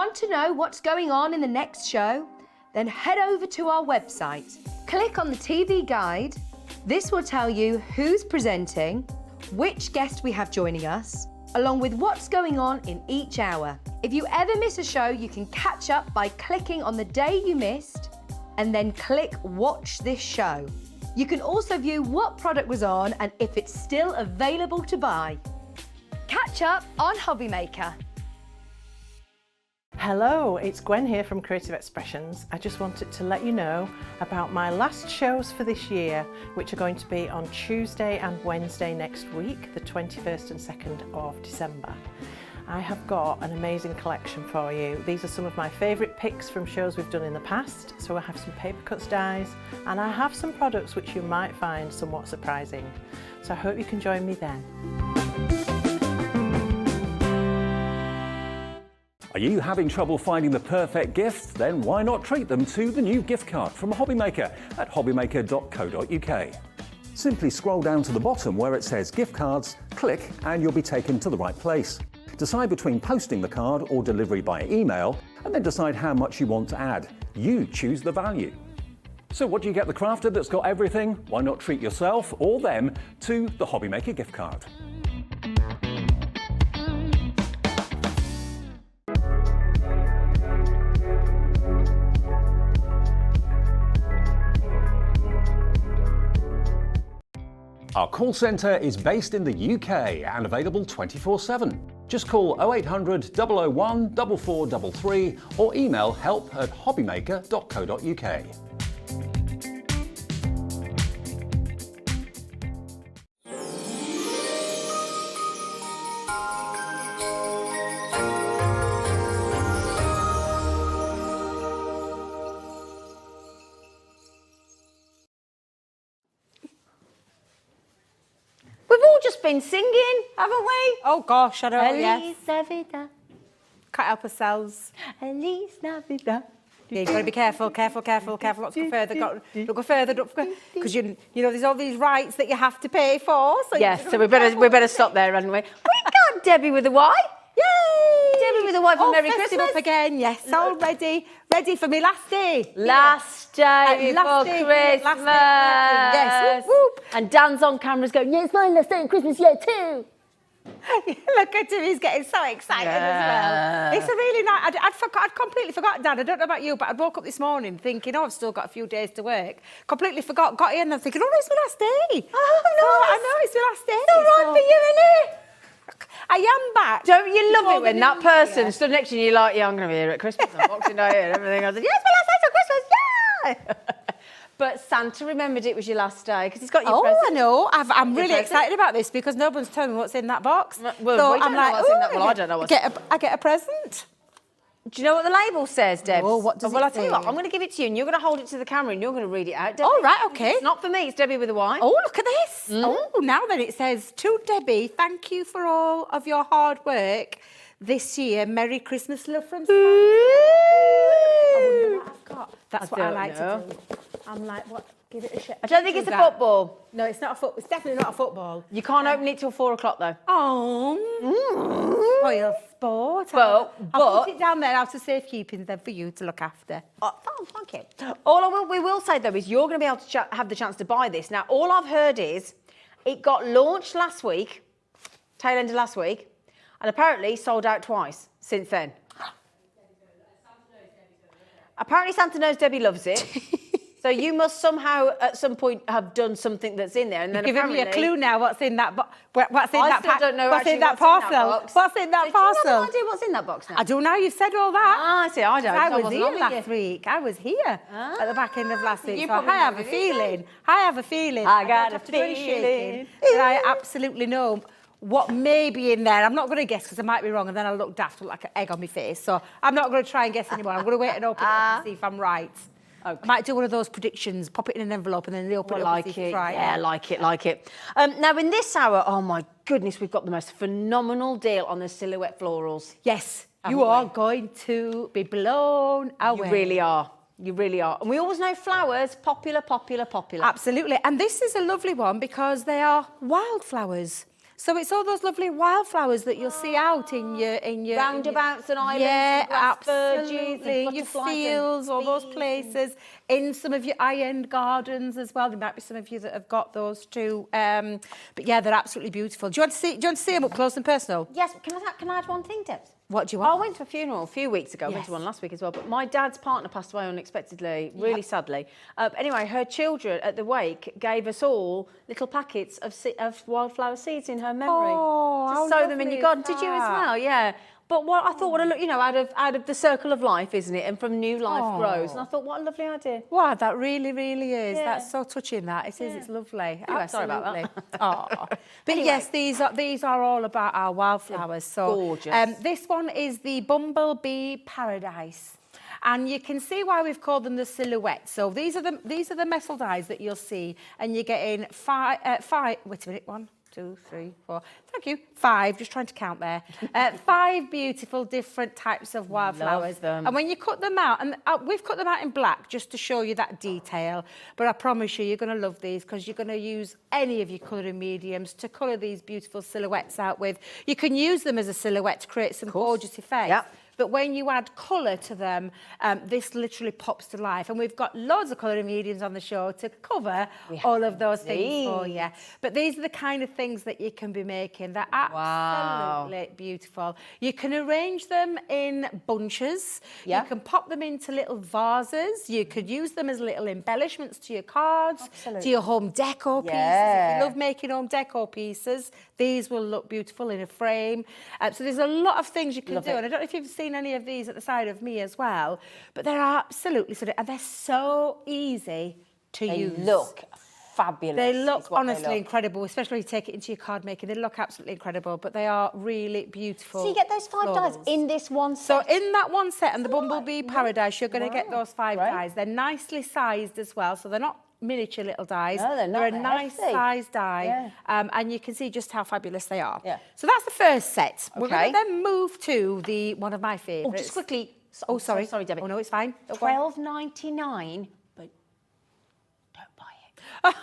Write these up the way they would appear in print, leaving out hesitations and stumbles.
Want to know what's going on in the next show? Then head over to our website. Click on the TV guide. This will tell you who's presenting, which guest we have joining us, along with what's going on in each hour. If you ever miss a show, you can catch up by clicking on the day you missed and then click Watch This Show. You can also view what product was on and if it's still available to buy. Catch up on HobbyMaker. Hello, it's Gwen here from Creative Expressions. I just wanted to let you know about my last shows for this year, which are going to be on Tuesday and Wednesday next week, the 21st and 2nd of December. I have got an amazing collection for you. These are some of my favourite picks from shows we've done in the past. So I have some paper cuts dies and I have some products which you might find somewhat surprising. So I hope you can join me then. Are you having trouble finding the perfect gift? Then why not treat them to the new gift card from HobbyMaker at hobbymaker.co.uk. Simply scroll down to the bottom where it says gift cards, click and you'll be taken to the right place. Decide between posting the card or delivery by email and then decide how much you want to add. You choose the value. So what do you get the crafter that's got everything? Why not treat yourself or them to the HobbyMaker gift card? Our call centre is based in the UK and available 24/7. Just call 0800 001 4433 or email help@hobbymaker.co.uk. We've all just been singing, haven't we? Oh gosh, I know, Feliz yes. Navidad. Can't help ourselves. Feliz Navidad. Yeah, you've got to be careful, careful, careful, careful not to go further. Don't go further, because you know there's all these rights that you have to pay for. So Yes, so we better stop there, haven't we? We got Debbie with a Y. Yay! Debbie with a Y for Merry festive Christmas. up again, yes. All ready for me last day. Last day Last before day, Christmas. last day, yes, whoop, whoop. And Dan's on cameras going, yeah, it's my last day on Christmas, yeah, too. Look at him, he's getting so excited as well. It's a really nice, I'd completely forgotten, Dad, I don't know about you, but I woke up this morning thinking, oh, I've still got a few days to work. Completely forgot, got in and I'm thinking, oh, it's my last day. Oh, no. I know, it's my last day. It's all right for you, innit? I am back. Don't you love Before it when the that new person year. stood next to you and you're like, yeah, I'm going to be here at Christmas and Boxing Day and everything. I said, yes, my last day till Christmas, yeah! But Santa remembered it was your last day because he's got your present. I know. I'm really present. excited about this because no one's told me what's in that box. Well, so we don't I'm know like, what's in that. ooh, Well, I don't know what's I get a present. Do you know what the label says, Deb? Oh, what does well, it I'll tell you what, say? I'm going to give it to you and you're going to hold it to the camera and you're going to read it out, Debbie. Oh, right, okay. It's not for me, it's Debbie with a Y. Oh, look at this. Oh, now then it says, to Debbie, thank you for all of your hard work this year. Merry Christmas, love from Santa. I wonder what I've got. That's what I don't like know. to do. I'm like, what? Give it a shake. I don't think it's a football. No, it's not a football. It's definitely not a football. You can't open it till 4 o'clock though. Oh, spoil sport. But- I'll put it down there out of safekeeping then for you to look after. Oh, thank you. We will say though is you're going to be able to have the chance to buy this. Now, all I've heard is it got launched last week, tail end of last week, and apparently sold out twice since then. Apparently Santa knows Debbie loves it. So you must somehow at some point have done something that's in there. And then You're giving me a clue now what's in that box. What's in I that still don't know What's actually in that what's in that parcel? box. What's in that Do you have parcel? no idea what's in that box now? I do now. You've said all that. Ah, I see. I don't. I I was wasn't here on with last you. week. I was here at the back end of last week. You So I probably have know a what it is, feeling. I have a feeling. I got don't a have to do any feeling. shaking, that I absolutely know what may be in there. I'm not going to guess because I might be wrong and then I'll look daft, look like an egg on my face. So I'm not going to try and guess anymore. I'm going to wait and open it up and see if I'm right. Okay. I might do one of those predictions, pop it in an envelope and then they open it up and see if it's right. Yeah, like it. Now, in this hour, oh my goodness, we've got the most phenomenal deal on the silhouette florals. Yes, Haven't you we? are going to be blown away. You really are. You really are. And we always know flowers, popular. Absolutely. And this is a lovely one because they are wildflowers. So it's all those lovely wildflowers that you'll see out in your Roundabouts and islands, yeah, and grass verges, absolutely. and Your butterflies fields, and all those bees places, in some of your high-end gardens as well. There might be some of you that have got those too. But yeah, they're absolutely beautiful. Do you want to see them up close and personal? Yes, can I add one thing, Debs? What do you I want? went to a funeral a few weeks ago. I went to one last week as well. But my dad's partner passed away unexpectedly, really sadly. Anyway, her children at the wake gave us all little packets of wildflower seeds in her memory. Oh, to sow them in your garden. Did you as well? Yeah. But what I thought, out of the circle of life, isn't it? And from new life grows. And I thought, what a lovely idea. Wow, that really, really is. Yeah. That's so touching. That it is. It's lovely. Anyway, sorry about that. Oh, but Anyway. yes, these are all about our wildflowers. So gorgeous. this one is the Bumblebee Paradise. And you can see why we've called them the silhouette. So these are the metal dies that you'll see, and you're getting five. Wait a minute, 1, 2, 3, 4. Thank you. 5. Just trying to count there. 5 beautiful different types of wildflowers. Love them. And when you cut them out, and we've cut them out in black just to show you that detail. But I promise you, you're going to love these because you're going to use any of your colouring mediums to colour these beautiful silhouettes out with. You can use them as a silhouette to create some gorgeous effects. Yep. But when you add colour to them, this literally pops to life. And we've got loads of colouring mediums on the show to cover all of those things for you. But these are the kind of things that you can be making. They're absolutely beautiful. You can arrange them in bunches. You can pop them into little vases. You could use them as little embellishments to your cards, to your home decor pieces. If you love making home decor pieces, these will look beautiful in a frame. So there's a lot of things you can do. And I don't know if you've seen any of these at the side of me as well, but they're absolutely sort of, and they're so easy to use. They look fabulous. They look honestly incredible, especially when you take it into your card making. They look absolutely incredible, but they are really beautiful. So you get those 5 dies in this one set? So in that one set and the Bumblebee Paradise, you're going to get those 5 dies. They're nicely sized as well, so they're not miniature little dies. No, they're not. They're a They're nice hefty. sized die, and you can see just how fabulous they are. Yeah. So that's the first set. We're Okay. going to then move to one of my favourites. Oh, just quickly. Oh, sorry. Sorry, Debbie. Oh, no, it's fine. Don't go on. $12.99, but don't buy it.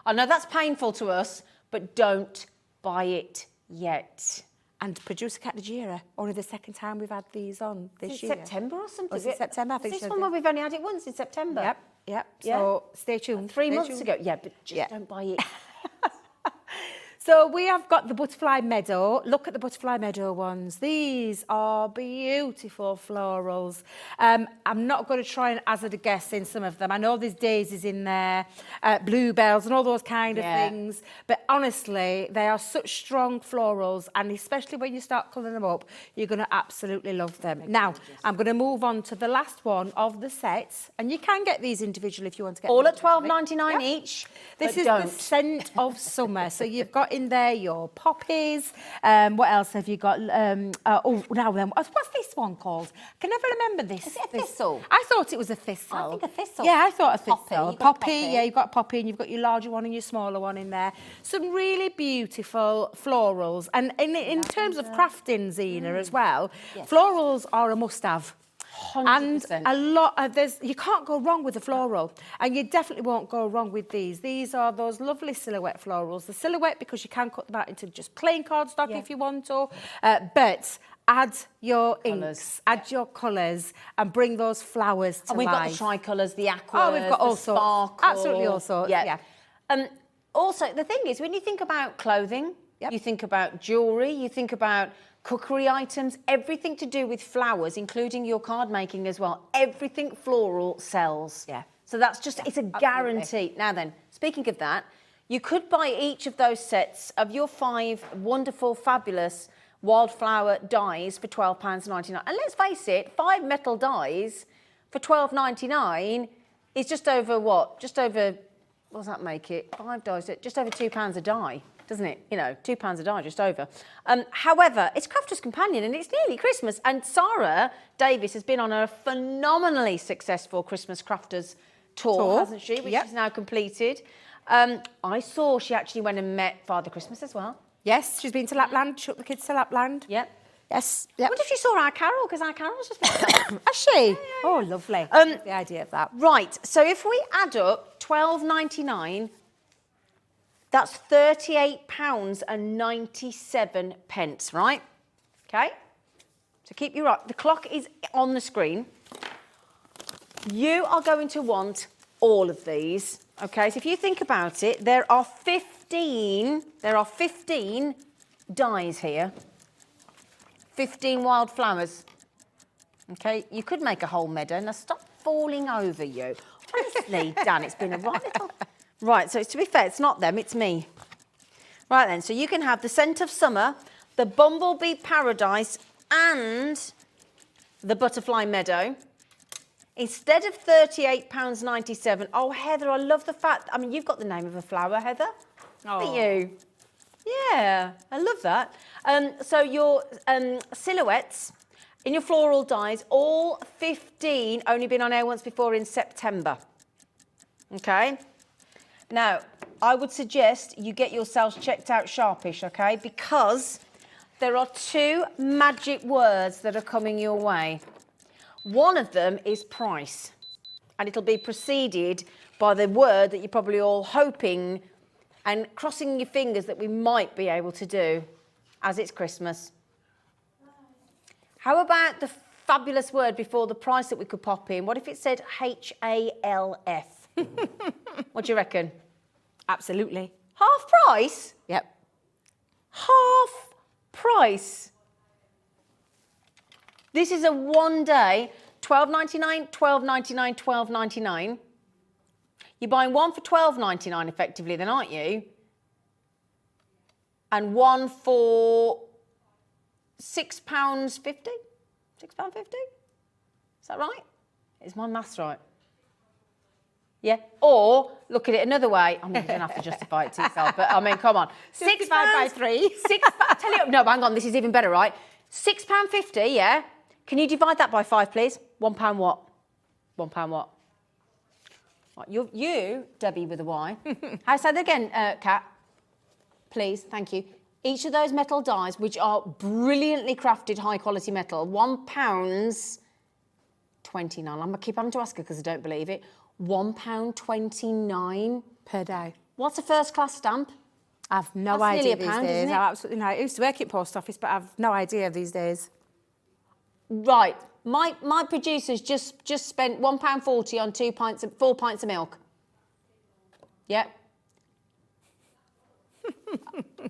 I know that's painful to us, but don't buy it yet. And Producer Cat Najira, only the second time we've had these on this Is it year. September or something? Was it September? I think Is this so. one where we've only had it once in September? Yep. Yeah. So stay tuned. 3 Stay months tuned. ago. Yeah, but just don't buy it. So we have got the Butterfly Meadow. Look at the Butterfly Meadow ones. These are beautiful florals. I'm not going to try and hazard a guess in some of them. I know there's daisies in there, bluebells and all those kind of things. But honestly, they are such strong florals, and especially when you start colouring them up, you're going to absolutely love them. Now, I'm going to move on to the last one of the sets, and you can get these individually if you want to get All them at individually. $12.99 each. This but is don't. the scent of summer. So you've got in there your poppies. What else have you got? Now then, what's this one called? I can never remember this. Is it a thistle? I thought it was a thistle. I think a thistle. Yeah, I thought a Poppy, thistle. you've got poppy. Yeah, you've got poppy, and you've got your larger one and your smaller one in there. Some really beautiful florals. And in terms of crafting, Zena, as well, florals are a must-have. 100%. And a lot of you can't go wrong with a floral, and you definitely won't go wrong with these. These are those lovely silhouette florals. The silhouette, because you can cut them out into just plain cardstock if you want to, but add your inks, add your colours, and bring those flowers to life. And we've got the TriColours, the aquas, Oh, we've got all sorts. sparkle. Absolutely all sorts, yeah. Also, the thing is, when you think about clothing, you think about jewellery, you think about cookery items, everything to do with flowers, including your card making as well. Everything floral sells. Yeah. So that's just, it's a guarantee. Now then, speaking of that, you could buy each of those sets of your 5 wonderful, fabulous wildflower dies for £12.99. And let's face it, 5 metal dies for £12.99 is just over what? Just over, what does that make it? 5 dies, just over £2 a die. Doesn't it? You know, £2 a die, just over. However, it's Crafter's Companion and it's nearly Christmas. And Sarah Davis has been on a phenomenally successful Christmas Crafters tour, hasn't she? Which is now completed. I saw she actually went and met Father Christmas as well. Yes, she's been to Lapland, took the kids to Lapland. Yep. Yes. I wonder if she saw our Carol, because our Carol's just been Has she? Oh, lovely. The idea of that. Right, so if we add up £12.99 That's £38.97, right? Okay? So keep your eye. The clock is on the screen. You are going to want all of these. Okay, so if you think about it, there are 15 dies here. 15 wildflowers. Okay, you could make a whole meadow. Now stop falling over you. Honestly, Dan, it's been a right little... Right, so to be fair, it's not them, it's me. Right then, so you can have the Scent of Summer, the Bumblebee Paradise, and the Butterfly Meadow. Instead of £38.97, oh, Heather, I love the fact, I mean, you've got the name of a flower, Heather, haven't you? Yeah, I love that. So your silhouettes in your floral dies, all 15, only been on air once before in September. Okay? Now, I would suggest you get yourselves checked out sharpish, okay? Because there are 2 magic words that are coming your way. One of them is price, and it'll be preceded by the word that you're probably all hoping and crossing your fingers that we might be able to do as it's Christmas. How about the fabulous word before the price that we could pop in? What if it said HALF? What do you reckon? Absolutely. Half price? Yep. Half price. This is a one day, $12.99, $12.99, $12.99. You're buying one for $12.99 effectively then, aren't you? And one for £6.50? £6.50? Is that right? Is my maths right? Yeah. Or look at it another way. I mean, you don't have to justify it to yourself, but I mean, come on. £6 by 3. Tell you, no, hang on. This is even better, right? £6.50. Yeah. Can you divide that by 5, please? £1 what? £1 what? Right, you, Debbie with a Y. How say that again, Kat? Please, thank you. Each of those metal dies, which are brilliantly crafted, high-quality metal, £1.29. I'm going to keep having to ask her because I don't believe it. £1.29 per day. What's a first-class stamp? I've no That's idea nearly a pound, these days. isn't it? I absolutely know. I used to work at post office, but I've no idea these days. Right. My producers just spent £1.40 on 4 pints of milk. Yep.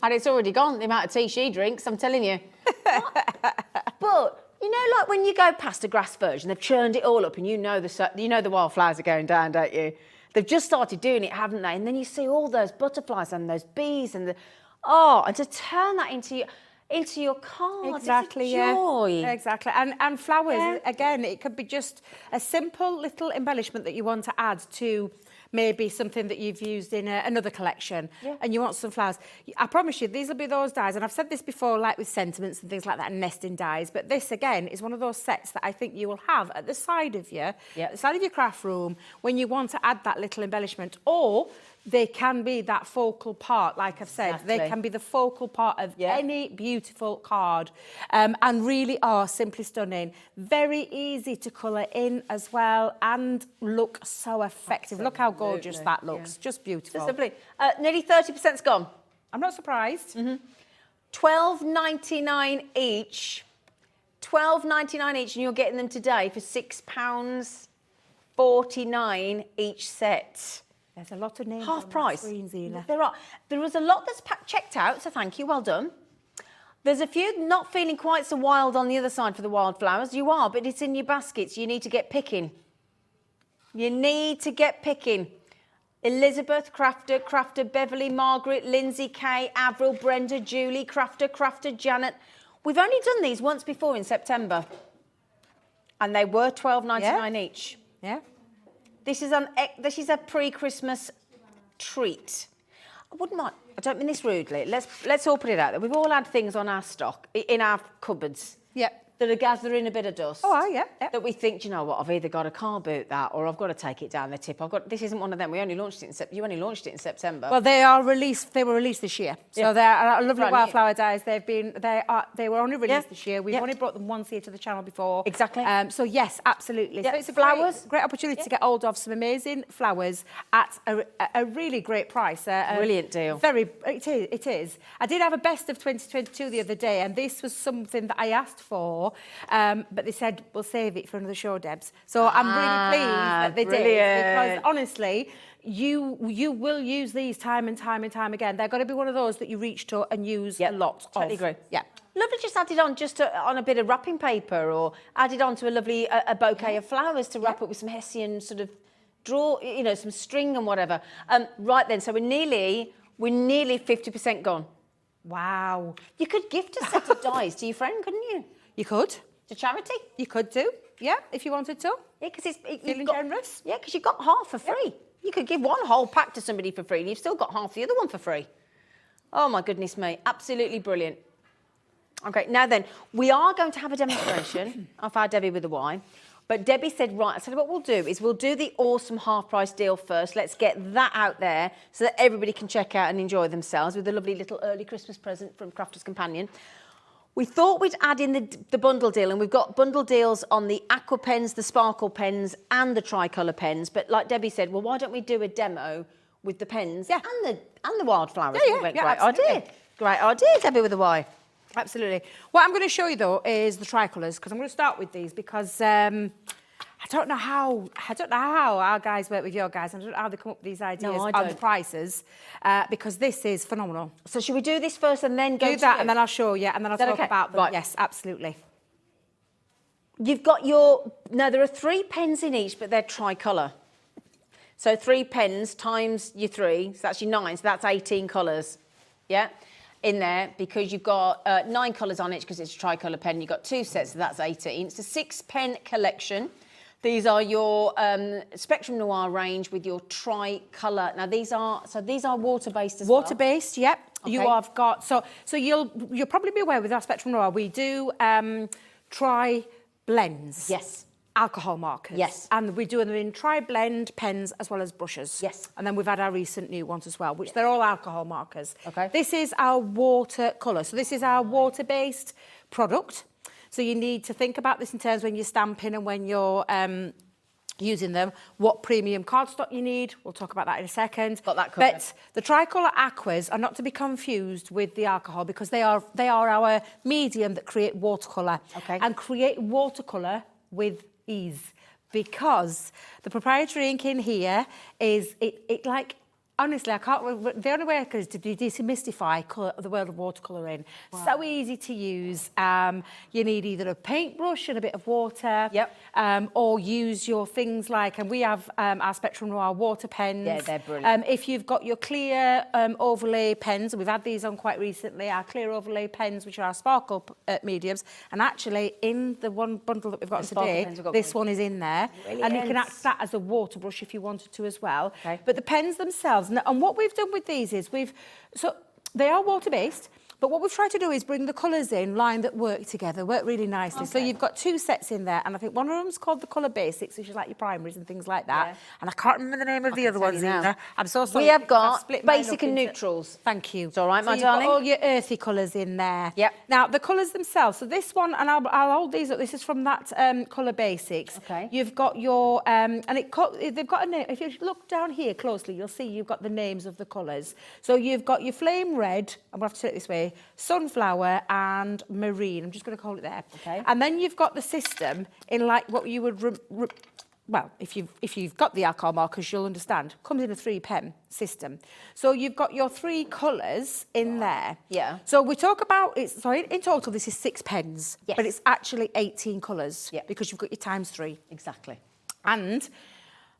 And it's already gone, the amount of tea she drinks, I'm telling you. But, you know, like when you go past a grass verge and they've churned it all up and you know the wildflowers are going down, don't you? They've just started doing it, haven't they? And then you see all those butterflies and those bees and and to turn that into your card. Exactly, it's a joy. yeah. Exactly. And flowers, again, it could be just a simple little embellishment that you want to add to maybe something that you've used in another collection and you want some flowers. I promise you, these will be those dies. And I've said this before, like with sentiments and things like that, and nesting dies. But this, again, is one of those sets that I think you will have at the side of you, at the side of your craft room, when you want to add that little embellishment. Or they can be that focal part, like I've said. Exactly. They can be the focal part of any beautiful card and really are simply stunning. Very easy to colour in as well and look so effective. Look how gorgeous that looks. Just beautiful. Just lovely. Nearly 30%'s gone. I'm not surprised. £12.99 each. £12.99 each, and you're getting them today for £6.49 each set. There's a lot of names Half on price. the screen, Zena. There is a lot that's checked out, so thank you, well done. There's a few not feeling quite so wild on the other side for the wildflowers. You are, but it's in your baskets. You need to get picking. You need to get picking. Elizabeth, Crafter, Beverly, Margaret, Lindsay, Kay, Avril, Brenda, Julie, Crafter, Janet. We've only done these once before in September. And they were £12.99 each. Yeah. This is a pre-Christmas treat. I don't mean this rudely. Let's all put it out there. We've all had things on our stock, in our cupboards. Yep. that are gathering a bit of dust. Oh, yeah. That we think, do you know what, I've either got to car boot that or I've got to take it down the tip. This isn't one of them. We only launched it you only launched it in September. Well, they were released this year. So they're lovely wildflower dyes. They were only released this year. We've only brought them once here to the channel before. Exactly. So yes, absolutely. Yeah. So it's a Flowers. great opportunity to get hold of some amazing flowers at a really great price. Brilliant deal. It is. I did have a best of 2022 the other day, and this was something that I asked for, but they said, we'll save it for another show, Debs. So I'm really pleased that they did, because honestly, you will use these time and time and time again. They're going to be one of those that you reach to and use a lot. Totally agree. Yeah. Lovely, just add it on on a bit of wrapping paper, or add it on to a lovely a bouquet of flowers to wrap up with some Hessian sort of some string and whatever. Right then, so we're nearly 50% gone. Wow. You could gift a set of dies to your friend, couldn't you? You could. To charity. You could do. Yeah, if you wanted to. Yeah, because Feeling generous. Yeah, because you've got half for free. You could give one whole pack to somebody for free, and you've still got half the other one for free. Oh my goodness me, absolutely brilliant. Okay, now then, we are going to have a demonstration of our Debbie with a Y. But Debbie said, right, I said, what we'll do is we'll do the awesome half-price deal first. Let's get that out there so that everybody can check out and enjoy themselves with a lovely little early Christmas present from Crafter's Companion. We thought we'd add in the bundle deal, and we've got bundle deals on the Aqua pens, the Sparkle pens, and the TriColour pens. But like Debbie said, well, why don't we do a demo with the pens and the wildflowers? Yeah, great absolutely. idea. Great idea, Debbie with a Y. Absolutely. What I'm going to show you though is the tricolours, because I'm going to start with these because I don't know how our guys work with your guys. I don't know how they come up with these ideas and the prices, because this is phenomenal. So should we do this first and then go do that, and then I'll show you, and then I'll talk about them. Right. Yes, absolutely. You've got there are 3 pens in each, but they're tricolour. So 3 pens times your 3, so that's your 9, so that's 18 colours. Yeah. In there, because you've got 9 colours on each because it's a tricolour pen. You've got 2 sets, so that's 18. It's a 6-pen collection. These are your Spectrum Noir range with your tricolour. Now these are water-based as well. Water-based, yep. Okay. You have got so you'll probably be aware with our Spectrum Noir we do tri-blends. Yes. Alcohol markers. Yes. And we do them in tri-blend pens as well as brushes. Yes. And then we've had our recent new ones as well, which they're all alcohol markers. Okay. This is our watercolour. So this is our water-based product. So you need to think about this in terms when you're stamping and when you're using them, what premium cardstock you need. We'll talk about that in a second. Got that covered. But the TriColour Aquas are not to be confused with the alcohol, because they are our medium that create watercolour. Okay. And create watercolour with ease, because the proprietary ink in here is it like, honestly, I can't. The only way I could is to demystify the world of watercolouring. Wow. So easy to use. You need either a paintbrush and a bit of water. Yep. Or use your things like, and we have our Spectrum Noir water pens. Yeah, they're brilliant. If you've got your clear overlay pens, and we've had these on quite recently, our clear overlay pens, which are our sparkle mediums, and actually in the one bundle that we've got today, this one is in there. Brilliant. And you can act that as a water brush if you wanted to as well. Okay. But the pens themselves, and what we've done with these is they are water-based, but what we've tried to do is bring the colours in line that work together, work really nicely. Okay. So you've got 2 sets in there, and I think one of them's called the Colour Basics, which is like your primaries and things like that. Yeah. And I can't remember the name of the other ones either. I'm so sorry. We have got basic and neutrals. Thank you. It's all right, my You've darling. got all your earthy colours in there. Yep. Now, the colours themselves, so this one, and I'll hold these up, this is from that Colour Basics. Okay. You've got your, and they've got a name. If you look down here closely, you'll see you've got the names of the colours. So you've got your Flame Red, I'm going to have to say it this way, Sunflower and Marine. I'm just going to call it there. Okay. And then you've got the system in like what you would, well, if you've got the alcohol markers, you'll understand. Comes in a 3-pen system. So you've got your 3 colours in there. Yeah. So we talk about, in total this is 6 pens. Yes. But it's actually 18 colours. Yeah. Because you've got your times 3. Exactly. And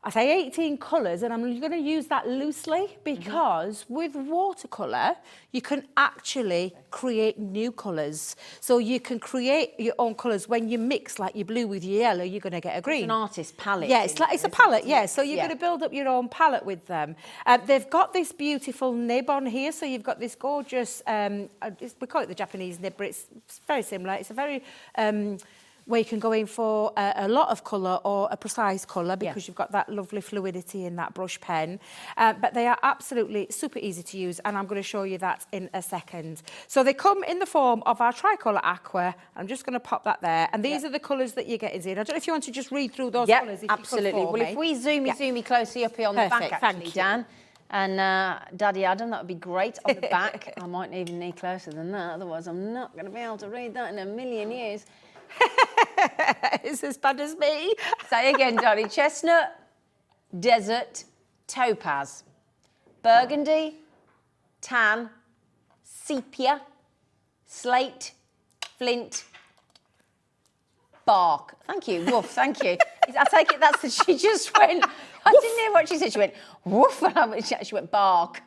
I say 18 colours, and I'm going to use that loosely because with watercolour, you can actually create new colours. So you can create your own colours. When you mix like your blue with your yellow, you're going to get a green. It's an artist palette. Yeah, it's a palette, yeah. So you're going to build up your own palette with them. They've got this beautiful nib on here. So you've got this gorgeous, we call it the Japanese nib, but it's very similar. It's a very... where you can go in for a lot of colour or a precise colour because you've got that lovely fluidity in that brush pen. But they are absolutely super easy to use, and I'm going to show you that in a second. So they come in the form of our TriColour Aqua. I'm just going to pop that there. And these are the colours that you're getting in. I don't know if you want to just read through those colours. Absolutely. Well, if we zoomy closely up here on the back, actually, Dan, and Daddy Adam, that would be great on the back. I might even need closer than that, otherwise I'm not going to be able to read that in a million years. It's as bad as me. Say again, Daddy. Chestnut, desert, topaz, burgundy, tan, sepia, slate, flint, bark. Thank you. Woof, thank you. I take it that's that she just went... I didn't hear what she said. She went, woof, and she went bark.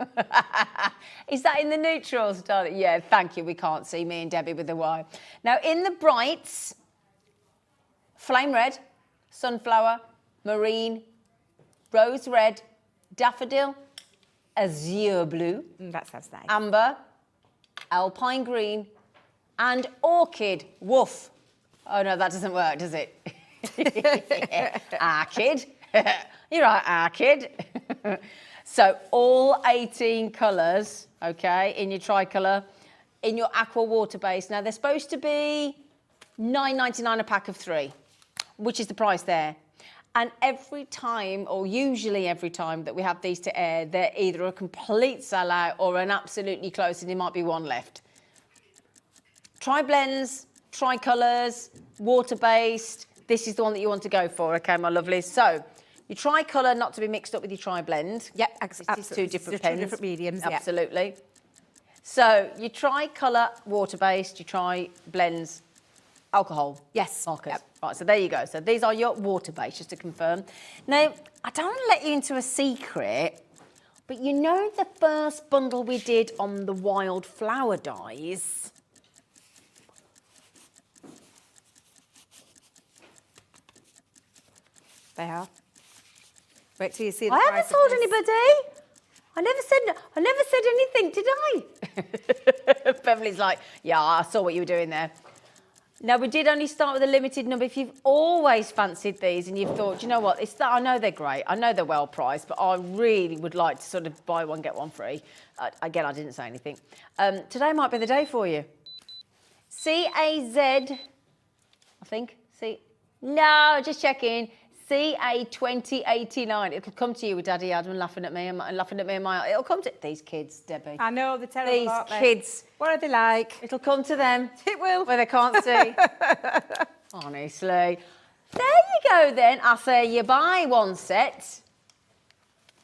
Is that in the neutrals, darling? Yeah, thank you. We can't see me and Debbie with the Y. Now, in the brights, flame red, sunflower, marine, rose red, daffodil, azure blue. That sounds nice. Amber, alpine green, and orchid. Woof. Oh, no, that doesn't work, does it? Orchid. You're right, orchid. So all 18 colours, okay, in your TriColour, in your aqua water base. Now, they're supposed to be $9.99 a pack of 3, which is the price there. And every time, or usually every time that we have these to air, they're either a complete sellout or an absolutely close, and there might be one left. Tri-blends, TriColours, water-based. This is the one that you want to go for, okay, my lovelies? So, your TriColour, not to be mixed up with your Tri-blend. Yep, absolutely. This is two different pens. Two different mediums, Absolutely. So, your TriColour, water-based, your Tri-blends, alcohol. Yes. Markers. Yep. Right, so there you go. So these are your water-based, just to confirm. Now, I don't want to let you into a secret, but you know the first bundle we did on the wildflower dyes? They are. Wait till you see the I price haven't told of this. anybody. I never said anything, did I? Beverly's like, yeah, I saw what you were doing there. Now, we did only start with a limited number. If you've always fancied these and you've thought, you know what, I know they're great, I know they're well priced, but I really would like to sort of buy one, get one free. Again, I didn't say anything. Today might be the day for you. CAZ, I think. No, just checking. CA2089. It'll come to you with Daddy Adam laughing at me and laughing at me and my... It'll come to... These kids, Debbie. I know, they're terrible, These aren't they? kids. What are they like? It'll come to them. It will. Where they can't see. Honestly. There you go then. I say you buy one set,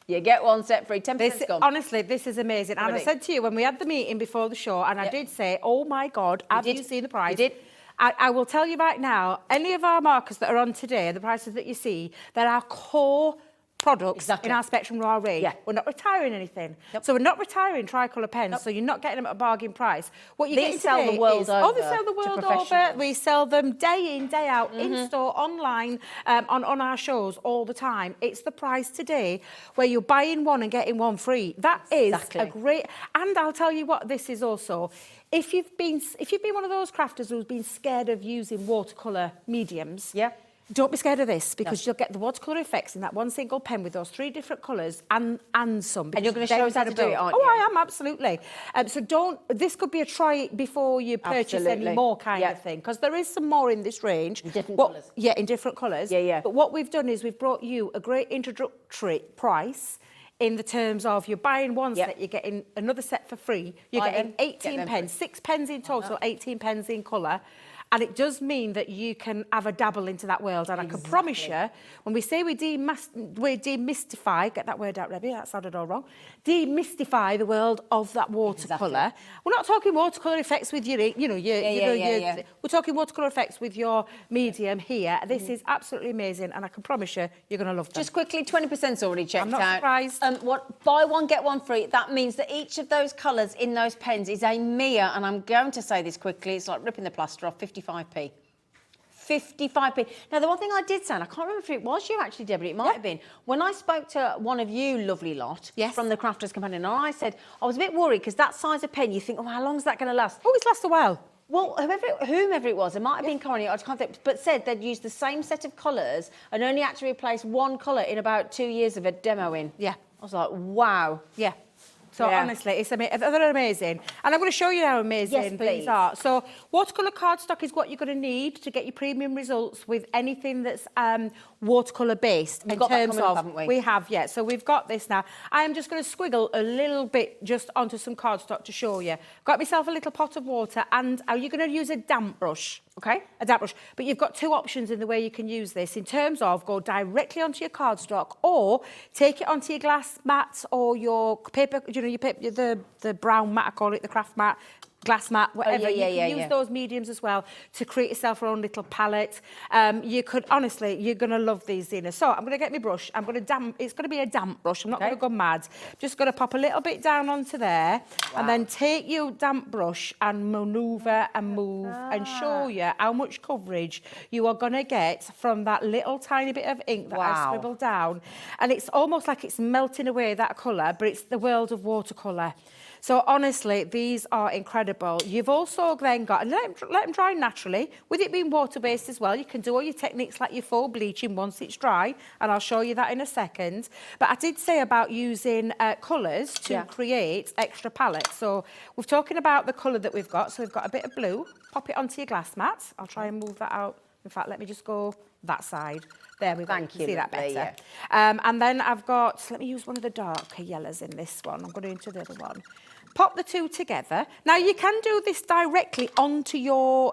you get one set free. 10% gone. Honestly, this is amazing. And I said to you when we had the meeting before the show, and I did say, oh my God, have you seen the price? You did. I will tell you right now, any of our markers that are on today, the prices that you see, they're our core products in our Spectrum Raw range. Yeah. We're not retiring anything. Nope. So we're not retiring TriColour pens, so you're not getting them at a bargain price. What you These sell the world over. Oh, they sell the world over. We sell them day in, day out, in-store, online, on our shows all the time. It's the price today where you're buying one and getting one free. That is a great... And I'll tell you what this is also. If you've been one of those crafters who's been scared of using watercolour mediums, don't be scared of this, because you'll get the watercolour effects in that one single pen with those 3 different colours and some. And you're going to show us how to do it, aren't you? Oh, I am, absolutely. So this could be a try it before you purchase any more kind of thing, because there is some more in this range. In different colours. Yeah, in different colours. Yeah. But what we've done is we've brought you a great introductory price in the terms of you're buying one set, you're getting another set for free. You're getting 18 pens, 6 pens in total, 18 pens in colour. And it does mean that you can have a dabble into that world. And I can promise you, when we say we demystify, get that word out, Rebby, that sounded all wrong, demystify the world of that watercolour. We're not talking watercolour effects with your, we're talking watercolour effects with your medium here. This is absolutely amazing, and I can promise you, you're going to love them. Just quickly, 20%'s already checked out. I'm not surprised. Buy one, get one free. That means that each of those colours in those pens is a mere, and I'm going to say this quickly, it's like ripping the plaster off, 55p. 55p. Now, the one thing I did say, and I can't remember if it was you actually, Deborah, it might have been, when I spoke to one of you lovely lot from the Crafters Companion, and I said, I was a bit worried because that size of pen, you think, oh, how long is that going to last? Always lasts a while. Well, whomever it was, it might have been Connie, I can't think, but said they'd used the same set of colours and only actually replaced one colour in about 2 years of a demoing. Yeah. I was like, wow. Yeah. So honestly, they're amazing. And I'm going to show you how amazing these are. So watercolour cardstock is what you're going to need to get your premium results with anything that's watercolour based. We've got that coming up, haven't we? We have, yeah. So we've got this now. I am just going to squiggle a little bit just onto some cardstock to show you. Got myself a little pot of water, and are you going to use a damp brush? Okay, a damp brush. But you've got two options in the way you can use this in terms of go directly onto your cardstock or take it onto your glass mat or your paper, your paper, the brown mat, I call it, the craft mat, glass mat, whatever. You can use those mediums as well to create yourself your own little palette. You could, honestly, you're going to love these, Zena. So I'm going to get my brush. I'm going to it's going to be a damp brush. I'm not going to go mad. Just going to pop a little bit down onto there and then take your damp brush and manoeuvre and move and show you how much coverage you are going to get from that little tiny bit of ink that I've scribbled down. And it's almost like it's melting away that colour, but it's the world of watercolour. So honestly, these are incredible. You've also then got, and let them dry naturally. With it being water-based as well, you can do all your techniques like your full bleaching once it's dry, and I'll show you that in a second. But I did say about using colours to create extra palettes. So we're talking about the colour that we've got. So we've got a bit of blue. Pop it onto your glass mat. I'll try and move that out. In fact, let me just go that side. There we go. Thank you. See that better. And then I've got, let me use one of the darker yellows in this one. I'm going into the other one. Pop the two together. Now, you can do this directly onto your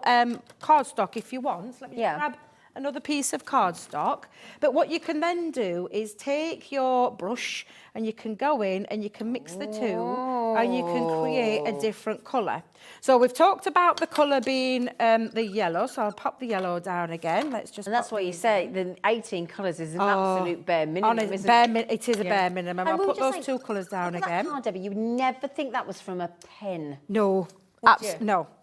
cardstock if you want. Let me just grab another piece of cardstock. But what you can then do is take your brush and you can go in and you can mix the two and you can create a different colour. So we've talked about the colour being the yellow, so I'll pop the yellow down again. Let's just. And that's what you say, the 18 colours is an absolute bare minimum, isn't it? It is a bare minimum. I'll put those two colours down again. That card, Debbie, you would never think that was from a pen. No.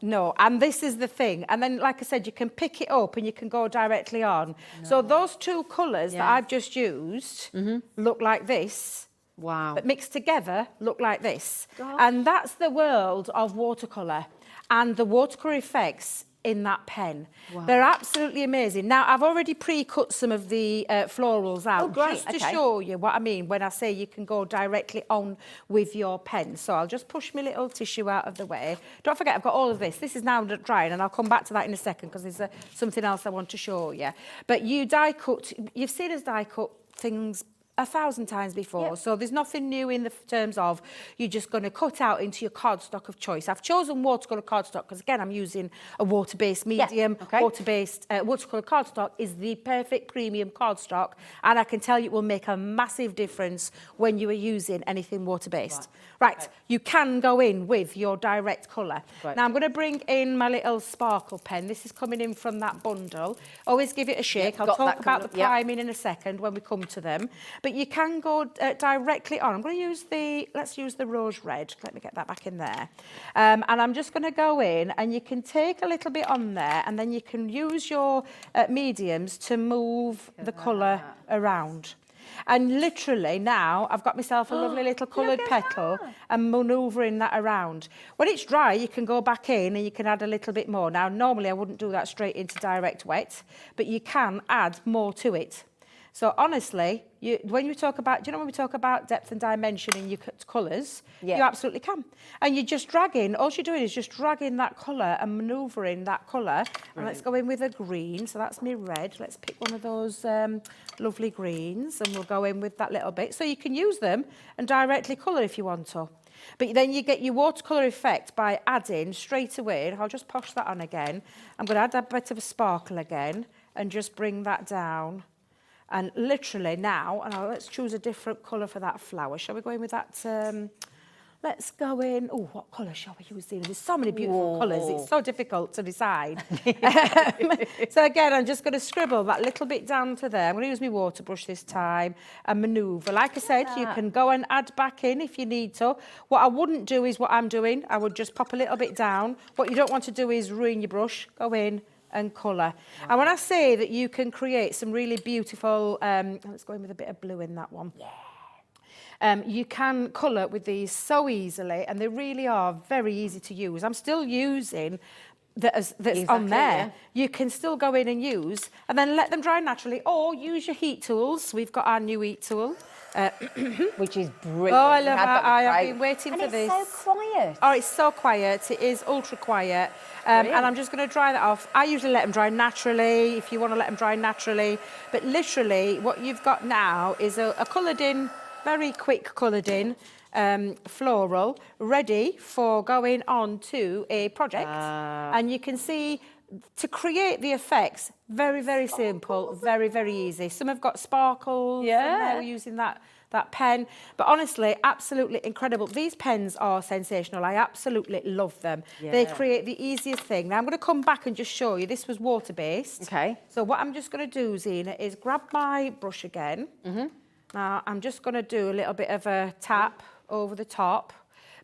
No. And this is the thing. And then, like I said, you can pick it up and you can go directly on. So those two colours that I've just used look like this. Wow. But mixed together look like this. And that's the world of watercolour and the watercolour effects in that pen. They're absolutely amazing. Now, I've already pre-cut some of the florals out just to show you what I mean when I say you can go directly on with your pen. So I'll just push my little tissue out of the way. Don't forget, I've got all of this. This is now drying, and I'll come back to that in a second because there's something else I want to show you. But you die cut, you've seen us die cut things 1,000 times before, so there's nothing new in the terms of you're just going to cut out into your cardstock of choice. I've chosen watercolour cardstock because, again, I'm using a water-based medium. Water-based watercolour cardstock is the perfect premium cardstock, and I can tell you it will make a massive difference when you are using anything water-based. Right, you can go in with your direct colour. Now, I'm going to bring in my little sparkle pen. This is coming in from that bundle. Always give it a shake. I'll talk about the priming in a second when we come to them. But you can go directly on. I'm going to use let's use the rose red. Let me get that back in there. And I'm just going to go in, and you can take a little bit on there, and then you can use your mediums to move the colour around. And literally now I've got myself a lovely little coloured petal and manoeuvring that around. When it's dry, you can go back in and you can add a little bit more. Now, normally I wouldn't do that straight into direct wet, but you can add more to it. So honestly, when we talk about, do you know when we talk about depth and dimension in your colours, you absolutely can. And you're just dragging, all you're doing is just dragging that colour and manoeuvring that colour. And let's go in with a green, so that's me red. Let's pick one of those lovely greens and we'll go in with that little bit. So you can use them and directly colour if you want to. But then you get your watercolour effect by adding straight away, and I'll just push that on again. I'm going to add a bit of a sparkle again and just bring that down. And literally now, and let's choose a different colour for that flower. Shall we go in with that? Let's go in. Oh, what colour shall we use? There's so many beautiful colours. It's so difficult to decide. So again, I'm just going to scribble that little bit down to there. I'm going to use my water brush this time and manoeuvre. Like I said, you can go and add back in if you need to. What I wouldn't do is what I'm doing. I would just pop a little bit down. What you don't want to do is ruin your brush. Go in and colour. And when I say that you can create some really beautiful, let's go in with a bit of blue in that one. You can colour with these so easily, and they really are very easy to use. I'm still using that's on there. You can still go in and use, and then let them dry naturally, or use your heat tools. We've got our new heat tool. Which is brilliant. Oh, I love that. I have been waiting for this. And it's so quiet. Oh, it's so quiet. It is ultra quiet. And I'm just going to dry that off. I usually let them dry naturally, if you want to let them dry naturally. But literally, what you've got now is a coloured in, very quick coloured in, floral, ready for going on to a project. And you can see, to create the effects, very, very simple, very, very easy. Some have got sparkles. Yeah. We're using that pen. But honestly, absolutely incredible. These pens are sensational. I absolutely love them. Yeah. They create the easiest thing. Now, I'm going to come back and just show you. This was water-based. Okay. So what I'm just going to do, Zena, is grab my brush again. Now, I'm just going to do a little bit of a tap over the top,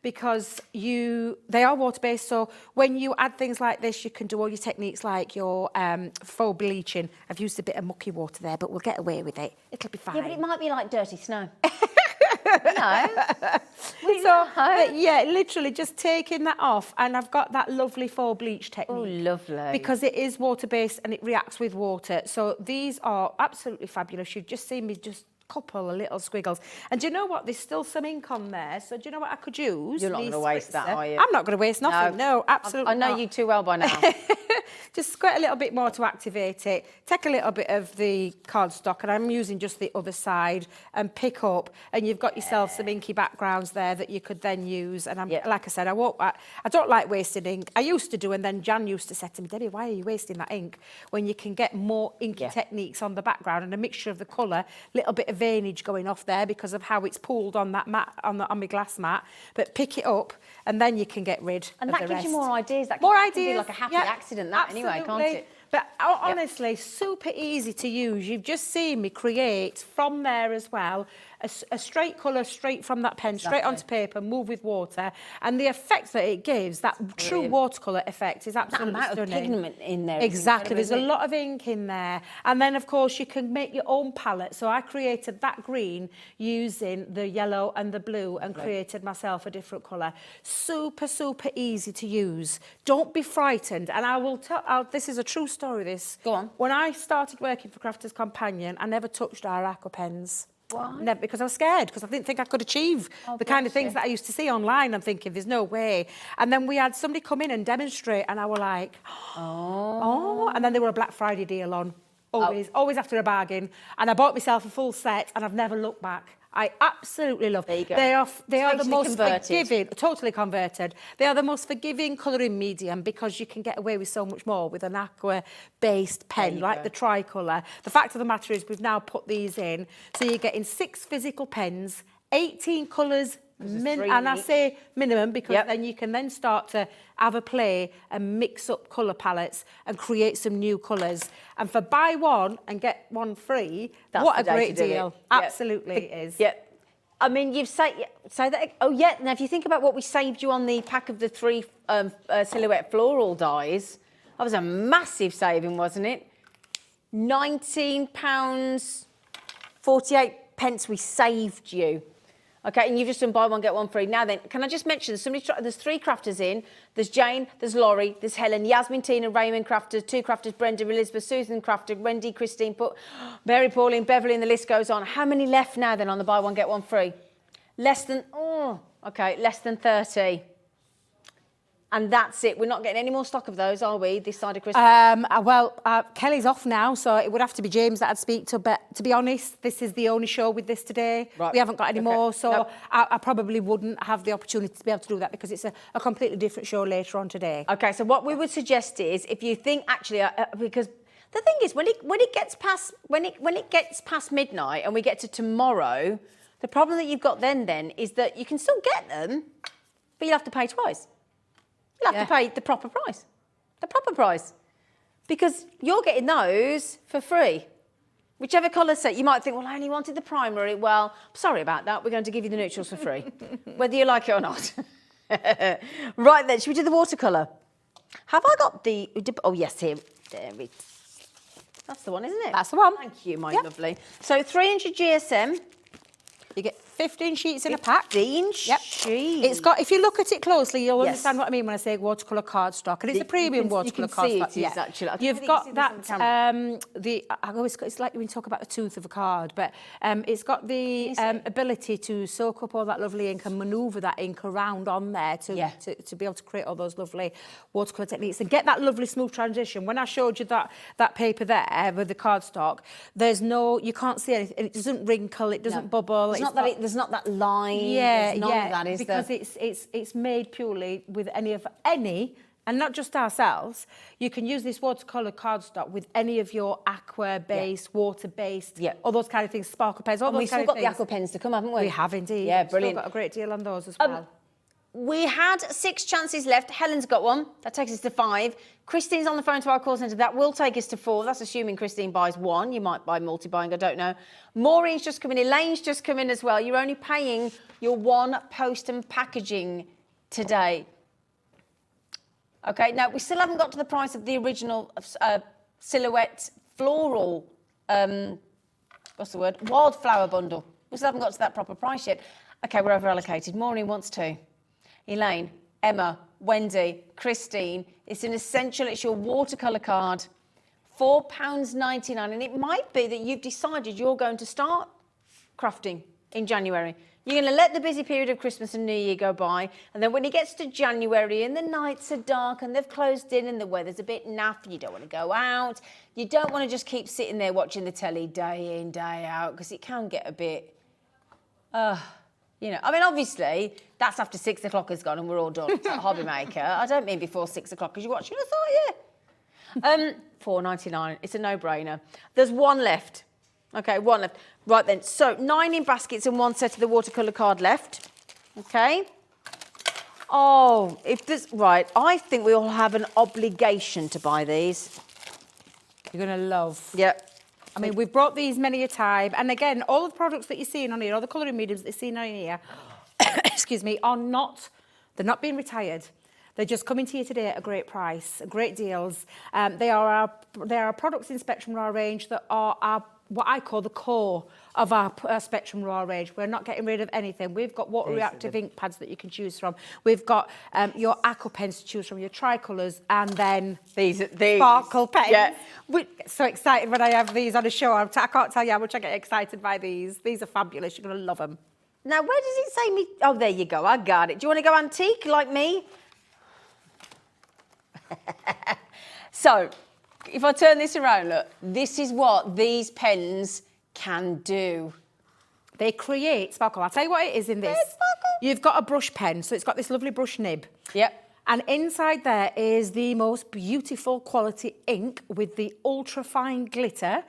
because they are water-based, so when you add things like this, you can do all your techniques like your faux bleaching. I've used a bit of mucky water there, but we'll get away with it. It'll be fine. Yeah, but it might be like dirty snow. Yeah, literally just taking that off, and I've got that lovely faux bleach technique. Oh, lovely. Because it is water-based and it reacts with water. So these are absolutely fabulous. You've just seen me just couple of little squiggles. And do you know what? There's still some ink on there. So do you know what I could use? You're not going to waste that, are you? I'm not going to waste nothing. No, absolutely I know not. you too well by now. Just squirt a little bit more to activate it. Take a little bit of the cardstock, and I'm using just the other side, and pick up, and you've got yourself some inky backgrounds there that you could then use. And like I said, I don't like wasting ink. I used to do, and then Jan used to say to me, Debbie, why are you wasting that ink when you can get more inky techniques on the background and a mixture of the colour, little bit of veinage going off there because of how it's pooled on that mat, on my glass mat. But pick it up, and then you can get rid of the rest. And that gives you more ideas. That more can ideas. be like a happy accident, that anyway, can't it? But honestly, super easy to use. You've just seen me create from there as well a straight colour straight from that pen, straight onto paper, move with water. And the effect that it gives, that true watercolour effect, is absolutely stunning. That amount of pigment in there. Exactly. There's a lot of ink in there. And then, of course, you can make your own palette. So I created that green using the yellow and the blue and created myself a different colour. Super, super easy to use. Don't be frightened. And I will tell, this is a true story, this. Go on. When I started working for Crafters Companion, I never touched our aqua pens. Why? Never, because I was scared, because I didn't think I could achieve the kind of things that I used to see online. I'm thinking, there's no way. And then we had somebody come in and demonstrate, and I were like, and then there were a Black Friday deal on, always after a bargain. And I bought myself a full set, and I've never looked back. I absolutely love them. They are the most forgiving, totally converted. They are the most forgiving colouring medium, because you can get away with so much more with an aqua-based pen like the TriColour. The fact of the matter is, we've now put these in, so you're getting 6 physical pens, 18 colours, and I say minimum because then you can then start to have a play and mix up colour palettes and create some new colours. And for buy one and get one free, what a great deal. Absolutely it is. Yeah. I mean, you've said that. Oh, yeah. Now, if you think about what we saved you on the pack of the 3 silhouette floral dies, that was a massive saving, wasn't it? £19.48 we saved you. Okay, and you've just done buy one, get one free. Now then, can I just mention, there's 3 crafters in. There's Jane, there's Laurie, there's Helen, Yasmin, Tina, Raymond crafters, 2 crafters, Brenda, Elizabeth, Susan crafter, Wendy, Christine, Mary, Pauline, Beverly, and the list goes on. How many left now then on the buy one, get one free? Less than 30. And that's it. We're not getting any more stock of those, are we, this side of Christmas? Kelly's off now, so it would have to be James that I'd speak to. But to be honest, this is the only show with this today. Right. We haven't got any more, so Nope. I probably wouldn't have the opportunity to be able to do that because it's a completely different show later on today. Okay, so what we would suggest is, if you think actually, because the thing is, when it gets past midnight and we get to tomorrow, the problem that you've got then is that you can still get them, but you'll have to pay twice. You'll have to pay the proper price, because you're getting those for free. Whichever colour set, you might think, well, I only wanted the primary. Well, sorry about that. We're going to give you the neutrals for free, whether you like it or not. Right then, should we do the watercolour? Have I got the? Oh yes, here. There it. That's the one, isn't it? That's the one. Thank you, my lovely. So 300 GSM. You get 15 sheets in a pack. 15 sheets. It's got, if you look at it closely, you'll understand what I mean when I say watercolour cardstock. And it's a premium watercolour cardstock. You can see it is, actually. You've got that, it's like when you talk about the tooth of a card, but it's got the ability to soak up all that lovely ink and manoeuvre that ink around on there to be able to create all those lovely watercolour techniques and get that lovely smooth transition. When I showed you that paper there with the cardstock, you can't see anything. It doesn't wrinkle, it doesn't bubble. There's not that line. Yeah, none of that, is because there? it's made purely with any, and not just ourselves. You can use this watercolour cardstock with any of your aqua-based, water-based, all those kind of things, sparkle pens, all those kind of things. We've still got the aqua pens to come, haven't we? We have indeed. Yeah, brilliant. We've still got a great deal on those as well. We had 6 chances left. Helen's got 1. That takes us to 5. Christine's on the phone to our call centre. That will take us to 4. That's assuming Christine buys 1. You might buy multi-buying, I don't know. Maureen's just come in. Elaine's just come in as well. You're only paying your 1 post and packaging today. Okay, now we still haven't got to the price of the original silhouette floral, wildflower bundle. We still haven't got to that proper price yet. Okay, we're over allocated. Maureen wants 2. Elaine, Emma, Wendy, Christine. It's an essential. It's your watercolour card. £4.99. And it might be that you've decided you're going to start crafting in January. You're going to let the busy period of Christmas and New Year go by. And then when it gets to January and the nights are dark and they've closed in and the weather's a bit naff, you don't want to go out. You don't want to just keep sitting there watching the telly day in, day out, because it can get a bit... obviously, that's after 6 o'clock has gone and we're all done at HobbyMaker. I don't mean before 6 o'clock, because you're watching. I thought, £4.99. It's a no-brainer. There's 1 left. Okay, 1 left. Right then, so 9 in baskets and 1 set of the watercolour card left. Okay. Oh, right, I think we all have an obligation to buy these. You're going to love. Yep. I mean, we've brought these many a time. And again, all the products that you're seeing on here, all the colouring mediums that you're seeing on here, excuse me, they're not being retired. They're just coming to you today at a great price, great deals. They are our products in Spectrum Raw range that are what I call the core of our Spectrum Raw range. We're not getting rid of anything. We've got water reactive ink pads that you can choose from. We've got your aqua pens to choose from, your tricolours, and then these sparkle pens. Yeah. We get so excited when I have these on a show. I can't tell you how much I get excited by these. These are fabulous. You're going to love them. Now, where does it say me? Oh, there you go. I got it. Do you want to go antique like me? So, if I turn this around, look, this is what these pens can do. They create sparkle. I'll tell you what it is in this. You've got a brush pen, so it's got this lovely brush nib. Yep. And inside there is the most beautiful quality ink with the ultra fine glitter.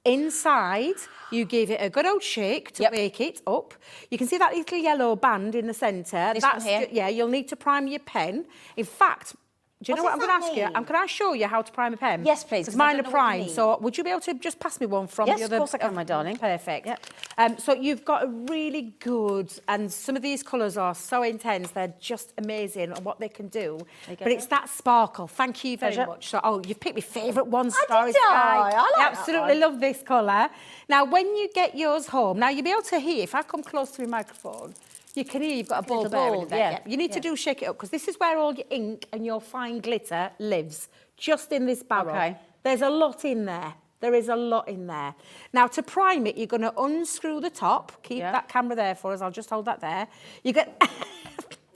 Inside, you give it a good old shake to wake it up. You can see that little yellow band in the centre. This one here? Yeah, you'll need to prime your pen. In fact, do you know what I'm going to ask you? Can I show you how to prime a pen? Yes, please. Because mine are primed. So would you be able to just pass me one from the other? Yes, of course I can, my darling. Perfect. Yep. So you've got a really good, and some of these colours are so intense, they're just amazing on what they can do. But it's that sparkle. Thank you very much. So, you've picked my favourite one, Starry Sky. I like absolutely love this colour. Now, when you get yours home, now you'll be able to hear, if I come close to my microphone, you can hear you've got a ball bearing in there. yeah. You need to shake it up, because this is where all your ink and your fine glitter lives, just in this barrel. Okay. There's a lot in there. There is a lot in there. Now, to prime it, you're going to unscrew the top. Keep that camera there for us. I'll just hold that there. You get...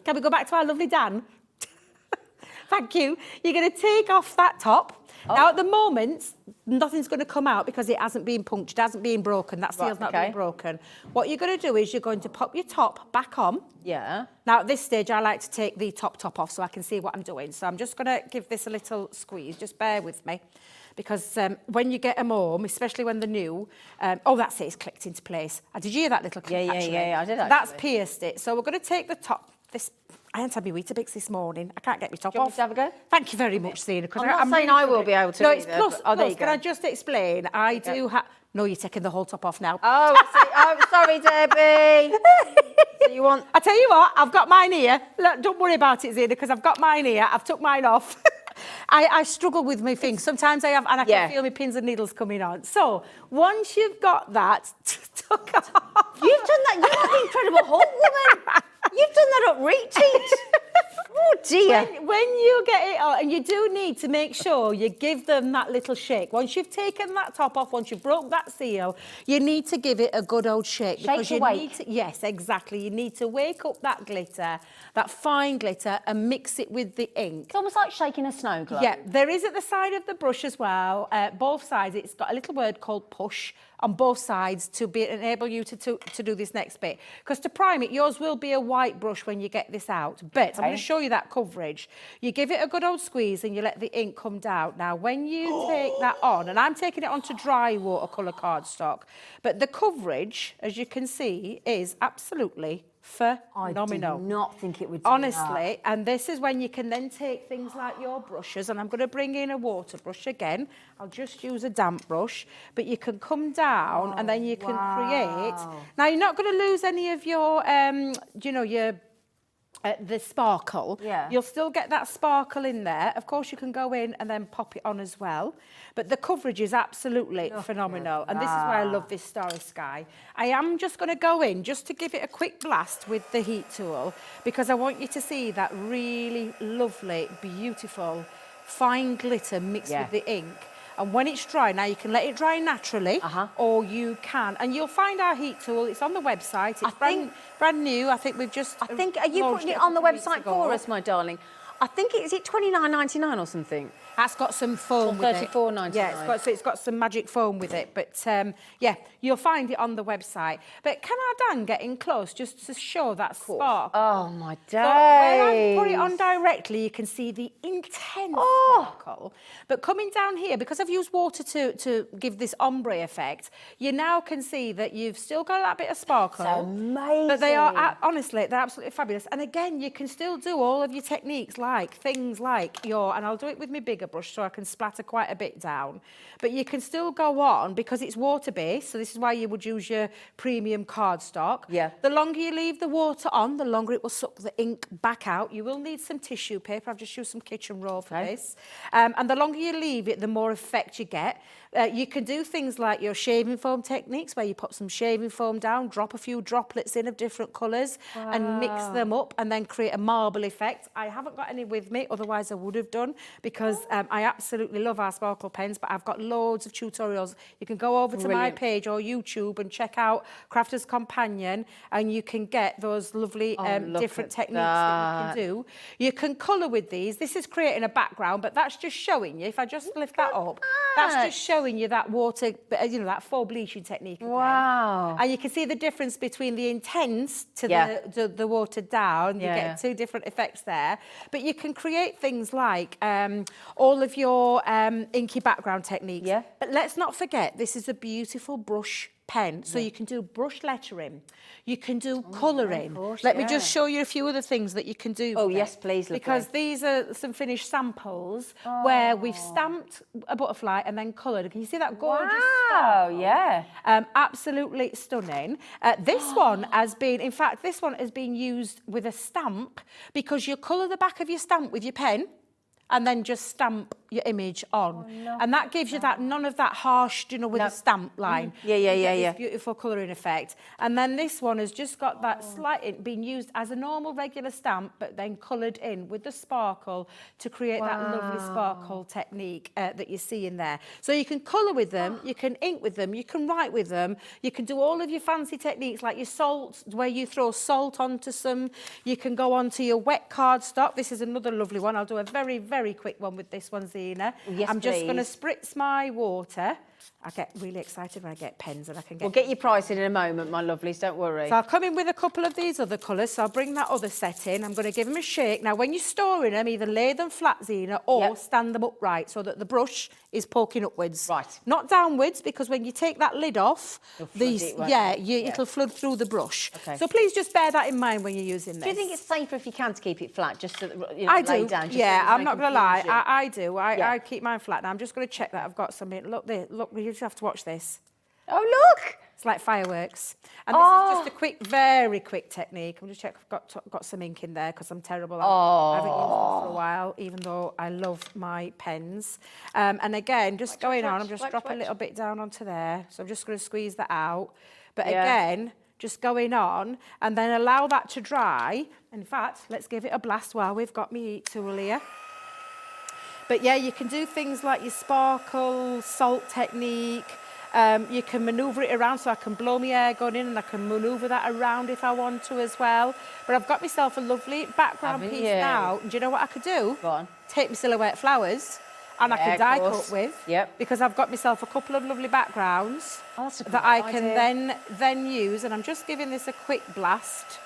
Can we go back to our lovely Dan? Thank you. You're going to take off that top. Now, at the moment, nothing's going to come out because it hasn't been punctured, hasn't been broken. That seal's not been broken. What you're going to do is you're going to pop your top back on. Yeah. Now, at this stage, I like to take the top off so I can see what I'm doing. So I'm just going to give this a little squeeze. Just bear with me. Because when you get them home, especially when they're new, that's it, it's clicked into place. Did you hear that little click, actually? Yeah, I did actually. That's pierced it. So we're going to take the top, I hadn't had my Weetabix this morning. I can't get my top Do you want off. me to have a go? Thank you very much, Zena. I'm not saying I will be able to. No, it's either, plus. but- Oh, there you Can go. I just explain? I do have. No, you're taking the whole top off now. Oh, sorry, Debbie. So you want? I tell you what, I've got mine here. Look, don't worry about it, Zena, because I've got mine here. I've took mine off. I struggle with my things. Sometimes I have, and I can feel my pins and needles coming on. So once you've got that took off, You've done that. You're like the Incredible Hulk woman. You've done that up reteach. Oh dear. when you get it on, and you do need to make sure you give them that little shake. Once you've taken that top off, once you've broke that seal, you need to give it a good old shake. Shake you to wake. need to, yes, exactly. You need to wake up that glitter, that fine glitter, and mix it with the ink. It's almost like shaking a snow globe. Yeah, there is at the side of the brush as well. Both sides, it's got a little word called push on both sides to enable you to do this next bit. Because to prime it, yours will be a white brush when you get this out. But I'm going to show you that coverage. You give it a good old squeeze and you let the ink come down. Now, when you take that on, and I'm taking it onto dry watercolour cardstock, but the coverage, as you can see, is absolutely phenomenal. I did not think it would do Honestly, and this is when you can then take things like your brushes, and I'm going to bring in a water brush again. I'll just use a damp brush, but you can come down and then you can create. Now, you're not going to lose any of your, the sparkle. Yeah. You'll still get that sparkle in there. Of course, you can go in and then pop it on as well. But the coverage is absolutely phenomenal. And this is why I love this Starry Sky. I am just going to go in just to give it a quick blast with the heat tool, because I want you to see that really lovely, beautiful, fine glitter mixed with the ink. And when it's dry, now you can let it dry naturally, or you can. And you'll find our heat tool. It's on the website. It's brand new. I think we've just. Are you putting it on the website for us, my darling? I think is it $29.99 or something? That's got some foam with it. $34.99. Yeah, it's got some magic foam with it. But yeah, you'll find it on the website. But can our Dan get in close just to show that spark? Oh my days! So when I put it on directly, you can see the intense sparkle. But coming down here, because I've used water to give this ombre effect, you now can see that you've still got that bit of sparkle. That's amazing. But they are, honestly, they're absolutely fabulous. And again, you can still do all of your techniques, like things like and I'll do it with my bigger brush so I can splatter quite a bit down. But you can still go on because it's water-based, so this is why you would use your premium cardstock. Yeah. The longer you leave the water on, the longer it will suck the ink back out. You will need some tissue paper. I've just used some kitchen roll for this. And the longer you leave it, the more effect you get. You can do things like your shaving foam techniques, where you put some shaving foam down, drop a few droplets in of different colours and mix them up and then create a marble effect. I haven't got any with me, otherwise I would have done, because I absolutely love our sparkle pens, but I've got loads of tutorials. You can go over to my page or YouTube and check out Crafter's Companion, and you can get those lovely different techniques that you can do. You can colour with these. This is creating a background, but that's just showing you. If I just lift that up, that's just showing you that water, that faux bleaching technique again. Wow. And you can see the difference between the intense to the watered down. You get two different effects there. But you can create things like all of your inky background techniques. Yeah. But let's not forget, this is a beautiful brush pen. So you can do brush lettering. You can do colouring. Let me just show you a few other things that you can do. Oh, with yes, it. please, lovely. Because these are some finished samples where we've stamped a butterfly and then coloured. Can you see that gorgeous sparkle? Yeah. Absolutely stunning. This one has been, in fact, this one has been used with a stamp, because you colour the back of your stamp with your pen and then just stamp your image on. And that gives you that, none of that harsh, you know, with the stamp line. Yeah. You get this beautiful colouring effect. And then this one has just got that slight, being used as a normal regular stamp, but then coloured in with the sparkle to create that lovely sparkle technique that you see in there. So you can colour with them, you can ink with them, you can write with them, you can do all of your fancy techniques like your salt, where you throw salt onto some. You can go onto your wet cardstock. This is another lovely one. I'll do a very, very quick one with this one, Zena. Yes, I'm just going to please. spritz my water. I get really excited when I get pens and I can get... We'll get your pricing in a moment, my lovelies, don't worry. So I'll come in with a couple of these other colours, so I'll bring that other set in. I'm going to give them a shake. Now, when you're storing them, either lay them flat, Zena, or stand them upright so that the brush is poking upwards. Right. Not downwards, because when you take that lid off, it'll flood through the brush. Okay. So please just bear that in mind when you're using this. Do you think it's safer if you can to keep it flat, just so that, you know, I lay do. down? Just Yeah, so there's I'm no not going to lie. confusion? I do. I keep mine flat. Now, I'm just going to check that I've got something. Look, you just have to watch this. Oh, look! It's like fireworks. And this is just a quick, very quick technique. I'm just checking if I've got some ink in there because I'm terrible. I haven't used them for a while, even though I love my pens. And again, just going on, I'm just dropping a little bit down onto there. So I'm just going to squeeze that out. But again, just going on and then allow that to dry. In fact, let's give it a blast while we've got my heat tool here. But yeah, you can do things like your sparkle, salt technique. You can manoeuvre it around, so I can blow my air gun in and I can manoeuvre that around if I want to as well. But I've got myself a lovely background piece now. And do you know what I could do? Go on. Take my silhouette flowers and I can die cut with. Yep. Because I've got myself a couple of lovely backgrounds That's a that great I can idea. then use. And I'm just giving this a quick blast.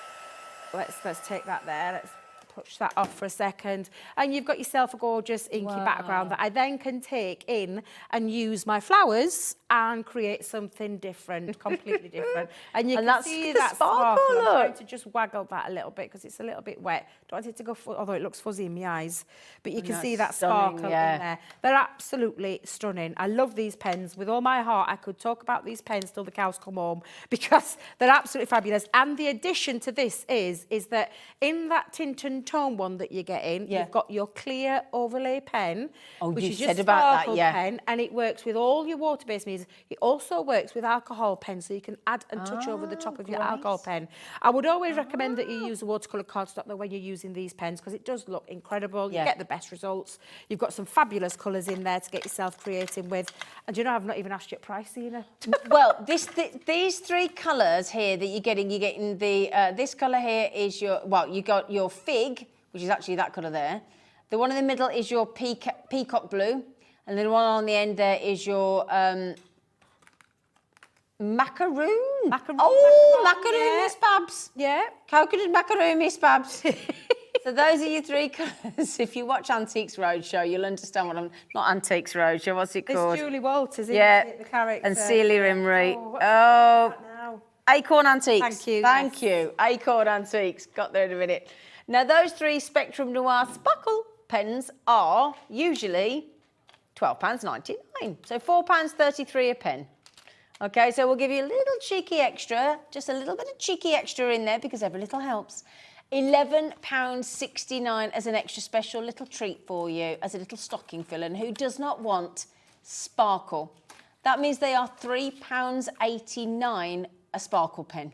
Let's take that there. Let's push that off for a second. And you've got yourself a gorgeous inky background that I then can take in and use my flowers and create something different, completely different. And you can see the that sparkle, sparkle. I'm trying look. to just waggle that a little bit because it's a little bit wet. Don't want it to go, although it looks fuzzy in my eyes. But you can see that stunning, sparkle in there. They're absolutely stunning. I love these pens. With all my heart, I could talk about these pens till the cows come home because they're absolutely fabulous. And the addition to this is that in that tint and tone one that you're getting, you've got your clear overlay pen, which you is said your about that, sparkle pen, and it works with all your water-based mediums. It also works with alcohol pens, so you can add and touch over the top of your alcohol pen. I would always recommend that you use a watercolour cardstock though when you're using these pens because it does look incredible. You get the best results. You've got some fabulous colours in there to get yourself creating with. And do you know, I've not even asked you price, Zena. Well, these three colours here that you're getting the, this colour here is your, well, you got your fig, which is actually that colour there. The one in the middle is your peacock blue. And then the one on the end there is your macaroon. Macaroon, Miss Babs. Yeah. Coconut macaroon, Miss Babs. So those are your three colours. If you watch Antiques Roadshow, you'll understand what I'm... Not Antiques Roadshow, what's it called? It's Julie Walters, isn't it, the character? And Celia Imrie. Oh, Acorn Antiques. Thank you. Thank you. Acorn Antiques. Got there in a minute. Now, those three Spectrum Noir Sparkle pens are usually £12.99. So £4.33 a pen. Okay, so we'll give you a little cheeky extra, just a little bit of cheeky extra in there because every little helps. £11.69 as an extra special little treat for you, as a little stocking filler. And who does not want sparkle? That means they are £3.89 a sparkle pen.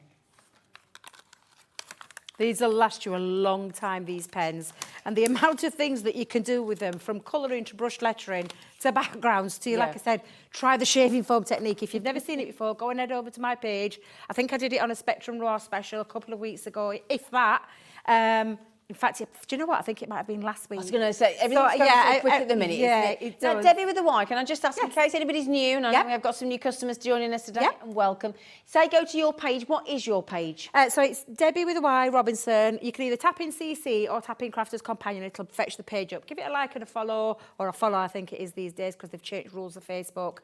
These will last you a long time, these pens. And the amount of things that you can do with them, from colouring to brush lettering to backgrounds to, like I said, try the shaving foam technique. If you've never seen it before, go and head over to my page. I think I did it on a Spectrum Raw special a couple of weeks ago, if that. In fact, do you know what? I think it might have been last week. I was going to say, everything's going so quick at the minute, isn't it? It Now, does. Debbie with the Y, can I just ask, in case anybody's new, and I know we have got some new customers joining us today, and welcome. Say, go to your page. What is your page? So it's Debbie with a Y, Robinson. You can either tap in CC or tap in Crafter's Companion. It'll fetch the page up. Give it a like and a follow, or a follow, I think it is these days, because they've changed rules of Facebook.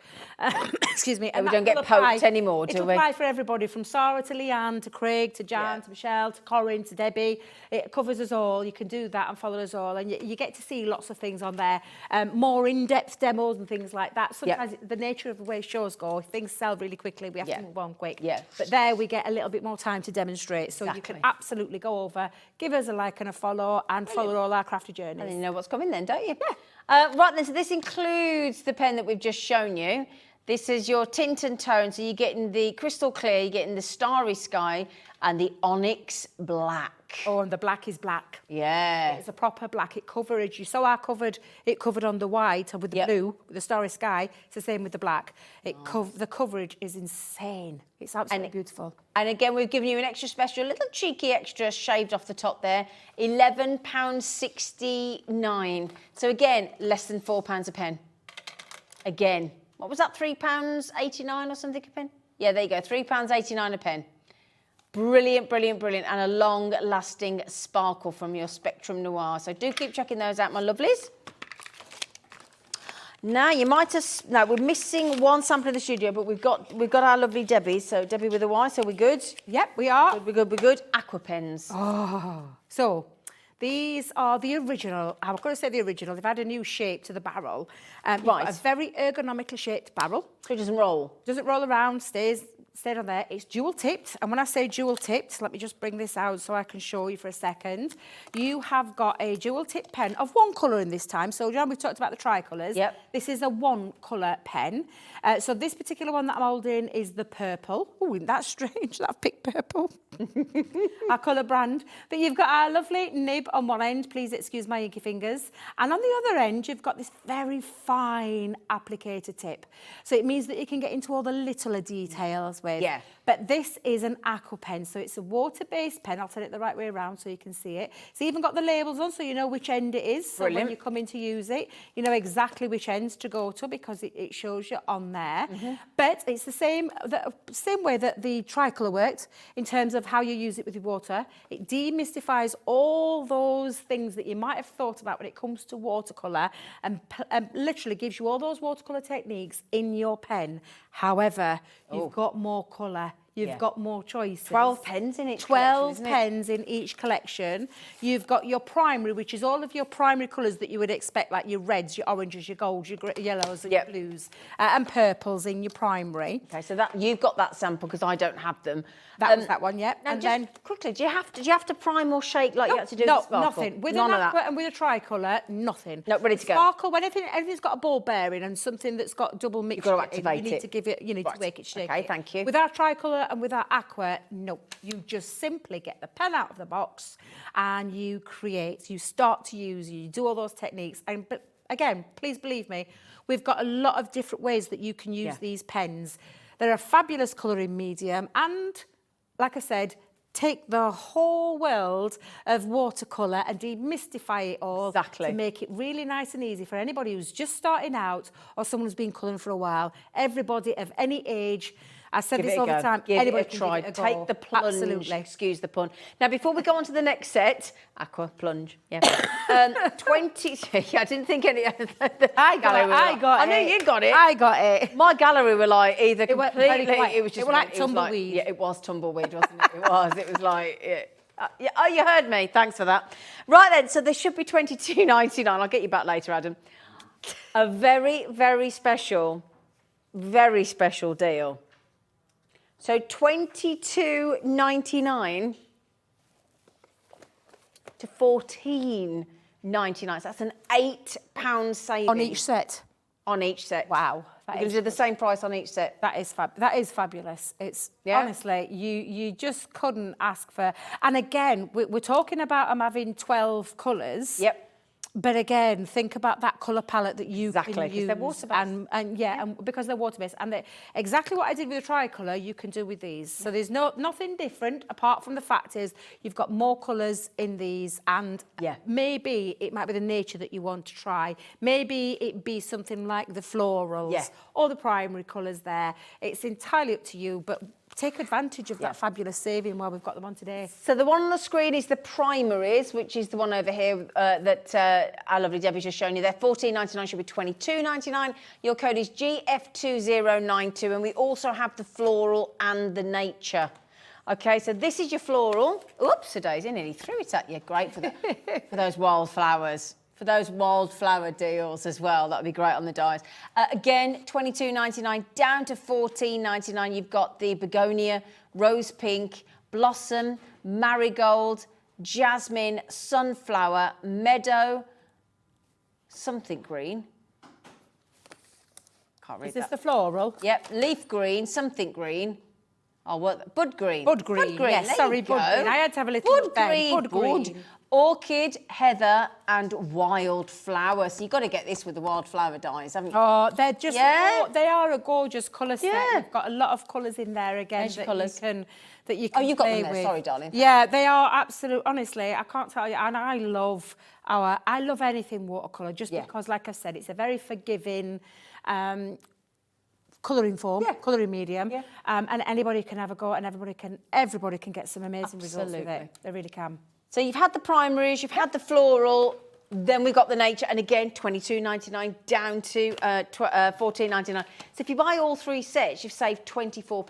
Excuse me. And we don't get poked anymore, do we? It'll apply for everybody, from Sarah to Leanne, to Craig, to Jan, to Michelle, to Corinne, to Debbie. It covers us all. You can do that and follow us all, and you get to see lots of things on there, more in-depth demos and things like that. Sometimes the nature of the way shows go, if things sell really quickly, we have to move on quick. But there we get a little bit more time to demonstrate, so you can absolutely go over, give us a like and a follow, and follow all our crafty journeys. And you know what's coming then, don't you? Right then, so this includes the pen that we've just shown you. This is your tint and tone, so you're getting the crystal clear, you're getting the starry sky, and the onyx black. Oh, and the black is black. Yeah. It's a proper black. It coverage. You saw our it covered on the white and with the blue, with the starry sky. It's the same with the black. The coverage is insane. It's absolutely beautiful. And again, we've given you an extra special, a little cheeky extra shaved off the top there. £11.69. So again, less than £4 a pen. Again, what was that, £3.89 or something a pen? Yeah, there you go, £3.89 a pen. Brilliant, brilliant, brilliant, and a long-lasting sparkle from your Spectrum Noir. So do keep checking those out, my lovelies. Now you might have. No, we're missing one sample in the studio, but we've got our lovely Debbie. So Debbie with a Y. So we're good. Yep, we are. We're good. We're good. Aqua pens. Oh, so these are the original. I'm going to say the original. They've had a new shape to the barrel. Right. A very ergonomically shaped barrel. So it doesn't roll. Doesn't roll around. Stays on there. It's dual tipped, and when I say dual tipped, let me just bring this out so I can show you for a second. You have got a dual tip pen of one colour in this time. So John, we talked about the tricolours. Yep. This is a one colour pen. So this particular one that I'm holding is the purple. Oh, isn't that strange that I've picked purple? Our colour brand. But you've got our lovely nib on one end. Please excuse my inky fingers. And on the other end, you've got this very fine applicator tip. So it means that you can get into all the littler details with. Yeah. But this is an aqua pen, so it's a water-based pen. I'll turn it the right way around so you can see it. It's even got the labels on so you know which end it is. So when you come in to use it, you know exactly which ends to go to because it shows you on there. But it's the same way that the tricolour worked in terms of how you use it with your water. It demystifies all those things that you might have thought about when it comes to watercolour and literally gives you all those watercolour techniques in your pen. However, you've got more colour. You've got more choices. 12 pens in each 12 pens in each collection. You've got your primary, which is all of your primary colours that you would expect, like your reds, your oranges, your golds, your yellows and your blues, and purples in your primary. Okay, so that you've got that sample because I don't have them. That was that one, yeah. Now And just then quickly, do you have to prime or shake like you had to do with sparkle? nothing. With None an of aqua that. and with a tricolour, nothing. No, ready to go. Sparkle, when anything's got a ball bearing and something that's got double mixture, got to activate you need to give it, you need to make it shake. Okay, thank you. With our tricolour and with our aqua, no. You just simply get the pen out of the box and you create, you start to use, you do all those techniques. But again, please believe me, we've got a lot of different ways that you can use these pens. They're a fabulous colouring medium and, like I said, take the whole world of watercolour and demystify it all to make it really nice and easy for anybody who's just starting out or someone who's been colouring for a while. Everybody of any age. I said this all the time. Anybody can try. Take the plunge. Absolutely. Excuse the pun. Now, before we go on to the next set, aqua plunge. Yeah. 20. I didn't think any. I got it. I knew you got it. I got it. My gallery were like either completely. It was just like tumbleweed. Yeah, it was tumbleweed, wasn't it? It was. It was like. Yeah. Oh, you heard me. Thanks for that. Right then. So there should be $22.99. I'll get you back later, Adam. A very, very special deal. So $22.99 to $14.99. So that's an £8 saving. On each set? On each set. Wow. You're going to do the same price on each set. That is fabulous. It's honestly, you just couldn't ask for. And again, we're talking about them having 12 colours. Yep. But again, think about that colour palette that you can use. Because they're water-based. And because they're water-based. And exactly what I did with the tricolour, you can do with these. So there's nothing different, apart from the fact is you've got more colours in these, and maybe it might be the nature that you want to try. Maybe it be something like the florals or the primary colours there. It's entirely up to you, but take advantage of that fabulous saving while we've got them on today. So the one on the screen is the primaries, which is the one over here that our lovely Debbie's just shown you there. $14.99 should be $22.99. Your code is GF2092, and we also have the floral and the nature. Okay, so this is your floral. Oops, a daisy, nearly threw it at you. Great for those wildflowers. For those wildflower deals as well. That would be great on the dies. Again, $22.99 down to $14.99. You've got the begonia, rose pink, blossom, marigold, jasmine, sunflower, meadow, something green. Can't read Is this that. the floral? Yep, leaf green, something green. Oh, what? Bud green. Bud green, yes, there sorry, you bud go. green. I had to have a little Bud look then. green, Bud green. Orchid, heather, and wildflower. So you've got to get this with the wildflower dyes, haven't you? Oh, they're just, Yeah. they are a gorgeous colour set. Yeah. You've got a lot of colours in there again There's your that colours. you can you've got them play there. with. Sorry, darling. Yeah, they are absolute. Honestly, I can't tell you. And I love anything watercolour just Yeah. because, like I said, it's a very forgiving colouring form, colouring medium, Yeah. and anybody can have a go, and everybody can get some amazing results with Absolutely. it. They really can. So you've had the primaries, you've had the floral, then we've got the nature, and again, $22.99 down to $14.99. So if you buy all 3 sets, you've saved £24,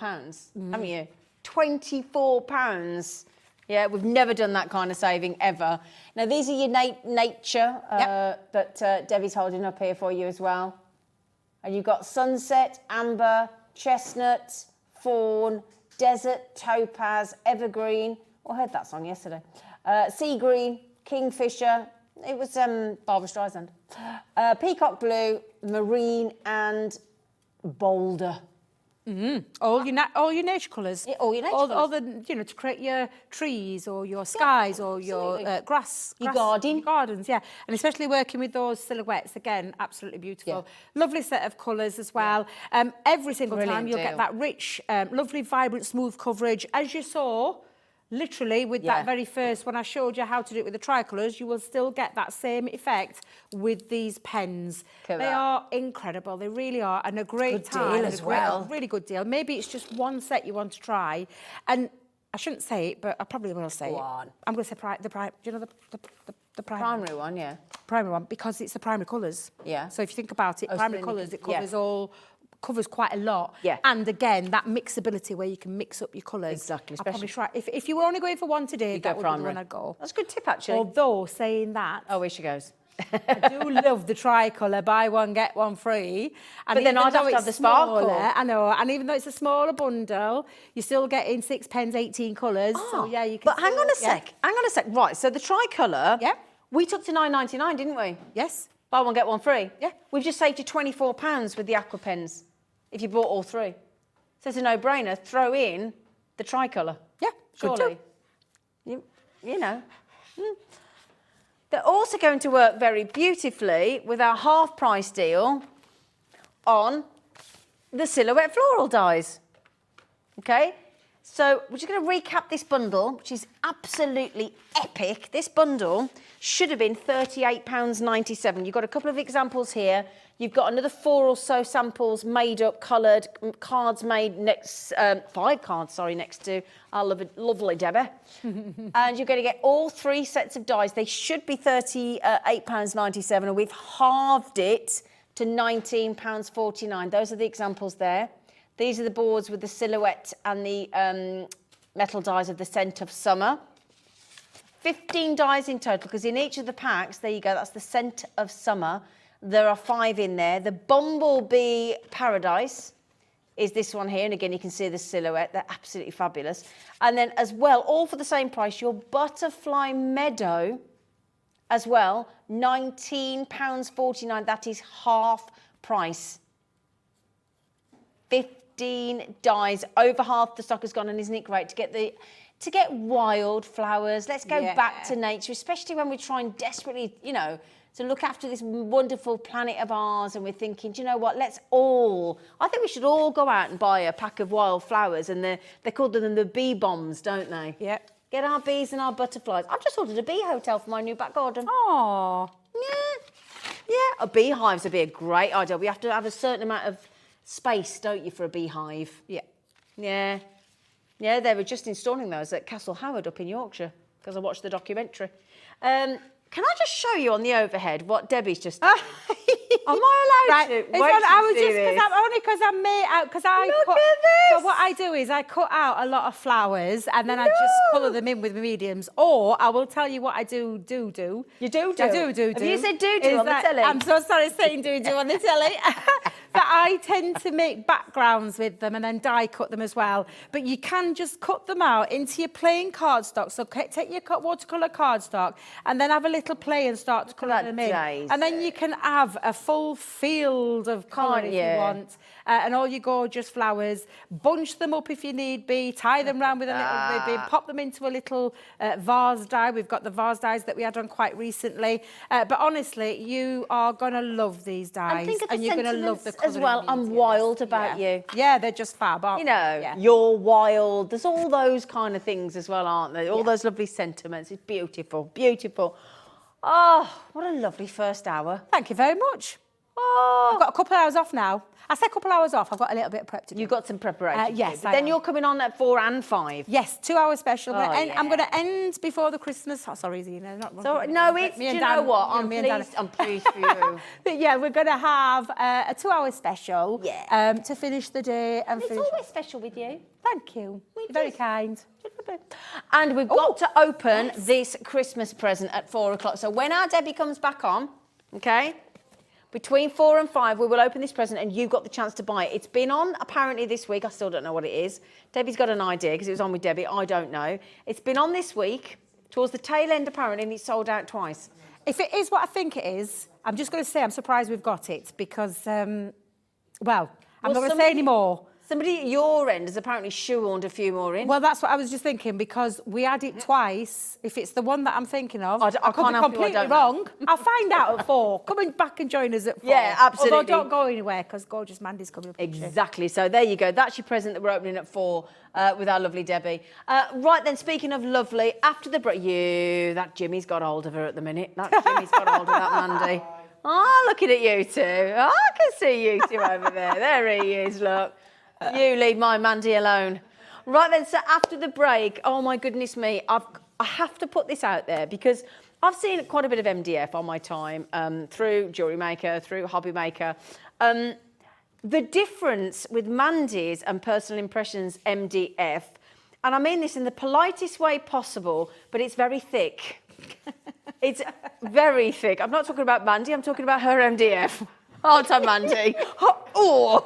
haven't you? £24. Yeah, we've never done that kind of saving ever. Now, these are your nature that Debbie's holding up here for you as well. And you've got sunset, amber, chestnut, fawn, desert, topaz, evergreen. Oh, I heard that song yesterday. Sea green, kingfisher. It was Barbra Streisand. Peacock blue, marine, and boulder. All your nature colours. Yeah, all your nature all the to create your trees or your skies or your grass. Your garden. Your gardens, yeah. And especially working with those silhouettes, again, absolutely beautiful. Lovely set of colours as well. Every single Brilliant time you'll deal. get that rich, lovely, vibrant, smooth coverage. As you saw, literally with that very first, when I showed you how to do it with the tricolours, you will still get that same effect with these pens. Look at They that. are incredible. They really are. And a great Good time. deal and as a great- well. Really good deal. Maybe it's just one set you want to try. And I shouldn't say it, but I probably will say Go it. on. I'm going to say do you know the Primary one, yeah. primary one? Because it's the primary colours. Yeah. So if you think about it, Oh, so primary then you colours, can- it covers quite a lot. Yeah. And again, that mixability where you can mix up your colours. Exactly, I'll probably especially- try. If you were only going for one today, You go that would be the primary. one I'd go. That's a good tip, actually. Although, saying that, Oh, here she goes. I do love the tricolour, buy one, get one free. And But then even I'd have though to have it's the sparkle. smaller, I know, and even though it's a smaller bundle, you're still getting 6 pens, 18 colours. So, yeah, you can But hang on a sec. Hang on a sec. Right, so the tricolour, Yeah. we took to $9.99, didn't we? Yes. Buy one, get one free. Yeah. We've just saved you £24 with the aqua pens if you bought all 3. So it's a no-brainer. Throw in the tricolour. Yeah, good Surely. You know. They're also going to work very beautifully with our half-price deal on the silhouette floral dies. Okay? So we're just going to recap this bundle, which is absolutely epic. This bundle should have been £38.97. You've got a couple of examples here. You've got another 4 or so samples made up, coloured, cards made next, 5 cards, sorry, next to our lovely Debbie. And you're going to get all 3 sets of dies. They should be £38.97, and we've halved it to £19.49. Those are the examples there. These are the boards with the silhouette and the metal dies of the Scent of Summer. 15 dies in total, because in each of the packs, there you go, that's the Scent of Summer. There are 5 in there. The Bumblebee Paradise is this one here. And again, you can see the silhouette. They're absolutely fabulous. And then as well, all for the same price, your Butterfly Meadow as well, £19.49. That is half price. 15 dies, over half the stock has gone, and isn't it great to get wildflowers? Let's go back to nature, especially when we're trying desperately, to look after this wonderful planet of ours, and we're thinking, do you know what, I think we should all go out and buy a pack of wildflowers, and they call them the bee bombs, don't they? Yep. Get our bees and our butterflies. I've just ordered a bee hotel for my new back garden. Oh. Yeah, a beehives would be a great idea. We have to have a certain amount of space, don't you, for a beehive? Yeah. Yeah. Yeah, they were just installing those at Castle Howard up in Yorkshire, because I watched the documentary. Can I just show you on the overhead what Debbie's just done? Am I allowed to? Look at this. So what I do is I cut out a lot of flowers and then I just colour them in with mediums. Or I will tell you what I do. You do? I do. Have you said do on the telly? I'm so sorry saying do on the telly. that I tend to make backgrounds with them and then die cut them as well. But you can just cut them out into your plain cardstock. So take your watercolour cardstock and then have a little play and start to colour them in. And then you can have a full field of colour if you want. And all your gorgeous flowers. Bunch them up if you need be. Tie them round with a little ribbon. Pop them into a little vase die. We've got the vase dies that we had on quite recently. But honestly, you are going to love these dies. And you're going to love the colour as well. I'm wild about you. Yeah, they're just fab, aren't you know, you're wild. There's all those kind of things as well, aren't there? All those lovely sentiments. It's beautiful, beautiful. Oh, what a lovely first hour. Thank you very much. Oh, I've got a couple of hours off now. I say a couple of hours off. I've got a little bit of prep to do. You've got some preparation. Yes, but then you're coming on at 4 and 5. Yes, 2 hour special. I'm going to end before the Christmas. Oh, sorry, Zena. No, it's. Do you know what? I'm pleased for you. But yeah, we're going to have a 2 hour special. To finish the day and it's always special with you. Thank you. You're very kind. And we've got to open this Christmas present at 4 o'clock. So when our Debbie comes back on, okay. Between 4 and 5, we will open this present and you've got the chance to buy it. It's been on apparently this week. I still don't know what it is. Debbie's got an idea because it was on with Debbie. I don't know. It's been on this week towards the tail end apparently and it's sold out twice. If it is what I think it is, I'm just going to say I'm surprised we've got it because, I'm not going to say any more. Somebody at your end has apparently shoehorned a few more in. Well, that's what I was just thinking because we had it twice. If it's the one that I'm thinking of, I could be completely wrong. I'll find out at 4. Come back and join us at 4. Yeah, absolutely. Although don't go anywhere because gorgeous Mandy's coming up. Exactly. So there you go. That's your present that we're opening at 4 with our lovely Debbie. Right then, speaking of lovely, after the break, that Jimmy's got hold of her at the minute. That Jimmy's got hold of that Mandy. Oh, looking at you two. Oh, I can see you two over there. There he is, look. You leave my Mandy alone. Right then, so after the break, oh my goodness me, I have to put this out there because I've seen quite a bit of MDF on my time through Jewellery Maker, through HobbyMaker. The difference with Mandy's and Personal Impressions MDF, and I mean this in the politest way possible, but it's very thick. It's very thick. I'm not talking about Mandy, I'm talking about her MDF. Aren't I, Mandy? Oh.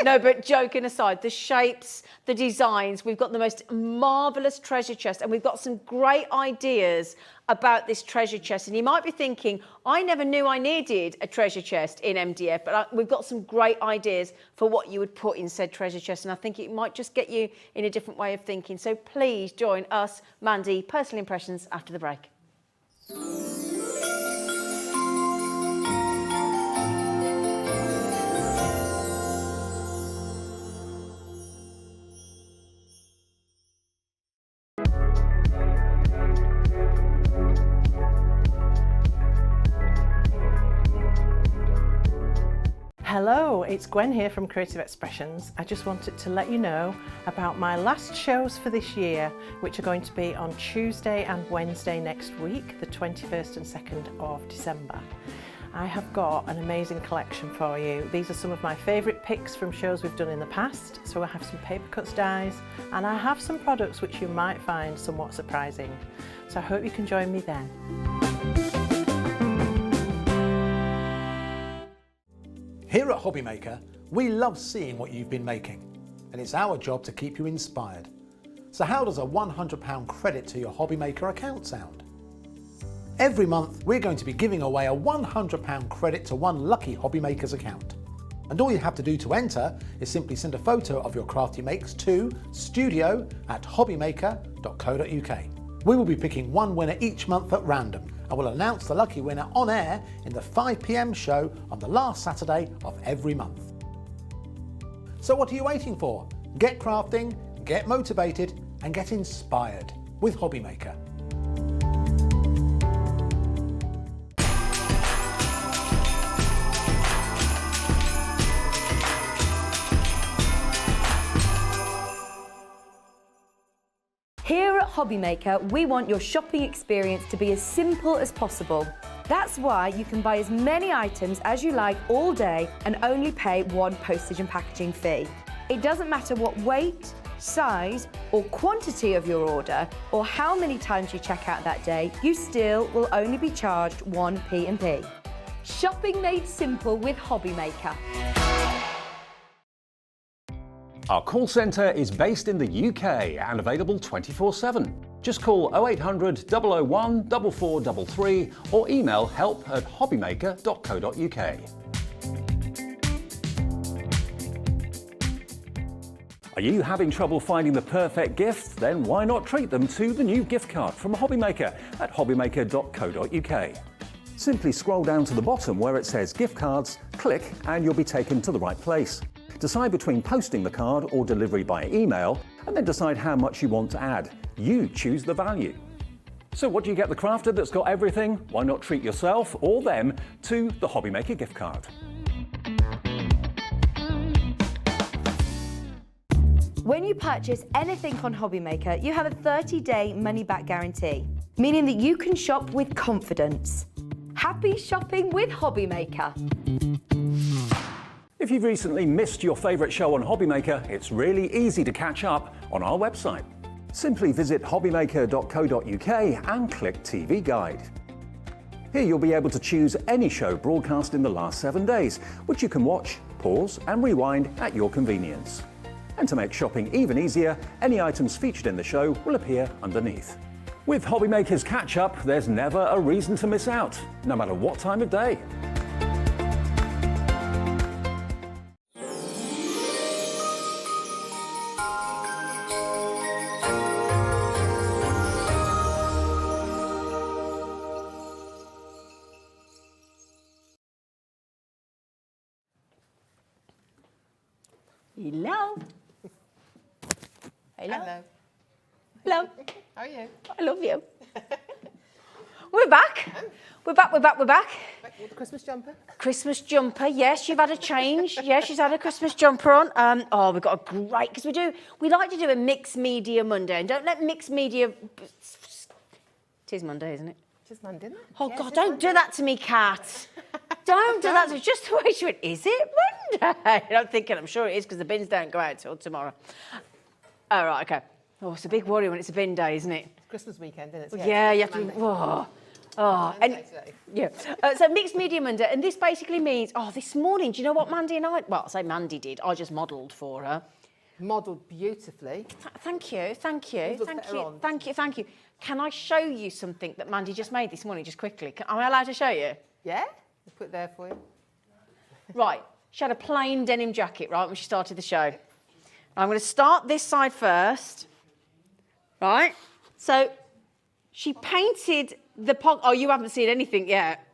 No, but joking aside, the shapes, the designs, we've got the most marvellous treasure chest and we've got some great ideas about this treasure chest. And you might be thinking, I never knew I needed a treasure chest in MDF, but we've got some great ideas for what you would put in said treasure chest. And I think it might just get you in a different way of thinking. So please join us, Mandy, Personal Impressions, after the break. Hello, it's Gwen here from Creative Expressions. I just wanted to let you know about my last shows for this year, which are going to be on Tuesday and Wednesday next week, the 21st and 2nd of December. I have got an amazing collection for you. These are some of my favourite picks from shows we've done in the past. So I have some paper cuts dies and I have some products which you might find somewhat surprising. So I hope you can join me then. Here at HobbyMaker, we love seeing what you've been making, and it's our job to keep you inspired. So how does a £100 credit to your HobbyMaker account sound? Every month, we're going to be giving away a £100 credit to one lucky HobbyMaker's account. And all you have to do to enter is simply send a photo of your craft you makes to studio@hobbymaker.co.uk. We will be picking one winner each month at random, and we'll announce the lucky winner on air in the 5 PM show on the last Saturday of every month. So what are you waiting for? Get crafting, get motivated, and get inspired with HobbyMaker. Here at HobbyMaker, we want your shopping experience to be as simple as possible. That's why you can buy as many items as you like all day and only pay one postage and packaging fee. It doesn't matter what weight, size or quantity of your order or how many times you check out that day, you still will only be charged one P&P. Shopping made simple with HobbyMaker. Our call centre is based in the UK and available 24/7. Just call 0800 001 4433 or email help@hobbymaker.co.uk. Are you having trouble finding the perfect gift? Then why not treat them to the new gift card from HobbyMaker at hobbymaker.co.uk. Simply scroll down to the bottom where it says gift cards, click and you'll be taken to the right place. Decide between posting the card or delivery by email and then decide how much you want to add. You choose the value. So what do you get the crafter that's got everything? Why not treat yourself or them to the HobbyMaker gift card? When you purchase anything on HobbyMaker, you have a 30-day money-back guarantee, meaning that you can shop with confidence. Happy shopping with HobbyMaker. If you've recently missed your favourite show on HobbyMaker, it's really easy to catch up on our website. Simply visit hobbymaker.co.uk and click TV Guide. Here you'll be able to choose any show broadcast in the last 7 days, which you can watch, pause and rewind at your convenience. And to make shopping even easier, any items featured in the show will appear underneath. With HobbyMaker's catch-up, there's never a reason to miss out, no matter what time of day. Hello. Hello. Hello. Hello. How are you? I love you. We're back. We're back. Back with the Christmas jumper? Christmas jumper. Yes, you've had a change. Yes, she's had a Christmas jumper on. Oh, we've got a great, because we like to do a mixed media Monday, and don't let mixed media. It is Monday, isn't it? Just Monday, isn't it? Oh Yes, God, it's don't Monday. do that to me, Kat. Don't do that to me. Just the way she went, is it Monday? I'm thinking, I'm sure it is, because the bins don't go out till tomorrow. Oh, right, okay. Oh, it's a big worry when it's a bin day, isn't it? Christmas weekend, isn't it? Yeah, you have to. Monday today. Yeah. So mixed media Monday, and this basically means, this morning, do you know what Mandy and I, well, I say Mandy did, I just modelled for her. Modelled beautifully. Thank you. Yours looks better on. Thank you. Can I show you something that Mandy just made this morning, just quickly? Am I allowed to show you? Yeah? I'll put it there for you. Right, she had a plain denim jacket, right, when she started the show. I'm going to start this side first, right? So she painted the oh, you haven't seen anything yet.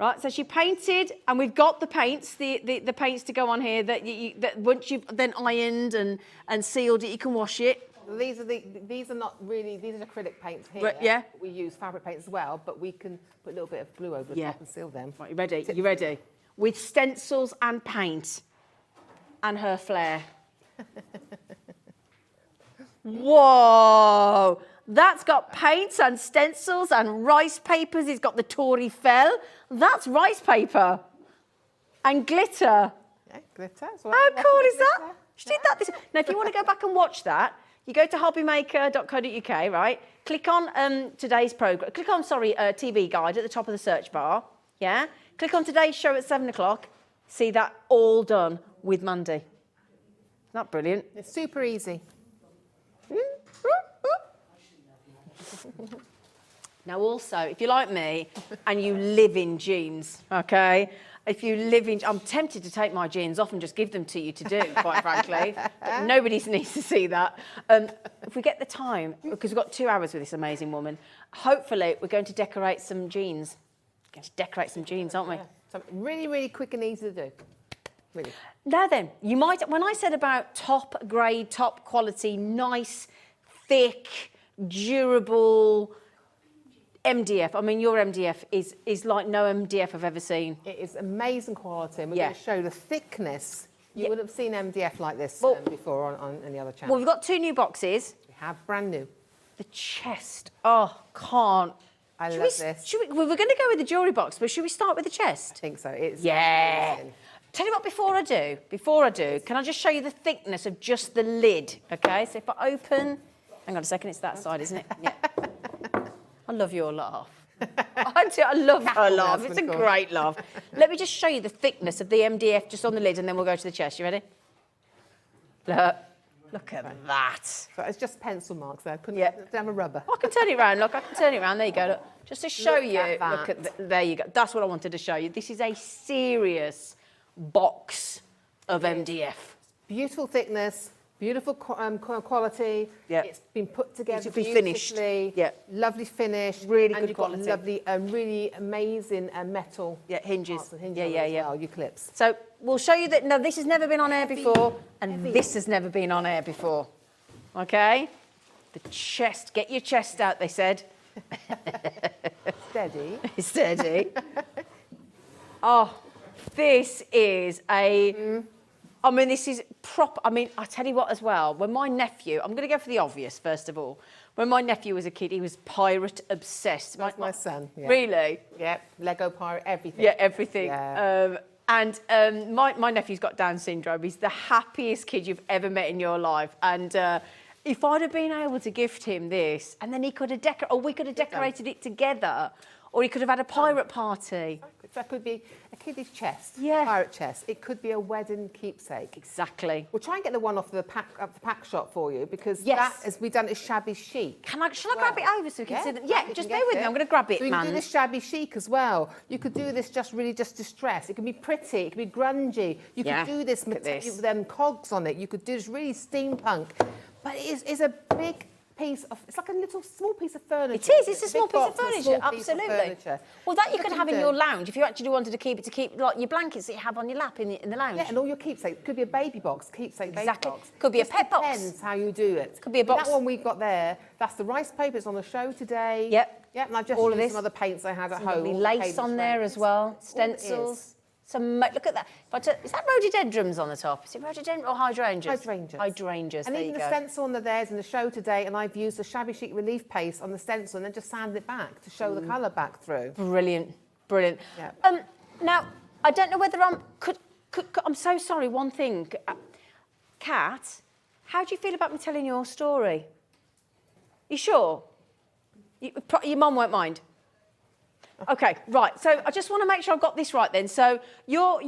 Right, so she painted, and we've got the paints, the paints to go on here that that once you've then ironed and sealed it, you can wash it. These are not really, these are acrylic paints here. Right, yeah. We use fabric paints as well, but we can put a little bit of glue over the top and seal them. Right, you ready? You ready? With stencils and paint and her flair. Whoa! That's got paints and stencils and rice papers. It's got the Tory fell. That's rice paper. And glitter. Yeah, glitter as well. How Lots cool of is that? glitter. She did that. Now, if you want to go back and watch that, you go to hobbymaker.co.uk, right? Click on today's programme. Click on, TV Guide at the top of the search bar. Yeah? Click on today's show at 7 o'clock. See that all done with Mandy. Isn't that brilliant? It's super easy. Now, also, if you're like me and you live in jeans, okay? If you live in, I'm tempted to take my jeans off and just give them to you to do, quite frankly. But nobody needs to see that. If we get the time, because we've got 2 hours with this amazing woman, hopefully we're going to decorate some jeans. We're going to decorate some jeans, aren't we? Yeah. Something really, really quick and easy to do. Really. Now then, you might, when I said about top grade, top quality, nice, thick, durable MDF, I mean, your MDF is like no MDF I've ever seen. It is amazing quality, and we're Yeah. going to show the thickness. You would have seen MDF like this Well- before on any other channel. Well, we've got 2 new boxes. We have brand new. The chest, can't. I Should love we, this. Should we, well, we're going to go with the jewellery box, but should we start with the I chest? think so. It's Yeah. amazing. Tell you what, before I do, can I just show you the thickness of just the lid, okay? So if I open, hang on a second, it's that side, isn't it? Yeah. I love your laugh. I do, I love her laugh. That's It's a pretty cool. great laugh. Let me just show you the thickness of the MDF just on the lid, and then we'll go to the chest. You ready? Look at that. So it's just pencil marks there. Couldn't Yeah. have a rubber. I can turn it around. Look, I can turn it around. There you go. Look. Just to show Look you. at that. Look at there you go. That's what I wanted to show you. This is a serious box of MDF. Beautiful thickness, beautiful quality. Yeah. It's been put together Beautifully finished. beautifully. Yeah. Lovely finish. Really and good you've quality. got lovely, really amazing metal. Yeah, hinges. parts and hinges Yeah, on it yeah, as yeah. well, your clips. So we'll show you that. No, this has never been on air before, and this has never been on air before. Okay. The chest. Get your chest out. They said. Steady. Steady. Oh, this is a. I mean, this is proper. I mean, I tell you what as well. When my nephew, I'm going to go for the obvious first of all. When my nephew was a kid, he was pirate obsessed. That's my son. Yeah. Really? Yeah. Lego pirate, everything. Yeah, everything. Yeah. My nephew's got Down syndrome. He's the happiest kid you've ever met in your life. And if I'd have been able to gift him this, and then he could have or we could have decorated it together, or he could have had a pirate party. That could be a kiddie's chest, Yeah. pirate chest. It could be a wedding keepsake. Exactly. We'll try and get the one off the pack shop for you because Yes. that, as we've done, is shabby chic. Shall I grab it over so we can see them? you Yeah, can just get bear with me. I'm going to grab it, so you can do this shabby chic as well. You could do this just distressed. It can be pretty. It can be grungy. You Yeah, could do this look at this. with them cogs on it. You could do this really steampunk. But it is a big piece of, it's like a small piece of furniture. It is. It's a small big piece of box with a furniture. small piece of Absolutely. furniture. Well, that you Look could at have in them your do. lounge if you actually wanted to keep like your blankets that you have on your lap in the lounge. Yeah, and all your keepsakes. It could be a baby box, keepsake Exactly. baby box. Could be a Just pet box. Depends how you do it. Could be a box. That one we've got there, that's the rice paper. It's on the show today. Yep. Yep, and I've just All of used this. some other paints I had at Some home. lovely all lace paints on there around. as well. All it is. Stencils. Look at that. Is that rhododendrons on the top? Is it rhododendron or hydrangeas? Hydrangeas. Hydrangeas. And there even you the go. stencil on there's in the show today, and I've used the shabby chic relief paste on the stencil and then just sanded it back to show the colour back through. Brilliant. Brilliant. Yeah. Now, I don't know whether I'm so sorry, one thing. Kat, how do you feel about me telling your story? You sure? Your mum won't mind? Okay, right. So I just want to make sure I've got this right then. So your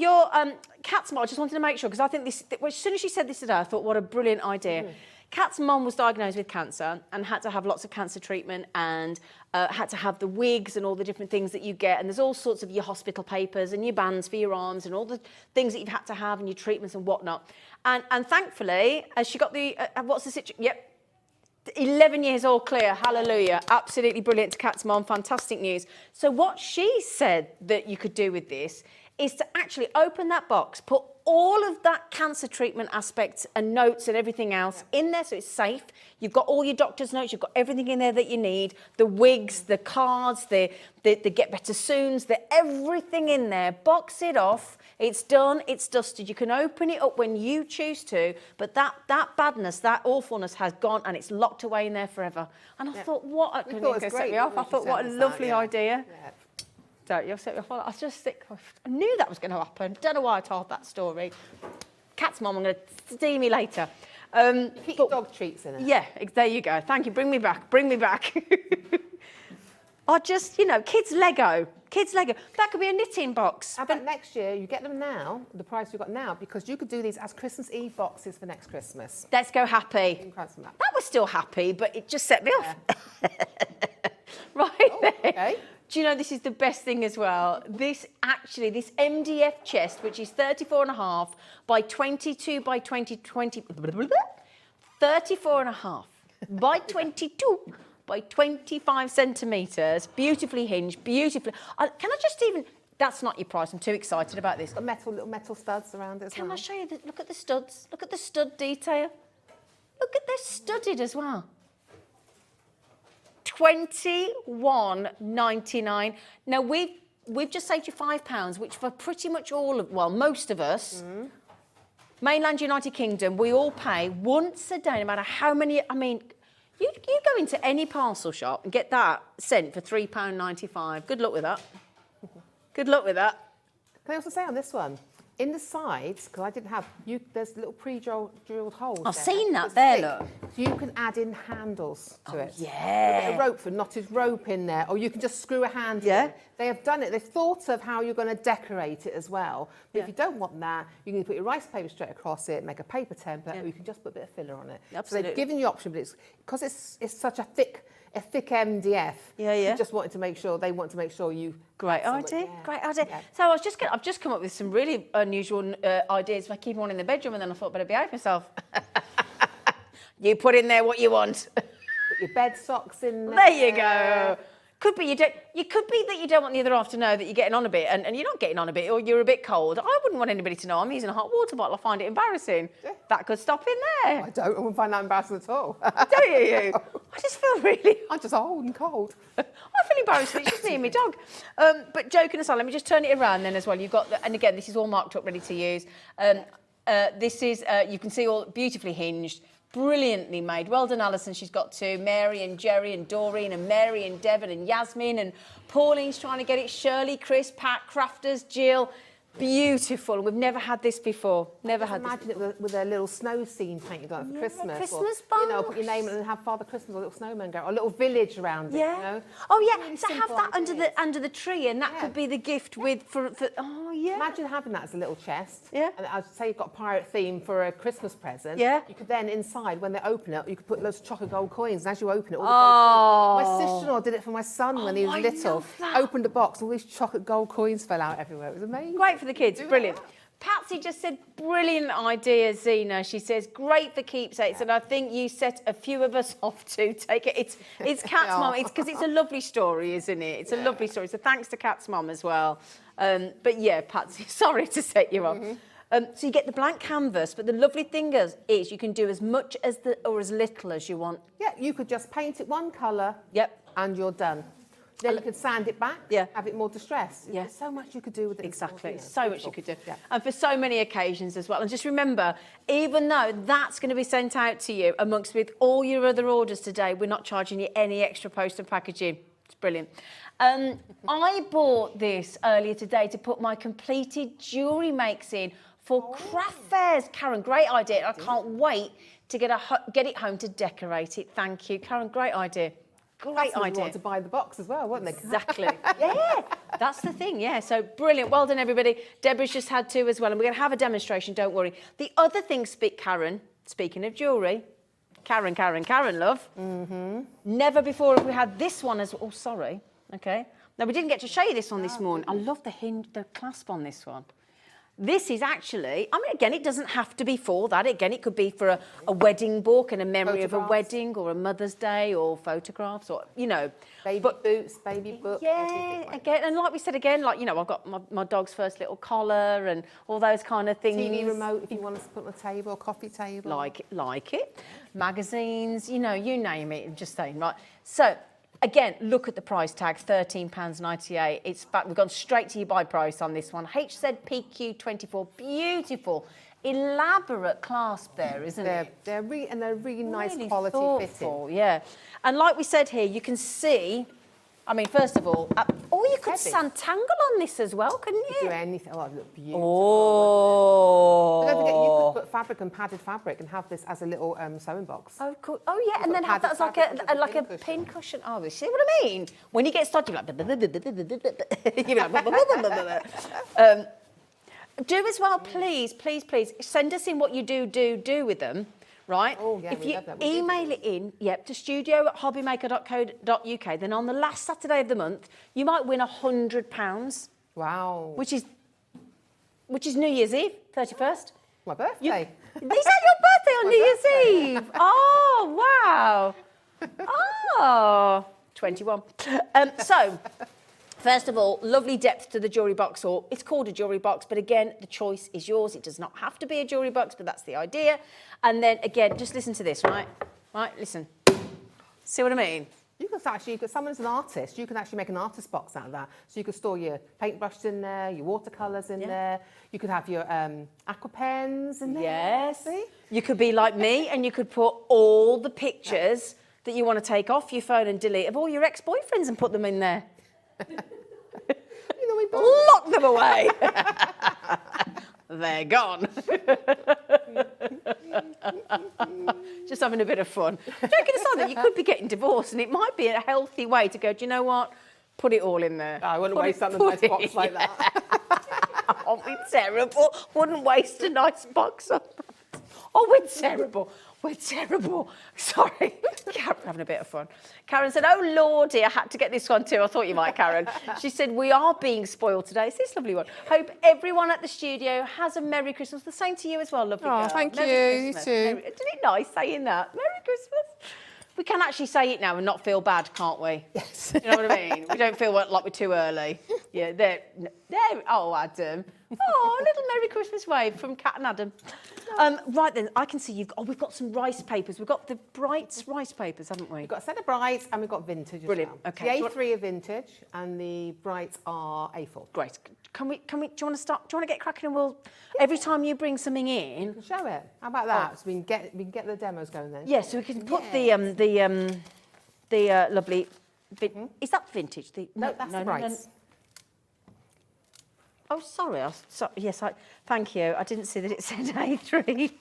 Kat's mum, I just wanted to make sure, because I think this, as soon as she said this today, I thought, what a brilliant idea. Kat's mum was diagnosed with cancer and had to have lots of cancer treatment and had to have the wigs and all the different things that you get. And there's all sorts of your hospital papers and your bands for your arms and all the things that you've had to have and your treatments and whatnot. And thankfully, as she got the, what's the situation? Yep. 11 years all clear, hallelujah. Absolutely brilliant to Kat's mum, fantastic news. So what she said that you could do with this is to actually open that box, put all of that cancer treatment aspects and notes and everything else in there so it's safe. You've got all your doctor's notes, you've got everything in there that you need, the wigs, the cards, the get better soons, everything in there. Box it off, it's done, it's dusted. You can open it up when you choose to, but that badness, that awfulness has gone and it's locked away in there forever. And I thought, what, I thought it was set great me off. I when she thought, what a said that, lovely yeah. idea. Yeah. So you'll set me off. I was just think, I knew that was going to happen. Don't know why I told that story. Kat's mum, I'm going to see me later. Keep your dog treats in it. Yeah, there you go. Thank you. Bring me back. Bring me back. I just, kids Lego. Kids Lego. That could be a knitting box. How about next year, you get them now, the price you've got now, because you could do these as Christmas Eve boxes for next Christmas. Let's go happy. You can cry some that. That was still happy, but it just set me off. Right there. Okay. Do you know this is the best thing as well? This MDF chest, which is 34.5 by 22 by 20, 34.5 by 22 by 25 centimetres, beautifully hinged, beautifully. Can I just even? That's not your price. I'm too excited about this. Got little metal studs around it as Can well. I show you? Look at the studs. Look at the stud detail. Look at they're studded as well. £21.99. Now we've just saved you £5, which for pretty much most of us, mainland United Kingdom, we all pay once a day, no matter how many. I mean, you go into any parcel shop and get that sent for £3.95. Good luck with that. Good luck with that. Can I also say on this one, In the sides, because I didn't have, there's little pre-drilled holes. I've there. seen that It's there, thick. look. So you can add in handles to it. yeah. A bit of rope for knotted rope in there, or you can just screw a handle Yeah. in. They have done it. They've thought of how you're going to decorate it as well. But if you don't want that, you can put your rice paper straight across it, make a paper template, or you can just put a bit of filler on it. Absolutely. So they've given you option, but it's because it's such a thick MDF. Yeah, yeah. They want to make sure you. Great have idea, somewhere- great idea. Yeah. So I've just come up with some really unusual ideas for keeping one in the bedroom, and then I thought, better behave myself. You put in there what you want. Put your bed socks in there. There you go. Could be you could be that you don't want the other half to know that you're getting on a bit, and you're not getting on a bit, or you're a bit cold. I wouldn't want anybody to know I'm using a hot water bottle. I find it embarrassing. Yeah. That could stop in there. I wouldn't find that embarrassing at all. Don't you? I just feel really. I'm just old and cold. I feel embarrassed. It's just me and my dog. But joking aside, let me just turn it around then as well. You've got, and again, this is all marked up, ready to use. This is, you can see all beautifully hinged, brilliantly made. Well done, Alison. She's got two. Mary and Jerry and Doreen and Mary and Devon and Yasmin and Pauline's trying to get it. Shirley, Chris, Pat, Crafters, Jill. Beautiful. We've never had this before. Never had this. Imagine it with a little snow scene painted on it for Christmas. Christmas or, put your name and have Father Christmas or a little snowman go, or a little village around it. Yeah. You know? Oh yeah. Really So have simple that ideas. under the tree, and that Yeah. could be the gift with for. Oh yeah. Imagine having that as a little chest. Yeah. And I'd say you've got a pirate theme for a Christmas present. Yeah. You could then inside, when they open it, you could put loads of chocolate gold coins. And as you open it, all Oh. the gold coins. My sister-in-law did it for my son when he was I little. love that. Opened a box, all these chocolate gold coins fell out everywhere. It was amazing. Great for the kids, Do brilliant. that. Patsy just said, brilliant idea, Zena. She says, great for keepsakes, and I think you set a few of us off to take it. It's Kat's mum. It's because it's a lovely story, isn't it? It's a lovely story. So thanks to Kat's mum as well. But yeah, Patsy, sorry to set you off. So you get the blank canvas, but the lovely thing is you can do as much as or as little as you want. Yeah, you could just paint it one colour. Yep. And you're done. Then you could sand it back, Yeah. have it more distressed. Yeah. There's so much you could do with it. Exactly. Yeah. So much you could do. Yeah. And for so many occasions as well. And just remember, even though that's going to be sent out to you amongst with all your other orders today, we're not charging you any extra post and packaging. It's brilliant. I bought this earlier today to put my completed jewellery makes in for craft fairs. Karen, great idea. I can't wait to get it home to decorate it. Thank you. Karen, great idea. Great That's idea. want to buy the box as well, wouldn't they? Exactly. Yeah, that's the thing. Yeah, so brilliant. Well done, everybody. Deborah's just had two as well, and we're going to have a demonstration, don't worry. The other thing, Karen, speaking of jewellery, Karen, love. Never before have we had this one as, oh, sorry. Okay. Now, we didn't get to show you this one this morning. I love the clasp on this one. This is actually, I mean, again, it doesn't have to be for that. Again, it could be for a wedding book and a memory of a wedding or a Mother's Day or photographs or, you know. Baby boots, baby books. Yeah, again, and like we said again, like, you know, I've got my dog's first little collar and all those kind of things. TV remote if you want to put on a table, a coffee table. Like it. Magazines, you know, you name it, I'm just saying, right. So, again, look at the price tag, £13.98. It's fact, we've gone straight to your buy price on this one. HZPQ24, beautiful, elaborate clasp there, isn't it? They're really nice Really quality thoughtful, fitting. yeah. And like we said here, you can see, I mean, first of all, you could heavy. Santangle on this as well, couldn't you? Do anything. Oh, it look beautiful. Oh. But don't forget, you could put fabric and padded fabric and have this as a little sewing box. Oh, cool. Oh, yeah, and put then have that as padded like fabric like a with a pin cushion. Oh, you see what I mean? When you get started, you're like... you're like do as well, please, send us in what you do with them, right? Oh, yeah, if we you love that. We do email it in, to studio@hobbymaker.co.uk, then on the last Saturday of the month, you might win £100, Wow. which is New Year's Eve, 31st. My birthday. Is that your birthday on New Year's Eve? Oh, wow. Oh, 21. So, first of all, lovely depth to the jewellery box, or it's called a jewellery box, but again, the choice is yours. It does not have to be a jewellery box, but that's the idea. And then, again, just listen to this, right? Right, listen. See what I mean? Someone's an artist, you can actually make an artist box out of that. So you could store your paintbrushes in there, your watercolours in there. You could have your aqua pens in there. Yes. See? You could be like me, and you could put all the pictures that you want to take off your phone and delete of all your ex-boyfriends and put them in there. You know, Lock them away. they're gone. Just having a bit of fun. Joking aside, that you could be getting divorced, and it might be a healthy way to go, do you know what? Put it all in there. I wouldn't waste that in a nice box like that. Oh, we're terrible. Wouldn't waste a nice box of. Oh, we're terrible. We're terrible. Sorry. Karen, having a bit of fun. Karen said, oh, Lordy, I had to get this one too. I thought you might, Karen. She said, we are being spoiled today. It's this lovely one. Hope everyone at the studio has a Merry Christmas. The same to you as well, lovely girl. Thank Merry you. Christmas. You too. Isn't it nice saying that? Merry Christmas. We can actually say it now and not feel bad, can't we? Yes. You know what I mean? We don't feel like we're too early. Yeah, there. Oh, Adam. Oh, a little Merry Christmas wave from Kat and Adam. Right then, I can see we've got some rice papers. We've got the bright rice papers, haven't we? We've got a set of brights and we've got vintage as Brilliant. well. Okay. The A3 are vintage and the brights are A4. Great. Can we? Do you want to start? Do you want to get cracking? And we'll every time you bring something in. Show it. How about that? So we can get the demos going then. Yeah. So we can put the lovely. Is that vintage? No, that's the brights. Oh, sorry. Yes, thank you. I didn't see that it said A3.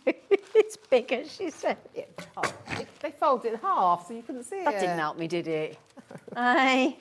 It's bigger, she said. Yeah. Oh, they fold it in half, so you couldn't see it. That didn't help me, did it? Aye.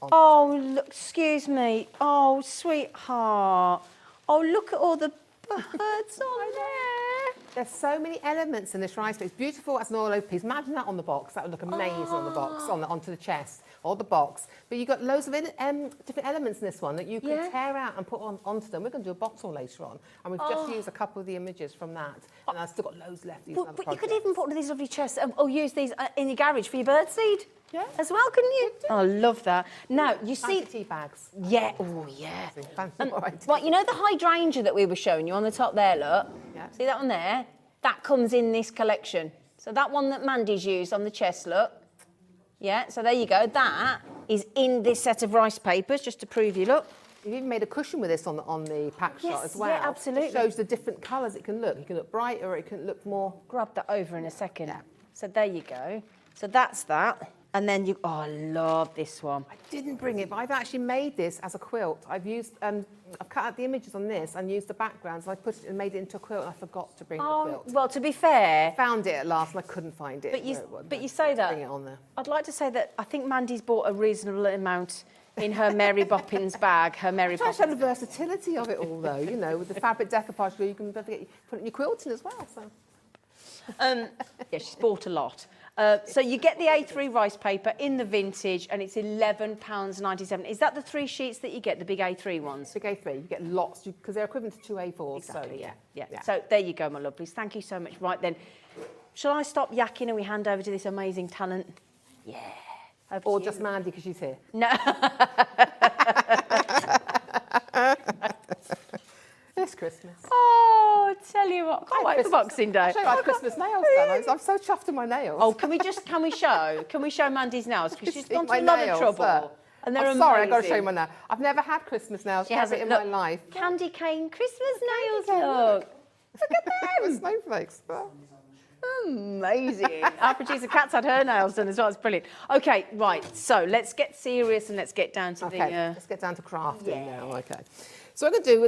Oh, look, excuse me. Oh, sweetheart. Oh, look at all the birds on there. There's so many elements in this rice paper. It's beautiful as an oil piece. Imagine that on the box. That would look amazing on the box, onto the chest or the box. But you've got loads of different elements in this one that you can tear out and put onto them. We're going to do a bottle later on, and we've just used a couple of the images from that. And I've still got loads left. But you could even put one of these lovely chests or use these in your garage for your birdseed. Yeah. As well, couldn't you? Oh, I love that. Now, you see... Fancy tea bags. Yeah. Oh, yeah. Fancy Right, you know the hydrangea that we were showing you on the top there, look? Yeah. See that one there? That comes in this collection. So that one that Mandy's used on the chest, look. Yeah, so there you go. That is in this set of rice papers, just to prove you, look. You've even made a cushion with this on the pack shot as well. Yeah, absolutely. It shows the different colours it can look. It can look bright or it can look more... Grab that over in a second. Yeah. So there you go. So that's that. And then you... Oh, I love this one. I didn't bring it, but I've actually made this as a quilt. I've used... I've cut out the images on this and used the backgrounds. And I put it and made it into a quilt, and I forgot to bring the quilt. Well, to be fair... Found it at last, and I couldn't find it. But you say that... Bring it on there. I'd like to say that I think Mandy's bought a reasonable amount in her Mary Poppins bag, her Mary Poppins. Try to show the versatility of it all, though, you know, with the fabric decoupage, you can put it in your quilting as well, so... Yeah, she's bought a lot. So you get the A3 rice paper in the vintage, and it's £11.97. Is that the 3 sheets that you get, the big A3 ones? Big A3, you get lots, because they're equivalent to 2 A4s. Exactly, so, yeah. So there you go, my lovelies. Thank you so much. Right then, shall I stop yakking and we hand over to this amazing talent? Yeah. Or just Mandy, because she's here. No. It's Christmas. Oh, I tell you what, can't wait for Boxing Day. I'll show you my Christmas nails done. I'm so chuffed in my nails. Oh, can we show Mandy's nails? Because she's gone to a my lot of nails, trouble. And they're I'm sorry, amazing. I've got to show you my nails. I've never had Christmas nails ever in my life. Candy cane Christmas nails, look. Look at them. Snowflakes. Amazing. Our producer Kat's had her nails done as well. It's brilliant. Okay, right. So let's get serious and let's get down to let's get down to crafting now. Okay. So what we're going to do,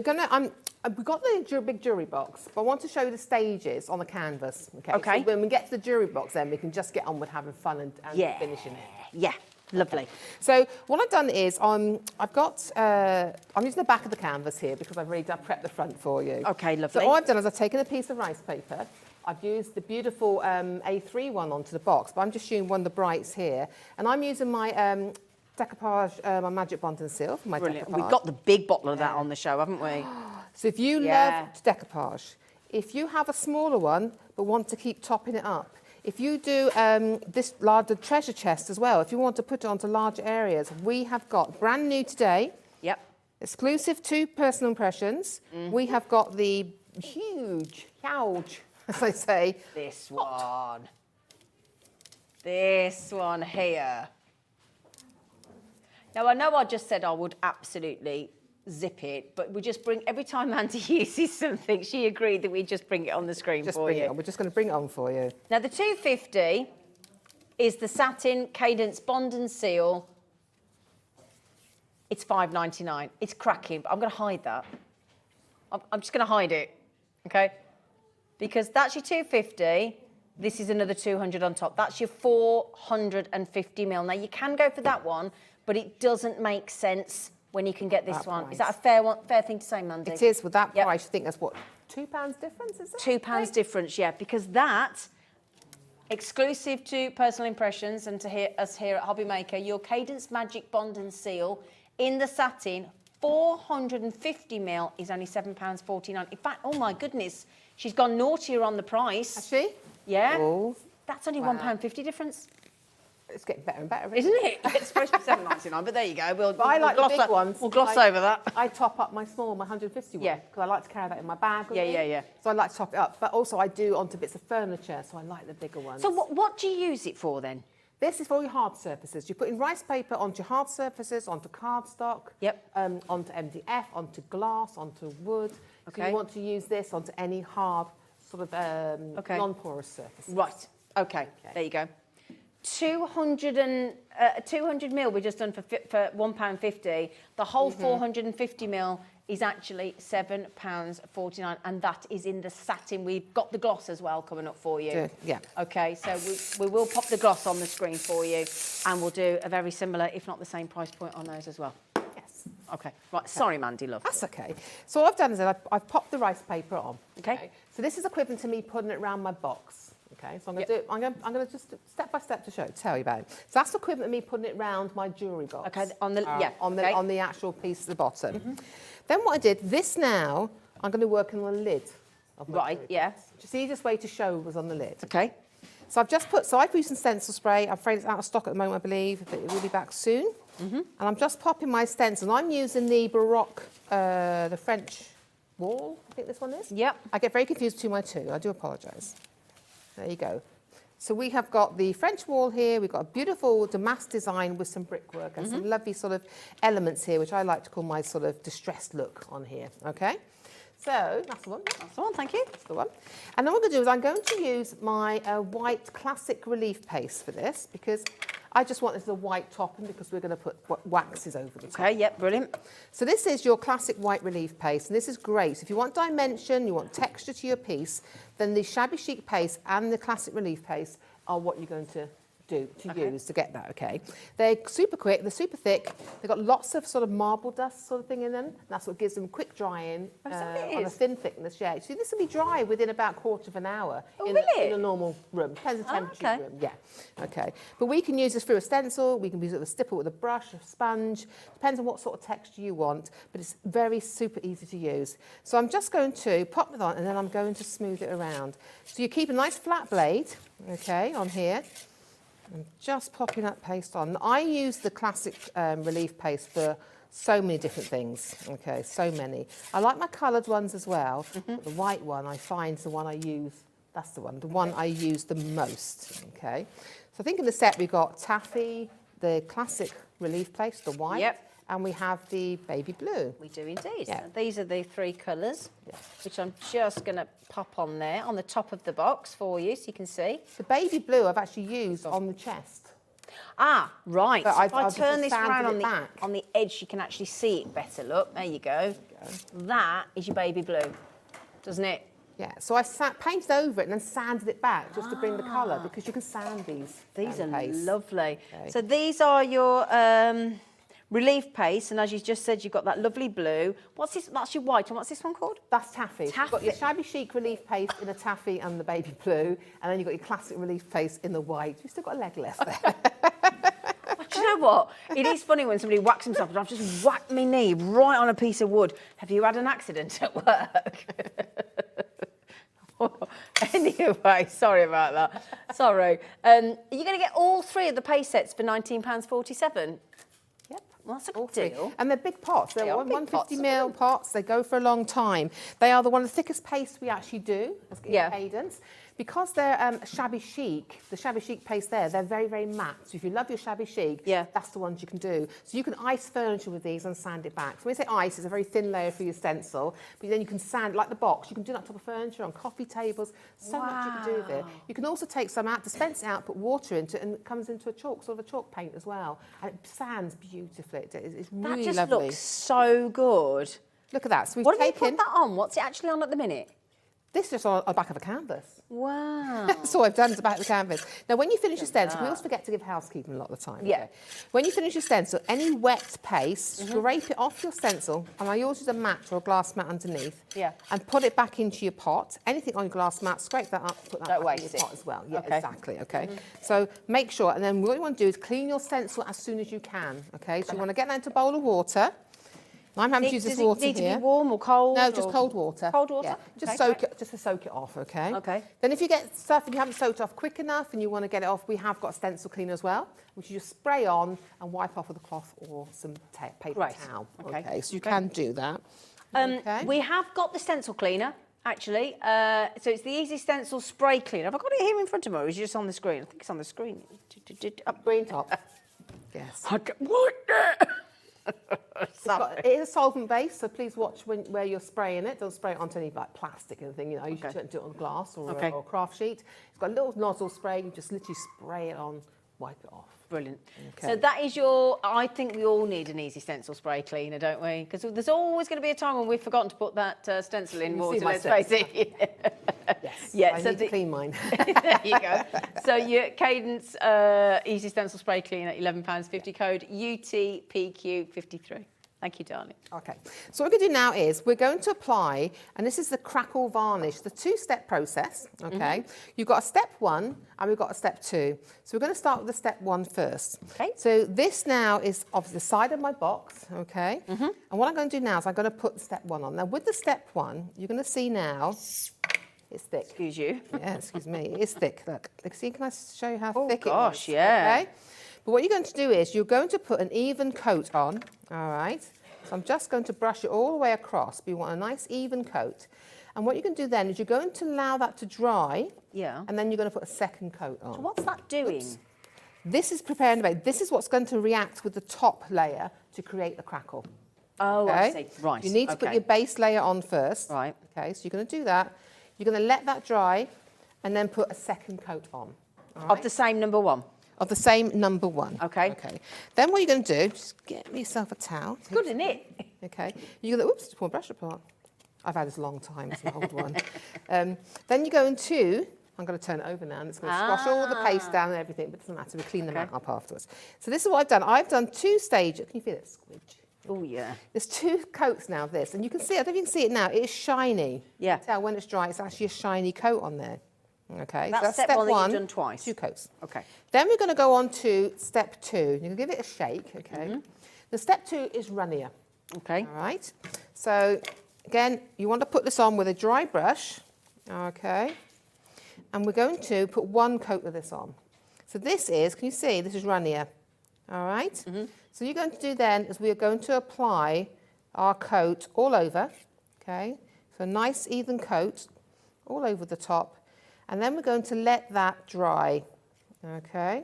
we've got the big jewellery box, but I want to show you the stages on the canvas. Okay. So when we get to the jewellery box, then we can just get on with having fun and finishing it. Yeah. Lovely. So what I've done is I'm using the back of the canvas here because I've prepped the front for you. Okay, lovely. So all I've done is I've taken a piece of rice paper. I've used the beautiful A3 one onto the box, but I'm just showing one of the brights here. And I'm using my decoupage, my Magic Bond and Seal for my Brilliant. decoupage. We've got the big bottle of that on the show, haven't we? So if you love decoupage, if you have a smaller one but want to keep topping it up, if you do this larger treasure chest as well, if you want to put it onto larger areas, we have got brand new today. Yep. Exclusive to Personal Impressions. We have got the huge, as they say. This one. This one here. Now, I know I just said I would absolutely zip it, but we just bring, every time Mandy uses something, she agreed that we just bring it on the screen for you. We're just going to bring it on for you. Now, the 250 is the satin Cadence Bond and Seal. It's $5.99. It's cracking, but I'm going to hide that. I'm just going to hide it, okay? Because that's your 250. This is another 200 on top. That's your 450 mil. Now, you can go for that one, but it doesn't make sense when you can get this one. Price. Is that a fair thing to say, Mandy? It is. With that Yep. price, you think that's what, £2 difference, is it? £2 difference, yeah, because that, exclusive to Personal Impressions and to us here at HobbyMaker, your Cadence Magic Bond and Seal in the satin, 450 mil is only £7.49. In fact, oh my goodness, she's gone naughtier on the price. Has she? Yeah. Oh, That's only wow. £1.50 difference, it's getting better and better, isn't it? It's supposed to be £7.99, but there you go. We'll I like the gloss big ones. We'll gloss I- over that. I top up my small, my 150 one. Yeah. Because I like to carry that in my bag. with Yeah, me. yeah. So I like to top it up. But also I do onto bits of furniture, so I like the bigger ones. So what do you use it for then? This is for your hard surfaces. You're putting rice paper onto your hard surfaces, onto cardstock, Yep. onto MDF, onto glass, onto wood. So Okay. you want to use this onto any hard, sort of Okay. non-porous surface. Right. Okay. There you go. 200 mil we've just done for £1.50. The whole 450 mil is actually £7.49, and that is in the satin. We've got the gloss as well coming up for you. Yeah. Okay, so we will pop the gloss on the screen for you, and we'll do a very similar, if not the same price point on those as well. Yes. Okay. Right. Sorry, Mandy, love. That's okay. So what I've done is I've popped the rice paper on. Okay. So this is equivalent to me putting it around my box. Okay. So I'm going to do it. I'm going to just step by step to tell you about it. So that's equivalent to me putting it around my jewellery box. Okay. On the On the okay. on the actual piece at the bottom. Then what I did, this now I'm going to work on the lid. Of my Right, jewellery yeah. box. Just the easiest way to show was on the lid. Okay. So I've used some stencil spray. I'm afraid it's out of stock at the moment, I believe, but it will be back soon. And I'm just popping my stencil. I'm using the Baroque, the French wall, I think this one is. Yep. I get very confused between my two. I do apologise. There you go. So we have got the French wall here. We've got a beautiful damask design with some brickwork and some lovely sort of elements here, which I like to call my sort of distressed look on here. Okay. So that's the one. That's the one. Thank you. That's the one. And then what I'm going to do is I'm going to use my white classic relief paste for this, because I just want this as a white topping, because we're going to put waxes over the top. Okay. Yep. Brilliant. So this is your classic white relief paste, and this is great. If you want dimension, you want texture to your piece, then the shabby chic paste and the classic relief paste are what you're going to use to get that, okay? They're super quick, they're super thick, they've got lots of sort of marble dust sort of thing in them, and that's what gives them quick drying is that what it on a is? thin thickness, yeah. So this will be dry within about a quarter of an hour in a normal room. Depends on the temperature of the room, yeah. Okay, but we can use this through a stencil, we can use it with a stipple, with a brush, a sponge, depends on what sort of texture you want, but it's very super easy to use. So I'm just going to pop it on, and then I'm going to smooth it around. So you keep a nice flat blade, okay, on here. I'm just popping that paste on. I use the classic relief paste for so many different things. Okay, so many. I like my coloured ones as well. But the white one I find is the one I use. That's the one I use the most. Okay. So I think in the set we've got taffy, the classic relief paste, the white. Yep. And we have the baby blue. We do indeed. Yeah. These are the three colours, Yeah. which I'm just going to pop on there on the top of the box for you, so you can see. The baby blue I've actually used on the chest. Ah, right. But So if I I've turn just this around sanded it back. on the edge, you can actually see it better. Look, there you go. That is your baby blue, doesn't it? Yeah, so I painted over it and then sanded it back just to bring the colour, because you can sand these. These are paste. lovely. Okay. So these are your relief paste, and as you just said, you've got that lovely blue. What's this? That's your white, and what's this one called? That's taffy. You've got your Taffy. shabby chic relief paste in the taffy and the baby blue, and then you've got your classic relief paste in the white. You've still got a leg left there. Do you know what? It is funny when somebody whacks himself, and I've just whacked my knee right on a piece of wood. Have you had an accident at work? Anyway, sorry about that. Sorry. Are you going to get all three of the paste sets for £19.47? Yep. Well, that's a All good three. deal. And they're big pots. They They're are big 150 pots, ml pots. They go for a long time. They are one of the thickest pastes we actually do as Yeah. Cadence. Because they're shabby chic, the shabby chic paste there, they're very, very matte. So if you love your shabby chic, Yeah. that's the ones you can do. So you can ice furniture with these and sand it back. So when we say ice, it's a very thin layer for your stencil, but then you can sand, like the box, you can do that on top of furniture, on coffee tables, so much you can do with it. You can also take some out, dispense it out, put water into it, and it comes into a chalk, sort of a chalk paint as well. And it sands beautifully. It's That really just lovely. looks so good. Look at that. So we've What have you taken... put that on? What's it actually on at the minute? This is just on the back of a canvas. Wow. That's all I've done is the back of the canvas. Now, when you finish your stencil, we always forget to give housekeeping a lot of the time. Yeah. Okay? When you finish your stencil, any wet paste, scrape it off your stencil, and I always use a mat or a glass mat underneath. Yeah. And put it back into your pot. Anything on your glass mat, scrape that up, put that Don't back in waste your it. pot as well. Yeah, Okay. exactly. Okay. So make sure, and then what you want to do is clean your stencil as soon as you can. Okay. So you want to get that into a bowl of water. I'm having to use this water Does it need here. to be warm or cold? No, just or- cold water. Cold water? Yeah. Just Okay. soak it, just to soak it off, okay? Okay. Then if you get stuff and you haven't soaked off quick enough and you want to get it off, we have got a stencil cleaner as well, which you just spray on and wipe off with a cloth or some paper Right. towel. Okay. So you can do that. Okay. We have got the stencil cleaner, actually. So it's the Easy Stencil Spray Cleaner. Have I got it here in front of me or is it just on the screen? I think it's on the screen. Up. Green top. Yes. What? It is a solvent base, so please watch where you're spraying it. Don't spray it onto any like plastic or anything. You know, you should do it on glass or a craft sheet. It's got a little nozzle spray. You just literally spray it on, wipe it off. Brilliant. Okay. So that is your, I think we all need an Easy Stencil Spray Cleaner, don't we? Because there's always going to be a time when we've forgotten to put that stencil in You see water, my let's face it. Yes. Yeah, I so need to clean mine. there you go. So your Cadence Easy Stencil Spray Cleaner, £11.50, code UTPQ53. Thank you, darling. Okay, so what we're going to do now is we're going to apply, and this is the crackle varnish, the two-step process, okay? You've got a step 1 and we've got a step 2. So we're going to start with the step 1 first. Okay. So this now is off the side of my box, okay? And what I'm going to do now is I'm going to put step 1 on. Now with the step 1, you're going to see now, it's thick. Excuse you. Yeah, excuse me, it's thick, look. See, can I show you how thick gosh, it is? yeah. Okay? But what you're going to do is you're going to put an even coat on, all right? So I'm just going to brush it all the way across, but you want a nice even coat. And what you can do then is you're going to allow that to dry, Yeah. and then you're going to put a second coat on. So what's that doing? This is preparing the base. This is what's going to react with the top layer to create the crackle. Oh, Okay? I see. Right. You need to put okay. your base layer on first. Right. Okay, so you're going to do that. You're going to let that dry, and then put a second coat on. All right? Of the same number 1. Of the same number 1. Okay. Okay. Then what you're going to do, just get yourself a towel. Good, isn't it? Okay. You're going to, oops, just pull my brush apart. I've had this a long time, it's an old one. Then you're going to, I'm going to turn it over now, and it's going to squash all the paste down and everything, but it doesn't matter, we clean them out up afterwards. So this is what I've done. I've done 2 stages. Can you feel it? Squidge. Oh, yeah. There's 2 coats now of this, and you can see, I don't know if you can see it now, it is shiny. Yeah. You can tell when it's dry, it's actually a shiny coat on there. Okay, That's so step one that you've done twice. 2 coats. Okay. Then we're going to go on to step 2. You're going to give it a shake, okay? The step 2 is runnier. Okay. All right. So again, you want to put this on with a dry brush, okay? And we're going to put 1 coat of this on. So this is, can you see, this is runnier, all right? So you're going to do then is we are going to apply our coat all over, okay? So a nice even coat all over the top. And then we're going to let that dry, okay?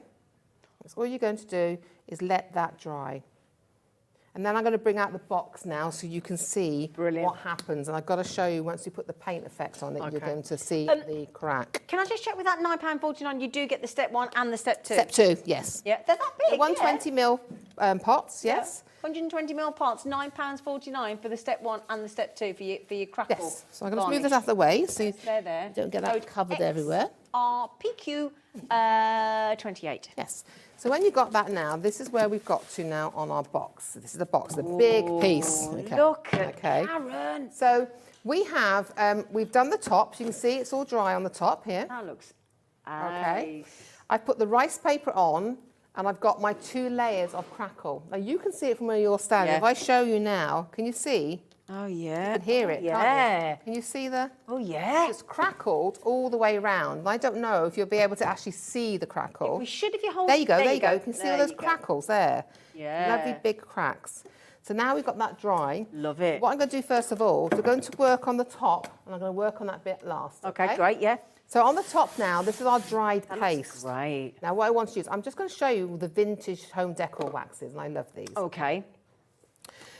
That's all you're going to do is let that dry. And then I'm going to bring out the box now so you can see Brilliant. what happens. And I've got to show you, once you put the paint effect on it, you're Okay. going to see the crack. Can I just check with that £9.49, you do get the step 1 and the step 2? Step 2, yes. Yeah, they're that big, The 120 mil pots, yes. 120ml pots, £9.49 for the step 1 and the step 2 for your crackle. Yes. So I'm going to move this out of the way so you They're there. don't get that Code covered everywhere. RPQ 28. Yes. So when you've got that now, this is where we've got to now on our box. So this is the box, the big piece. Okay. Look at Okay. Karen. So we have, we've done the top. You can see it's all dry on the top here. That looks Okay. nice. I've put the rice paper on, and I've got my 2 layers of crackle. Now you can see it from where you're standing. Yeah. If I show you now, can you see? Oh, yeah. You can hear it, Yeah. can't you? Can you see the? Oh, yeah. It's crackled all the way around. And I don't know if you'll be able to actually see the crackle. We should if you hold There you go, there you go. You can see all There those you go. crackles there. Yeah. Lovely big cracks. So now we've got that dry. Love it. What I'm going to do first of all, we're going to work on the top, and I'm going to work on that bit last. Okay, great, yeah. So on the top now, this is our dried That paste. looks great. Now what I want to use, I'm just going to show you the vintage home decor waxes, and I love these. Okay.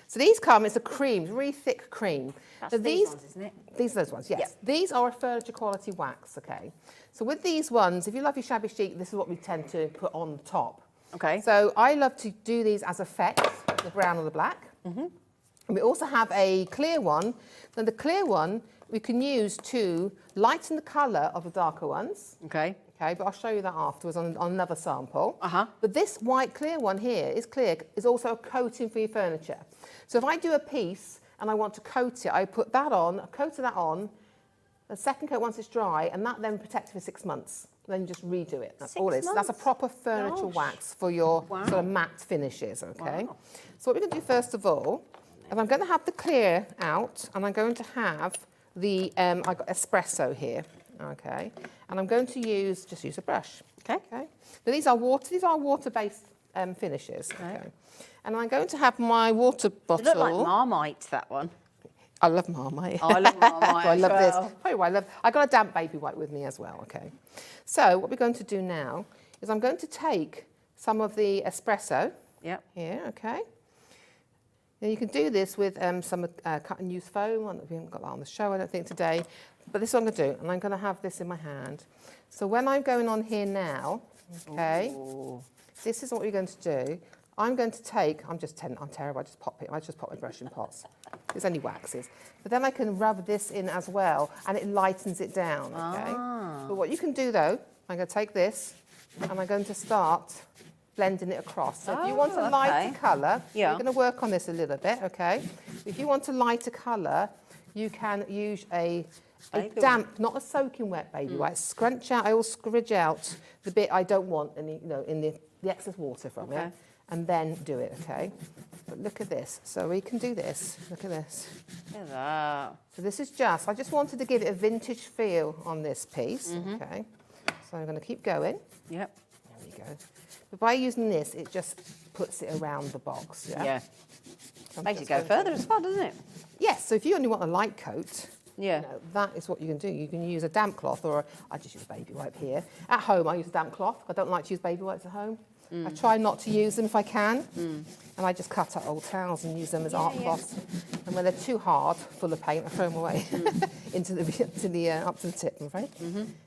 So these come, it's a cream, it's a really thick cream. That's So these ones, isn't it? These are those ones, yes. Yeah. These are a furniture quality wax, okay? So with these ones, if you love your shabby chic, this is what we tend to put on the top. Okay. So I love to do these as effects, the brown or the black. And we also have a clear one. Then the clear one we can use to lighten the colour of the darker ones. Okay. Okay, but I'll show you that afterwards on another sample. Uh-huh. But this white clear one here is also a coating for your furniture. So if I do a piece and I want to coat it, I put that on, a coat of that on, a second coat once it's dry, and that then protects it for 6 months. Then you just redo it. That's all it is. That's a proper furniture wax for your sort of matte finishes, okay? Wow. So what we're going to do first of all, is I'm going to have the clear out, and I'm going to have the, I've got espresso here, okay? And I'm going to use a brush. Okay. Now these are water-based finishes, okay? And I'm going to have my water bottle. They look like Marmite, that one. I love Marmite. Oh, I love Marmite I love as this. well. Probably why I got a damp baby wipe with me as well, okay? So what we're going to do now is I'm going to take some of the espresso Yep. here, okay? Now you can do this with some cut and use foam. We haven't got that on the show, I don't think, today. But this is what I'm going to do, and I'm going to have this in my hand. So when I'm going on here now, okay, this is what we're going to do. I'm going to take, I'm terrible, I just pop my brush in pots. It's only waxes. But then I can rub this in as well, and it lightens it down, okay? But what you can do though, I'm going to take this, and I'm going to start blending it across. So if you want a lighter colour, Yeah. we're going to work on this a little bit, okay? If you want a lighter colour, you can use a damp, not a soaking wet baby wipe. Scrunch out, I will scridge out the bit I don't want any, in the excess water from it, and then do it, okay? But look at this. So we can do this. Look at this. Look at that. So this is I just wanted to give it a vintage feel on this piece, okay? So I'm going to keep going. Yep. There we go. But by using this, it just puts it around the box, yeah? Yeah. So I'm Makes it just go going to- further as well, doesn't it? Yes, so if you only want a light coat, Yeah. that is what you can do. You can use a damp cloth, or I just use a baby wipe here. At home, I use a damp cloth. I don't like to use baby wipes at home. I try not to use them if I can. And I just cut out old towels and use them as art cloths. And when they're too hard, full of paint, I throw them away into the up to the tip, I'm afraid.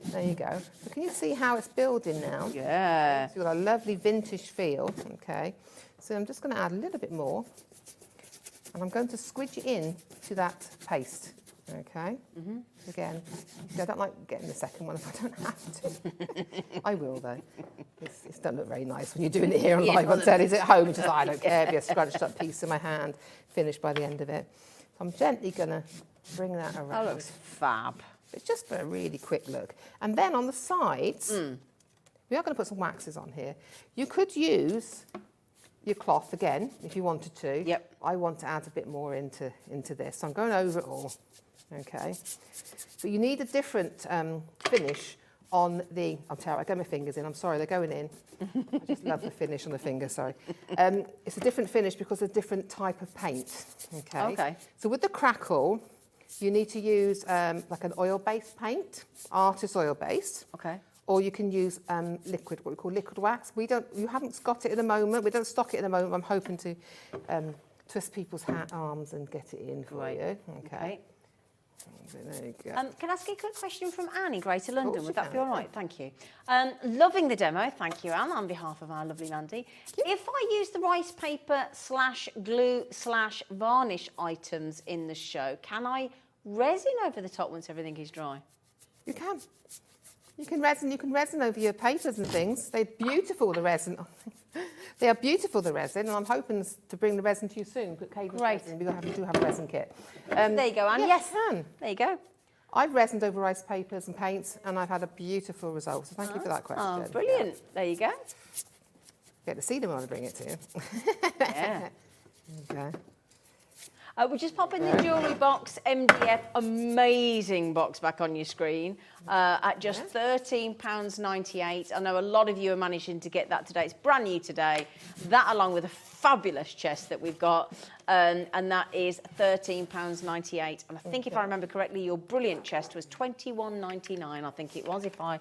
There you go. So can you see how it's building now? Yeah. It's got a lovely vintage feel, okay? So I'm just going to add a little bit more. And I'm going to squidge it in to that paste, okay? Again, I don't like getting the second one if I don't have to. I will, though. It doesn't look very nice when you're doing it here on live on telly. At home, it's just like, I don't care, it'll be a scrunched up piece in my hand, finished by the end of it. So I'm gently going to bring that around. That looks fab. It's just for a really quick look. And then on the sides, we are going to put some waxes on here. You could use your cloth again, if you wanted to. Yep. I want to add a bit more into this. So I'm going over it all, okay? But you need a different finish on the, I'm terrible, I get my fingers in, I'm sorry, they're going in. I just love the finish on the fingers, sorry. It's a different finish because of a different type of paint, okay? Okay. So with the crackle, you need to use like an oil-based paint, artist oil-based. Okay. Or you can use liquid, what we call liquid wax. You haven't got it at the moment. We don't stock it at the moment. I'm hoping to twist people's arms and get it in for you. Okay. There you go. Can I ask you a quick question from Anne in Greater London? course Would you that be can, all right? Thank you. Loving the demo. Thank you, Anne, on behalf of our lovely Mandy. If I use the rice paper / glue / varnish items in the show, can I resin over the top once everything is dry? You can. You can resin over your papers and things. They're beautiful, the resin. They are beautiful, the resin, and I'm hoping to bring the resin to you soon. Great. Resin. We do have a resin kit. There you go, Anne. Yes, Yes. you can. There you go. I've resined over rice papers and paints, and I've had a beautiful result. So thank you for that question. Oh, brilliant. There you go. Get to see them when I bring it to you. Yeah. Okay. We'll just pop in the jewellery box, MDF, amazing box back on your screen at just £13.98. I know a lot of you are managing to get that today. It's brand new today. That along with a fabulous chest that we've got, and that is £13.98. And I think if I remember correctly, your brilliant chest was £21.99. I think it was. If I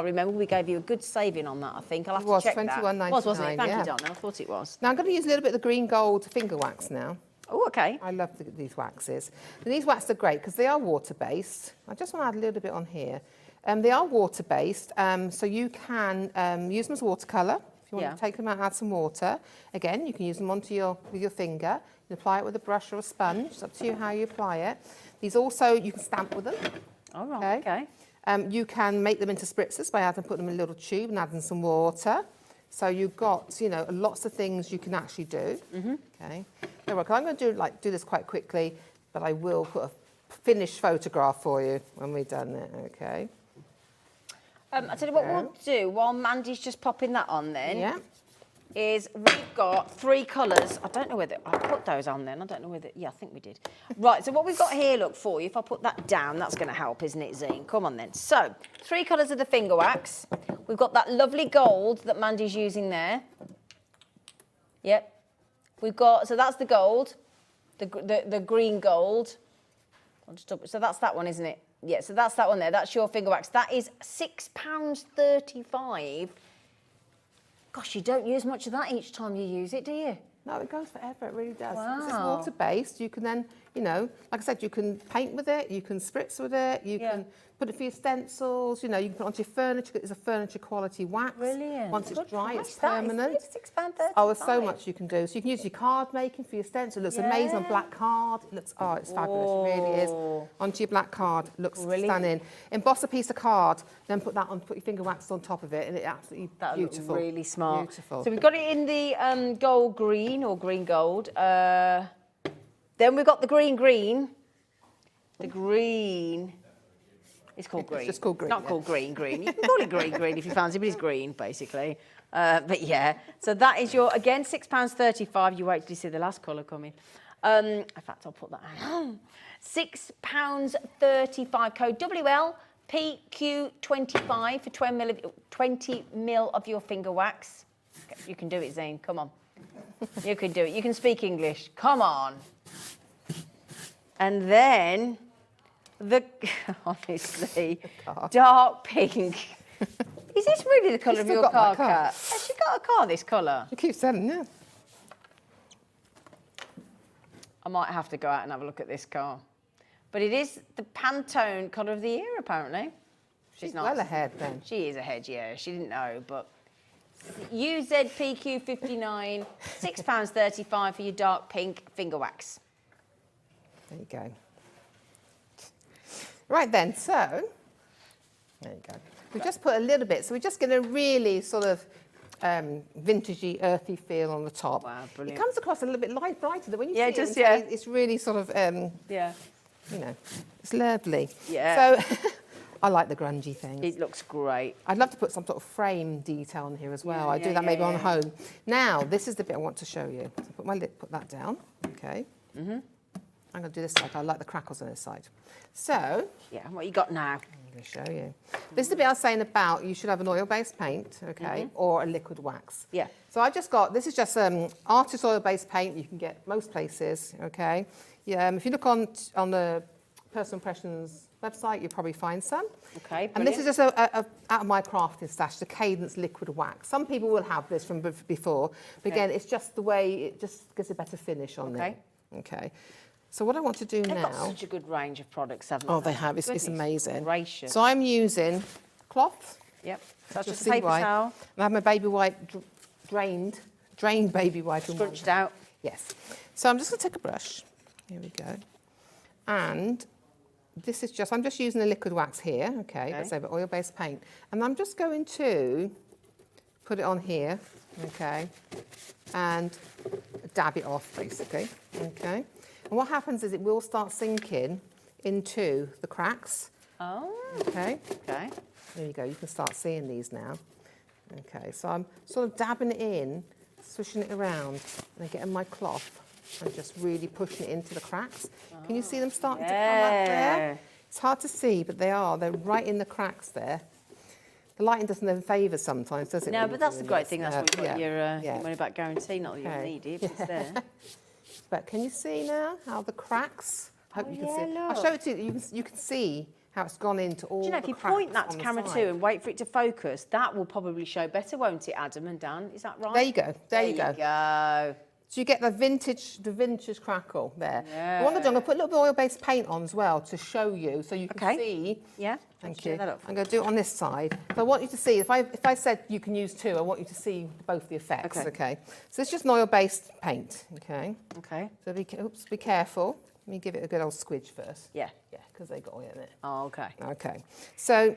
remember, we gave you a good saving on that. I think I'll have to check that. £21.99. Wasn't it? Thank yeah. you, Donna. I thought it was. Now I'm going to use a little bit of the green gold finger wax now. Oh, okay. I love these waxes. And these waxes are great because they are water-based. I just want to add a little bit on here. They are water-based, so you can use them as watercolour If you want to take them out and add some water, again, you can use them with your finger. You can apply it with a brush or a sponge. It's up to you how you apply it. These also, you can stamp with them. All right, okay. You can make them into spritzers by putting them in a little tube and adding some water. So you've got, you know, lots of things you can actually do. Okay. Now, I'm going to do this quite quickly, but I will put a finished photograph for you when we've done it. Okay. I tell you what we'll do while Mandy's just popping that on then. Yeah. Is we've got 3 colours. I don't know whether I put those on then. I don't know whether. Yeah, I think we did. Right. So what we've got here, look for you. If I put that down, that's going to help, isn't it, Zine? Come on then. So 3 colours of the finger wax. We've got that lovely gold that Mandy's using there. Yep. We've got. So that's the gold, the green gold. I'll just so that's that one, isn't it? Yeah. So that's that one there. That's your finger wax. That is £6.35. Gosh, you don't use much of that each time you use it, do you? No, it goes forever, it really does. Wow. Because it's water-based, you can then, you know, like I said, you can paint with it, you can spritz with it, you can put it for your stencils, you know, you can put it onto your furniture. It's a furniture quality wax. Brilliant. Once it's Good dry, price, it's that is permanent. £6.35. Oh, there's so much you can do. So you can use your card making for your stencil. It looks amazing on black card. It looks, it's fabulous. It really is. Onto your black card, looks stunning. Emboss a piece of card, then put that on. Put your finger wax on top of it, and it's absolutely beautiful. Really smart. Beautiful. So we've got it in the gold green or green gold. Then we've got the green. The green. It's called green. It's just called green. Not called green. You can call it green if you fancy, but it's green basically. But yeah, so that is your again £6.35. You wait till you see the last colour coming. In fact, I'll put that on. £6.35. Code WLPQ25 for 20 mil of your finger wax. You can do it, Zane. Come on. You can do it. You can speak English. Come on. And then honestly, dark pink. Is this really the colour of your car, Kat? Has she got a car this colour? She keeps selling it. I might have to go out and have a look at this car. But it is the Pantone colour of the year, apparently. She's nice. well ahead then. She is ahead, yeah. She didn't know, but UZPQ59, £6.35 for your dark pink finger wax. There you go. Right then, so, there you go. We've just put a little bit, so we're just going to really sort of vintagey, earthy feel on the top. Wow, brilliant. It comes across a little bit brighter than when you see just, it. It's really sort of, yeah. You know, it's lovely. Yeah. So, I like the grungy things. It looks great. I'd love to put some sort of frame detail on here as well. I do that maybe on home. Now, this is the bit I want to show you. So put that down, okay. I'm going to do this side. I like the crackles on this side. So, yeah, what you got now? I'm going to show you. This is the bit I was saying about you should have an oil-based paint, okay, or a liquid wax. Yeah. So I just got, this is just artist oil-based paint you can get most places, okay. Yeah, if you look on the Personal Impressions website, you'll probably find some. Okay, brilliant. And this is just out of my crafting stash, the Cadence liquid wax. Some people will have this from before, but again, it's just the way, it just gives a better finish on there. Okay. So what I want to do now... They've got such a good range of products, haven't they? Oh, they have. It's amazing. Gracious. So I'm using cloth. Yep. So that's just a see paper why. towel. And I have my baby wipe drained baby wipe. Scrunched out. Yes. So I'm just going to take a brush. Here we go. And this is just, I'm just using the liquid wax here, okay. Let's say the oil-based paint. And I'm just going to put it on here, okay, and dab it off, basically, okay. And what happens is it will start sinking into the cracks. Oh. Okay. Okay. There you go. You can start seeing these now. Okay. So I'm sort of dabbing it in, swishing it around, and then getting my cloth and just really pushing it into the cracks. Can you see them starting to come up there? It's hard to see, but they are. They're right in the cracks there. The lighting doesn't even favour sometimes, does it? No, but that's the great thing. That's what you've got your money back guarantee. Not that you need it, but it's there. But can you see now how the cracks? I hope you can see. I'll show it to you. You can see how it's gone into all the cracks. Do you know, if you point that to camera 2 and wait for it to focus, that will probably show better, won't it, Adam and Dan? Is that right? There you go. There you go. So you get the vintage crackle there. Yeah. What I'm going to put a little bit of oil-based paint on as well to show you, so you can see. Yeah. Thank you. I'm going to do it on this side. So I want you to see, if I said you can use two, I want you to see both the effects, okay? So it's just an oil-based paint, okay? Okay. So be careful. Let me give it a good old squidge first. Yeah. Yeah, because they got oil in it. Oh, okay. Okay. So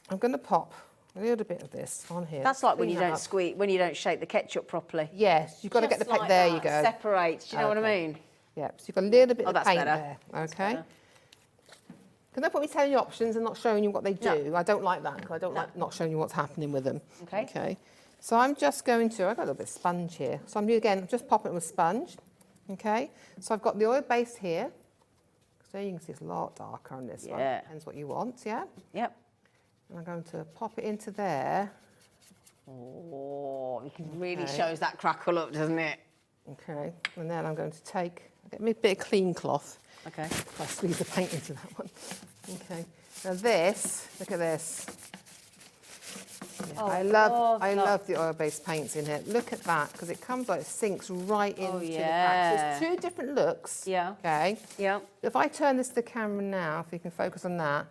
I'm going to pop a little bit of this on here. That's like when you don't when you don't shake the ketchup properly. Yes, you've got to get the paint. Like there that. you go. Separates. Do you know what I mean? Yeah. So you've got a little bit of paint better. there. Okay. Because no point me telling you options and not showing you what they do. No. I don't like that because I don't like not showing you what's happening with them. Okay. Okay. So I'm just going to. I've got a little bit of sponge here. So I'm just popping it with sponge. Okay. So I've got the oil base here. So you can see it's a lot darker on this one. Depends what you want. Yeah. Yep. And I'm going to pop it into there. Oh, it really shows that crackle up, doesn't it? Okay, and then I'm going to get me a bit of clean cloth. Okay. I squeeze the paint into that one. Okay, now this, look at this. Yeah, I love the oil-based paints in here. Look at that, because it comes like it sinks right into the cracks. There's two different looks. Yeah. Okay. Yeah. If I turn this to the camera now, if you can focus on that.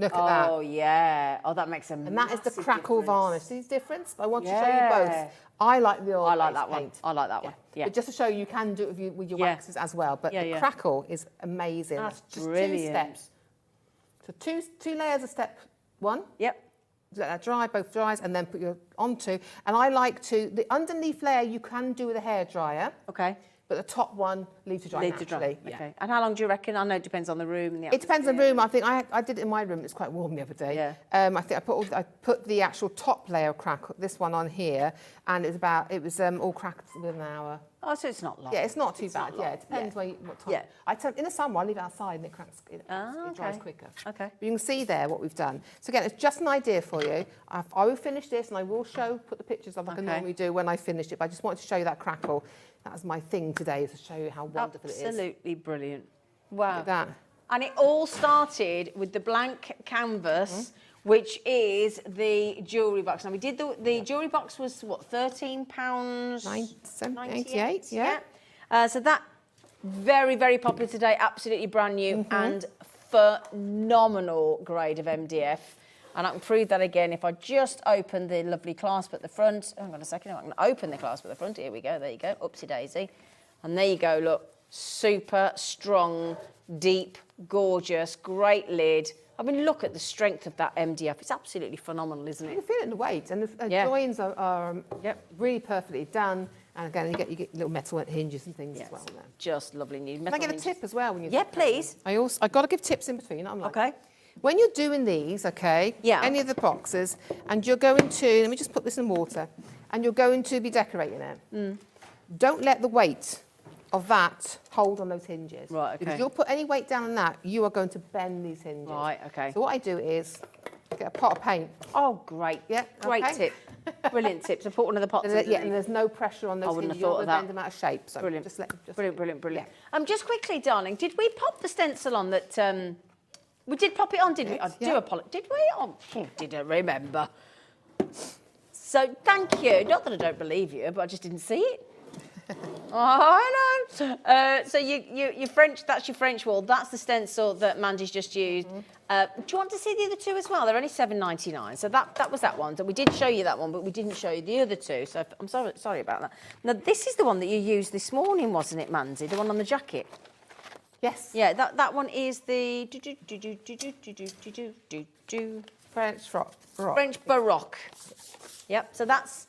Look at that. Oh, yeah. Oh, that makes a And that is the crackle varnish. See the difference? I want to show you both. I like the oil-based paint. I like that one. I like that one. Yeah. But just to show you can do it with your waxes as well. But the crackle is amazing. That's just brilliant. 2 steps. So two layers of step 1. Yep. Let that dry, both dries, and then put your onto. And I like to, the underneath layer you can do with a hairdryer. Okay. But the top one, leave to dry naturally. Yeah. Okay. And how long do you reckon? I know it depends on the room and the It depends on the room. I think I did it in my room. It's quite warm the other day. Yeah. I think I put the actual top layer of crack, this one on here, and it was all cracked within an hour. Oh, so it's not long. Yeah, it's not too bad. Yeah, it depends what time. Yeah. In the summer, I leave it outside and it cracks. It dries quicker. Okay. But you can see there what we've done. So again, it's just an idea for you. I will finish this and I will put the pictures of like I normally do when I finished it. But I just wanted to show you that crackle. That was my thing today, is to show you how wonderful it is. Absolutely brilliant. Wow. Look at that. And it all started with the blank canvas, which is the jewellery box. Now, we did the jewellery box was, what, £13? 98, yeah. So that, very, very popular today, absolutely brand new and phenomenal grade of MDF. And I can prove that again if I just open the lovely clasp at the front. Hang on a second, I'm going to open the clasp at the front. Here we go, there you go, oopsie daisy. And there you go, look, super strong, deep, gorgeous, great lid. I mean, look at the strength of that MDF. It's absolutely phenomenal, isn't it? You can feel it in the weight, and the joins are really perfectly done. And again, you get little metal hinges and things as well. There. Just lovely. Can I give a tip as well when you? Yeah, please. I've got to give tips in between. I'm like, okay. When you're doing these, any of the boxes, and you're going to, let me just put this in water, and you're going to be decorating it. Don't let the weight of that hold on those hinges. Right, okay. Because if you'll put any weight down on that, you are going to bend these hinges. Right, okay. So what I do is get a pot of paint. Oh, great. Yeah, great tip. Brilliant tip. So put one of the pots in. Yeah, and there's no pressure on those hinges. I wouldn't have thought of that. Bend them out of shape. So brilliant. Brilliant. Yeah. Just quickly, darling, did we pop the stencil on that... we did pop it on, didn't we? I do apologise. Did we? Oh, didn't remember. So, thank you. Not that I don't believe you, but I just didn't see it. I know. So your French, that's your French wall. That's the stencil that Mandy's just used. Do you want to see the other two as well? They're only $7.99. So that was that one. So we did show you that one, but we didn't show you the other two. So I'm sorry about that. Now this is the one that you used this morning, wasn't it, Mandy? The one on the jacket. Yes. Yeah, that one is the French Baroque. Yep. So that's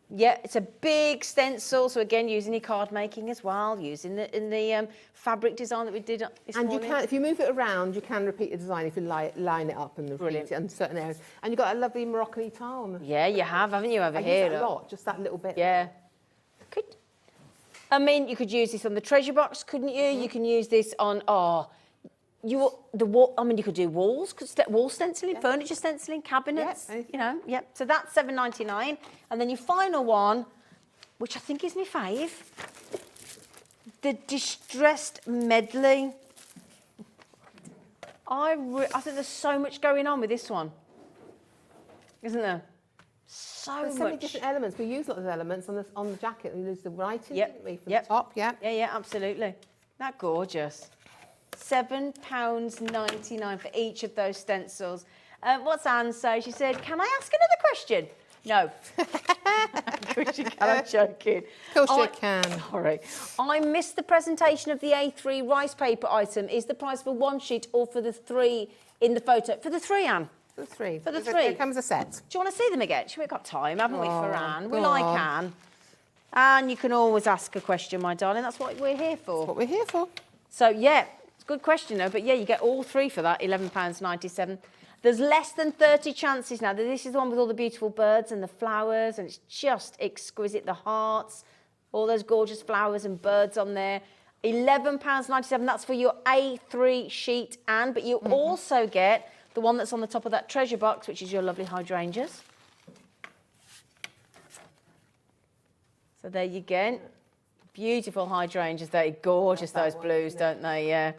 yeah, it's a big stencil. So again, using your card making as well, using the fabric design that we did this morning. And you can, if you move it around, you can repeat the design if you line it up and repeat it in certain areas. And you've got a lovely Moroccan tile on. Yeah, you have, haven't you, over here? I use it a lot, just that little bit. Yeah. I mean, you could use this on the treasure box, couldn't you? You can use this on you could do walls, wall stenciling, furniture stenciling, cabinets. You know, So that's $7.99, and then your final one, which I think is my fave, the distressed medley. I think there's so much going on with this one, isn't there? There's so many much. different elements. We use a lot of elements on the jacket. We use the writing, Yep, didn't we, for yep. the top? Yeah. Yeah, absolutely. Isn't that gorgeous? £7.99 for each of those stencils. What's Anne say? She said, can I ask another question? No. Of course you can, I'm joking. Of course you can. Sorry. I missed the presentation of the A3 rice paper item. Is the price for one sheet or for the 3 in the photo? For the 3, Anne. For the 3. For the Because 3. It comes a set. Do you want to see them again? We've got time, haven't we, for Anne? We go like on. Anne. And you can always ask a question, my darling. That's what we're here for. What we're here for. So, yeah, it's a good question, though. But, yeah, you get all 3 for that, £11.97. There's less than 30 chances now. This is the one with all the beautiful birds and the flowers, and it's just exquisite. The hearts, all those gorgeous flowers and birds on there. £11.97, that's for your A3 sheet, Anne. But you also get the one that's on the top of that treasure box, which is your lovely hydrangeas. So there you go. Beautiful hydrangeas. They're gorgeous, those blues, don't they? Yeah.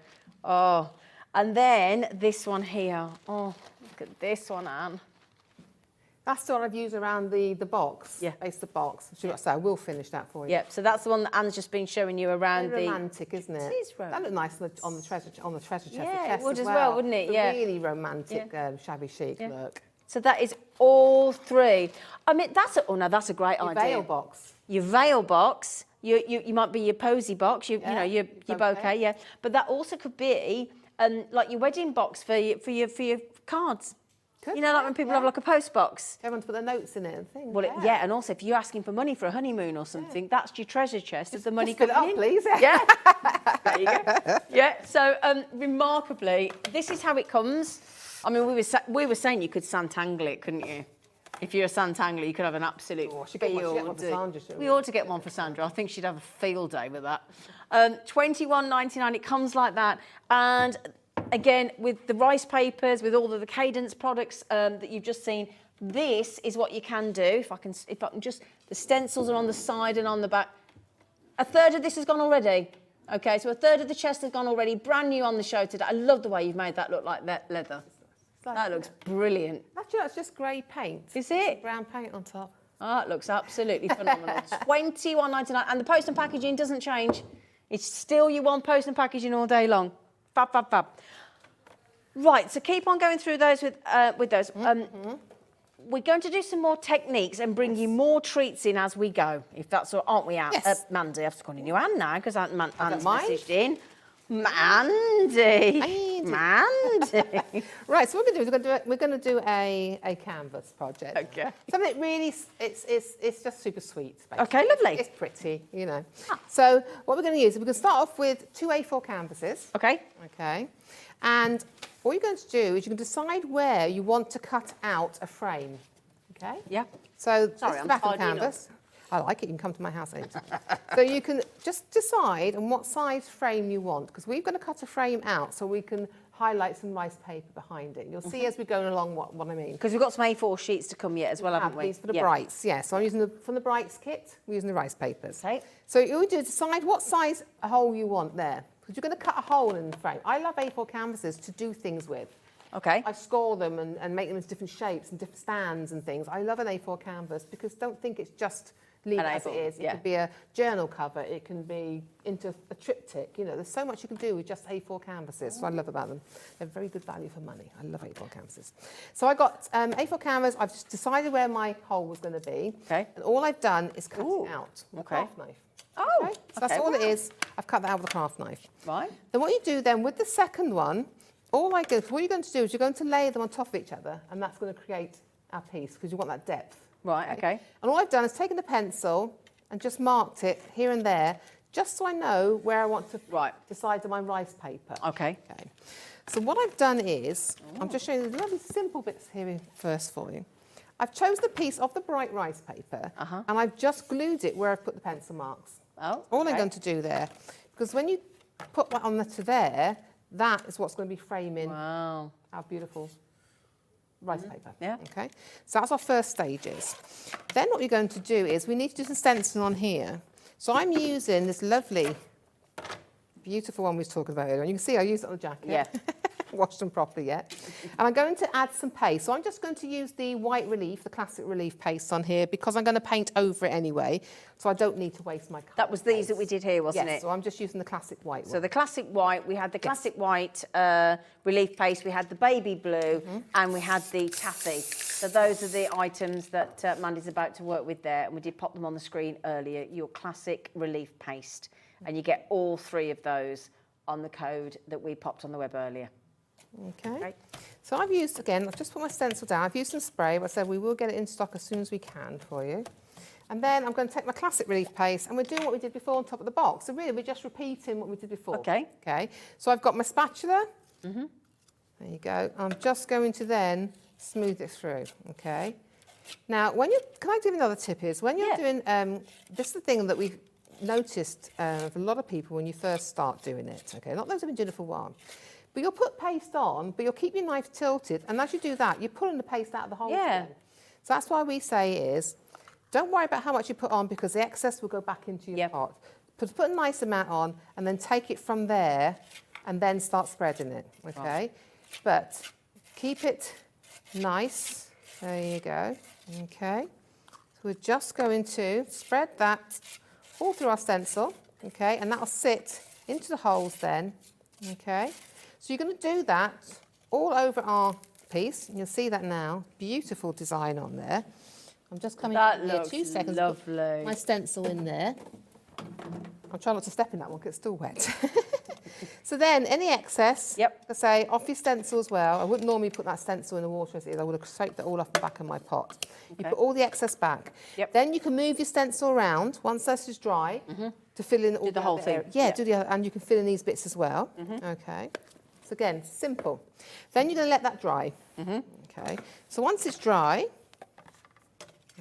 Oh. And then this one here. Oh, look at this one, Anne. That's the one I've used around the box. Yeah. Base the box. So I will finish that for you. Yep, so that's the one that Anne's just been showing you around Very the... romantic, isn't it? It is That romantic. looked nice on the treasure chest. Yeah, it would as as well, wouldn't it? The Yeah. really romantic, shabby chic Yeah. look. So that is all 3. I mean, that's a great Your idea. veil box. Your veil box. You might be your posy box. You know your bouquet. Yeah. But that also could be like your wedding box for your cards. Could You know, like when people have like a post box. Everyone to put their notes in it and things. Well, yeah, and also if you're asking for money for a honeymoon or something, that's your treasure chest of the money Just fill it coming up, in. please. Yeah. There you go. Yeah. So remarkably, this is how it comes. I mean, we were saying you could Santangle it, couldn't you? If you're a Santangler, you could have an absolute should get one for field Sandra, day. shouldn't We we? ought to get one for Sandra. I think she'd have a field day with that. £21.99. It comes like that, and again with the rice papers, with all of the Cadence products that you've just seen. This is what you can do. If I can just, the stencils are on the side and on the back. A third of this has gone already. Okay, so a third of the chest has gone already. Brand new on the show today. I love the way you've made that look like leather. That looks brilliant. Actually, that's just grey paint. Is it? Brown paint on top. Oh, it looks absolutely phenomenal. £21.99, and the post and packaging doesn't change. It's still your one post and packaging all day long. Fab, fab, fab. Right, so keep on going through those with those. We're going to do some more techniques and bring you more treats in as we go, if that's all, aren't we, Anne? Yes. Mandy, I have to call you Anne now because Anne's mind. messaged in. Mandy. Right, so what we're going to do is we're going to do a canvas project. Okay. Something really, it's just super sweet. Basically. Okay, lovely. It's pretty, you know. So what we're going to use is we're going to start off with 2 A4 canvases. Okay. Okay. And what you're going to do is you can decide where you want to cut out a frame. Okay. Yeah. So Sorry, this is I'm the back of the tidying up. canvas. I like it. You can come to my house anytime. So you can just decide on what size frame you want, because we're going to cut a frame out so we can highlight some rice paper behind it. You'll see as we go along what I mean. Because we've got some A4 sheets to come yet as well, haven't we? These for the Yeah. brights, yeah. So I'm using from the brights kit, we're using the rice papers. Okay. So you do decide what size hole you want there, because you're going to cut a hole in the frame. I love A4 canvases to do things with. Okay. I score them and make them into different shapes and different stands and things. I love an A4 canvas because don't think it's just leave it An as it A4, is. It yeah. could be a journal cover. It can be into a triptych. You know, there's so much you can do with just A4 canvases. So I love about them. They're very good value for money. I love A4 canvases. So I got A4 canvas. I've just decided where my hole was going to be. Okay. And all I've done is cut Ooh, it out with okay. a craft knife. Oh, Okay? So that's okay, all it wow. is. I've cut that out with a craft knife. Right. Then what you do then with the second one, what you're going to do is you're going to lay them on top of each other, and that's going to create our piece because you want that depth. Right, okay. And all I've done is taken the pencil and just marked it here and there, just so I know where I want to decide on my rice paper. Okay. Okay. So what I've done is, I'm just showing you the lovely simple bits here first for you. I've chosen a piece of the bright rice paper, and I've just glued it where I've put the pencil marks. Oh, All I'm okay. going to do there, because when you put that on to there, that is what's going to be framing Wow. our beautiful rice paper. Yeah. Okay. So that's our first stages. Then what we're going to do is we need to do some stenciling on here. So I'm using this lovely, beautiful one we was talking about earlier. And you can see I used it on the jacket. Yeah. washed them properly yet. And I'm going to add some paste. So I'm just going to use the white relief, the classic relief paste on here, because I'm going to paint over it anyway. So I don't need to waste my colour. That was these that we did here, wasn't yes, it? so I'm just using the classic white one. So the classic white, we had the classic white relief paste, we had the baby blue, and we had the taffy. So those are the items that Mandy's about to work with there, and we did pop them on the screen earlier, your classic relief paste. And you get all three of those on the code that we popped on the web earlier. Okay. So I've used, again, I've just put my stencil down. I've used some spray, but I said we will get it in stock as soon as we can for you. And then I'm going to take my classic relief paste, and we're doing what we did before on top of the box. So really, we're just repeating what we did before. Okay. Okay. So I've got my spatula. There you go. I'm just going to then smooth it through. Okay. Now, when you, can I give you another tip is, when you're doing, this is the thing that we've noticed for a lot of people when you first start doing it. Okay. Not those who've been doing it for a while. But you'll put paste on, but you'll keep your knife tilted, and as you do that, you're pulling the paste out of the hole again. So that's why we say is, don't worry about how much you put on, because the excess will go back into your pot. Put a nice amount on, and then take it from there, and then start spreading it, okay? But keep it nice. There you go, okay? So we're just going to spread that all through our stencil, okay? And that'll sit into the holes then, okay? So you're going to do that all over our piece, and you'll see that now. Beautiful design on there. I'm just coming in here 2 seconds. Lovely. My stencil in there. I'll try not to step in that one because it's still wet. So then any excess, I say, off your stencil as well. I wouldn't normally put that stencil in the water as it is. I would have soaked that all off the back of my pot. You put all the excess back. Then you can move your stencil around once this is dry to fill in all the whole thing. Do the other, and you can fill in these bits as well. Okay. So again, simple. Then you're going to let that dry. Okay. So once it's dry,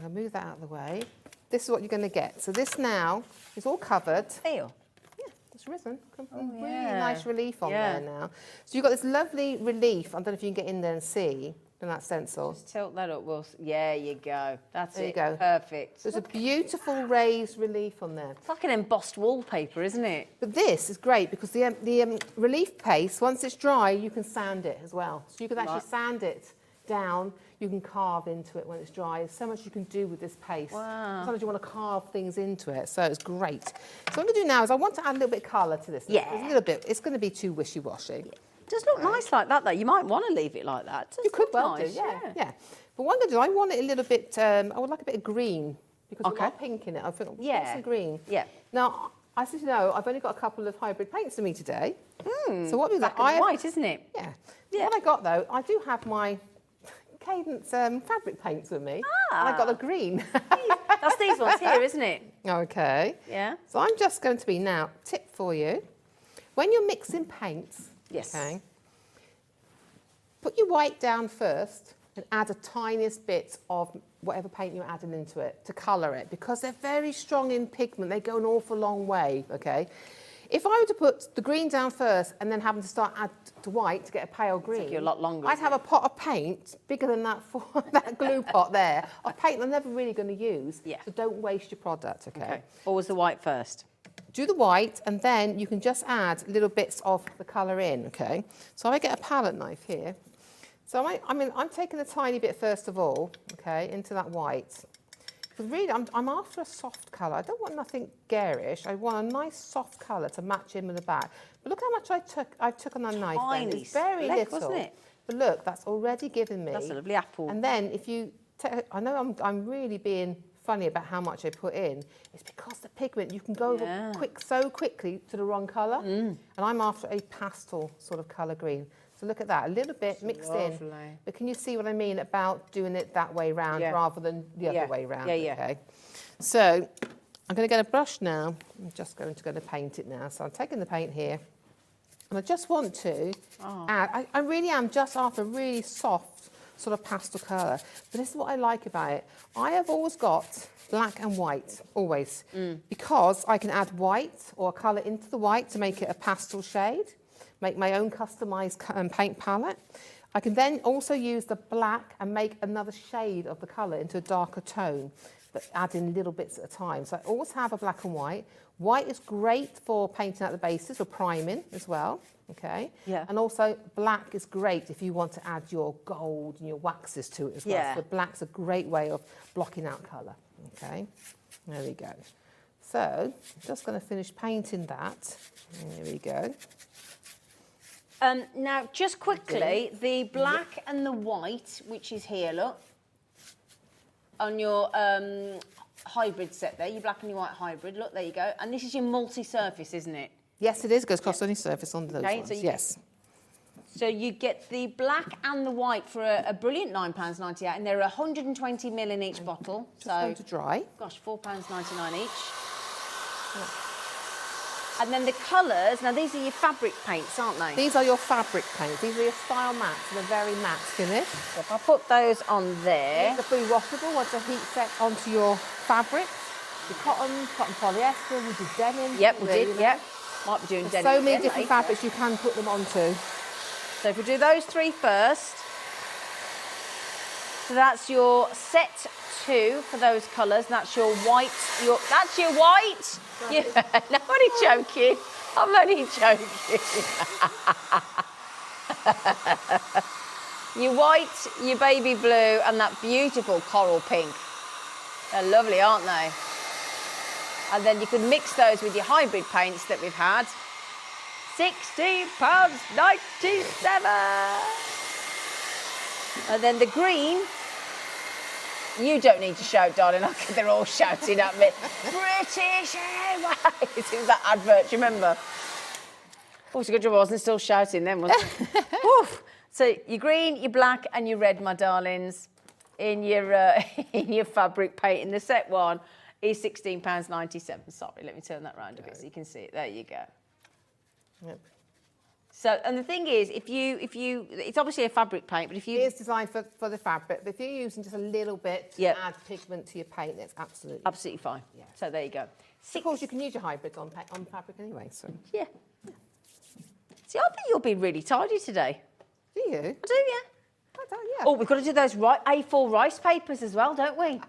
I'll move that out of the way. This is what you're going to get. So this now is all covered. Feel. Yeah, it's risen. Really nice relief on there now. So you've got this lovely relief. I don't know if you can get in there and see in that stencil. Just tilt that up, Will. Yeah, you go. That's there it. You go. Perfect. There's a beautiful raised relief on there. It's like an embossed wallpaper, isn't it? But this is great because the relief paste, once it's dry, you can sand it as well. So you can actually sand it down. You can carve into it when it's dry. There's so much you can do with this paste. Sometimes you want to carve things into it, so it's great. So what I'm going to do now is I want to add a little bit of colour to this. Yeah. A little bit. It's going to be too wishy-washy. It does look nice like that, though. You might want to leave it like that. You could well do, yeah. But what I'm going to do, I want it a little bit, I would like a bit of green, because there's a lot of pink in it. I think some green. Yeah. Now, as you know, I've only got a couple of hybrid paints for me today. So what we've got, black and white, isn't it? Yeah. What I got, though, I do have my Cadence fabric paints with me. And I got a green. That's these ones here, isn't it? Okay. Yeah. So I'm just going to be now, tip for you. When you're mixing paints, okay, put your white down first and add a tiniest bit of whatever paint you're adding into it to colour it, because they're very strong in pigment. They go an awful long way, okay? If I were to put the green down first and then having to start add to white to get a pale green, take you a lot longer, I'd have a pot of paint bigger than that that glue pot there of paint I'm never really going to use. So don't waste your product, okay? Always the white first. Do the white, and then you can just add little bits of the colour in, okay? So I get a palette knife here. So I'm taking a tiny bit first of all, okay, into that white. Because really, I'm after a soft colour. I don't want nothing garish. I want a nice soft colour to match in with the back. But look how much I took on that knife. Then. It's very little, wasn't it? But look, that's already given me. That's a lovely apple. And then if you, I know I'm really being funny about how much I put in. It's because the pigment, you can go so quickly to the wrong colour. And I'm after a pastel sort of colour green. So look at that, a little bit mixed in. But can you see what I mean about doing it that way round rather than the other way round? Okay. So I'm going to get a brush now. I'm just going to paint it now. So I'm taking the paint here. And I just want to add, I really am just after a really soft sort of pastel colour. But this is what I like about it. I have always got black and white, always. Because I can add white or colour into the white to make it a pastel shade. Make my own customised paint palette. I can then also use the black and make another shade of the colour into a darker tone. but add in little bits at a time. So I always have a black and white. White is great for painting out the bases, or priming as well, okay? Yeah. And also black is great if you want to add your gold and your waxes to it as well. Yeah. So black's a great way of blocking out colour, okay? There we go. So I'm just going to finish painting that. There we go. Now, just quickly, the black and the white, which is here, look, on your hybrid set there, your black and your white hybrid, look, there you go. And this is your multi-surface, isn't it? Yes, it is. It goes across any surface on those Okay, ones. so you Yes. So you get the black and the white for a brilliant £9.98, and they're 120ml in each bottle. Just going to dry. Gosh, £4.99 each. And then the colours, now these are your fabric paints, aren't they? These are your fabric paints. These are your style mattes. They're very matte finish. So if I put those on there. These are fully washable once a heat set onto your fabric. Your cotton polyester, we did denim. Yep, we did, yep. Might be doing There's denim so many again different later. fabrics you can put them onto. So if we do those three first. So that's your set 2 for those colours. That's your white. That's your white. Yeah, no, I'm only joking. I'm only joking. Your white, your baby blue, and that beautiful coral pink. They're lovely, aren't they? And then you can mix those with your hybrid paints that we've had. £16.97. And then the green. You don't need to shout, darling. They're all shouting at me. British Airways. It was that advert, do you remember? Oh, it's a good job I wasn't still shouting then, wasn't it? Woof. So your green, your black, and your red, my darlings, in your fabric paint. In the set 1 is £16.97. Sorry, let me turn that round a bit so you can see it. There you go. Yep. So, and the thing is, if you, it's obviously a fabric paint, but if you... It is designed for the fabric, but if you're using just a little bit to Yep. add pigment to your paint, that's absolutely... Absolutely fine. Yeah. So there you go. Of course, you can use your hybrids on fabric anyway, so... Yeah. See, I think you'll be really tidy today. Do you? I do, yeah. I don't, yeah. Oh, we've got to do those A4 rice papers as well, don't we?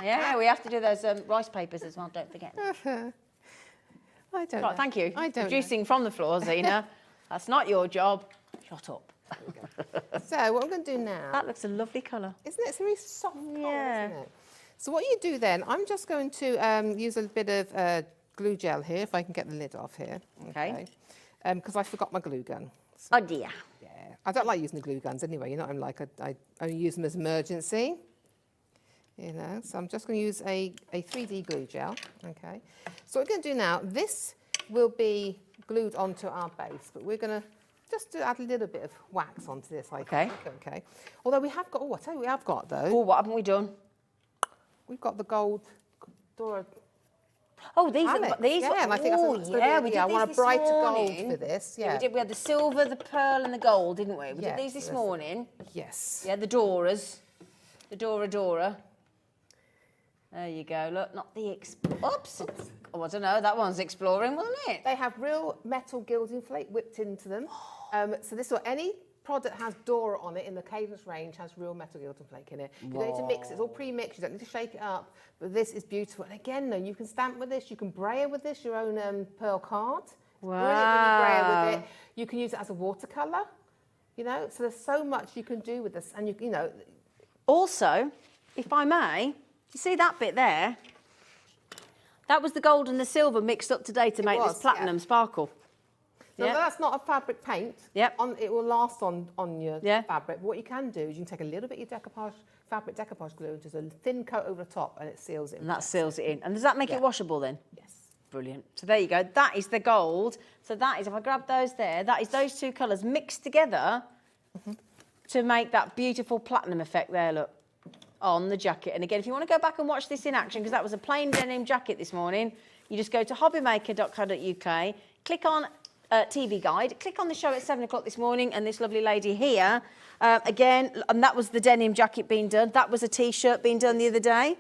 Yeah, we have to do those rice papers as well, don't forget. I don't Right, know. thank you. I don't Producing from the floor, Zena. That's not your job. Shut up. know. So what I'm going to do now... That looks a lovely colour. Isn't it? It's a really soft colour, Yeah. isn't it? So what you do then, I'm just going to use a bit of glue gel here, if I can get the lid off here. Okay. Because I forgot my glue gun. So, Oh, dear. yeah. I don't like using the glue guns anyway. You know what I'm like? I only use them as emergency. You know, so I'm just going to use a 3D glue gel. Okay. So what we're going to do now, this will be glued onto our base, but we're going to just add a little bit of wax onto this, I Okay. think. Okay. Although we have got, I tell you what we have got though. Oh, what haven't we done? We've got the gold Dora. Oh, these Alex, are these. yeah, and I think that's what it's gonna yeah, be. we did I these want a this brighter morning. gold for this. Yeah, Yeah. we did. We had the silver, the pearl, and the gold, didn't we? We Yes, did these this yes. morning. Yes. Yeah, the Doras, the Dora. There you go. Look, not the oops. Oh, I don't know. That one's exploring, wasn't it? They have real metal gilding flake whipped into them. So this or any product has Dora on it in the Cadence range has real metal gilding flake in it. You don't need to mix it. It's all pre-mixed. You don't need to shake it up. But this is beautiful. And again, though, you can stamp with this. You can braille with this. Your own pearl card. Brilliant when you braille with it. You can use it as a watercolour. You know, so there's so much you can do with this. And you know. Also, if I may, you see that bit there? That was the gold and the silver mixed up today to make was, this platinum yeah. sparkle. So Yeah. that's not a fabric paint. Yep. It will last on your Yeah. fabric. But what you can do is you can take a little bit of your fabric decoupage glue and just a thin coat over the top and it seals it. And that seals it in. And does that make Yeah. it washable then? Yes. Brilliant. So there you go. That is the gold. So that is, if I grab those there, that is those two colours mixed together to make that beautiful platinum effect there, look, on the jacket. And again, if you want to go back and watch this in action, because that was a plain denim jacket this morning, you just go to hobbymaker.co.uk, click on TV guide, click on the show at 7 o'clock this morning, and this lovely lady here, again, and that was the denim jacket being done. That was a T-shirt being done the other day.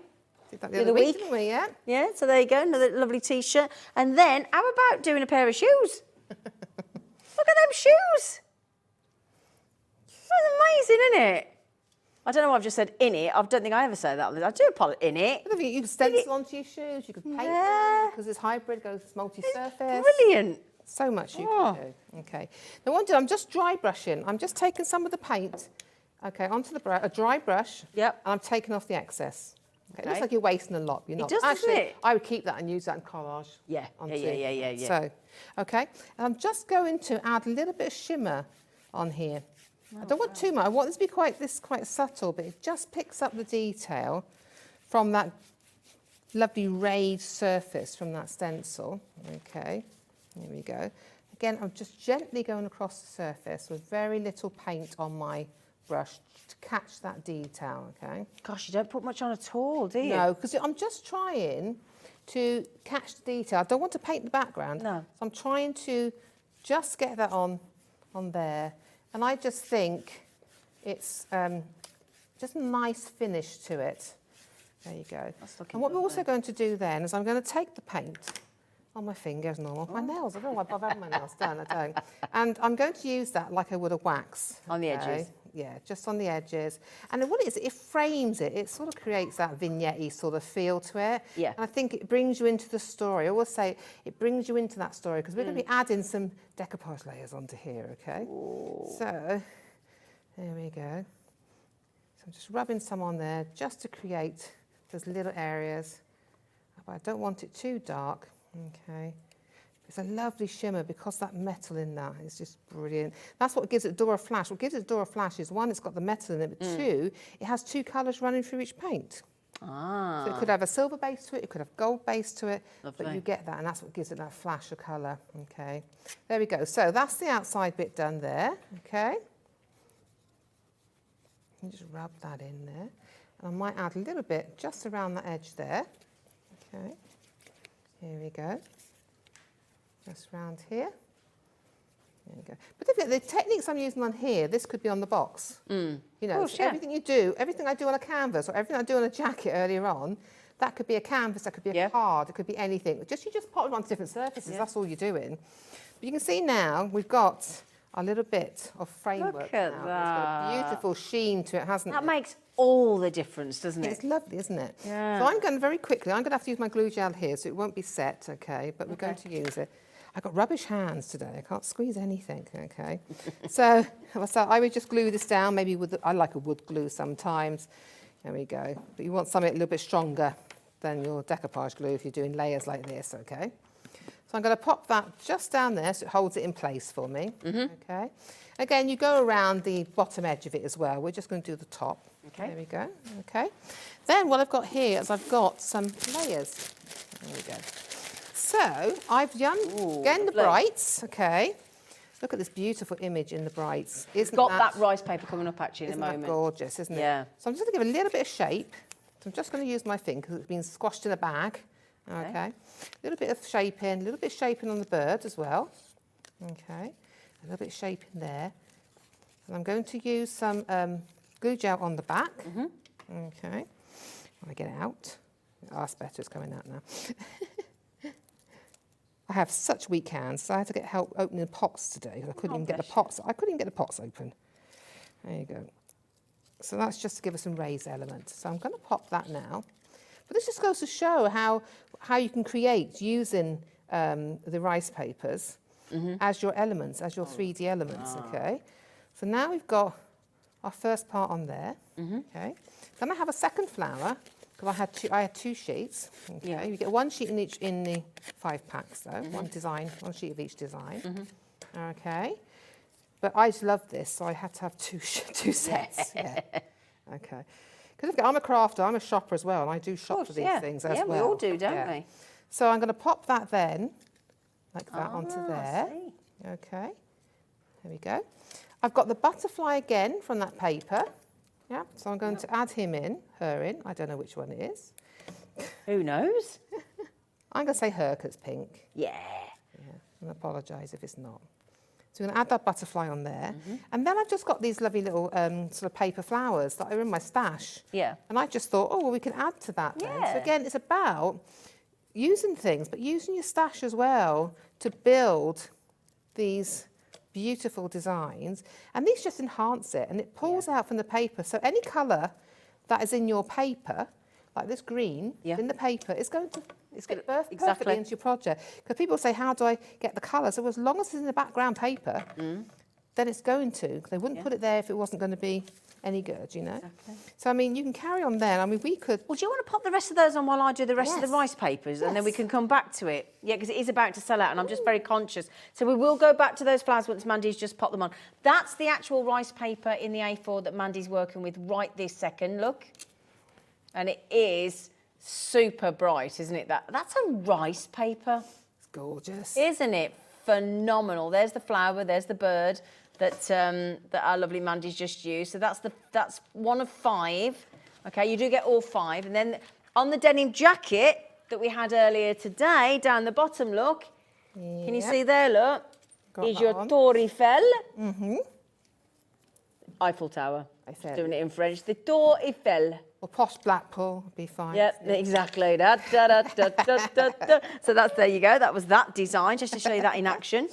Did that The the other other week, week. didn't we? Yeah. Yeah, so there you go, another lovely T-shirt. And then, how about doing a pair of shoes? Look at them shoes. That's amazing, isn't it? I don't know why I've just said in it. I don't think I ever say that. I do apologise. In it. You can stencil onto your shoes, you can paint them, because it's hybrid, goes multi-surface. Brilliant. So much you can do. Okay. Now what I'm doing, I'm just dry brushing. I'm just taking some of the paint, okay, onto a dry brush. Yep. And I'm taking off the excess. Okay. It looks Okay. like you're wasting a lot. You're not. does, doesn't Actually, it? I would keep that and use that in collage. Yeah. onto- Yeah. So, okay. And I'm just going to add a little bit of shimmer on here. I don't want too much. I want this to be quite subtle, but it just picks up the detail from that lovely rayed surface from that stencil. Okay, here we go. Again, I'm just gently going across the surface with very little paint on my brush to catch that detail, okay? Gosh, you don't put much on at all, do you? No, because I'm just trying to catch the detail. I don't want to paint the background. No. So I'm trying to just get that on there. And I just think it's just a nice finish to it. There you go. That's looking And what we're lovely. also going to do then is I'm going to take the paint on my fingers, normal, my nails. I don't know why I've had my nails done, I don't. And I'm going to use that like I would a wax. On the okay? edges? Yeah, just on the edges. And what it frames it. It sort of creates that vignette-y sort of feel to it. Yeah. And I think it brings you into the story. I always say it brings you into that story because we're going to be adding some decoupage layers onto here, okay? Ooh. So, there we go. So I'm just rubbing some on there just to create those little areas. But I don't want it too dark, okay? It's a lovely shimmer because that metal in that is just brilliant. That's what gives it door a flash. What gives it door a flash is one, it's got the metal in it, but two, it has two colours running through each paint. Ah. So it could have a silver base to it, it could have gold base to it, but Lovely. you get that, and that's what gives it that flash of colour. Okay, there we go. So that's the outside bit done there. Okay, you just rub that in there, and I might add a little bit just around the edge there. Okay, here we go. Just round here. There you go. But the techniques I'm using on here, this could be on the box. You know, course, so yeah. everything you do, everything I do on a canvas or everything I do on a jacket earlier on, that could be a canvas, that could be a Yeah. card, it could be anything. You just pop it onto different surfaces, that's all you're doing. But you can see now we've got a little bit of framework Look at now. It's got a beautiful sheen to it, hasn't That it? makes all the difference, doesn't it? It's lovely, isn't it? Yeah. So I'm going to very quickly, I'm going to have to use my glue gel here, so it won't be set, okay? But we're going to use it. I've got rubbish hands today. I can't squeeze anything, okay? So I would just glue this down, maybe I like a wood glue sometimes. There we go. But you want something a little bit stronger than your decoupage glue if you're doing layers like this, okay? So I'm going to pop that just down there so it holds it in place for me, okay? Again, you go around the bottom edge of it as well. We're just going to do the top. Okay. There we go, okay? Then what I've got here is I've got some layers. There we go. So I've done, again, the lovely. brights, okay? Look at this beautiful image in the brights. Isn't Got that rice paper coming up actually in a isn't that moment. gorgeous, isn't it? Yeah. So I'm just going to give it a little bit of shape. So I'm just going to use my finger because it's been squashed in a bag. Okay. A little bit of shaping, a little bit of shaping on the bird as well. Okay. A little bit of shaping there. And I'm going to use some glue gel on the back. Okay. When I get it out. Oh, that's better, it's coming out now. I have such weak hands, so I had to get help opening pots today because I couldn't even get the pots. I couldn't even get the pots open. There you go. So that's just to give us some raised elements. So I'm going to pop that now. But this just goes to show how you can create using the rice papers as your elements, as your 3D elements. Okay. So now we've got our first part on there. Okay. Then I have a second flower. Because I had two sheets. Okay, Yeah. you get one sheet in each in the 5 packs though. One sheet of each design. Okay, but I just love this, so I had to have two sets. Yeah. Okay, because I'm a crafter, I'm a shopper as well, and I do shop for these things as well. Yeah, we all do, don't we? So I'm going to pop that then, like that, onto I there. see. Okay, there we go. I've got the butterfly again from that paper. Yeah, so I'm going to add her in. I don't know which one it is. Who knows? I'm going to say her because it's pink. Yeah. Yeah, and apologise if it's not. So I'm going to add that butterfly on there. And then I've just got these lovely little sort of paper flowers that are in my stash. Yeah. And I just thought, oh, well, we can add to that then. So Yeah. again, it's about using things, but using your stash as well to build these beautiful designs. And these just enhance it, and it pulls out from the paper. So any colour that is in your paper, like this green, in the paper, is going to birth perfectly into your project. Because people say, how do I get the colour? So as long as it's in the background paper, then it's going to. They wouldn't put it there if it wasn't going to be any good, you know. Exactly. So, I mean, you can carry on there. I mean, we could... Well, do you want to pop the rest of those on while I do the rest of the rice papers? And then we can come back to it. Yeah, because it is about to sell out, and I'm just very conscious. So we will go back to those flowers once Mandy's just popped them on. That's the actual rice paper in the A4 that Mandy's working with right this second, look. And it is super bright, isn't it? That's a rice paper. It's gorgeous. Isn't it phenomenal? There's the flower, there's the bird that our lovely Mandy's just used. So that's one of 5. Okay, you do get all 5. And then on the denim jacket that we had earlier today, down the bottom, look. Can you see there, look? Is your Tour Eiffel. Eiffel Tower. I said. Doing it in French. The Tour Eiffel. Or posh Blackpool would be fine. Yep, exactly. Da, da, da, da, da, da, da. So there you go. That was that design, just to show you that in action.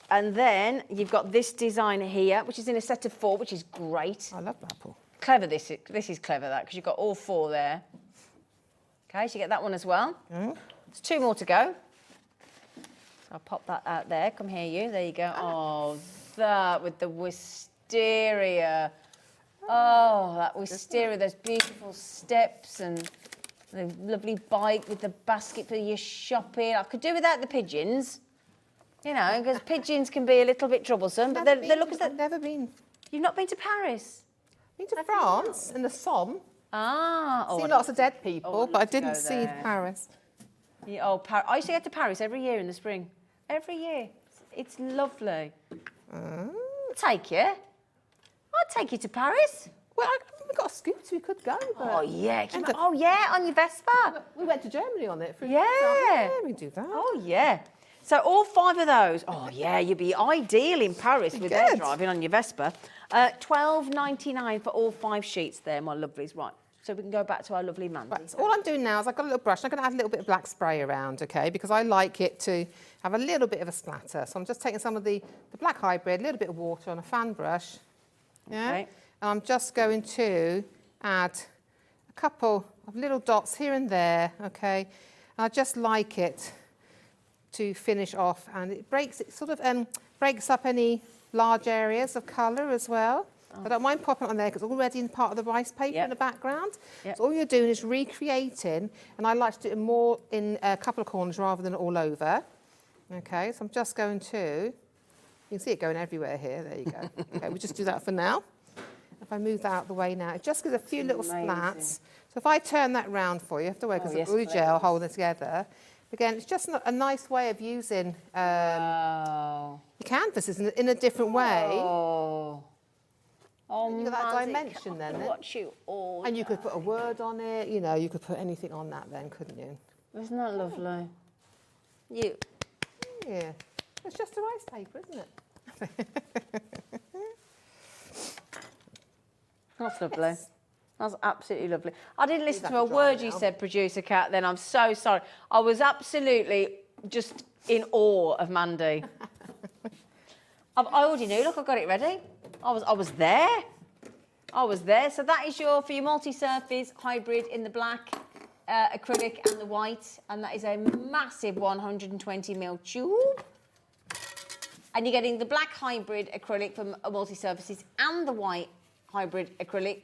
And then you've got this design here, which is in a set of 4, which is great. I love Blackpool. Clever, this is clever, that, because you've got all 4 there. Okay, so you get that one as well. There's 2 more to go. So I'll pop that out there. Come here, you. There you go. Oh, that with the wisteria. Oh, that wisteria, those beautiful steps and the lovely bike with the basket for your shopping. I could do without the pigeons, you know, because pigeons can be a little bit troublesome. But they look as though... I've never been. You've not been to Paris? Been to France, in the Somme. Ah. Seen lots of dead people, but I didn't see Paris. Yeah, I used to get to Paris every year in the spring. Every year. It's lovely. I'll take you. I'd take you to Paris. Well, we've got a scooter, we could go. But oh, yeah. Oh, yeah, on your Vespa. We went to Germany on it. Yeah. We do that. Oh, yeah. So all 5 of those. Oh, yeah, you'd be ideal in Paris with their driving on your Vespa. $12.99 for all 5 sheets there, my lovelies. Right, so we can go back to our lovely Mandy. Right, so all I'm doing now is I've got a little brush. I'm going to add a little bit of black spray around, okay, because I like it to have a little bit of a splatter. So I'm just taking some of the black hybrid, a little bit of water on a fan brush. Yeah. Okay. And I'm just going to add a couple of little dots here and there, okay. And I just like it to finish off, and it sort of breaks up any large areas of colour as well. I don't mind popping it on there because it's already in part of the rice paper in the background. So all you're doing is recreating, and I like to do it more in a couple of corners rather than all over. Okay, so I'm just going to, you can see it going everywhere here, there you go. Okay, we'll just do that for now. If I move that out of the way now, it just gives a few little splats. So if I turn that round for you, you have to work with the glue gel holding it together. Again, it's just a nice way of using the canvases in a different way. Oh, you got that dimension then. Watch you all. And you could put a word on it. You know, you could put anything on that then, couldn't you? Isn't that lovely? You. Yeah. It's just a rice paper, isn't it? That's lovely. Yes. That's absolutely lovely. I didn't listen to a word you said, Producer Kat, then. I'm so sorry. I was absolutely just in awe of Mandy. I already knew. Look, I got it ready. I was there. I was there. So that is for your multi-surface hybrid in the black, acrylic and the white. And that is a massive 120ml tube. And you're getting the black hybrid acrylic from multi-surfaces and the white hybrid acrylic.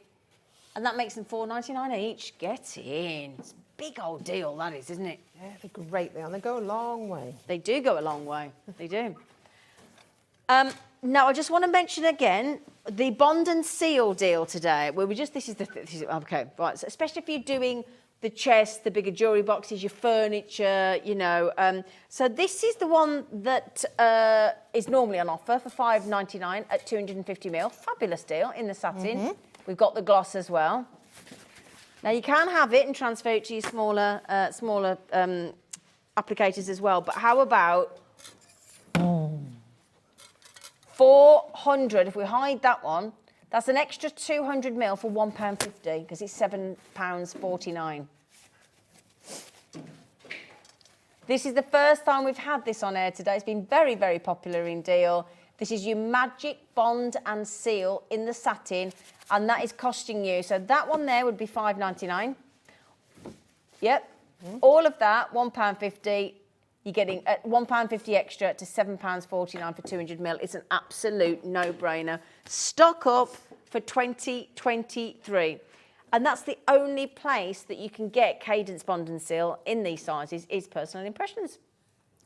And that makes them $4.99 each. Get in. It's a big old deal, that is, isn't it? Yeah, they're great. They go a long way. They do go a long way. They do. Now, I just want to mention again the Bond and Seal deal today. Where okay, right. So especially if you're doing the chest, the bigger jewellery boxes, your furniture, you know. So this is the one that is normally on offer for $5.99 at 250ml. Fabulous deal in the satin. We've got the gloss as well. Now you can have it and transfer it to your smaller applicators as well. But how about 400? If we hide that one, that's an extra 200ml for £1.50 because it's £7.49. This is the first time we've had this on air today. It's been very, very popular in deal. This is your Magic Bond and Seal in the satin, and that is costing you. So that one there would be £5.99. Yep. All of that, £1.50. You're getting £1.50 extra to £7.49 for 200ml. It's an absolute no-brainer. Stock up for 2023. And that's the only place that you can get Cadence Bond and Seal in these sizes is Personal Impressions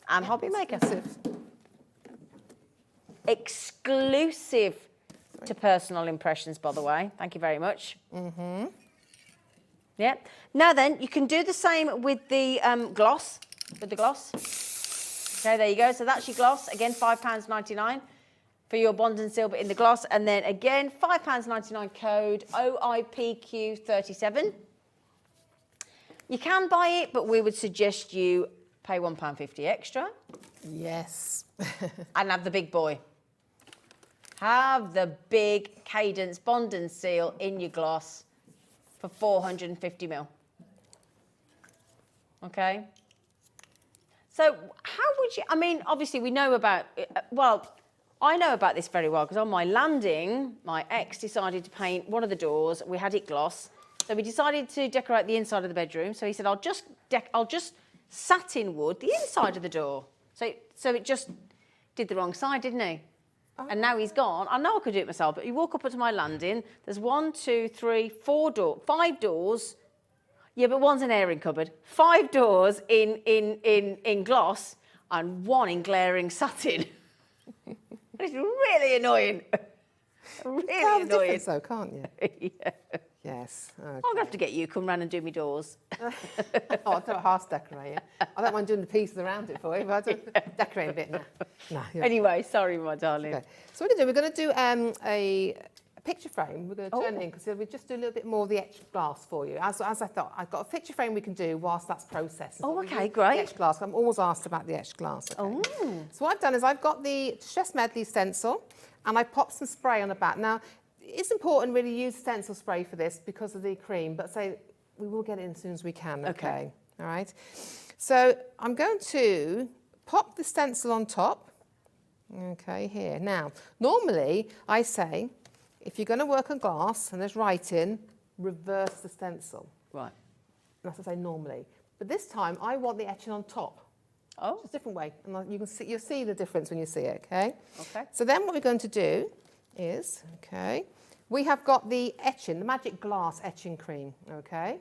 and HobbyMaker. Exclusive to Personal Impressions, by the way. Thank you very much. Yeah. Now then, you can do the same with the gloss. With the gloss. Okay, there you go. So that's your gloss. Again, £5.99 for your Bond and Seal, but in the gloss. And then again, £5.99 code OIPQ37. You can buy it, but we would suggest you pay £1.50 extra. Yes. And have the big boy. Have the big Cadence Bond and Seal in your gloss for 450ml. Okay? So how would you, I mean, obviously we know about, well, I know about this very well because on my landing, my ex decided to paint one of the doors. We had it gloss. So we decided to decorate the inside of the bedroom. So he said, I'll just satin wood the inside of the door. So it just did the wrong side, didn't he? Oh. And now he's gone. I know I could do it myself, but you walk up onto my landing. There's 5 doors. Yeah, but one's an airing cupboard. 5 doors in gloss and 1 in glaring satin. It's really annoying. Really annoying. So can't you? Yeah. Yes. Okay. I'm going to have to get you to come round and do me doors. I'll do a house decorating. I don't mind doing the pieces around it for you, but I don't decorate a bit now. No, anyway, sorry, my darling. Okay. So what we're going to do a picture frame. We're going to turn it in because we just do a little bit more of the etched glass for you. As I thought, I've got a picture frame we can do whilst that's processed. Oh, okay, great. The etched glass. I'm always asked about the etched glass. Okay? Oh. So what I've done is I've got the Chef's Medley stencil and I popped some spray on the back. Now, it's important really to use stencil spray for this because of the cream, but we will get it in as soon as we can, okay? All right. So I'm going to pop the stencil on top, okay, here. Now, normally I say, if you're going to work on glass and there's writing, reverse the stencil. Right. That's what I say normally. But this time I want the etching on top. Oh. It's a different way. And you'll see the difference when you see it, okay? Okay. So then what we're going to do is, okay, we have got the etching, the Magic Glass etching cream, okay?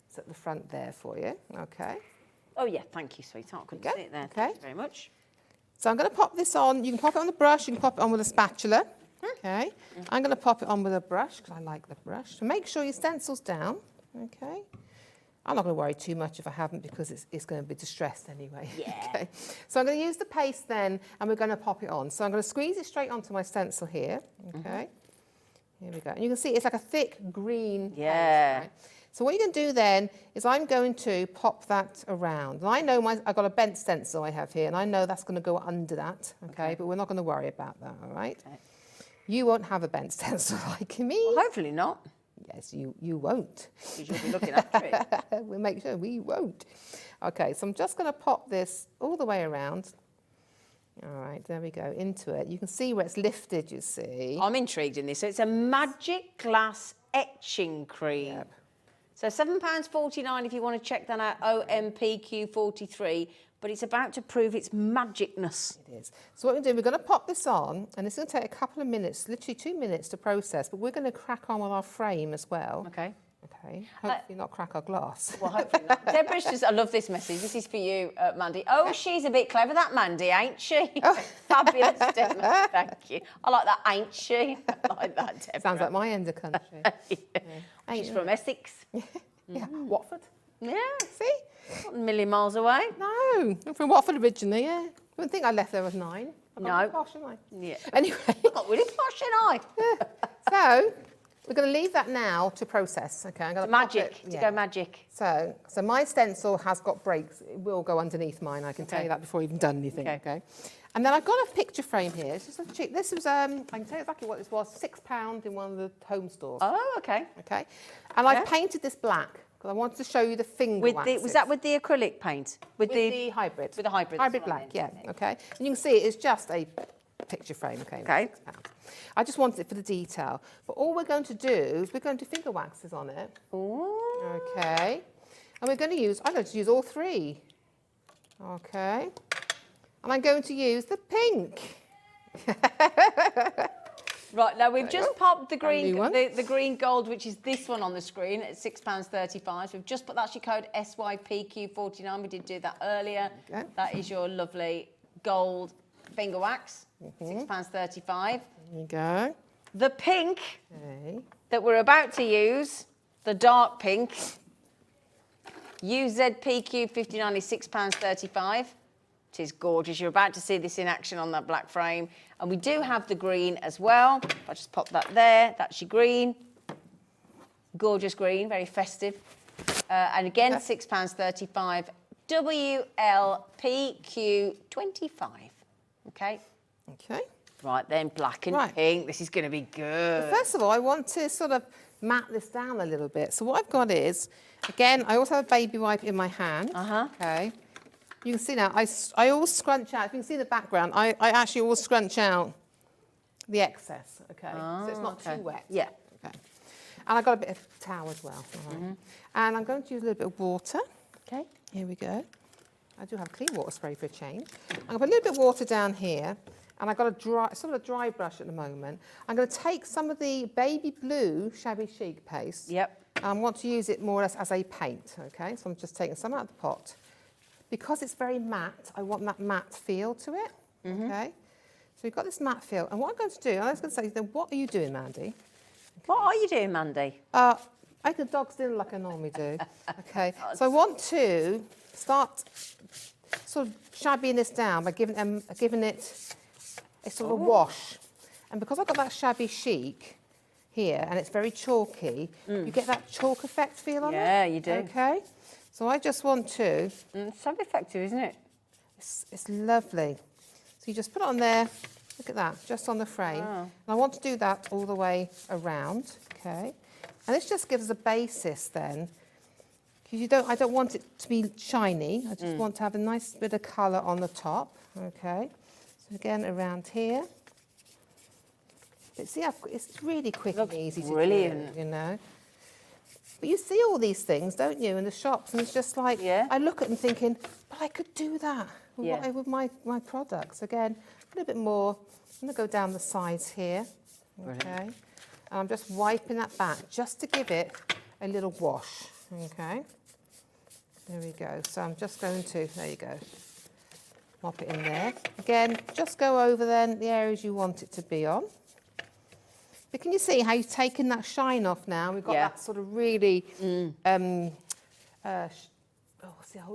It's at the front there for you, okay? Oh, yeah, thank you, sweetheart. Couldn't see it there. Okay. Thank you very much. So I'm going to pop this on. You can pop it on the brush, you can pop it on with a spatula, okay? I'm going to pop it on with a brush because I like the brush. So make sure your stencil's down, okay? I'm not going to worry too much if I haven't because it's going to be distressed anyway. Yeah. Okay. So I'm going to use the paste then and we're going to pop it on. So I'm going to squeeze it straight onto my stencil here, okay? Here we go. And you can see it's like a thick green paste, right? So what you can do then is I'm going to pop that around. And I know I've got a bent stencil I have here and I know that's going to go under that, okay? But we're not going to worry about that, all right? Okay. You won't have a bent stencil like me. Well, hopefully not. Yes, you won't. Because you'll be looking after it. We'll make sure we won't. Okay, so I'm just going to pop this all the way around. All right, there we go, into it. You can see where it's lifted, you see. I'm intrigued in this. So it's a Magic Glass etching cream. Yep. So £7.49 if you want to check that out, OMPQ43. But it's about to prove its magicness. It is. So what we're doing, we're going to pop this on, and it's going to take a couple of minutes, literally 2 minutes to process, but we're going to crack on with our frame as well. Okay. Okay. Hopefully not crack our glass. Well, hopefully not. Deborah's just, I love this message. This is for you, Mandy. Oh, she's a bit clever, that Mandy, ain't she? Oh. Fabulous, Deborah. Thank you. I like that, ain't she? I like that, Deborah. Sounds like my end of country. Yeah. She's from Essex. Yeah, Watford. Yeah. See? Not a million miles away. No, I'm from Watford originally, yeah. I wouldn't think I left there at 9. I'm No. not posh, am I? Yeah. Anyway. Not really posh, ain't I? So, we're going to leave that now to process, okay? I'm going to Magic, to go magic. So my stencil has got breaks. It will go underneath mine, I can tell you that before you've even done anything, okay? And then I've got a picture frame here. It's just a cheap. This was, I can tell you exactly what this was, £6 in one of the home stores. Oh, okay. Okay. And I've painted this black, because I wanted to show you the finger With waxes. was that with the acrylic paint? With the hybrid. With the hybrid. Hybrid that's what I black, meant. yeah. Okay. And you can see it's just a picture frame. Okay. Okay. £6. I just wanted it for the detail. But all we're going to do is we're going to finger waxes on it. Ooh. Okay. And we're going to use, I'm going to use all 3. Okay. And I'm going to use the pink. Right, now we've just popped the green, new one. the green gold, which is this one on the screen at £6.35. So we've just put that's your code SYPQ49. We did do that earlier. Okay. That is your lovely gold finger wax, £6.35. There you go. The pink Okay. that we're about to use, the dark pink, UZPQ59 is £6.35. It is gorgeous. You're about to see this in action on that black frame. And we do have the green as well. If I just pop that there, that's your green. Gorgeous green, very festive. And again, £6.35, WLPQ25. Okay? Okay. Right then, black and Right. pink. This is going to be good. First of all, I want to sort of mat this down a little bit. So what I've got is, again, I also have a baby wipe in my hand. Okay. You can see now, I always scrunch out. If you can see the background, I actually always scrunch out the excess, okay? So it's not too wet. Yeah. Okay. And I've got a bit of towel as well. All right. And I'm going to use a little bit of water. Okay. Here we go. I do have clean water spray for a change. I'm going to put a little bit of water down here. And I've got a dry, sort of a dry brush at the moment. I'm going to take some of the baby blue shabby chic paste. Yep. And I want to use it more or less as a paint, okay? So I'm just taking some out of the pot. Because it's very matte, I want that matte feel to it, okay? So we've got this matte feel. And what I'm going to do, I was going to say, then what are you doing, Mandy? What are you doing, Mandy? I make the dog's dinner like I normally do, okay? So I want to start sort of shabbying this down by giving it a sort of a wash. And because I've got that shabby chic here, and it's very chalky, you get that chalk effect feel on it. Yeah, you do. Okay? So I just want to... It's so effective, isn't it? It's lovely. So you just put it on there, look at that, just on the frame. And I want to do that all the way around, okay? And this just gives us a basis then, because I don't want it to be shiny. I just want to have a nice bit of colour on the top, okay? So again, around here. But see, it's really quick and easy to brilliant. do, you know? But you see all these things, don't you, in the shops, and it's just like, I look at them thinking, but I could do that with my products. Again, a little bit more. I'm going to go down the sides here, okay? And I'm just wiping that back just to give it a little wash, okay? There we go. So I'm just going to, there you go, mop it in there. Again, just go over then the areas you want it to be on. But can you see how you've taken that shine off now? We've got that sort of really, what's the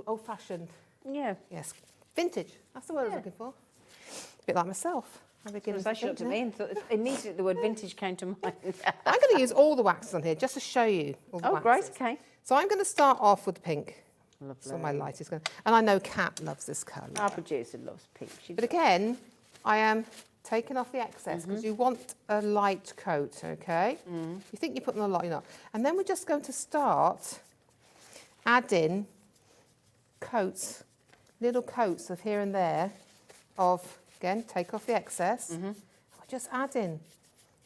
old-fashioned? Yeah. Yes, vintage. That's the word I was looking for. A bit like myself. As she looked at me and thought, immediately the word vintage came to mind. I'm going to use all the waxes on here just to show you all the waxes. Great, okay. So I'm going to start off with the pink. Lovely. So my light is going to... And I know Kat loves this colour. Our producer loves pink. But again, I am taking off the excess because you want a light coat, okay? You think you're putting a lot, you're not. And then we're just going to start adding coats, little coats of here and there of, again, take off the excess. We're just adding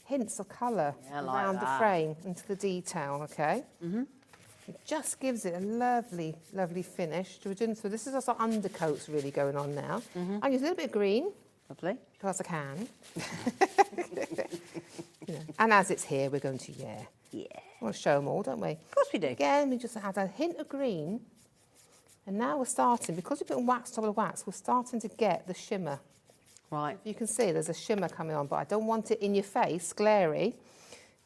hints of colour around the frame into the detail, okay? It just gives it a lovely, lovely finish. So this is also undercoats really going on now. I use a little bit of green. Lovely. Because I can. And as it's here, we're going to, Yeah. we want to show them all, don't we? Of course we do. Again, we just add a hint of green. And now we're starting, because we're putting wax on top of wax, we're starting to get the shimmer. Right. You can see there's a shimmer coming on, but I don't want it in your face, glary.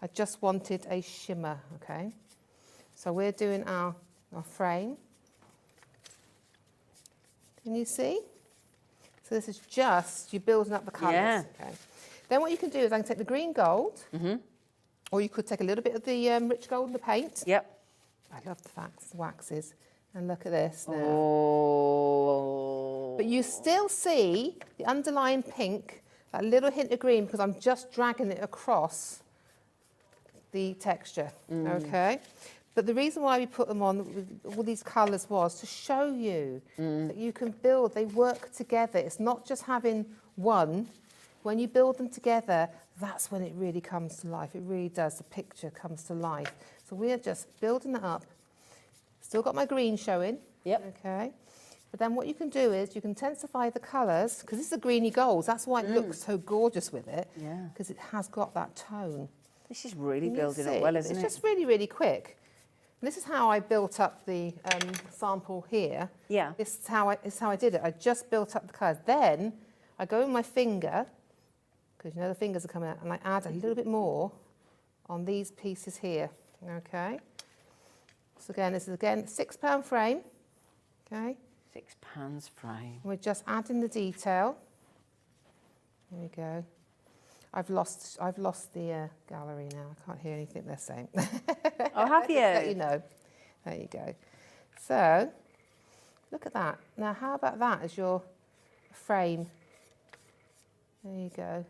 I just wanted a shimmer, okay? So we're doing our frame. Can you see? So this is just, you're building up the colours. Yeah. Okay. Then what you can do is I can take the green gold, or you could take a little bit of the rich gold in the paint. Yep. I love the waxes. And look at this now. Oh. But you still see the underlying pink, that little hint of green, because I'm just dragging it across the texture, okay? But the reason why we put them on with all these colours was to show you that you can build, they work together. It's not just having one. When you build them together, that's when it really comes to life. It really does. The picture comes to life. So we're just building it up. Still got my green showing. Yep. Okay. But then what you can do is you can intensify the colours, because this is a greeny gold. That's why it looks so gorgeous with it. Yeah. Because it has got that tone. This is really Can you building see? up well, isn't It's it? just really, really quick. And this is how I built up the sample here. Yeah. This is how I did it. I just built up the colours. Then I go with my finger, because you know the fingers are coming out, and I add a little bit more on these pieces here. Okay. So again, this is again £6 frame. Okay. £6 frame. We're just adding the detail. There we go. I've lost the gallery now. I can't hear anything they're saying. Oh, have you? Let you know. There you go. So, look at that. Now, how about that as your frame? There you go.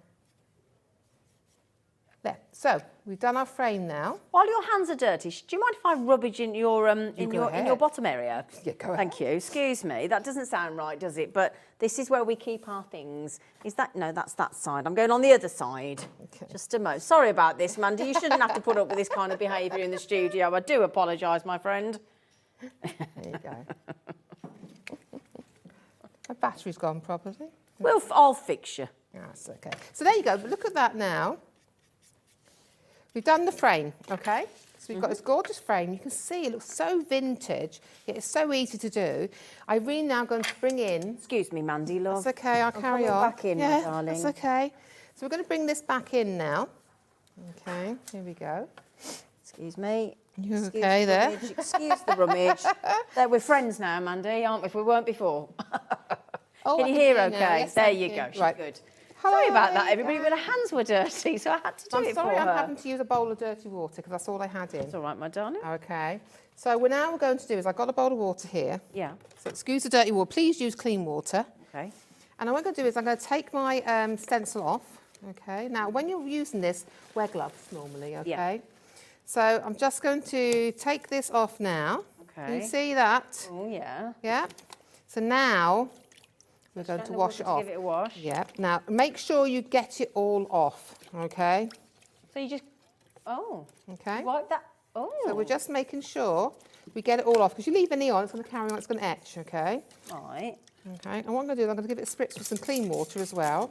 There. So, we've done our frame now. While your hands are dirty, do you mind if I rubbage in your in your ahead. bottom area? Yeah, go Thank you. Excuse me. That doesn't sound right, does it? But this is where we keep our things. Is that no? That's that side. I'm going on the other side. Okay. Just a moment. Sorry about this, Mandy. You shouldn't have to put up with this kind of behaviour in the studio. I do apologise, my friend. There you go. My battery's gone probably. I'll fix you. That's okay. So there you go. But look at that now. We've done the frame, okay? So we've got this gorgeous frame. You can see it looks so vintage, yet it's so easy to do. I really now going to bring in... Excuse me, Mandy, love. That's okay, I'll carry coming on. back in, my yeah, darling. that's okay. So we're going to bring this back in now. Okay, here we go. Excuse me. You Excuse okay the there? rummage. Excuse the rummage. We're friends now, Mandy, aren't we? If we weren't before. Oh, Can I you hear now. okay? Yes, There thank you go. She's Right. good. Hello, Sorry about that, there you everybody, go. but her hands were dirty, so I had to do I'm it sorry, for I'm her. having to use a bowl of dirty water because that's all I had in. It's all right, my darling. Okay, so we're going to do is I've got a bowl of water here. Yeah. So excuse the dirty water. Please use clean water. Okay. And what I'm going to do is I'm going to take my stencil off. Okay. Now, when you're using this, wear gloves normally. Okay. Yeah. So I'm just going to take this off now. Can Okay. you see that? Oh, yeah. Yeah. So now we're going to Straighten the wash water it to off. give it a wash. Yeah. Now make sure you get it all off. Okay. So you just, Okay. wipe that. Oh. So we're just making sure we get it all off because you leave any on, it's going to carry on. It's going to etch. Okay. Right. Okay. And what I'm going to do is I'm going to give it a spritz with some clean water as well.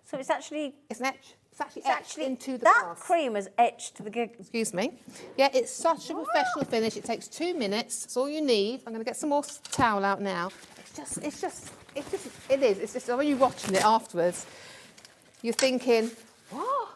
So it's actually, It's etched into the that glass. cream has etched the Excuse me. Yeah, it's such a professional finish. It takes 2 minutes. That's all you need. I'm going to get some more towel out now. It's just when you're watching it afterwards, you're thinking, what?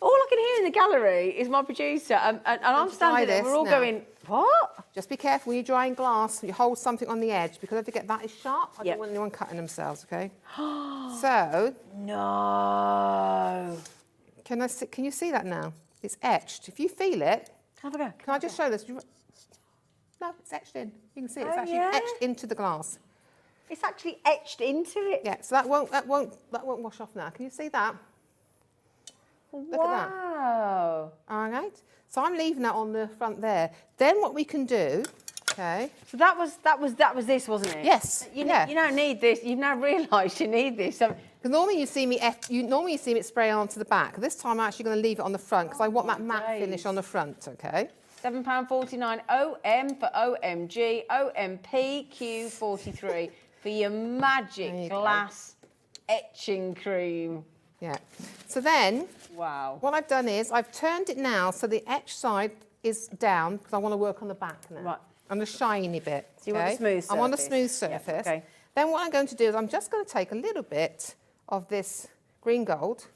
All I can hear in the gallery is my producer, and I'm standing there, this we're all now. going, what? Just be careful when you're drying glass. You hold something on the edge because don't forget that is sharp. I Yep. don't want anyone cutting themselves. Okay. So No. can you see that now? It's etched. If you feel it, Have a go. can I just show this? No, it's etched in. You can see it's Oh, actually yeah? etched into the glass. It's actually etched into it. Yeah, so that won't wash off now. Can you see that? Look at that. Wow. All right. So I'm leaving that on the front there. Then what we can do, okay? So that was this, wasn't it? Yes. You yeah. you don't need this. You've now realised you need this. So, Because normally you see me it spray onto the back. This time I'm actually going to leave it on the front because I want that matte days. finish on the front. Okay. £7.49 OM for OMG, OMPQ43 for your There magic you go. glass etching cream. Yeah. So then Wow. what I've done is I've turned it now so the etched side is down because I want to work on the back now. Right. On the shiny bit. So you want the smooth I want a surface. smooth Yeah, surface. okay. Then what I'm going to do is I'm just going to take a little bit of this green gold,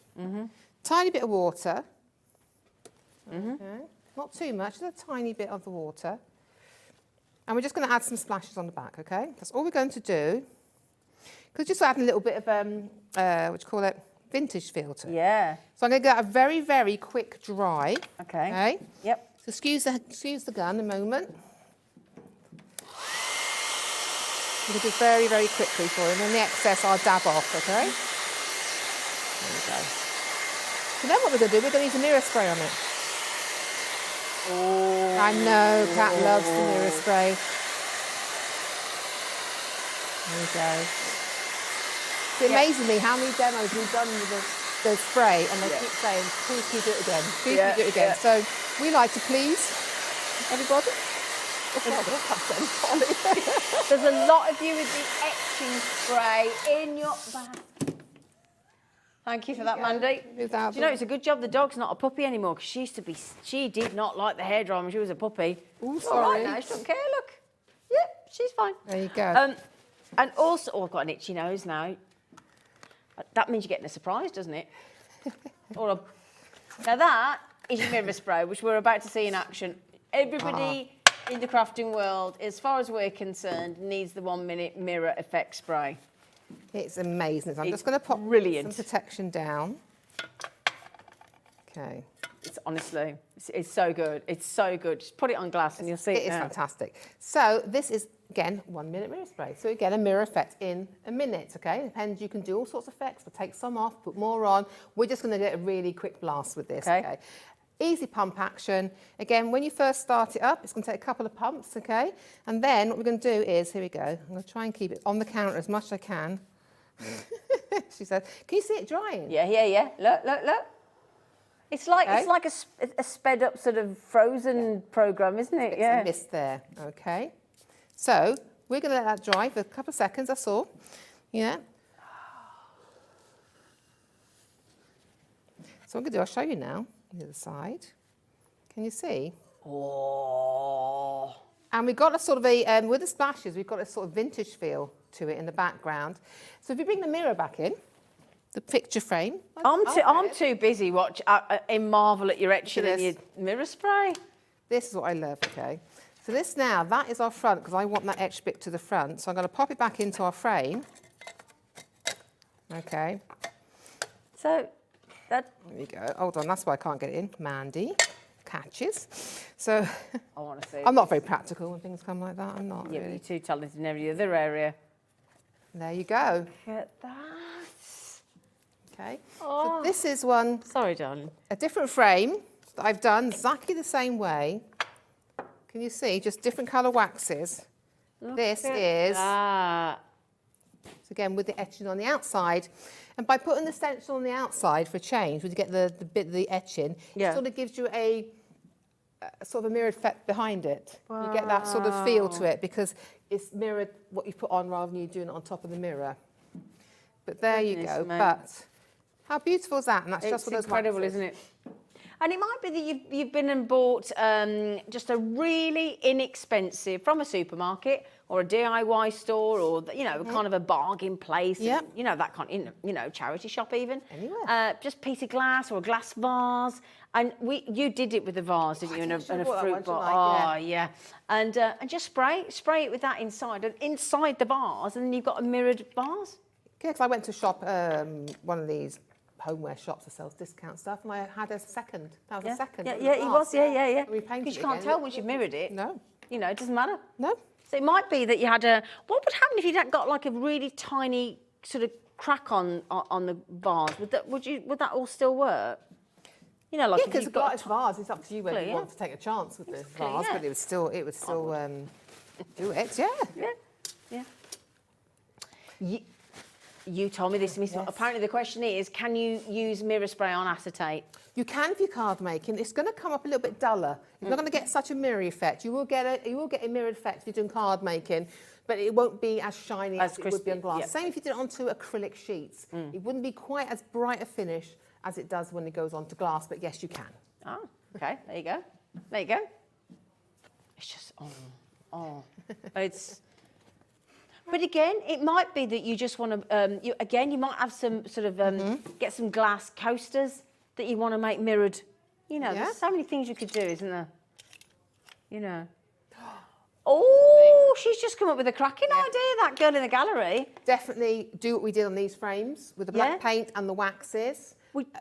tiny bit of water. Okay. Not too much, just a tiny bit of the water. And we're just going to add some splashes on the back, okay? That's all we're going to do. Because just add a little bit of, vintage feel to it. Yeah. So I'm going to get a very, very quick dry. Okay. Okay? Yep. So excuse the gun a moment. I'm going to do it very, very quickly for you. And then the excess I'll dab off, okay? There we go. So then what we're going to do, we're going to use a mirror spray on it. Oh. I know, Kat loves the mirror spray. There we go. It amazes me how many demos we've done with the spray, and they keep saying, please can you do it again? Please can you do it again? So we like to please everybody. There's a lot of you with the etching spray in your bag. Thank you for that, Mandy. Do you know, it's a good job the dog's not a puppy anymore, because she did not like the hairdryer when she was a puppy. Oh, sorry. All right now, she don't care, look. Yep, she's fine. There you go. And also, I've got an itchy nose now. That means you're getting a surprise, doesn't it? Now that is your mirror spray, which we're about to see in action. Everybody in the crafting world, as far as we're concerned, needs the 1 minute mirror effect spray. It's amazing. So I'm just going to pop some protection down. Okay. It's honestly, it's so good. It's so good. Just put it on glass and you'll see it. It is fantastic. So this is, again, 1 minute mirror spray. So you get a mirror effect in a minute, okay? Depends, you can do all sorts of effects. We'll take some off, put more on. We're just going to get a really quick blast with this, okay? Easy pump action. Again, when you first start it up, it's going to take a couple of pumps, okay? And then what we're going to do is, here we go. I'm going to try and keep it on the counter as much as I can. She said, can you see it drying? Yeah. Look. It's like a sped up sort of frozen program, isn't it? It's a mist there, okay? So we're going to let that dry for a couple of seconds, that's all. Yeah. So what I'm going to do, I'll show you now, on the other side. Can you see? Oh. And we've got a sort of a, with the splashes, we've got a sort of vintage feel to it in the background. So if you bring the mirror back in, the picture frame. I'm too busy in marvel at your etching and your mirror spray. This is what I love, okay? So this now, that is our front, because I want that etched bit to the front. So I'm going to pop it back into our frame. Okay. So that... There you go. Hold on, that's why I can't get it in. Mandy catches. So I want to see. I'm not very practical when things come like that. I'm not really. really. You're too talented in every other area. There you go. Look at that. Okay. Oh. So this is one. Sorry, darling. A different frame that I've done exactly the same way. Can you see? Just different colour waxes. This is. That. So again, with the etching on the outside. And by putting the stencil on the outside for change, when you get the bit of the etching, it sort of gives you a sort of a mirrored effect behind it. Wow. You get that sort of feel to it because it's mirrored what you put on rather than you doing it on top of the mirror. But there you go. Mate. But how beautiful is that? And that's just for those incredible, waxes. isn't it? And it might be that you've been and bought just a really inexpensive from a supermarket or a DIY store or kind of a bargain place. Yeah. That kind of, charity shop even. Anywhere. Just a piece of glass or a glass vase. And you did it with a vase, didn't you? And a fruit bowl. Yeah. And just spray it with that inside the vase, and then you've got a mirrored vase. Yeah, because I went to shop, one of these homeware shops that sells discount stuff, and I had a second. That was a second. Yeah, it was. Yeah. Because you can't tell once you've mirrored it. No. It doesn't matter. No. So it might be that you had what would happen if you'd got like a really tiny sort of crack on the vase? Would that all still work? Like because a glass vase, it's up to you whether you want to take a chance with the vase, but it would still do it. Yeah. You told me this, Miss. Yes. Apparently the question is, can you use mirror spray on acetate? You can if you're card making. It's going to come up a little bit duller. You're not going to get such a mirror effect. You will get a mirror effect if you're doing card making, but it won't be as shiny as it would be on glass. Yep. Same if you did it onto acrylic sheets. It wouldn't be quite as bright a finish as it does when it goes onto glass, but yes, you can. Oh, okay. There you go. It's just, it's... But again, it might be that you just want to, you might have some sort of, get some glass coasters that you want to make mirrored. There's so many things you could do, isn't there? Oh, she's just come up with a cracking idea, that girl in the gallery. Definitely do what we did on these frames with the black paint and the waxes.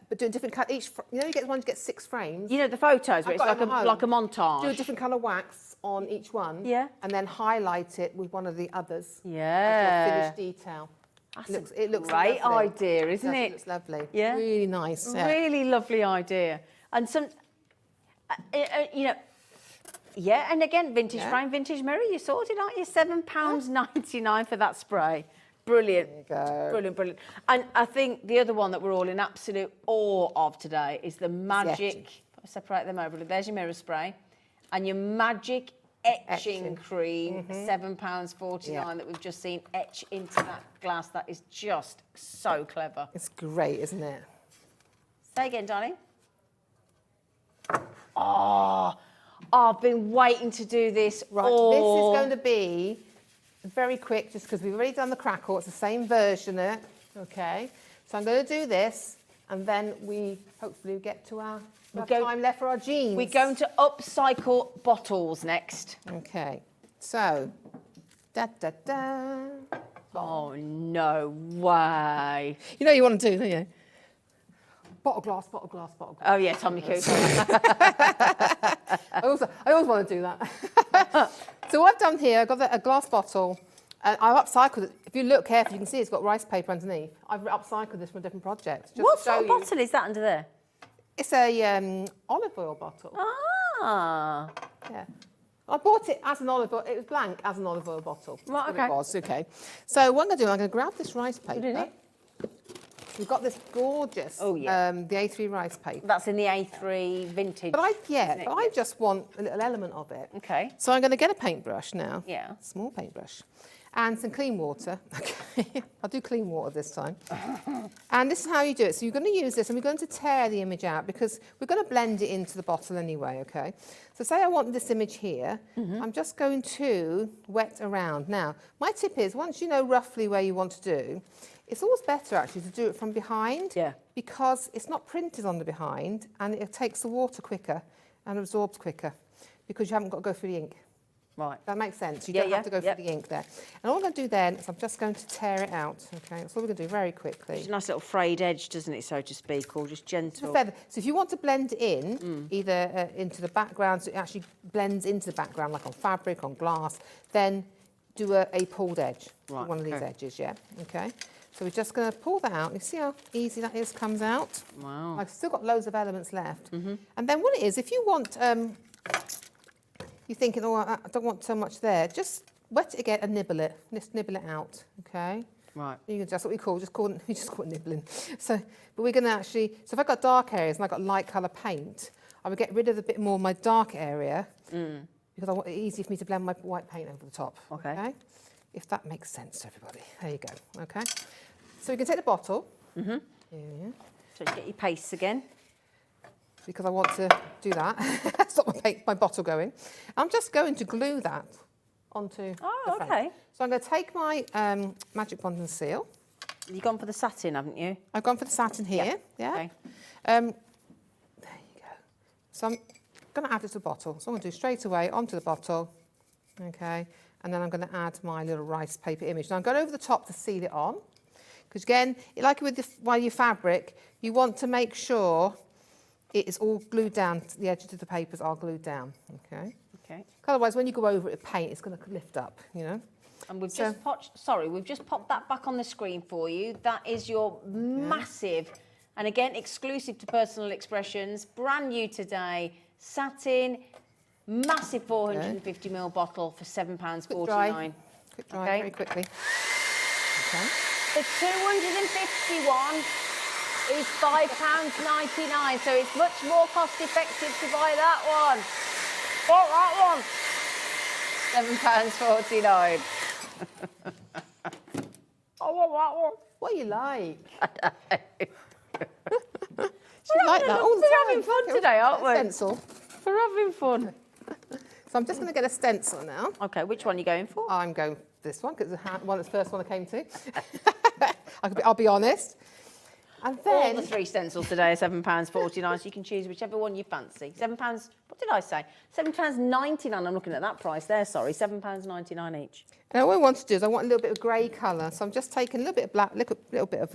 But doing different cut each. You get 6 frames. The photos where it's like a montage. Do a different colour wax on each one. Yeah. And then highlight it with one of the others. Yeah. As your finished detail. It looks great lovely. idea, isn't it? It looks lovely. Yeah. Really nice. Yeah. Really lovely idea. And some, you know, yeah, and again, vintage frame, vintage mirror, you sorted, aren't you? £7.99 for that spray. Brilliant. There you go. Brilliant, brilliant. And I think the other one that we're all in absolute awe of today is the magic, separate them over, there's your mirror spray, and your magic etching cream, £7.49 that we've just seen etch into that glass. That is just so clever. It's great, isn't it? Say again, darling. Oh, I've been waiting to do this. Right, this is going to be very quick just because we've already done the crackle. It's the same version of it, okay? So I'm going to do this and then we hopefully get to our time left for our jeans. We're going to upcycle bottles next. Okay, so, da-da-da. Oh, no way. You know what you want to do, don't you? Bottle glass, bottle glass, bottle glass. Oh, yeah, Tommy Cooper. I always want to do that. So what I've done here, I've got a glass bottle, and I've upcycled it. If you look carefully, you can see it's got rice paper underneath. I've upcycled this from a different project. Just What to sort show of you. bottle is that under there? It's a olive oil bottle. Ah. Yeah. I bought it as an olive oil. It was blank as an olive oil bottle. Right, That's okay. what it was, okay. So what I'm going to do, I'm going to grab this rice paper. We've got this gorgeous, the A3 rice paper. That's in the A3 vintage. But I just want a little element of it. Okay. So I'm going to get a paintbrush now. Yeah. Small paintbrush. And some clean water. Okay. I'll do clean water this time. And this is how you do it. So you're going to use this and we're going to tear the image out because we're going to blend it into the bottle anyway, okay? So say I want this image here. I'm just going to wet around. Now, my tip is once you know roughly where you want to do, it's always better actually to do it from behind. Yeah. Because it's not printed on the behind and it takes the water quicker and absorbs quicker because you haven't got to go through the ink. Right. That makes sense. You don't have to go through the ink there. And all I'm going to do then is I'm just going to tear it out. Okay, that's all we're going to do very quickly. It's a nice little frayed edge, doesn't it, so to speak, or just gentle. So if you want to blend it in, either into the background, so it actually blends into the background, like on fabric, on glass, then do a pulled edge. Right, One of these edges, yeah. Okay. So we're just going to pull that out. You see how easy that is, comes out? Wow. I've still got loads of elements left. And then what it is, if you want, you're thinking, oh, I don't want so much there, just wet it again and nibble it. Just nibble it out, okay? Right. You can just what we call it nibbling. So, but we're going to actually. So if I've got dark areas and I've got light colour paint, I would get rid of a bit more of my dark area because I want it easy for me to blend my white paint over the top. Okay. If that makes sense to everybody. There you go. Okay. So you can take the bottle. So just get your pastes again. Because I want to do that. Stop my bottle going. I'm just going to glue that onto the front. Okay. So I'm going to take my Magic Bond and Seal. You've gone for the satin, haven't you? I've gone for the satin here. Yeah. Okay. There you go. So I'm going to add it to the bottle. So I'm going to do straight away onto the bottle. Okay. And then I'm going to add my little rice paper image. Now I'm going over the top to seal it on. Because again, like with your fabric, you want to make sure it is all glued down, the edges of the papers are glued down, okay? Okay. Otherwise, when you go over it with paint, it's going to lift up, you know? And we've just popped that back on the screen for you. That is your massive, and again, exclusive to Personal Expressions, brand new today, satin, massive 450ml bottle for £7.49. Quick dry, Okay. very quickly. Okay. The 251 is £5.99, so it's much more cost effective to buy that one. What, that one? £7.49. I want that one. What do you like? She like that all the We're time. having fun today, aren't we? Stencil. We're having fun. So I'm just going to get a stencil now. Okay, which one are you going for? I'm going for this one because it's the first one I came to. I'll be honest. And then All the three stencils today are £7.49, so you can choose whichever one you fancy. £7, what did I say? £7.99, I'm looking at that price there, sorry, £7.99 each. and what I want to do is I want a little bit of grey colour. So I'm just taking a little bit of black, little bit of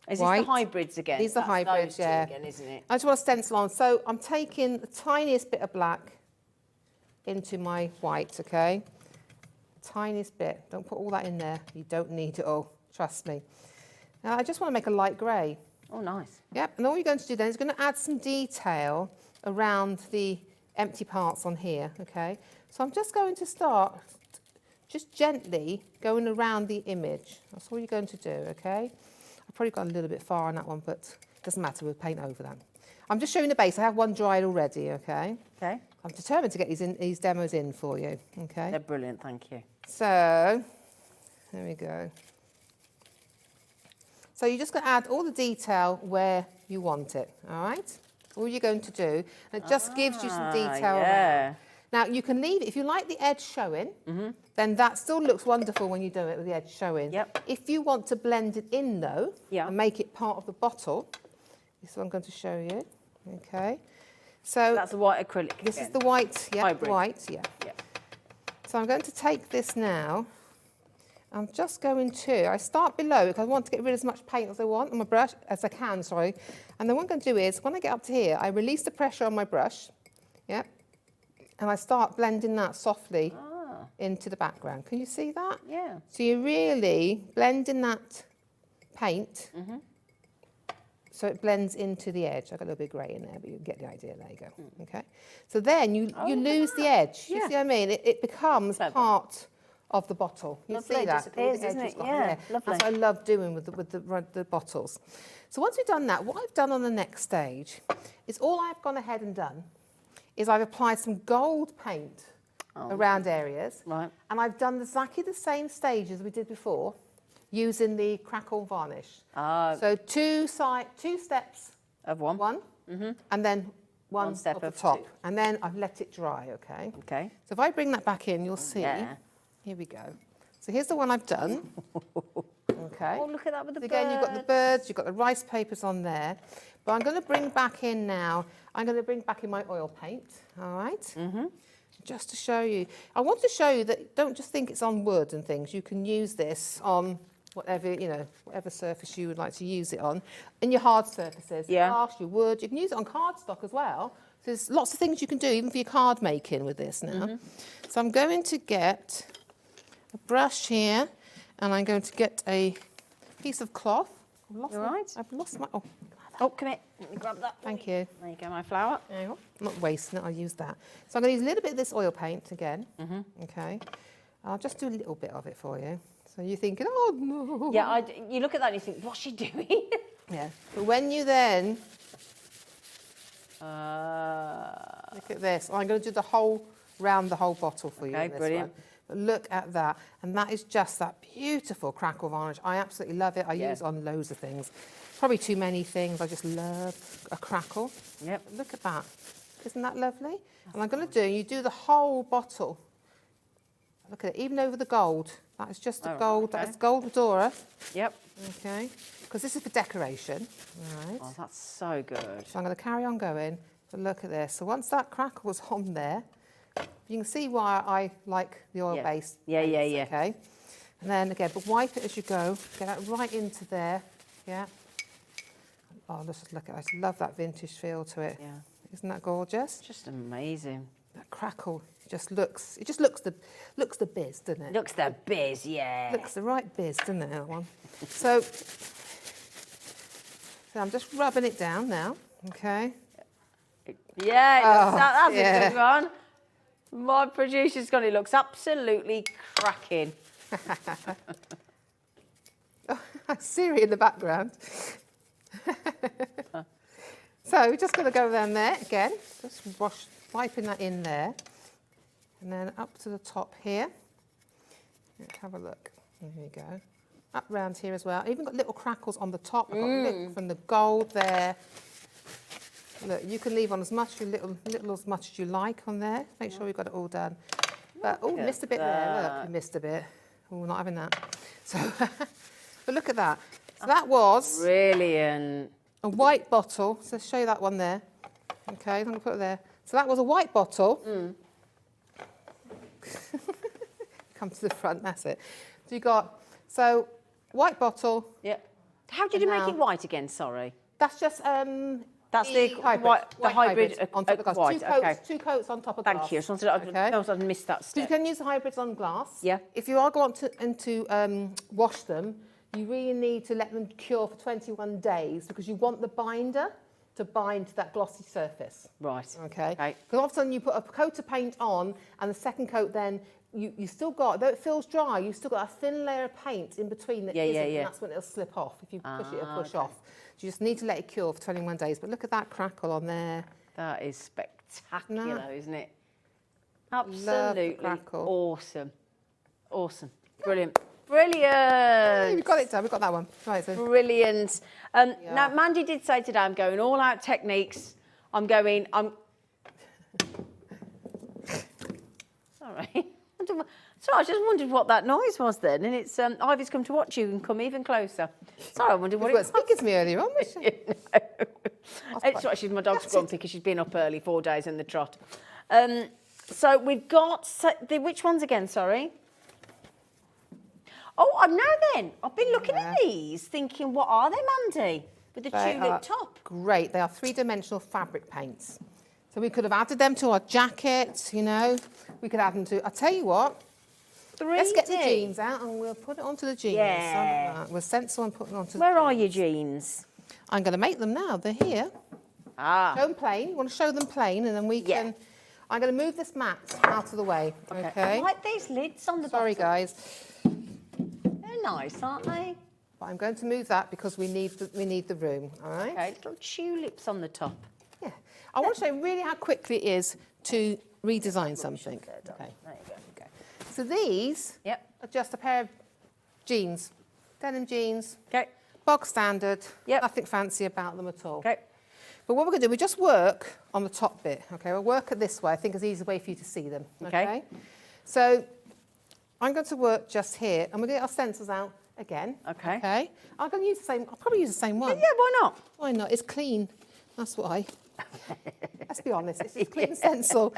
Is white. this the hybrids again? These are That's hybrids, those two yeah. again, isn't it? I just want to stencil on. So I'm taking the tiniest bit of black into my white, okay? Tiniest bit. Don't put all that in there. You don't need it all. trust me. Now I just want to make a light grey. Oh, nice. Yep, and all you're going to do then is going to add some detail around the empty parts on here, okay? So I'm just going to start just gently going around the image. That's all you're going to do, okay? I've probably gone a little bit far on that one, but it doesn't matter, we'll paint over that. I'm just showing the base. I have one dried already, okay? Okay. I'm determined to get these demos in for you, okay? They're brilliant, thank you. So, there we go. So you're just going to add all the detail where you want it, all right? All you're going to do, and it just gives you some detail around. Now, you can leave it, if you like the edge showing, then that still looks wonderful when you do it with the edge showing. Yep. If you want to blend it in, though, Yeah. and make it part of the bottle, this is what I'm going to show you, okay? So That's the white acrylic this again. is the white, yeah, Hybrid. white, yeah. Yeah. So I'm going to take this now. I'm just going to, I start below because I want to get rid of as much paint as I want on my brush, as I can, sorry. And then what I'm going to do is, when I get up to here, I release the pressure on my brush, yeah, and I start blending that softly into the background. Can you see that? Yeah. So you're really blending that paint so it blends into the edge. I've got a little bit of grey in there, but you get the idea. There you go. Okay. So then you lose the edge. You see what I mean? It becomes part of the bottle. You Lovely, see that? disappears, All the doesn't edges it? gone, Yeah, lovely. That's what I love doing with the bottles. So once we've done that, what I've done on the next stage is all I've gone ahead and done is I've applied some gold paint around areas. Right. And I've done exactly the same stage as we did before, using the crackle varnish. So two steps Of one. and then one step at the of top. two. And then I've let it dry, okay? Okay. So if I bring that back in, you'll see. Yeah. Here we go. So here's the one I've done. Okay. Oh, look at that with the So again, you've got the birds, you've got the rice papers on there. But I'm going to bring back in now, I'm going to bring back in my oil paint, all right? Just to show you. I want to show you that don't just think it's on wood and things. You can use this on whatever, whatever surface you would like to use it on. And your hard surfaces, Yeah. glass, your wood. You can use it on cardstock as well. So there's lots of things you can do, even for your card making with this now. So I'm going to get a brush here, and I'm going to get a piece of cloth. You all right? I've lost my... Oh, come here. Let me grab that. Thank you. There you go, my flower. Hang on. I'm not wasting it, I'll use that. So I'm going to use a little bit of this oil paint again. Okay. I'll just do a little bit of it for you. So you're thinking, oh no. Yeah, you look at that and you think, what's she doing? Yeah. But when you then Uh, look at this, I'm going to do the whole, round the whole bottle for you. Okay, in this brilliant. one. But look at that. And that is just that beautiful crackle varnish. I absolutely love it. I use it on loads of things. Probably too many things. I just love a crackle. Yep. Look at that. Isn't that lovely? And I'm going to do, you do the whole bottle. Look at it, even over the gold. That is just the Oh, gold. okay. That's gold Dora. Yep. Okay. Because this is for decoration. All right. Oh, that's so good. So I'm going to carry on going. But look at this. So once that crackle was on there, you can see why I like the oil base. Yeah. Okay. And then again, but wipe it as you go. Get that right into there. Yeah. Oh, let's just look at it. I just love that vintage feel to it. Yeah. Isn't that gorgeous? Just amazing. That crackle just looks the biz, doesn't it? Looks the biz, yeah. Looks the right biz, doesn't it, that one? So I'm just rubbing it down now, okay? Yeah, that's yeah. a good one. My producer's gone, it looks absolutely cracking. Siri in the background. So we're just going to go down there again, just wiping that in there. And then up to the top here. Let's have a look. Here we go. Up round here as well. I've even got little crackles on the top. I've got look from the gold there. Look, you can leave on as much, little as much as you like on there. Make sure we've got it all done. But oh, missed a bit there. Look, you missed a bit. Oh, not having that. So, but look at that. So that was Brilliant. a white bottle. So show you that one there. Okay, I'm going to put it there. So that was a white bottle. Come to the front, that's it. So you got, white bottle. Yep. How did you make it white again, sorry? That's just That's the hybrid on top of the glass. white, okay. Two coats on top of glass. Thank you. I just wanted to, I I'd missed that So you step. can use the hybrids on glass. Yeah. If you are going to wash them, you really need to let them cure for 21 days because you want the binder to bind to that glossy surface. Right. Okay. Okay. Because all of a sudden you put a coat of paint on and the second coat then you still got, though it feels dry, you've still got a thin layer of paint in between that isn't, and that's when it'll slip off if you push it or push off. So you just need to let it cure for 21 days. But look at that crackle on there. That is spectacular, isn't it? Love the Absolutely crackle. awesome. Awesome. Brilliant. Brilliant. We've got it done. We've got that one. Right, so Brilliant. Now, Mandy did say today, I'm going all out techniques. Sorry. So I just wondered what that noise was then, and it's Ivy's come to watch you and come even closer. Sorry, I wondered what it you were was. speaking to me earlier on, was she? It's right, she's my dog's grumpy because she's been up early 4 days in the trot. So we've got which ones again? Sorry. Oh, now then, I've been looking at these, thinking, what are they, Mandy? With the tulip top. Great. They are three-dimensional fabric paints. So we could have added them to our jackets, you know. We could add them to. I'll tell you what. 3D. Let's get the jeans out and we'll put it onto the jeans. Yeah. We'll stencil and put it onto the Where jeans. are your jeans? I'm going to make them now. They're here. Show them plain. You want to show them plain and then we can... I'm going to move this mat out of the way. Okay. I like these lids on the Sorry, bottom. guys. They're nice, aren't they? But I'm going to move that because we need the room. All right. Okay, little tulips on the top. Yeah. I want to show you really how quickly it is to redesign something. Okay. There you go. So these are just a pair of jeans, denim jeans. Okay. Bog standard. Yep. Nothing fancy about them at all. Okay. But what we're going to do, we just work on the top bit. Okay. We'll work it this way. I think it's an easy way for you to see them. Okay. So I'm going to work just here, and we'll get our stencils out again. Okay. Okay. I'm going to use the same. I'll probably use the same one. Yeah, why not? Why not? It's clean. That's why. Let's be honest. It's a clean stencil.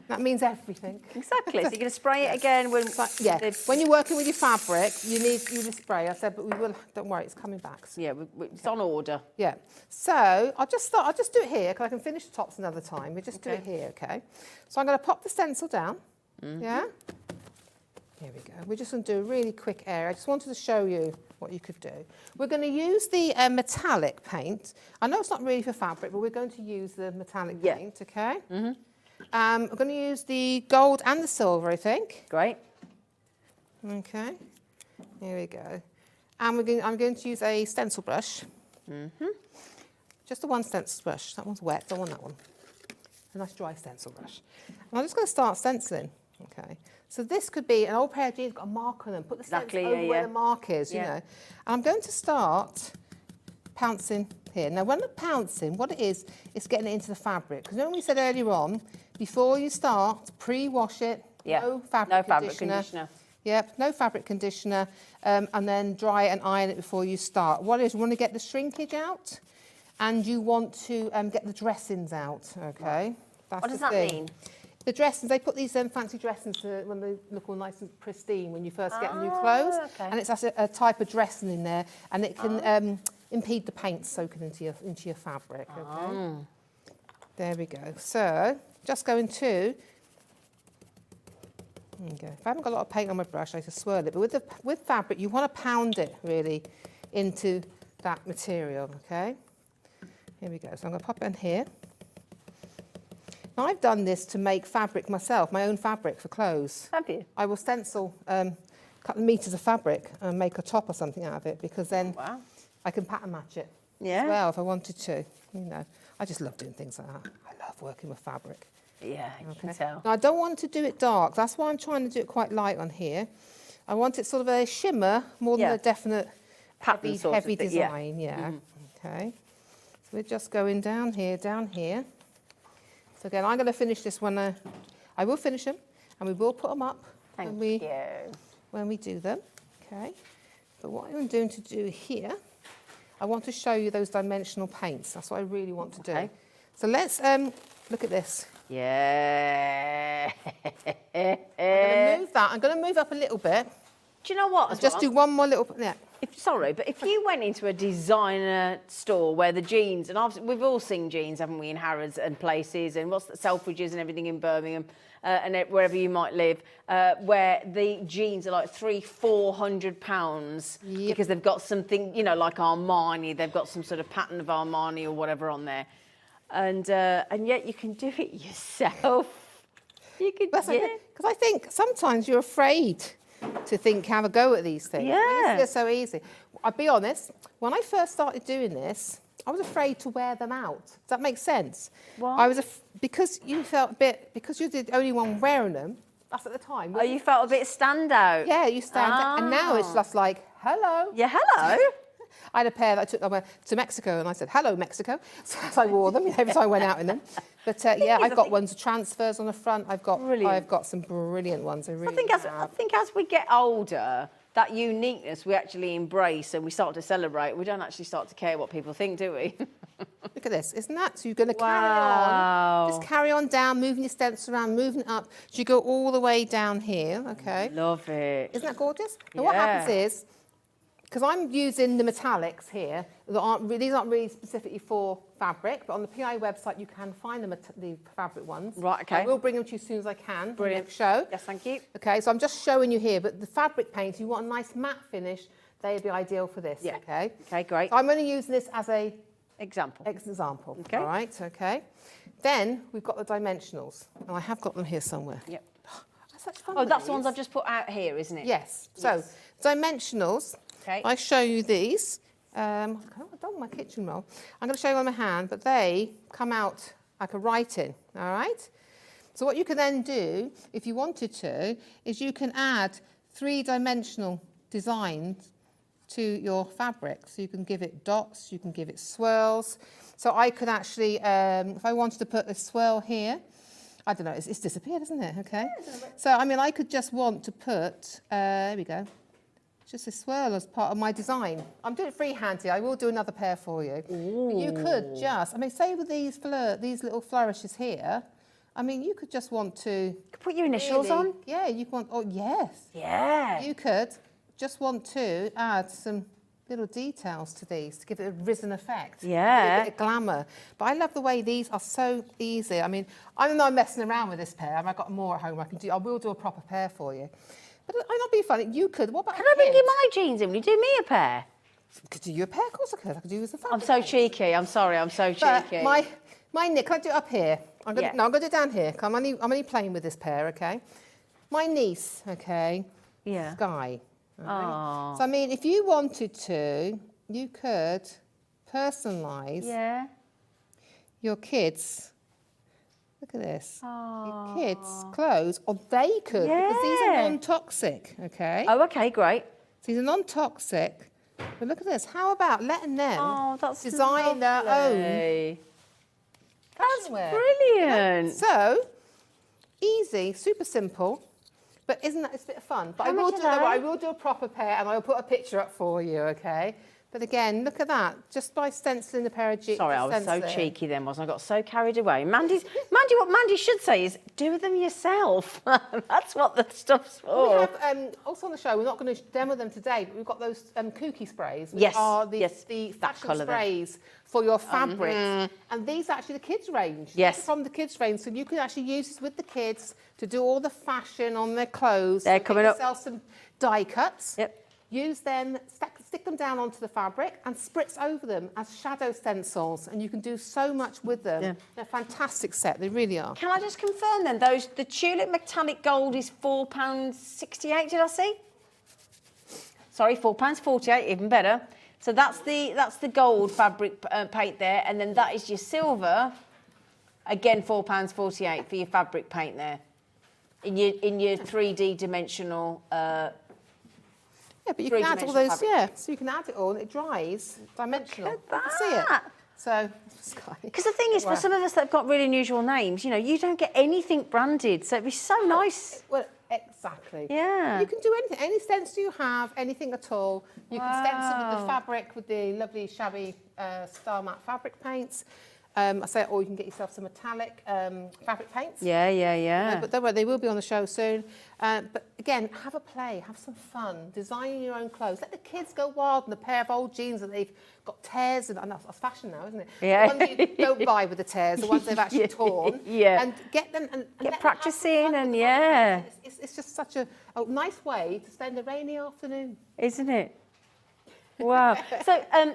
That means everything. Exactly. So you're going to spray it again when... When you're working with your fabric, you need the spray. I said, but we will. Don't worry, it's coming back. Yeah, it's on order. Yeah. So I'll just do it here because I can finish the tops another time. We just do it here, okay? So I'm going to pop the stencil down. Yeah. Here we go. We're just going to do a really quick area. I just wanted to show you what you could do. We're going to use the metallic paint. I know it's not really for fabric, but we're going to use the metallic paint, okay? I'm going to use the gold and the silver, I think. Great. Okay. Here we go. And I'm going to use a stencil brush. Just the one stencil brush. That one's wet. Don't want that one. A nice dry stencil brush. And I'm just going to start stenciling. Okay. So this could be an old pair of jeans, got a mark on them. Put the stencil over where the mark is, you know. And I'm going to start pouncing here. Now, when I'm pouncing, what it is, it's getting it into the fabric. Because remember we said earlier on, before you start, pre-wash it. No fabric conditioner. Yep, no fabric conditioner. And then dry it and iron it before you start. What it is, you want to get the shrinkage out and you want to get the dressings out, okay? That's what does that mean? The dressings, they put these fancy dressings when they look all nice and pristine when you first get new clothes. Okay. And it's a type of dressing in there, and it can impede the paint soaking into your fabric. Okay. There we go. So just going to. There you go. If I haven't got a lot of paint on my brush, I just swirl it. But with fabric, you want to pound it really into that material. Okay. Here we go. So I'm going to pop it in here. Now, I've done this to make fabric myself, my own fabric for clothes. Have you? I will stencil a couple of metres of fabric and make a top or something out of it because then I can pattern match it as well if I wanted to. You know, I just love doing things like that. I love working with fabric. Yeah, you can tell. Now, I don't want to do it dark. That's why I'm trying to do it quite light on here. I want it sort of a shimmer more than a definite heavy design. Okay. So we're just going down here. So again, I'm going to finish this one. I will finish them, and we will put them up when we do them. Okay. But what I'm doing to do here, I want to show you those dimensional paints. That's what I really want to do. So let's look at this. Yeah. I'm going to move that. I'm going to move up a little bit. Do you know what? Just do one more little. Yeah. if you went into a designer store where the jeans, and we've all seen jeans, haven't we, in Harrods and places, and what's the Selfridges and everything in Birmingham, and wherever you might live, where the jeans are like £300-400 because they've got something, you know, like Armani, they've got some sort of pattern of Armani or whatever on there, and yet you can do it yourself. You could, Because I think sometimes you're afraid to have a go at these things. Yeah. They're so easy. I'll be honest, when I first started doing this, I was afraid to wear them out. Does that make sense? Why? Because you felt a bit, because you're the only one wearing them, that's at the time. Oh, you felt a bit standout. Yeah, you stand out. And now it's just like, hello. Yeah, hello. I had a pair that I took to Mexico, and I said, hello, Mexico. So I wore them every time I went out in them. But yeah, I've got ones with transfers on the front. I've got some brilliant ones. I think as we get older, that uniqueness we actually embrace and we start to celebrate. We don't actually start to care what people think, do we? Look at this. Isn't that? So you're going to carry on. Just carry on down, moving your stencil around, moving it up. So you go all the way down here, okay? Love it. Isn't that gorgeous? And what happens is, because I'm using the metallics here, these aren't really specifically for fabric, but on the PI website you can find the fabric ones. Right, okay. I will bring them to you as soon as I can. Brilliant. Show. Yes, thank you. Okay, so I'm just showing you here, but the fabric paints, you want a nice matte finish, they'd be ideal for this, Yeah. okay? Okay, great. So I'm only using this as an Example. example. Okay. All right, okay. Then we've got the dimensionals, and I have got them here somewhere. Yep. That's such fun. Oh, with that's the ones these. I've just put out here, isn't it? Yes. So dimensionals. Okay. I show you these. I've done my kitchen roll. I'm going to show you on my hand, but they come out like a writing. All right. So what you can then do, if you wanted to, is you can add 3-dimensional designs to your fabric. So you can give it dots, you can give it swirls. So I could actually, if I wanted to put a swirl here, I don't know, it's disappeared, isn't it? Okay. So, I mean, I could just want to put, there we go, just a swirl as part of my design. I'm doing it freehand here. I will do another pair for you. But you could just, I mean, say with these little flourishes here, I mean, you could just want to... Put your initials on? Yeah, you want, oh, yes. Yeah. You could just want to add some little details to these to give it a risen effect. Yeah. A bit of glamour. But I love the way these are so easy. I mean, I don't know, I'm messing around with this pair. I've got more at home I will do a proper pair for you. But I'm not being funny. You could. What about Can I bring you my jeans in? Will you do me a pair? Could do you a pair? Of course I could. I could do you as a fabric. I'm so cheeky. I'm sorry. I'm so But cheeky. my knit, can I do it up here? No, I'm going to do it down here. I'm only playing with this pair, okay? My niece, okay? Yeah. Sky. Okay? Aww. So, I mean, if you wanted to, you could personalise your kids. Look at this. Your kids' clothes, or they could, because these are non-toxic, okay? Oh, okay, great. So these are non-toxic. But look at this. How about letting them that's design their own? lovely. That's fashion wear? brilliant. So, easy, super simple. But isn't that, it's a bit of fun? But How much are I they? will do a proper pair, and I will put a picture up for you, okay? But again, look at that. Just by stenciling a pair of jeans. Sorry, I was so cheeky then, wasn't I? I got so carried away. Mandy, what Mandy should say is, do them yourself. That's what the stuff's for. We have, also on the show, we're not going to demo them today, but we've got those kooky sprays, which Yes, are the that fashion colour there. sprays for your fabrics. And these are actually the kids' range. Yes. This is from the kids' range, so you can actually use this with the kids to do all the fashion on their clothes. They're Get coming up. yourself some die cuts. Yep. Use them, stick them down onto the fabric and spritz over them as shadow stencils, and you can do so much with them. Yeah. They're a fantastic set, they really are. Can I just confirm then, the tulip metallic gold is £4.68, did I see? Sorry, £4.48, even better. So that's the gold fabric paint there, and then that is your silver, again £4.48 for your fabric paint there. In your 3D dimensional Yeah, but you can add all three-dimensional those, fabric. so you can add it all and it dries dimensional. Look You at can see it. that. So, Sky. Because the thing is, for some of us that have got really unusual names, you don't get anything branded, so it'd be so nice. Well, exactly. Yeah. You can do anything, any stencil you have, anything at all. You can stencil with the fabric, with the lovely shabby Star Matte fabric paints. I say, or you can get yourself some metallic fabric paints. Yeah. But don't worry, they will be on the show soon. But again, have a play, have some fun, designing your own clothes. Let the kids go wild in a pair of old jeans that they've got tears, and that's fashion now, isn't it? Yeah. The ones you don't buy with the tears, the ones they've actually torn. Yeah. And get them and let them have practicing fun and with yeah. it's just such a nice way to spend a rainy afternoon. Isn't it? Wow.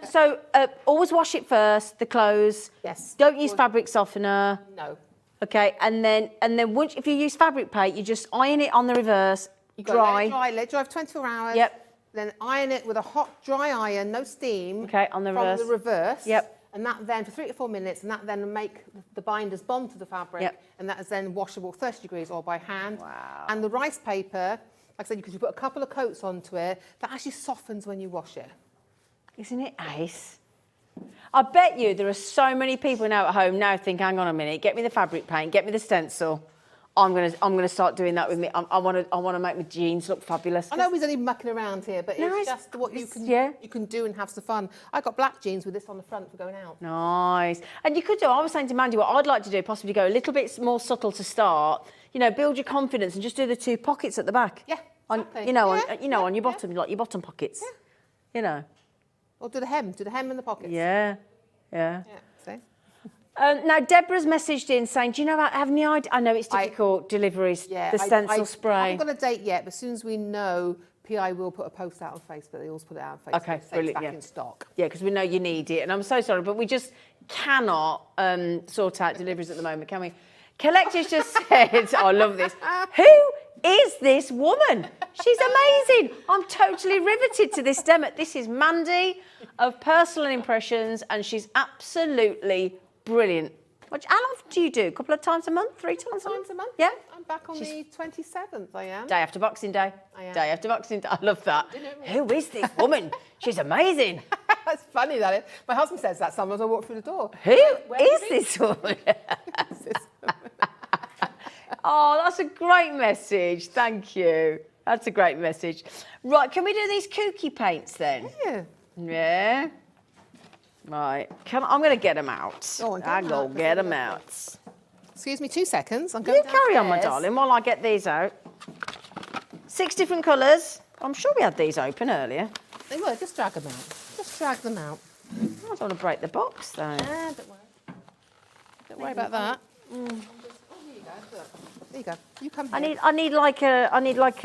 So always wash it first, the clothes. Yes. Don't use fabric softener. No. Okay, and then once, if you use fabric paint, you just iron it on the reverse, Let it dry for 24 hours. Yep. Then iron it with a hot, dry iron, no steam. Okay, on the reverse. From the reverse. Yep. And that then for 3 to 4 minutes, and that then will make the binders bond to the fabric. Yep. And that is then washable 30 degrees or by hand. Wow. And the rice paper, like I said, because you put a couple of coats onto it, that actually softens when you wash it. Isn't it ace? I bet you there are so many people now at home now think, hang on a minute, get me the fabric paint, get me the stencil. I'm gonna start doing that with me. I want to make my jeans look fabulous. I know he's only mucking around here, but No, it's just what you can do and have some fun. I got black jeans with this on the front for going out. Nice. And you could do, I was saying to Mandy, what I'd like to do, possibly go a little bit more subtle to start, build your confidence and just do the 2 pockets at the back. Yeah, exactly. On your bottom, like your bottom pockets. Yeah. Or do the hem in the pockets. Yeah. Yeah, see? Now, Deborah's messaged in saying, do you have any idea? I know it's difficult, deliveries, the stencil spray. I haven't got a date yet, but as soon as we know, PI will put a post out on Facebook. They always put it out on Facebook. Okay, so brilliant, it's back in stock. Yeah, because we know you need it. And I'm so sorry, but we just cannot sort out deliveries at the moment, can we? Collector's just said, I love this. Who is this woman? She's amazing. I'm totally riveted to this demo. This is Mandy of Personal Impressions, and she's absolutely brilliant. How often do you do? A couple of times a month? 3 times a month? Yeah. I'm back on the 27th, I am. Day after Boxing Day. I am. Day after Boxing Day. I love that. Who is this woman? She's amazing. That's funny, that is. My husband says that sometimes I walk through the door. Who Where is this woman? Oh, that's a great message. Thank you. That's a great message. Right, can we do these kooky paints then? Yeah. Yeah. Right. I'm going to get them out. Go on, I'm going to get them out. Excuse me 2 seconds. I'm going You carry on, my downstairs. darling, while I get these out. 6 different colours. I'm sure we had these open earlier. They were, just drag them out. Just drag them out. I don't want to break the box, though. Don't worry. Don't worry about that. Here you go. Look. There you go. You come here. I need like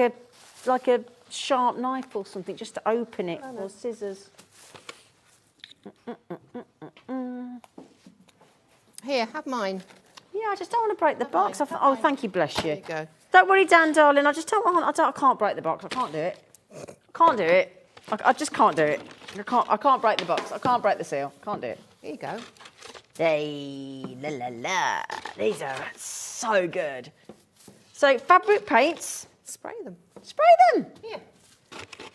a sharp knife or something just to open it, or scissors. Here, have mine. Yeah, I just don't want to break the box. Oh, thank you, bless you. There you go. Don't worry, Dan, darling. I can't break the box. I can't do it. Can't do it. I just can't do it. I can't break the box. I can't break the seal. Can't do it. Here you go. Hey, la la la. These are so good. So fabric paints. Spray them. Spray them. Here.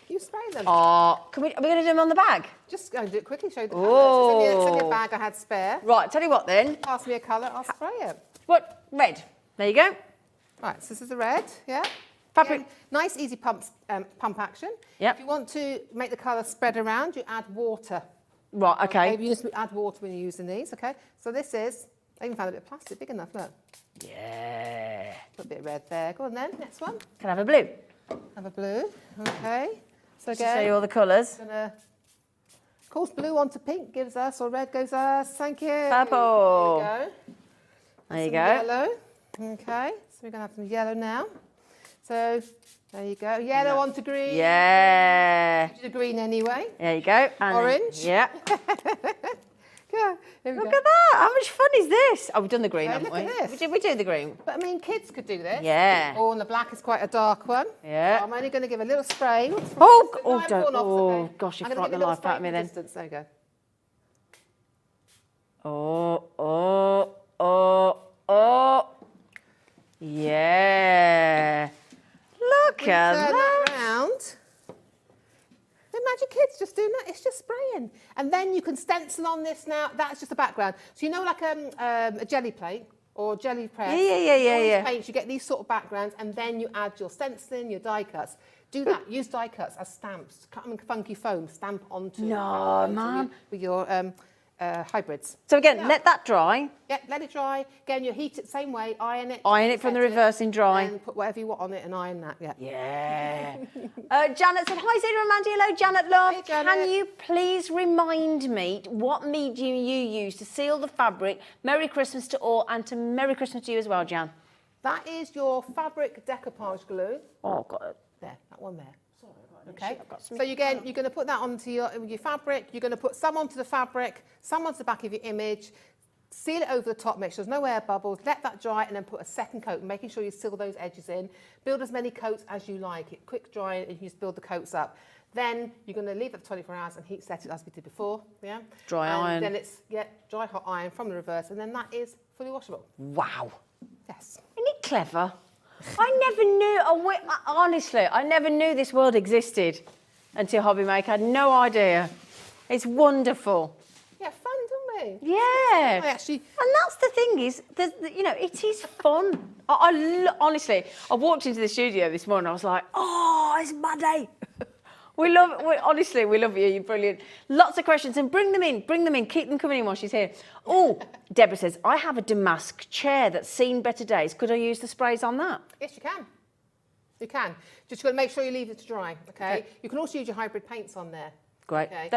You spray them. Oh, are we going to do them on the bag? Just go and do it quickly, show you the Oh. colours. It's only a bag I had spare. Right, tell you what then. Pass me a colour, I'll spray it. What? Red. There you go. Right, so this is the red, yeah? Fabric. Again, nice, easy pump action. Yep. If you want to make the colour spread around, you add water. Right, okay. You just add water when you're using these, okay? So this is, I even found a bit of plastic, big enough, look. Yeah. Put a bit of red there. Go on then, next one. Can I have a blue? Have a blue, okay. So Just show you again, all the colours. of course, blue onto pink gives us, or red goes us, thank you. Purple. There you go. There you Some go. yellow. Okay, so we're going to have some yellow now. So there you go. Yellow onto green. Yeah. Do the green anyway. There you go. And Orange. Yeah. Yeah, there we Look go. at that. How much fun is this? Oh, we've done the green, Yeah, haven't look we? at this. Did we do the green? But I mean, kids could do this. Yeah. Oh, and the black is quite a dark one. Yeah. So I'm only going to give a little spray. Gosh, you I'm gonna frightened give the a little life spray out of me from then. distance. There you go. Oh. Yeah. Look at Turn that. that round. Imagine kids just doing that. It's just spraying. And then you can stencil on this now. That's just a background. So you know like a jelly plate or jelly press. Yeah. All these paints, you get these sort of backgrounds and then you add your stenciling, your die cuts. Do that. Use die cuts as stamps. Cut them in funky foam. Stamp onto No, Mum. with your hybrids. So again, let that dry. Yeah, let it dry. Again, you heat it the same way, iron it. Iron it from the set reverse in dry. And put whatever you want on it and iron that, yeah. Yeah. Janet said, hi Zena and Mandy, hello Janet love. Hey, Janet. Can you please remind me what medium you use to seal the fabric? Merry Christmas to all and to Merry Christmas to you as well, Jan. That is your fabric decoupage glue. Oh, God. There, that one there. Okay, so again, you're going to put that onto your fabric, you're going to put some onto the fabric, some onto the back of your image, seal it over the top, make sure there's no air bubbles, let that dry and then put a second coat, making sure you seal those edges in. Build as many coats as you like, it quick dry and you can just build the coats up. Then you're going to leave it for 24 hours and heat set it as we did before, yeah? Dry and iron. Then it's, dry hot iron from the reverse and then that is fully washable. Wow. Yes. Isn't it clever? I never knew, honestly, I never knew this world existed until HobbyMaker. I had no idea. It's wonderful. Yeah, fun, don't we? Yeah. I actually... And that's the thing is, you know, it is fun. Honestly, I walked into the studio this morning, I was like, oh, it's Monday. Honestly, we love you, you're brilliant. Lots of questions, and bring them in, keep them coming in while she's here. Oh, Deborah says, I have a damask chair that's seen better days. Could I use the sprays on that? Yes, you can. You can. Just got to make sure you leave it to dry, okay? You can also use your hybrid paints on there. Great. Okay.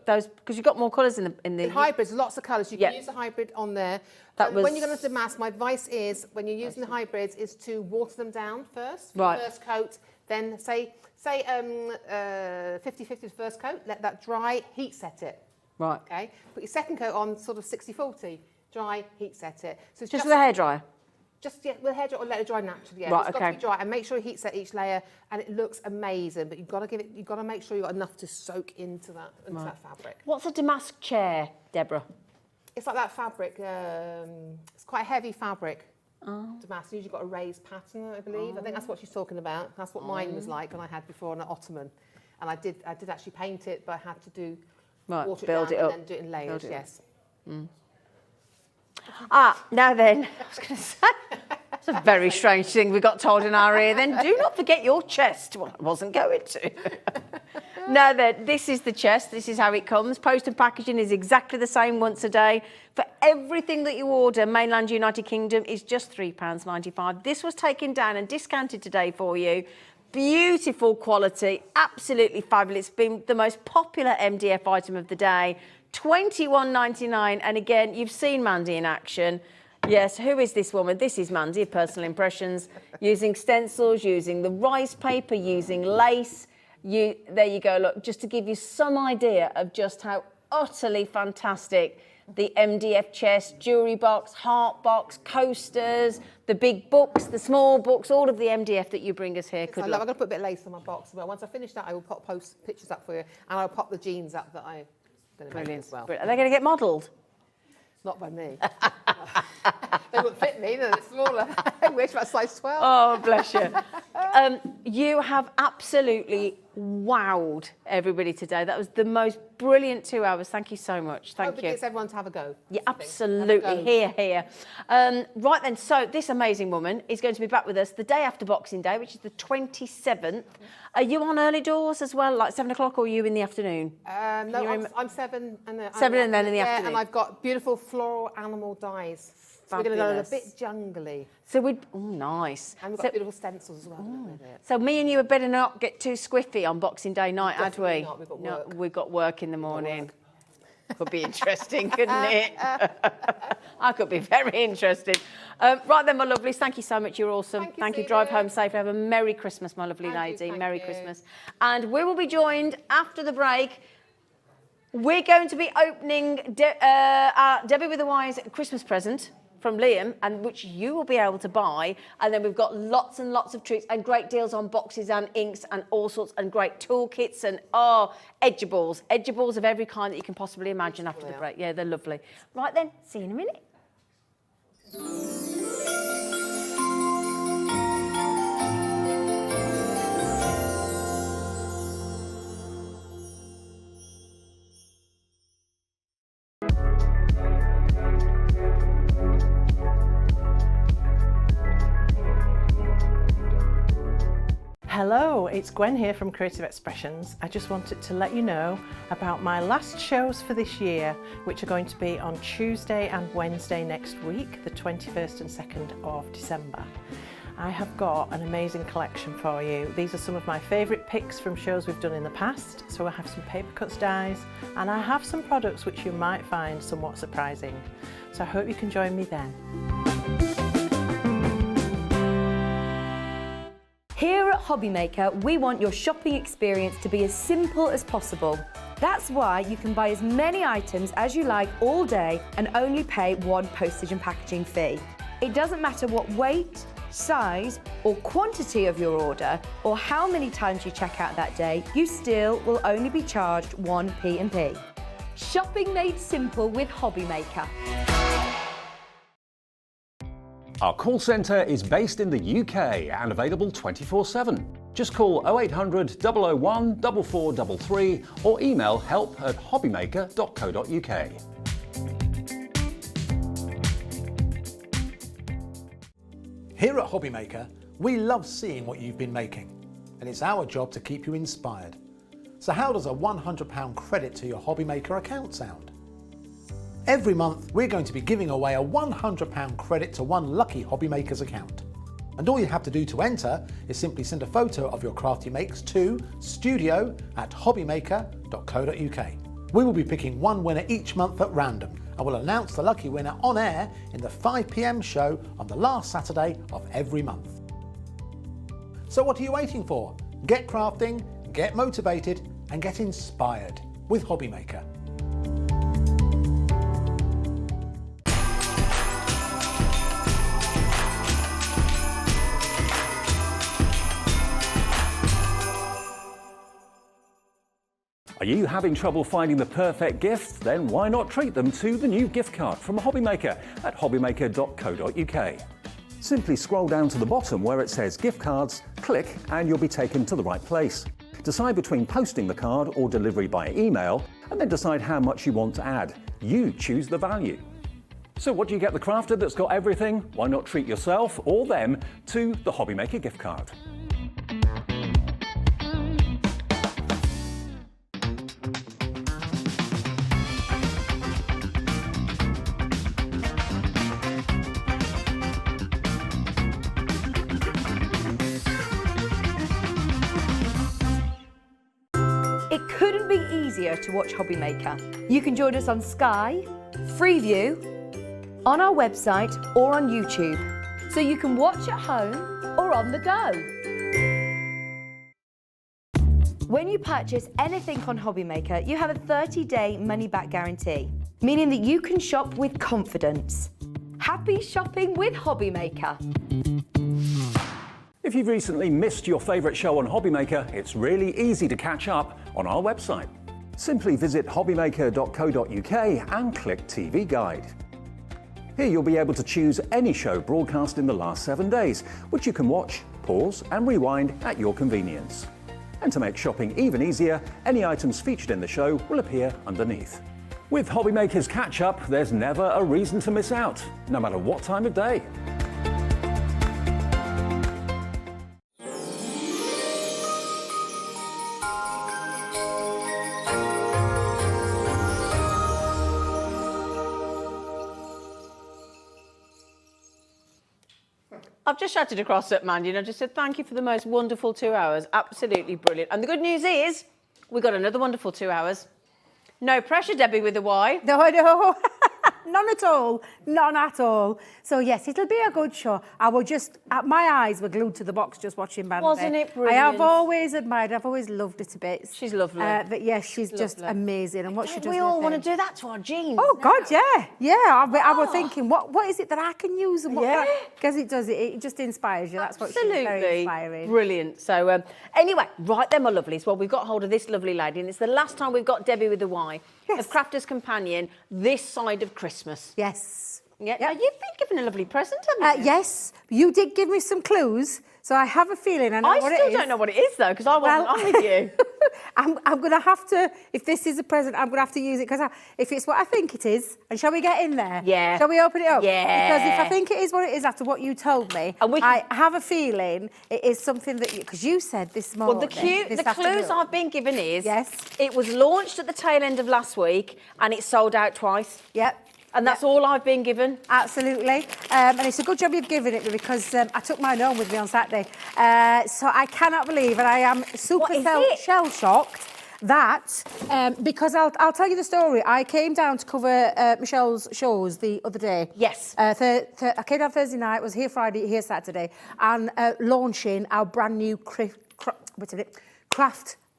Those, because you've got more colours in the... In hybrids, lots of colours. You can use the hybrid on there. When you're going to damask, my advice is, when you're using the hybrids, is to water them down first. Right. First coat, then say 50-50 the first coat, let that dry, heat set it. Right. Okay. Put your second coat on sort of 60-40, dry, heat set it. So it's Just with a hairdryer? Just with a hairdryer or let it dry naturally. Yeah. Right, It's got to be dry and make sure you heat set each layer and it looks amazing. But you've got to make sure you've got enough to soak into that fabric. What's a damask chair, Deborah? It's like that fabric. It's quite a heavy fabric. Damask. Usually got a raised pattern, I believe. I think that's what she's talking about. That's what mine was like when I had before on an ottoman. And I did actually paint it, but I had to do water build it it down up. and then do it in layers. Yes. Now then, I was going to say, it's a very strange thing we got told in our ear then. Do not forget your chest. Well, I wasn't going to. Now then, this is the chest. This is how it comes. Post and packaging is exactly the same once a day. For everything that you order, mainland United Kingdom is just £3.95. This was taken down and discounted today for you. Beautiful quality, absolutely fabulous. It's been the most popular MDF item of the day. £21.99, and again, you've seen Mandy in action. Yes, who is this woman? This is Mandy of Personal Impressions, using stencils, using the rice paper, using lace. There you go, look, just to give you some idea of just how utterly fantastic the MDF chest, jewellery box, heart box, coasters, the big books, the small books, all of the MDF that you bring us here. I'm going to put a bit of lace on my box. But once I finish that, I will post pictures up for you, and I'll pop the jeans up that I'm going to make as well. Are they going to get modelled? Not by me. They wouldn't fit me, they're smaller. I wish, about size 12. Oh, bless you. You have absolutely wowed everybody today. That was the most brilliant 2 hours. Thank you so much. Thank you. It gets everyone to have a go. Yeah, absolutely. Here. Right then, so this amazing woman is going to be back with us the day after Boxing Day, which is the 27th. Are you on early doors as well, like 7 o'clock, or are you in the afternoon? No, I'm 7 and then 7 and then in the afternoon. And I've got beautiful floral animal dyes. So we're going to go a bit jungly. So nice. And we've got beautiful stencils as well. So me and you had better not get too squiffy on Boxing Day night, had we? Not. We've got work. No, we've got work in the morning. Could be interesting, couldn't it? I could be very interested. Right then, my lovelies, thank you so much. You're awesome. Thank you. Drive home safe. Have a Merry Christmas, my lovely lady. Merry Christmas. And we will be joined after the break. We're going to be opening Debbie with a Wise Christmas present from Liam, and which you will be able to buy. And then we've got lots and lots of treats and great deals on boxes and inks and all sorts, and great toolkits and edgeables of every kind that you can possibly imagine after the break. Yeah, they're lovely. Right then, see you in a minute. Hello, it's Gwen here from Creative Expressions. I just wanted to let you know about my last shows for this year, which are going to be on Tuesday and Wednesday next week, the 21st and 2nd of December. I have got an amazing collection for you. These are some of my favourite picks from shows we've done in the past. So I have some paper cuts dies and I have some products which you might find somewhat surprising. So I hope you can join me then. Here at HobbyMaker, we want your shopping experience to be as simple as possible. That's why you can buy as many items as you like all day and only pay one postage and packaging fee. It doesn't matter what weight, size or quantity of your order or how many times you check out that day, you still will only be charged one P&P. Shopping made simple with HobbyMaker. Our call centre is based in the UK and available 24/7. Just call 0800 001 4433 or email help@hobbymaker.co.uk. Here at HobbyMaker, we love seeing what you've been making, and it's our job to keep you inspired. So how does a £100 credit to your HobbyMaker account sound? Every month, we're going to be giving away a £100 credit to one lucky HobbyMaker's account. And all you have to do to enter is simply send a photo of your crafty makes to studio@hobbymaker.co.uk. We will be picking one winner each month at random, and we'll announce the lucky winner on air in the 5 PM show on the last Saturday of every month. So what are you waiting for? Get crafting, get motivated, and get inspired with HobbyMaker. Are you having trouble finding the perfect gift? Then why not treat them to the new gift card from HobbyMaker at hobbymaker.co.uk. Simply scroll down to the bottom where it says gift cards, click and you'll be taken to the right place. Decide between posting the card or delivery by email and then decide how much you want to add. You choose the value. So what do you get the crafter that's got everything? Why not treat yourself or them to the HobbyMaker gift card? It couldn't be easier to watch HobbyMaker. You can join us on Sky, Freeview, on our website or on YouTube. So you can watch at home or on the go. When you purchase anything on HobbyMaker, you have a 30-day money-back guarantee, meaning that you can shop with confidence. Happy shopping with HobbyMaker. If you've recently missed your favourite show on HobbyMaker, it's really easy to catch up on our website. Simply visit hobbymaker.co.uk and click TV Guide. Here you'll be able to choose any show broadcast in the last 7 days, which you can watch, pause and rewind at your convenience. And to make shopping even easier, any items featured in the show will appear underneath. With HobbyMaker's catch-up, there's never a reason to miss out, no matter what time of day. I've just shouted across at Mandy and I just said thank you for the most wonderful 2 hours. Absolutely brilliant. And the good news is we got another wonderful 2 hours. No pressure, Debbie with a Y. No, none at all, none at all. So yes, it'll be a good show. I will just, my eyes were glued to the box just watching Mandy. Wasn't it brilliant? I have always admired, I've always loved her to bits. She's lovely. But yes, she's just lovely. Amazing. And what she does. We all want to do that to our jeans. Oh now. God, yeah, yeah. I was thinking, what is it that I can use and what? Yeah. Because it does. It just inspires you. That's what she's very inspiring. Brilliant. So anyway, right then, my lovelies. Well, we've got hold of this lovely lady, and it's the last time we've got Debbie with the Y of Crafter's Companion this side of Christmas. Yes. Yeah. Now, you've been given a lovely present, haven't you? Yes. You did give me some clues, so I have a feeling I know what it is. I still don't know what it is though, because I wasn't on with you. I'm going to have to, if this is a present, I'm going to have to use it because if it's what I think it is, and shall we get in there? Yeah. Shall we open it up? Yeah. Because if I think it is what it is after what you told me, I have a feeling it is something that because you said this morning. Well, the clues I've been given is it was launched at the tail end of last week and it sold out twice. Yep. And that's all I've been given. Absolutely. And it's a good job you've given it me because I took mine home with me on Saturday. So I cannot believe, and I am super shell-shocked that, because I'll tell you the story. I came down to cover Michelle's shows the other day. Yes. I came down Thursday night, was here Friday, here Saturday, and launching our brand new craft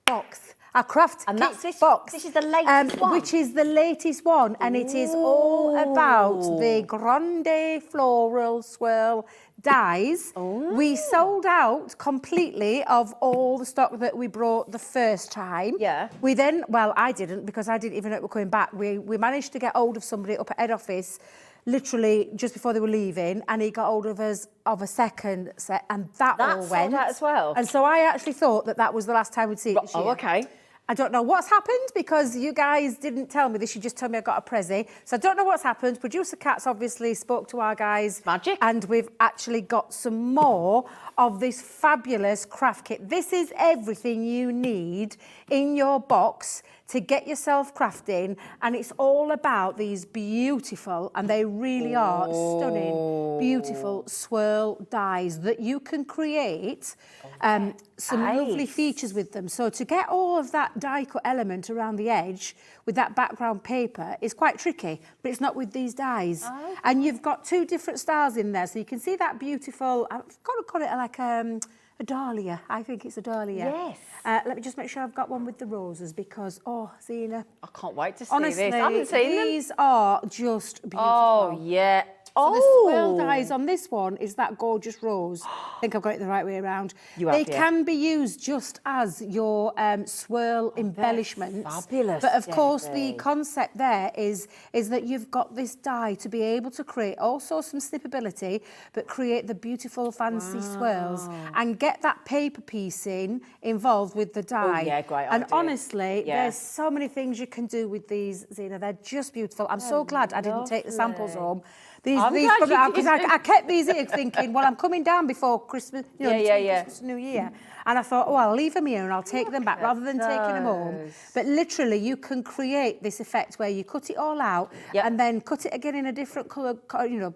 box. Our craft kit box. This is the latest one. Which is the latest one, and it is all about the Grande Floral Swirl dies. We sold out completely of all the stock that we brought the first time. Yeah. We then, well, I didn't because I didn't even know we were coming back. We managed to get hold of somebody up at head office literally just before they were leaving, and he got hold of us of a second set, and that all went. Sold out as well. And so I actually thought that was the last time we'd see it this year. Oh, okay. I don't know what's happened because you guys didn't tell me this. You just told me I got a Prezi. So I don't know what's happened. Producer Kat's obviously spoke to our guys. Magic. And we've actually got some more of this fabulous craft kit. This is everything you need in your box to get yourself crafting, and it's all about these beautiful, and they really are stunning, beautiful swirl dies that you can create some lovely features with them. So to get all of that die cut element around the edge with that background paper is quite tricky, but it's not with these dies. And you've got two different styles in there, so you can see that beautiful, I've got to call it like a dahlia. I think it's a dahlia. Yes. Let me just make sure I've got one with the roses because, Zena. I can't wait to see Honestly, this. I haven't seen them. These are just beautiful. Oh, yeah. So the swirl dies on this one is that gorgeous rose. I think I've got it the right way around. They can be used just as your swirl embellishments. Fabulous. But of course, the concept there is that you've got this die to be able to create also some snippability, but create the beautiful fancy swirls and get that paper piecing involved with the die. Oh, yeah, great And idea. honestly, there's so many things you can do with these, Zena. They're just beautiful. I'm so glad I didn't take the samples home. Because I kept these here thinking, well, I'm coming down before Christmas, Christmas and New Year. And I thought, I'll leave them here and I'll take them back rather than taking them home. But literally, you can create this effect where you cut it all out and then cut it again in a different colour,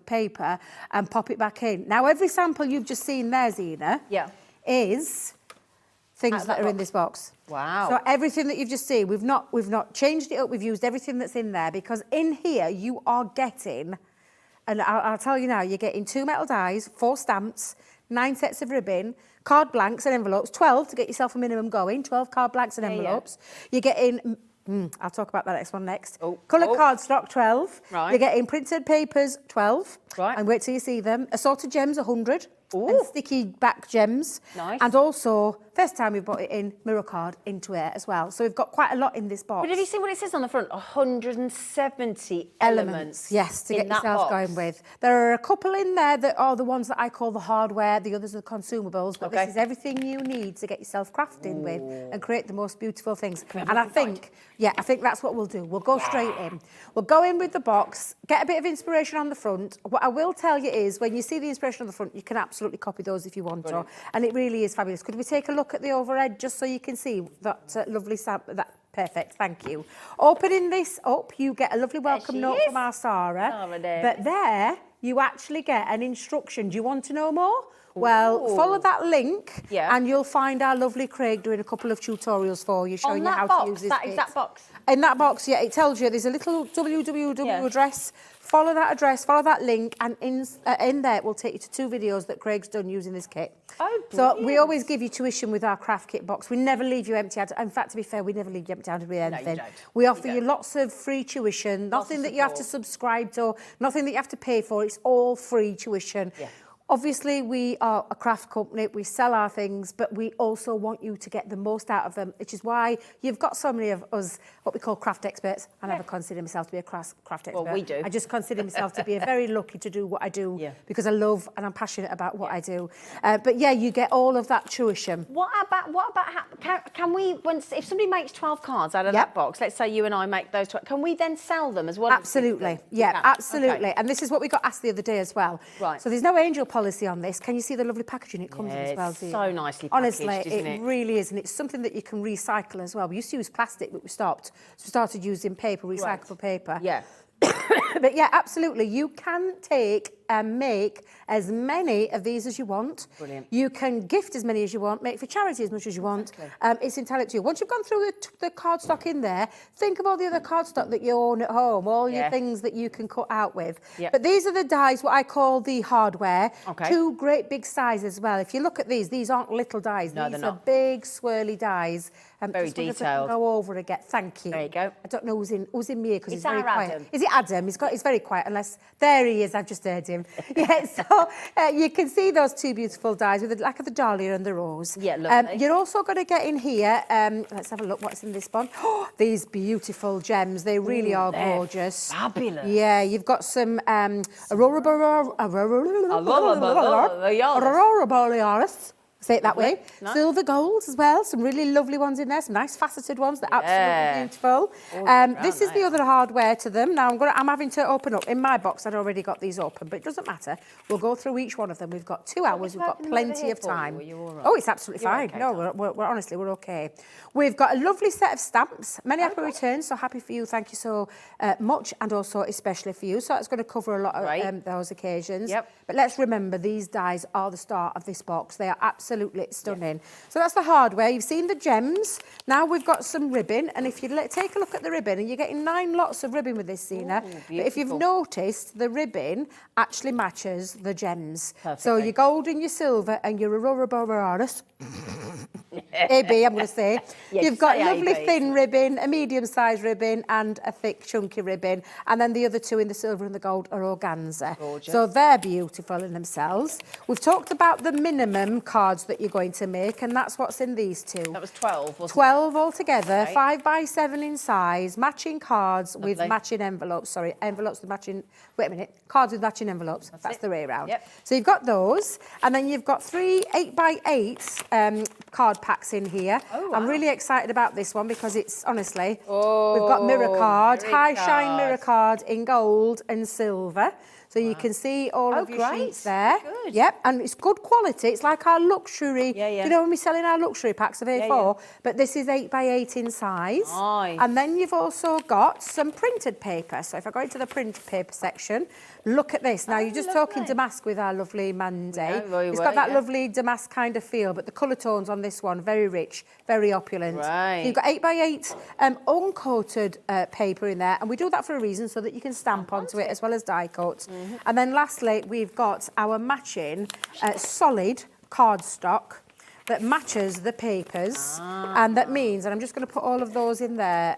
paper and pop it back in. Now, every sample you've just seen there, Zena, is things that are in this box. Wow. So everything that you've just seen, we've not changed it up. We've used everything that's in there because in here you are getting. And I'll tell you now, you're getting 2 metal dies, 4 stamps, 9 sets of ribbon, card blanks and envelopes, 12 to get yourself a minimum going, 12 card blanks and envelopes. You're getting, I'll talk about that next one next. Coloured cardstock, 12. Right. You're getting printed papers, 12. Right. And wait till you see them. Assorted gems, 100. And sticky back gems. Nice. And also, first time we've brought it in, mirror card into it as well. So we've got quite a lot in this box. But have you seen what it says on the front? 170 elements. Yes, to get yourself going with. There are a couple in there that are the ones that I call the hardware, the others are the consumables, but this is everything you need to get yourself crafting with and create the most beautiful things. And I think that's what we'll do. We'll go straight in. We'll go in with the box, get a bit of inspiration on the front. What I will tell you is when you see the inspiration on the front, you can absolutely copy those if you want to. And it really is fabulous. Could we take a look at the overhead just so you can see that lovely sample? Perfect, thank you. Opening this up, you get a lovely welcome note from our Sarah. But there, you actually get an instruction. Do you want to know more? Well, follow that link and you'll find our lovely Craig doing a couple of tutorials for you, showing you how to use this that exact box? In that box, it tells you there's a little www address. Follow that address, follow that link, and in there it will take you to 2 videos that Craig's done using this kit. Oh, so we always give you tuition with our craft kit box. We never leave you empty-handed. In fact, to be fair, we never leave you empty-handed with anything. We offer you lots of free tuition, nothing that you have to subscribe to, nothing that you have to pay for. It's all free tuition. Obviously, we are a craft company, we sell our things, but we also want you to get the most out of them, which is why you've got so many of us, what we call craft experts. I never consider myself to be a craft expert. Well, we do. I just consider myself to be very lucky to do what I do because I love and I'm passionate about what I do. But yeah, you get all of that tuition. What about can we, if somebody makes 12 cards out of that box, let's say you and I make those 12, can we then sell them as well? Absolutely, yeah, absolutely. Okay. And this is what we got asked the other day as well. Right. So there's no angel policy on this. Can you see the lovely packaging it comes in as well? It's so nicely packaged, honestly, isn't it? Really is, and it's something that you can recycle as well. We used to use plastic, but we stopped. So we started using paper, recyclable paper. Yeah. But yeah, absolutely. You can take and make as many of these as you want. Brilliant. You can gift as many as you want, make for charity as much as you want. It's entirely to you. Once you've gone through the cardstock in there, think of all the other cardstock that you own at home, all your things that you can cut out with. Yep. But these are the dies, what I call the hardware. Okay. 2 great big sizes as well. If you look at these aren't little dies. No, these they're are not. Big, swirly dies. Very detailed. Go over again. Thank you. There you go. I don't know who's in me because he's very our quiet. Adam. Is it Adam? He's very quiet. Unless there he is. I've just heard him. Yeah. So you can see those 2 beautiful dies with the dahlia and the rose. Yeah, lovely. You're also going to get in here. Let's have a look. What's in this one? Oh, these beautiful gems. They really are gorgeous. Fabulous. Yeah. You've got some aurora borealis. Say it that way. Nice. Silver golds as well. Some really lovely ones in there. Some nice faceted ones. They're absolutely beautiful. This is the other hardware to them. Now I'm having to open up. In my box, I'd already got these open, but it doesn't matter. We'll go through each one of them. We've got 2 hours. We've got plenty of time. Oh, it's absolutely fine. Okay, no, we're honestly, we're okay. We've got a lovely set of stamps. Many happy returns. So happy for you. Thank you so much, and also especially for you. So it's going to cover a lot of those occasions. Yep. But let's remember, these dies are the start of this box. They are absolutely stunning. Yep. So that's the hardware. You've seen the gems. Now we've got some ribbon, and if you take a look at the ribbon, and you're getting 9 lots of ribbon with this, Sina. But if you've noticed, the ribbon actually matches the gems. Perfectly. So your gold and your silver and your aurora borealis. AB, I'm going to say. You've got lovely thin ribbon, a medium-sized ribbon, and a thick, chunky ribbon. And then the other 2 in the silver and the gold are organza. Gorgeous. So they're beautiful in themselves. We've talked about the minimum cards that you're going to make, and that's what's in these 2. That was 12, wasn't it? 12 altogether, 5 by 7 in size, matching cards with matching envelopes. Sorry, envelopes with matching... Wait a minute. Cards with matching envelopes. That's the way around. Yep. So you've got those, and then you've got 3 8 by 8 card packs in here. Oh, wow. I'm really excited about this one because it's, honestly, we've got mirror card, high shine mirror card in gold and silver. So you can see all of your sheets there. Good. Yep, and it's good quality. It's like our luxury. You know when we're selling our luxury packs of A4, but this is 8 by 8 in size. Nice. And then you've also got some printed paper. So if I go into the printed paper section, look at this. Now you're just talking damask with our lovely Mandy. It's got that lovely damask kind of feel, but the colour tones on this one, very rich, very opulent. Right. You've got 8 by 8 uncoated paper in there, and we do that for a reason, so that you can stamp onto it as well as die cut. And then lastly, we've got our matching solid cardstock that matches the papers, and that means, and I'm just going to put all of those in there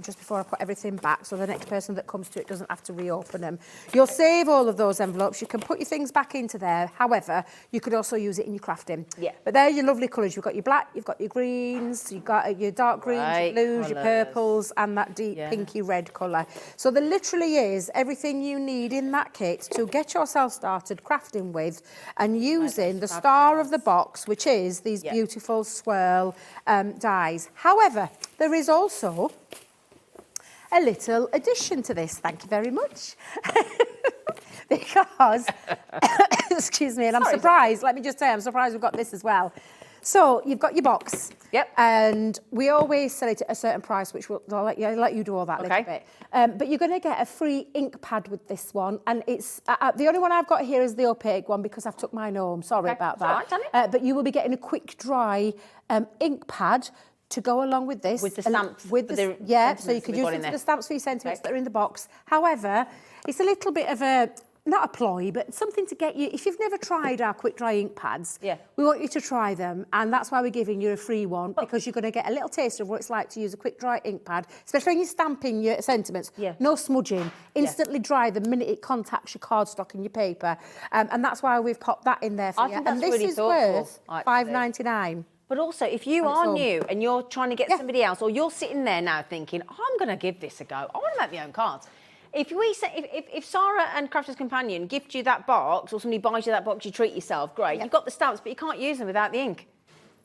just before I put everything back, so the next person that comes to it doesn't have to reopen them. You'll save all of those envelopes. You can put your things back into there. However, you could also use it in your crafting. Yeah. But they're your lovely colours. You've got your black, you've got your greens, you've got your dark greens, your blues, your purples, and that deep pinky red colour. So there literally is everything you need in that kit to get yourself started crafting with, and using the star of the box, which is these beautiful swirl dies. However, there is also a little addition to this. Thank you very much. Because, excuse me, and I'm surprised. Let me just say, I'm surprised we've got this as well. So you've got your box. Yep. And we always sell it at a certain price, which I'll let you do all that little bit. But you're going to get a free ink pad with this one. And it's the only one I've got here is the opaque one because I've took mine home. Sorry about that. All right, done it. But you will be getting a quick dry ink pad to go along with this. With the stamps. So you could use it for the stamps for your sentiments that are in the box. However, it's a little bit of a not a ploy, but something to get you, if you've never tried our quick dry ink pads, we want you to try them, and that's why we're giving you a free one, because you're going to get a little taste of what it's like to use a quick dry ink pad, especially when you're stamping your sentiments. No smudging, instantly dry the minute it contacts your cardstock and your paper, and that's why we've popped that in there for you. And this is worth $5.99. But also, if you are new and you're trying to get somebody else, or you're sitting there now thinking, I'm going to give this a go, I want to make my own cards. If Sarah and Crafter's Companion gift you that box, or somebody buys you that box, you treat yourself, great. You've got the stamps, but you can't use them without the ink.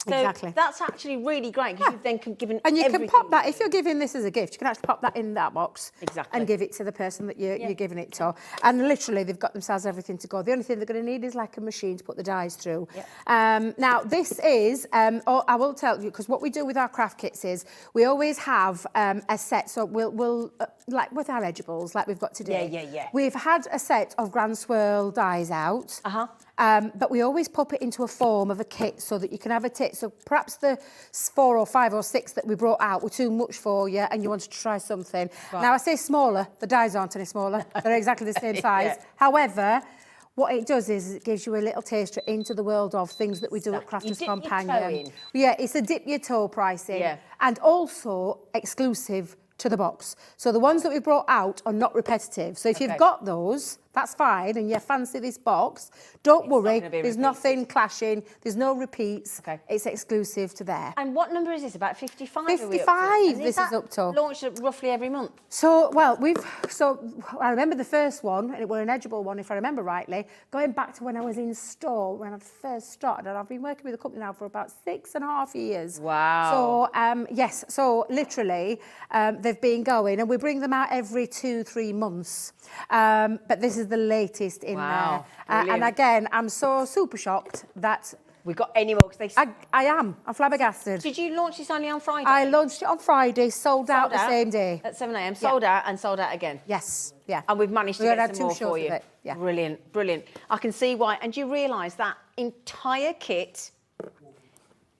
So exactly. That's actually really great, because you've then given and you everything. can pop that, if you're giving this as a gift, you can actually pop that in that box and give it to the person that you're giving it to. And literally, they've got themselves everything to go. The only thing they're going to need is like a machine to put the dies through. Now, this is, I will tell you, because what we do with our craft kits is we always have a set. So we'll like with our edibles, like we've got today. We've had a set of Grand Swirl dies out. But we always pop it into a form of a kit so that you can have a kit. So perhaps the 4 or 5 or 6 that we brought out were too much for you and you wanted to try something. Now, I say smaller. The dies aren't any smaller. They're exactly the same size. However, what it does is it gives you a little taster into the world of things that we do at Crafter's Companion. It's a dip your toe pricing. And also exclusive to the box. So the ones that we brought out are not repetitive. So if you've got those, that's fine, and you fancy this box, don't worry, there's nothing clashing, there's no repeats, it's exclusive to there. And what number is this, about 55? 55 this is up to. Launched roughly every month? So, well, I remember the first one, and it was an edgeable one, if I remember rightly, going back to when I was in store, when I first started, and I've been working with the company now for about 6.5 years. Wow. So, yes, so literally, they've been going, and we bring them out every 2-3 months. But this is the latest in there. And again, I'm so super shocked that we've got any more. I'm flabbergasted. Did you launch this only on Friday? I launched it on Friday, sold out the same day. At 7 a.m, sold out and sold out again. Yes, And we've managed to get some more for you. Yeah. Brilliant, brilliant. I can see why. And do you realise that entire kit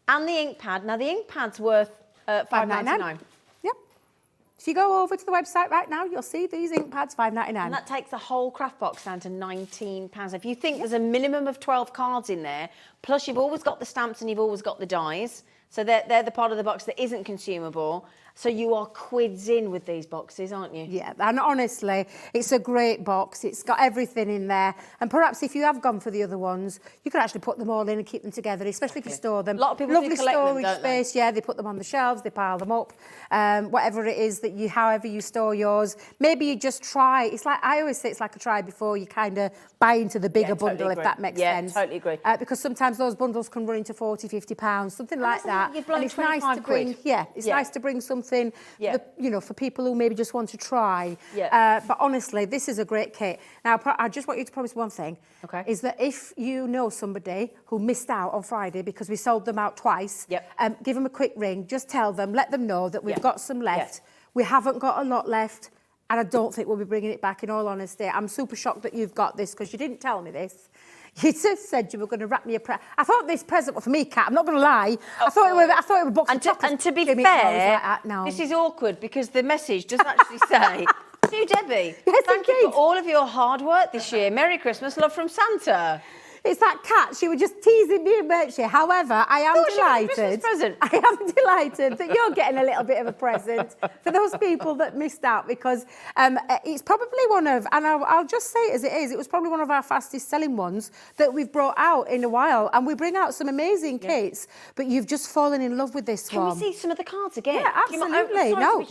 and the ink pad, now the ink pad's worth $5.99. If you go over to the website right now, you'll see these ink pads, $5.99. And that takes the whole craft box down to £19. If you think there's a minimum of 12 cards in there, plus you've always got the stamps and you've always got the dies, so they're the part of the box that isn't consumable. So you are quids in with these boxes, aren't you? Yeah, and honestly, it's a great box. It's got everything in there. And perhaps if you have gone for the other ones, you could actually put them all in and keep them together, especially if you store them. A lot of people Lovely do collect storage them, don't they? space, they put them on the shelves, they pile them up. Whatever it is that however you store yours. Maybe you just try. It's like, I always say it's like a try before you kind of buy into the bigger bundle, if that makes sense. Yeah, totally agree. Because sometimes those bundles can run into £40, £50, something like that. You've blown and it's nice to bring, nice to bring something, for people who maybe just want to try. But honestly, this is a great kit. Now, I just want you to promise one thing. Is that if you know somebody who missed out on Friday because we sold them out twice, give them a quick ring, just tell them, let them know that we've got some left. We haven't got a lot left, and I don't think we'll be bringing it back, in all honesty. I'm super shocked that you've got this, because you didn't tell me this. You just said you were going to wrap me a present. I thought this present was for me, Kat. I'm not going to lie. I thought it was a box of chocolates. And to be Jimmy, fair, this is awkward, because the message does actually say, to Debbie, thank you for all of your hard work this year. Merry Christmas, love from Santa. It's that Kat. She was just teasing me and Birchie. However, I am delighted. I am delighted that you're getting a little bit of a present for those people that missed out, because it's probably one of, and I'll just say it as it is, it was probably one of our fastest selling ones that we've brought out in a while. And we bring out some amazing kits, but you've just fallen in love with this one. Can we see some of the cards again? Yeah, absolutely. No,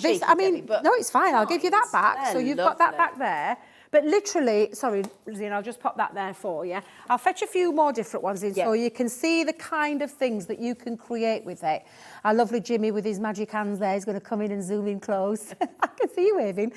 it's fine. I'll give you that back. So you've got that back there. But literally, sorry, Lizzie, I'll just pop that there for you. I'll fetch a few more different ones in so you can see the kind of things that you can create with it. Our lovely Jimmy with his magic hands there is going to come in and zoom in close. I can see you waving.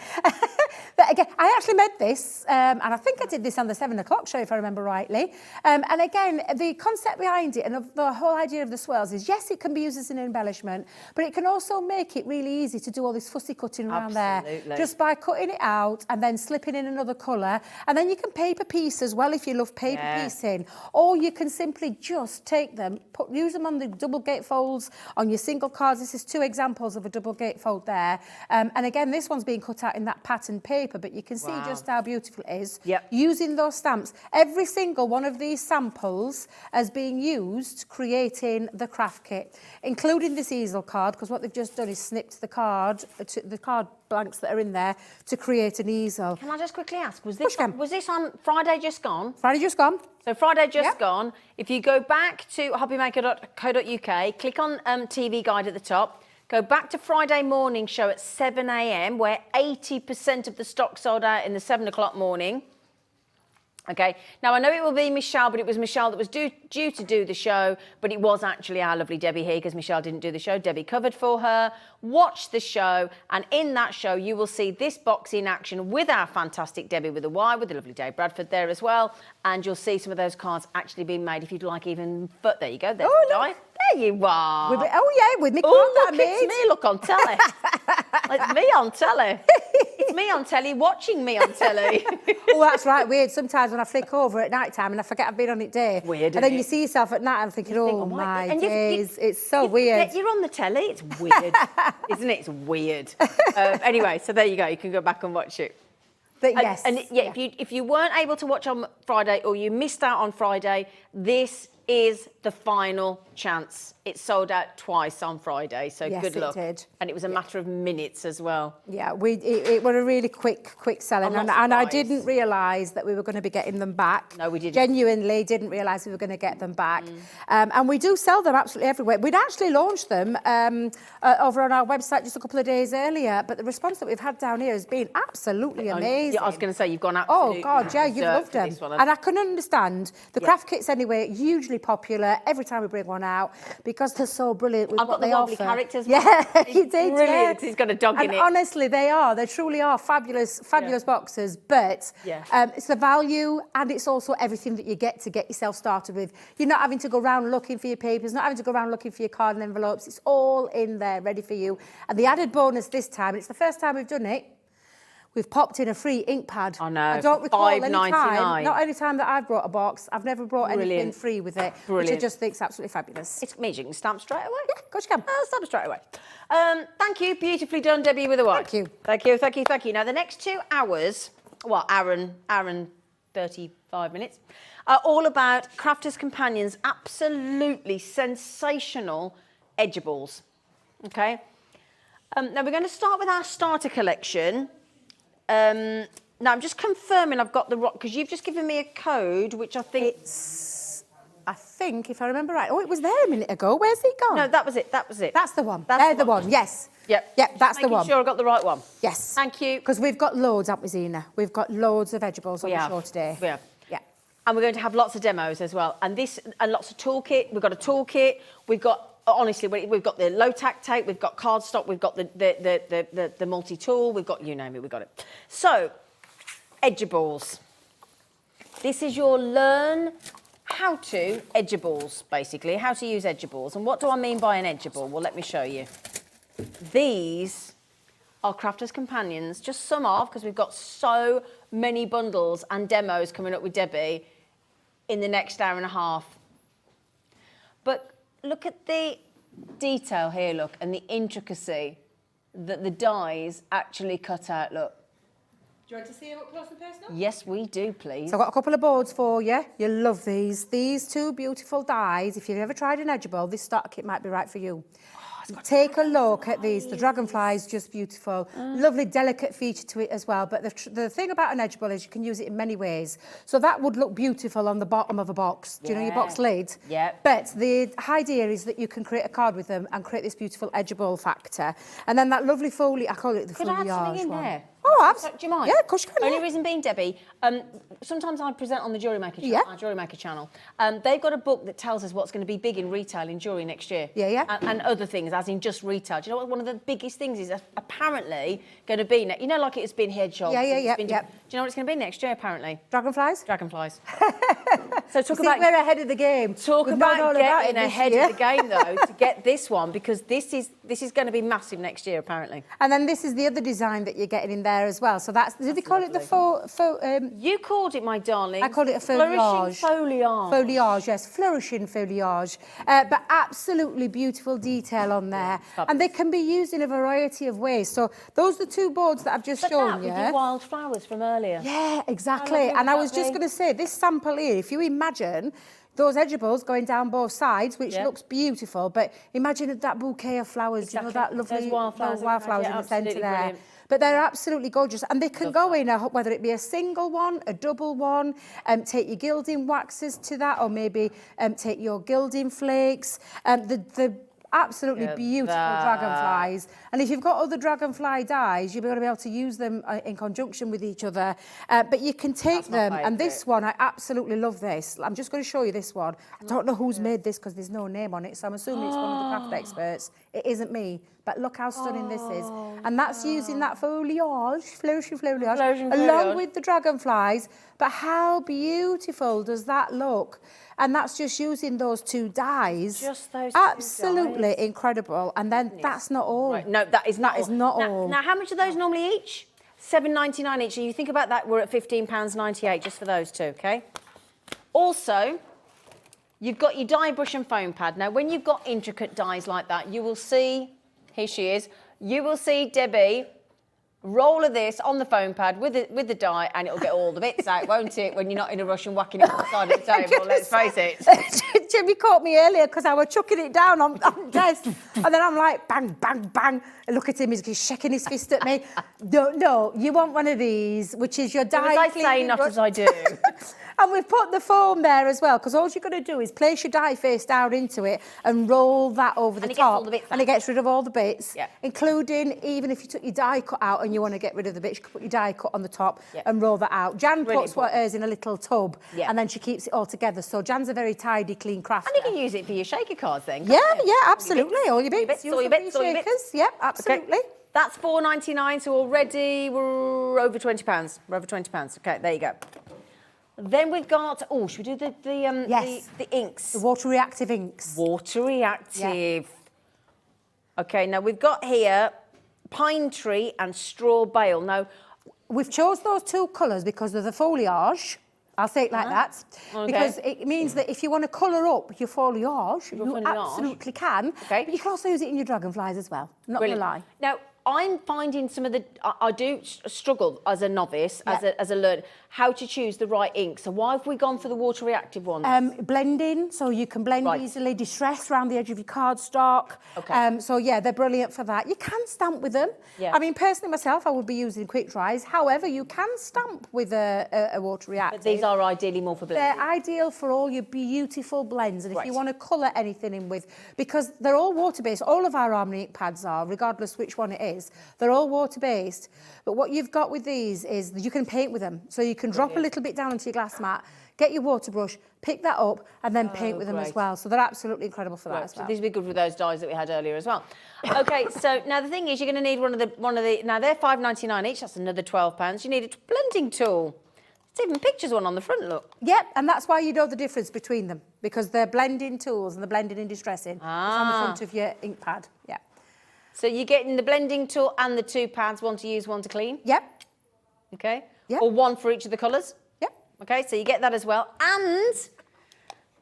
But again, I actually made this, and I think I did this on the 7 o'clock show, if I remember rightly. And again, the concept behind it and the whole idea of the swirls is, yes, it can be used as an embellishment, but it can also make it really easy to do all this fussy cutting around there. Just by cutting it out and then slipping in another another colour. And then you can paper piece as well if you love paper piecing. Or you can simply just take them, use them on the double gatefolds, on your single cards. This is 2 examples of a double gatefold there. And again, this one's being cut out in that pattern paper, but you can see just how beautiful it is. Yep. Using those stamps. Every single one of these samples is being used creating the craft kit, including this easel card, because what they've just done is snipped the card blanks that are in there to create an easel. Can I just quickly ask, was this on Friday just gone? Friday just gone. So Friday just gone. If you go back to hobbymaker.co.uk, click on TV Guide at the top, go back to Friday morning show at 7 a.m, where 80% of the stock sold out in the 7 o'clock morning. Okay, now I know it will be Michelle, but it was Michelle that was due to do the show, but it was actually our lovely Debbie here, because Michelle didn't do the show. Debbie covered for her. Watch the show, and in that show you will see this box in action with our fantastic Debbie with a Y, with the lovely Dave Bradford there as well, and you'll see some of those cards actually being made if you'd like even. But there you go, there's the die. There you are. With me card Oh, that I look, made. it's me, look on telly. It's me on telly. It's me on telly, watching me on telly. Oh, that's right, weird. Sometimes when I flick over at night time and I forget I've been on it day. Weird, and then isn't you it? see yourself at night and thinking, oh my and days, it's so weird. You're on the telly, it's weird. Isn't it? It's weird. Anyway, so there you go, you can go back and watch it. But yes. If you weren't able to watch on Friday, or you missed out on Friday, this is the final chance. It sold out twice on Friday, so good luck. It did. And it was a matter of minutes as well. Yeah, it were a really quick selling, and I didn't realise that we were going to be getting them back. No, we didn't. Genuinely didn't realise we were going to get them back. And we do sell them absolutely everywhere. We'd actually launched them over on our website just a couple of days earlier, but the response that we've had down here has been absolutely amazing. Yeah, I was going to say, you've gone absolutely. Oh God, yeah, you've loved them. And I can understand the craft kits anyway, hugely popular every time we bring one out, because they're so brilliant with what they offer. I've got the wobbly characters. Yeah, you did. Brilliant. He's got a dog in it. Honestly, they truly are fabulous boxes. But it's the value, and it's also everything that you get to get yourself started with. You're not having to go around looking for your papers, not having to go around looking for your card and envelopes. It's all in there, ready for you. And the added bonus this time, and it's the first time we've done it, we've popped in a free ink pad. I know. I don't recall any time, $5.99. not any time that I've brought a box, I've never brought anything free with it, which I just think is absolutely fabulous. It means you can stamp straight away. Yeah, of course you can. Stamp straight away. Thank you. Beautifully done, Debbie with a Y. Thank you. Thank you, thank you, thank you. Now, the next 2 hours, well, hour and 35 minutes, are all about Crafters Companions' absolutely sensational edgeables. Okay? Now, we're going to start with our starter collection. Now, I'm just confirming I've got the right, because you've just given me a code, which I think... I think, if I remember right, it was there a minute ago. Where's it gone? No, that was it, that was it. That's the one. That's the one, yes. Yep. Yep, that's the one. Making sure I got the right one. Yes. Thank you. Because we've got loads, haven't we, Zena? We've got loads of edgeables on the show today. We have. Yeah. And we're going to have lots of demos as well. And lots of toolkit. We've got a toolkit. We've got, honestly, we've got the low-tack tape. We've got cardstock. We've got the multi-tool. We've got, you name it, we've got it. So, edgeables. This is your learn how to edgeables, basically. How to use edgeables. And what do I mean by an edgeable? Well, let me show you. These are Crafters Companions, just some of, because we've got so many bundles and demos coming up with Debbie in the next hour and a half. But look at the detail here, look, and the intricacy that the dies actually cut out, look. Do you want to see them up close and personal? Yes, we do, please. So I've got a couple of boards for you. You'll love these. These 2 beautiful dies. If you've ever tried an edgeable, this starter kit might be right for you. Take a look at these. The dragonfly is just beautiful. Lovely, delicate feature to it as well. But the thing about an edgeable is you can use it in many ways. So that would look beautiful on the bottom of a box. Do you know your box lid? Yeah. But the idea is that you can create a card with them and create this beautiful edgeable factor. And then that lovely folio, I call it the foliage one. Could I add something in there? Oh, absolutely. Do you mind? Yeah, of course you can. Only reason being, Debbie, sometimes I present on the Jewellery Maker channel, our Jewellery Maker channel. They've got a book that tells us what's going to be big in retail in jewellery next year. Yeah. And other things, as in just retail. Do you know what one of the biggest things is apparently going to be? You know, like it's been head shoulders. Yeah. Do you know what it's going to be next year, apparently? Dragonflies? Dragonflies. So talk I think we're ahead of the game. Talk We've known all about about it getting this ahead year. of the game, though, to get this one, because this is going to be massive next year, apparently. And then this is the other design that you're getting in there as well. So that's, did they call it the You called it, my darling. I called it a flourishing foliage. foliage. Foliage, yes, flourishing foliage. But absolutely beautiful detail on there. And they can be used in a variety of ways. So those are the two boards that I've just shown you. With the wildflowers from earlier. Yeah, exactly. And I was just going to say, this sample here, if you imagine those edgeables going down both sides, which looks beautiful, but imagine that bouquet of flowers, Exactly. you know, that lovely Those wildflowers in the centre there. brilliant. But they're absolutely gorgeous, and they can go in, whether it be a single one, a double one, take your gilding waxes to that, or maybe take your gilding flakes. The absolutely beautiful dragonflies. And if you've got other dragonfly dies, you'll be able to use them in conjunction with each other. But you can take them, and this one, I absolutely love this. I'm just going to show you this one. I don't know who's made this because there's no name on it, so I'm assuming it's one of the craft experts. It isn't me, but look how stunning this is. And that's using that foliage, flourishing foliage, along with the dragonflies. But how beautiful does that look? And that's just using those two dies. Just those absolutely incredible. And then that's not all. Right. No, that is not all. Now, how much are those normally each? £7.99 each. And you think about that, we're at £15.98 just for those two, okay? Also, you've got your die brush and foam pad. Now, when you've got intricate dies like that, you will see, here she is, you will see Debbie roll of this on the foam pad with the die, and it'll get all the bits out, won't it, when you're not in a rush and whacking it on the side of the table, let's face it. Jimmy caught me earlier because I was chucking it down on the desk, and then I'm like, bang, bang, bang. And look at him, he's shaking his fist at me. No, you want one of these, which is your die. As I say, not as I do. And we've put the foam there as well, because all you're going to do is place your die face down into it and roll that over the top. And it gets rid of all the bits, including even if you took your die cut out and you want to get rid of the bits, you can put your die cut on the top and roll that out. Jan puts hers in a little tub and then she keeps it all together. So Jan's a very tidy, clean crafter. And you can use it for your shaker cards then. Yeah, absolutely. All your bits. All your bits. Yeah, absolutely. Okay. That's £4.99, so already we're over £20. We're over £20. Okay, there you go. Then we've got, should we do the inks? The water reactive inks. Water reactive. Yeah. Okay, now we've got here pine tree and straw bale. Now, we've chose those two colours because of the foliage. I'll say it like that. Okay. Because it means that if you want to colour up your foliage, you absolutely can. Okay. But you can also use it in your dragonflies as well. Not going to lie. Now, I'm finding some of the... I do struggle as a novice, as a learner, how to choose the right ink. So why have we gone for the water reactive ones? Blending, so you can blend easily, distress around the edge of your cardstock. Okay. So yeah, they're brilliant for that. You can stamp with them. Yeah. I mean, personally myself, I would be using quick dries. However, you can stamp with a water reactive. But these are ideally more for blending. They're ideal for all your beautiful blends. And if you want to colour anything in with, because they're all water-based, all of our Harmony ink pads are, regardless which one it is, they're all water-based. But what you've got with these is you can paint with them. So you can drop a little bit down onto your glass mat, get your water brush, pick that up, and then paint with them as well. So they're absolutely incredible for that as well. So these would be good with those dies that we had earlier as well. Okay, so now the thing is, you're going to need one of the. Now they're £5.99 each. That's another £12. You need a blending tool. There's even pictures one on the front. Look. Yep, and that's why you know the difference between them, because they're blending tools and the blending and distressing. It's on the front of your ink pad. Yeah. So you're getting the blending tool and the two pads, one to use, one to clean? Yep. Okay. Yep. Or one for each of the colours? Yep. Okay, so you get that as well. And,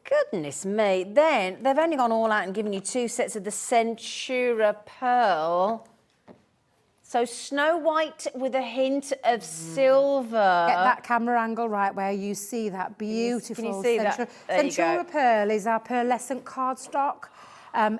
goodness me, then they've only gone all out and given you two sets of the Centura Pearl. So Snow White with a hint of silver. Get that camera angle right where you see that beautiful. Can you see that? Centura Pearl is our pearlescent cardstock.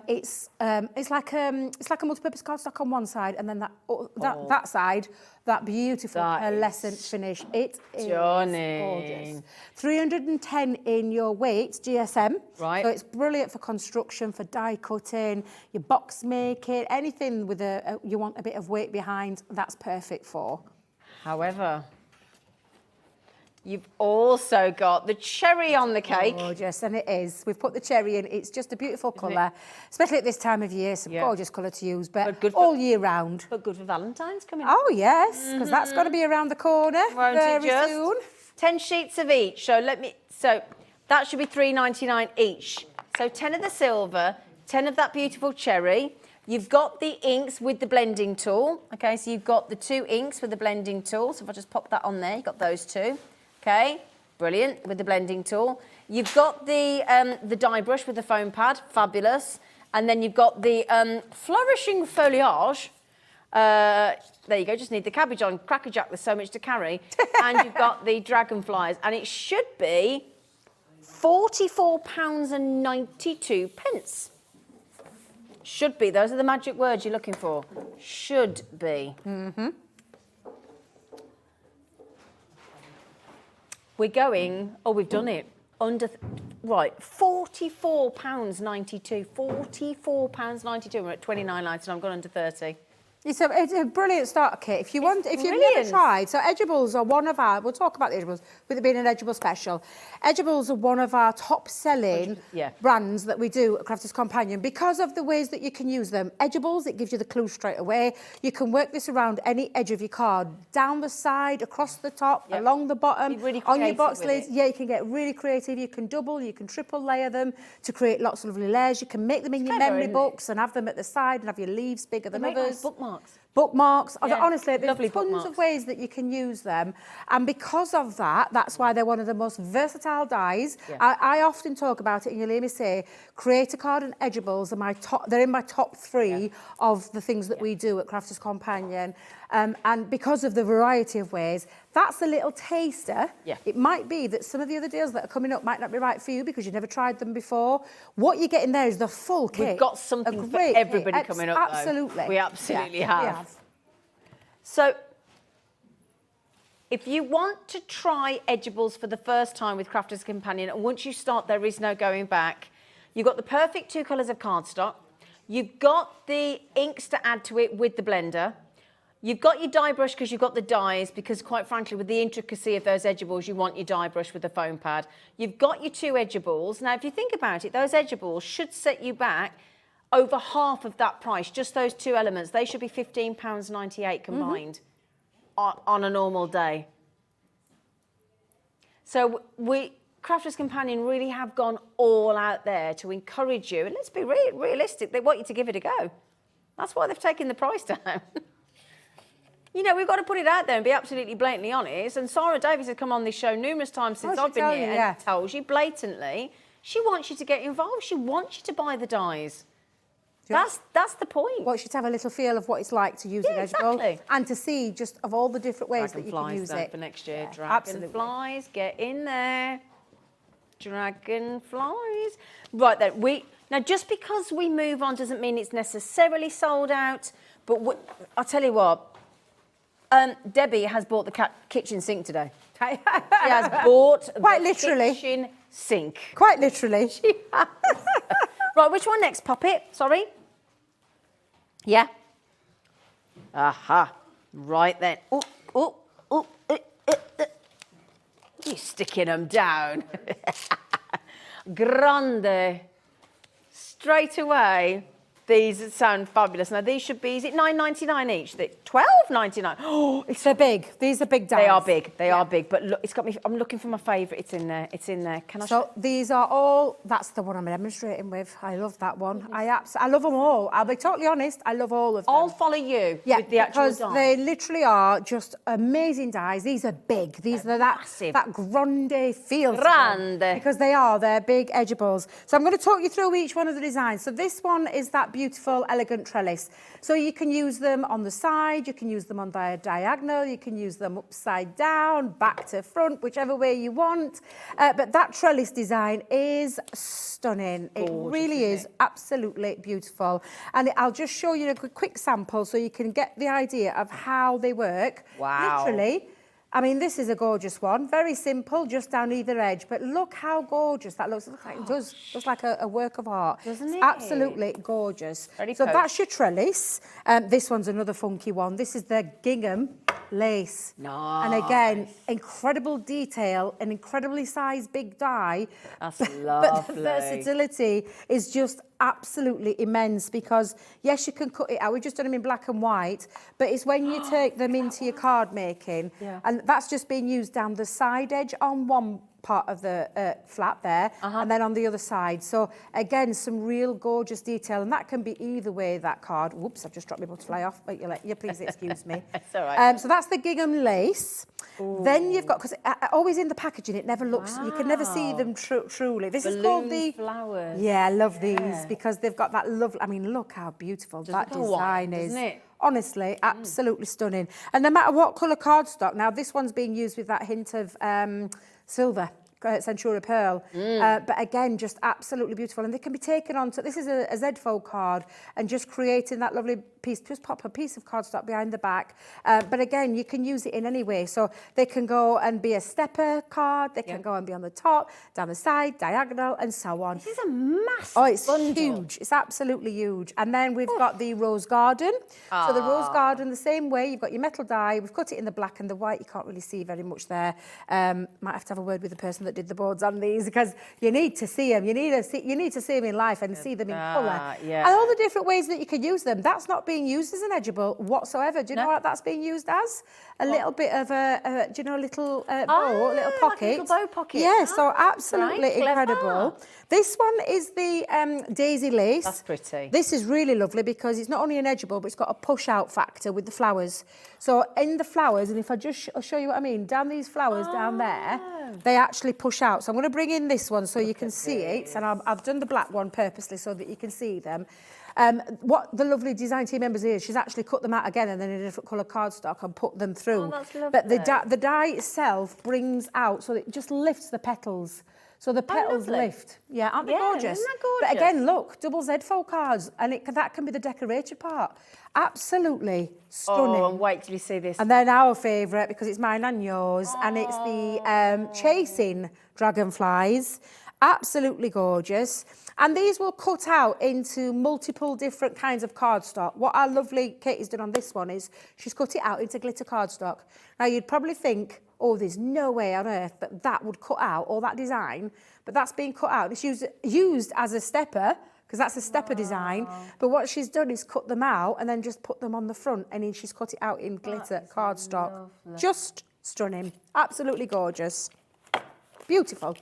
It's like a multi-purpose cardstock on one side, and then that side, that beautiful pearlescent finish. It is gorgeous. 310 in your weight, GSM. Right. So it's brilliant for construction, for die cutting, your box making, anything with you want a bit of weight behind. That's perfect for. However, You've also got the cherry on the cake. Gorgeous, and it is. We've put the cherry in. It's just a beautiful colour, especially at this time of year. It's a gorgeous colour to use, but good all year round. But good for Valentine's coming up. Oh, yes, because that's got to be around the corner Won't it very just? soon. 10 sheets of each. So that should be $3.99 each. So 10 of the silver, 10 of that beautiful cherry. You've got the inks with the blending tool. Okay, so you've got the 2 inks with the blending tool. So if I just pop that on there, you've got those 2. Okay, brilliant, with the blending tool. You've got the dye brush with the foam pad, fabulous. And then you've got the flourishing foliage. There you go, just need the cabbage on, crackerjack, there's so much to carry. And you've got the dragonflies, and it should be £44.92. Should be, those are the magic words you're looking for. Should be. We're going, we've done it. Right, £44.92. £44.92. We're at £29.99, so I've gone under 30. It's a brilliant starter kit. If you've never brilliant. tried, so Edibles are one of our, we'll talk about the Edibles, with it being an Edible special. Edibles are one of our top selling brands that we do at Crafters Companion because of the ways that you can use them. Edibles, it gives you the clue straight away. You can work this around any edge of your card, down the side, across the top, along the bottom, really on your box with lids. it. Yeah, you can get really creative. You can double, you can triple layer them to create lots of lovely layers. You can make them in your clever, memory isn't it? books and have them at the side and have your leaves bigger than Make others. nice bookmarks. Bookmarks. Yeah, Honestly, there's lovely tons bookmarks. of ways that you can use them. And because of that, that's why they're one of the most versatile dyes. Yeah. I often talk about it, and you'll hear me say, Creator Card and Edibles are they're in my top 3 of the things that we do at Crafters Companion. And because of the variety of ways, that's a little taster. Yeah. It might be that some of the other deals that are coming up might not be right for you because you've never tried them before. What you're getting there is the full kit. We've got something A for great everybody kit. coming up, though. Absolutely. We absolutely Yeah, we have. So, if you want to try Edibles for the first time with Crafters Companion, and once you start, there is no going back. You've got the perfect 2 colours of cardstock. You've got the inks to add to it with the blender. You've got your dye brush because you've got the dyes, because quite frankly, with the intricacy of those Edibles, you want your dye brush with the foam pad. You've got your 2 Edibles. Now, if you think about it, those Edibles should set you back over half of that price, just those 2 elements. They should be £15.98 combined on a normal day. So Crafters Companion really have gone all out there to encourage you. And let's be realistic, they want you to give it a go. That's why they've taken the price down. You know, we've got to put it out there and be absolutely blatantly honest. And Sarah Davies has come on this show numerous times since I've been here and tells you blatantly, she wants you to get involved. She wants you to buy the dyes. That's the point. Wants you to have a little feel of what it's like to use an Edible and to see just of all the different ways that you can use it for next year. Yeah, Dragonflies, get in there. Dragonflies. Right then, now just because we move on doesn't mean it's necessarily sold out. But I'll tell you what. Debbie has bought the kitchen sink today. She has bought the kitchen sink. Quite literally. She has. Right, which one next? Pop it. Sorry. Yeah. Aha. Right then. You're sticking them down. Grande. Straight away. These sound fabulous. Now, these should be, is it $9.99 each? $12.99. Oh, they're big. These are big dyes. They are big. They are big. But look, it's got me, I'm looking for my favourite. It's in there. It's in there. Can I So these are all, that's the one I'm demonstrating with. I love that one. I love them all. I'll be totally honest. I love all of them. I'll follow you with the actual because dye. they literally are just amazing dyes. These are big. These are that grande feel. Grande. Because they're big Edibles. So I'm going to talk you through each one of the designs. So this one is that beautiful, elegant trellis. So you can use them on the side, you can use them on the diagonal, you can use them upside down, back to front, whichever way you want. But that trellis design is stunning. It really is absolutely beautiful. And I'll just show you a quick sample so you can get the idea of how they work. Wow. Literally. I mean, this is a gorgeous one. Very simple, just down either edge. But look how gorgeous that looks. It looks like, it does. Looks like a work of art. Doesn't it? Absolutely gorgeous. Very so posh. that's your trellis. This one's another funky one. This is the gingham lace. Nice. And again, incredible detail, an incredibly sized big die. That's But lovely. the versatility is just absolutely immense because, yes, you can cut it out. We've just done them in black and white, but it's when you take them into your card making, and that's just being used down the side edge on one part of the flap there, and then on the other side. So again, some real gorgeous detail, and that can be either way, that card. Whoops, I've just dropped my butterfly off, but you please excuse me. It's all right. So that's the gingham lace. Ooh. Then you've got, because always in the packaging, it never looks, you can never see them truly. This is called the flowers. Yeah, I love these because they've got that lovely, I mean, look how beautiful that design is. Doesn't it? Honestly, absolutely stunning. And no matter what colour cardstock, now this one's being used with that hint of silver, Centura Pearl, but again, just absolutely beautiful. And they can be taken on to, this is a Z-fold card, and just creating that lovely piece, just pop a piece of cardstock behind the back. But again, you can use it in any way. So they can go and be a stepper card, they can go and be on the top, down the side, diagonal, and so on. This is a massive it's bundle. huge. It's absolutely huge. And then we've got the Rose Garden. So the Rose Garden, the same way, you've got your metal die, we've cut it in the black and the white, you can't really see very much there. Might have to have a word with the person that did the boards on these because you need to see them. You need to see them in life and see them in colour. Yeah. And all the different ways that you can use them. That's not being used as an edgeable whatsoever. Do you know what that's being used as? A little bit of a do you know, a little bow, a little pocket. Like a little bow pocket. Yeah, so absolutely right, incredible. This one is the daisy lace. That's pretty. This is really lovely because it's not only an edgeable, but it's got a push-out factor with the flowers. So in the flowers, and if I just I'll show you what I mean, down these flowers down there, they actually push out. So I'm going to bring in this one so you can see it, and I've done the black one purposely so that you can see them. What the lovely design team members is, she's actually cut them out again and then in a different colour cardstock and put them through. That's lovely. But the die itself brings out, so it just lifts the petals. So the petals lift. Yeah, aren't they gorgeous? Isn't that gorgeous? But again, look, double Z-fold cards, and that can be the decorated part. Absolutely stunning. Oh, and wait till you see this. And then our favourite, because it's mine and yours, and it's the chasing dragonflies. Absolutely gorgeous. And these will cut out into multiple different kinds of cardstock. What our lovely Katie's done on this one is she's cut it out into glitter cardstock. Now, you'd probably think, oh, there's no way on earth that would cut out all that design, but that's being cut out. It's used as a stepper, because that's a stepper design. But what she's done is cut them out and then just put them on the front, and then she's cut it out in glitter cardstock. Lovely. Just stunning. Absolutely gorgeous. Beautiful.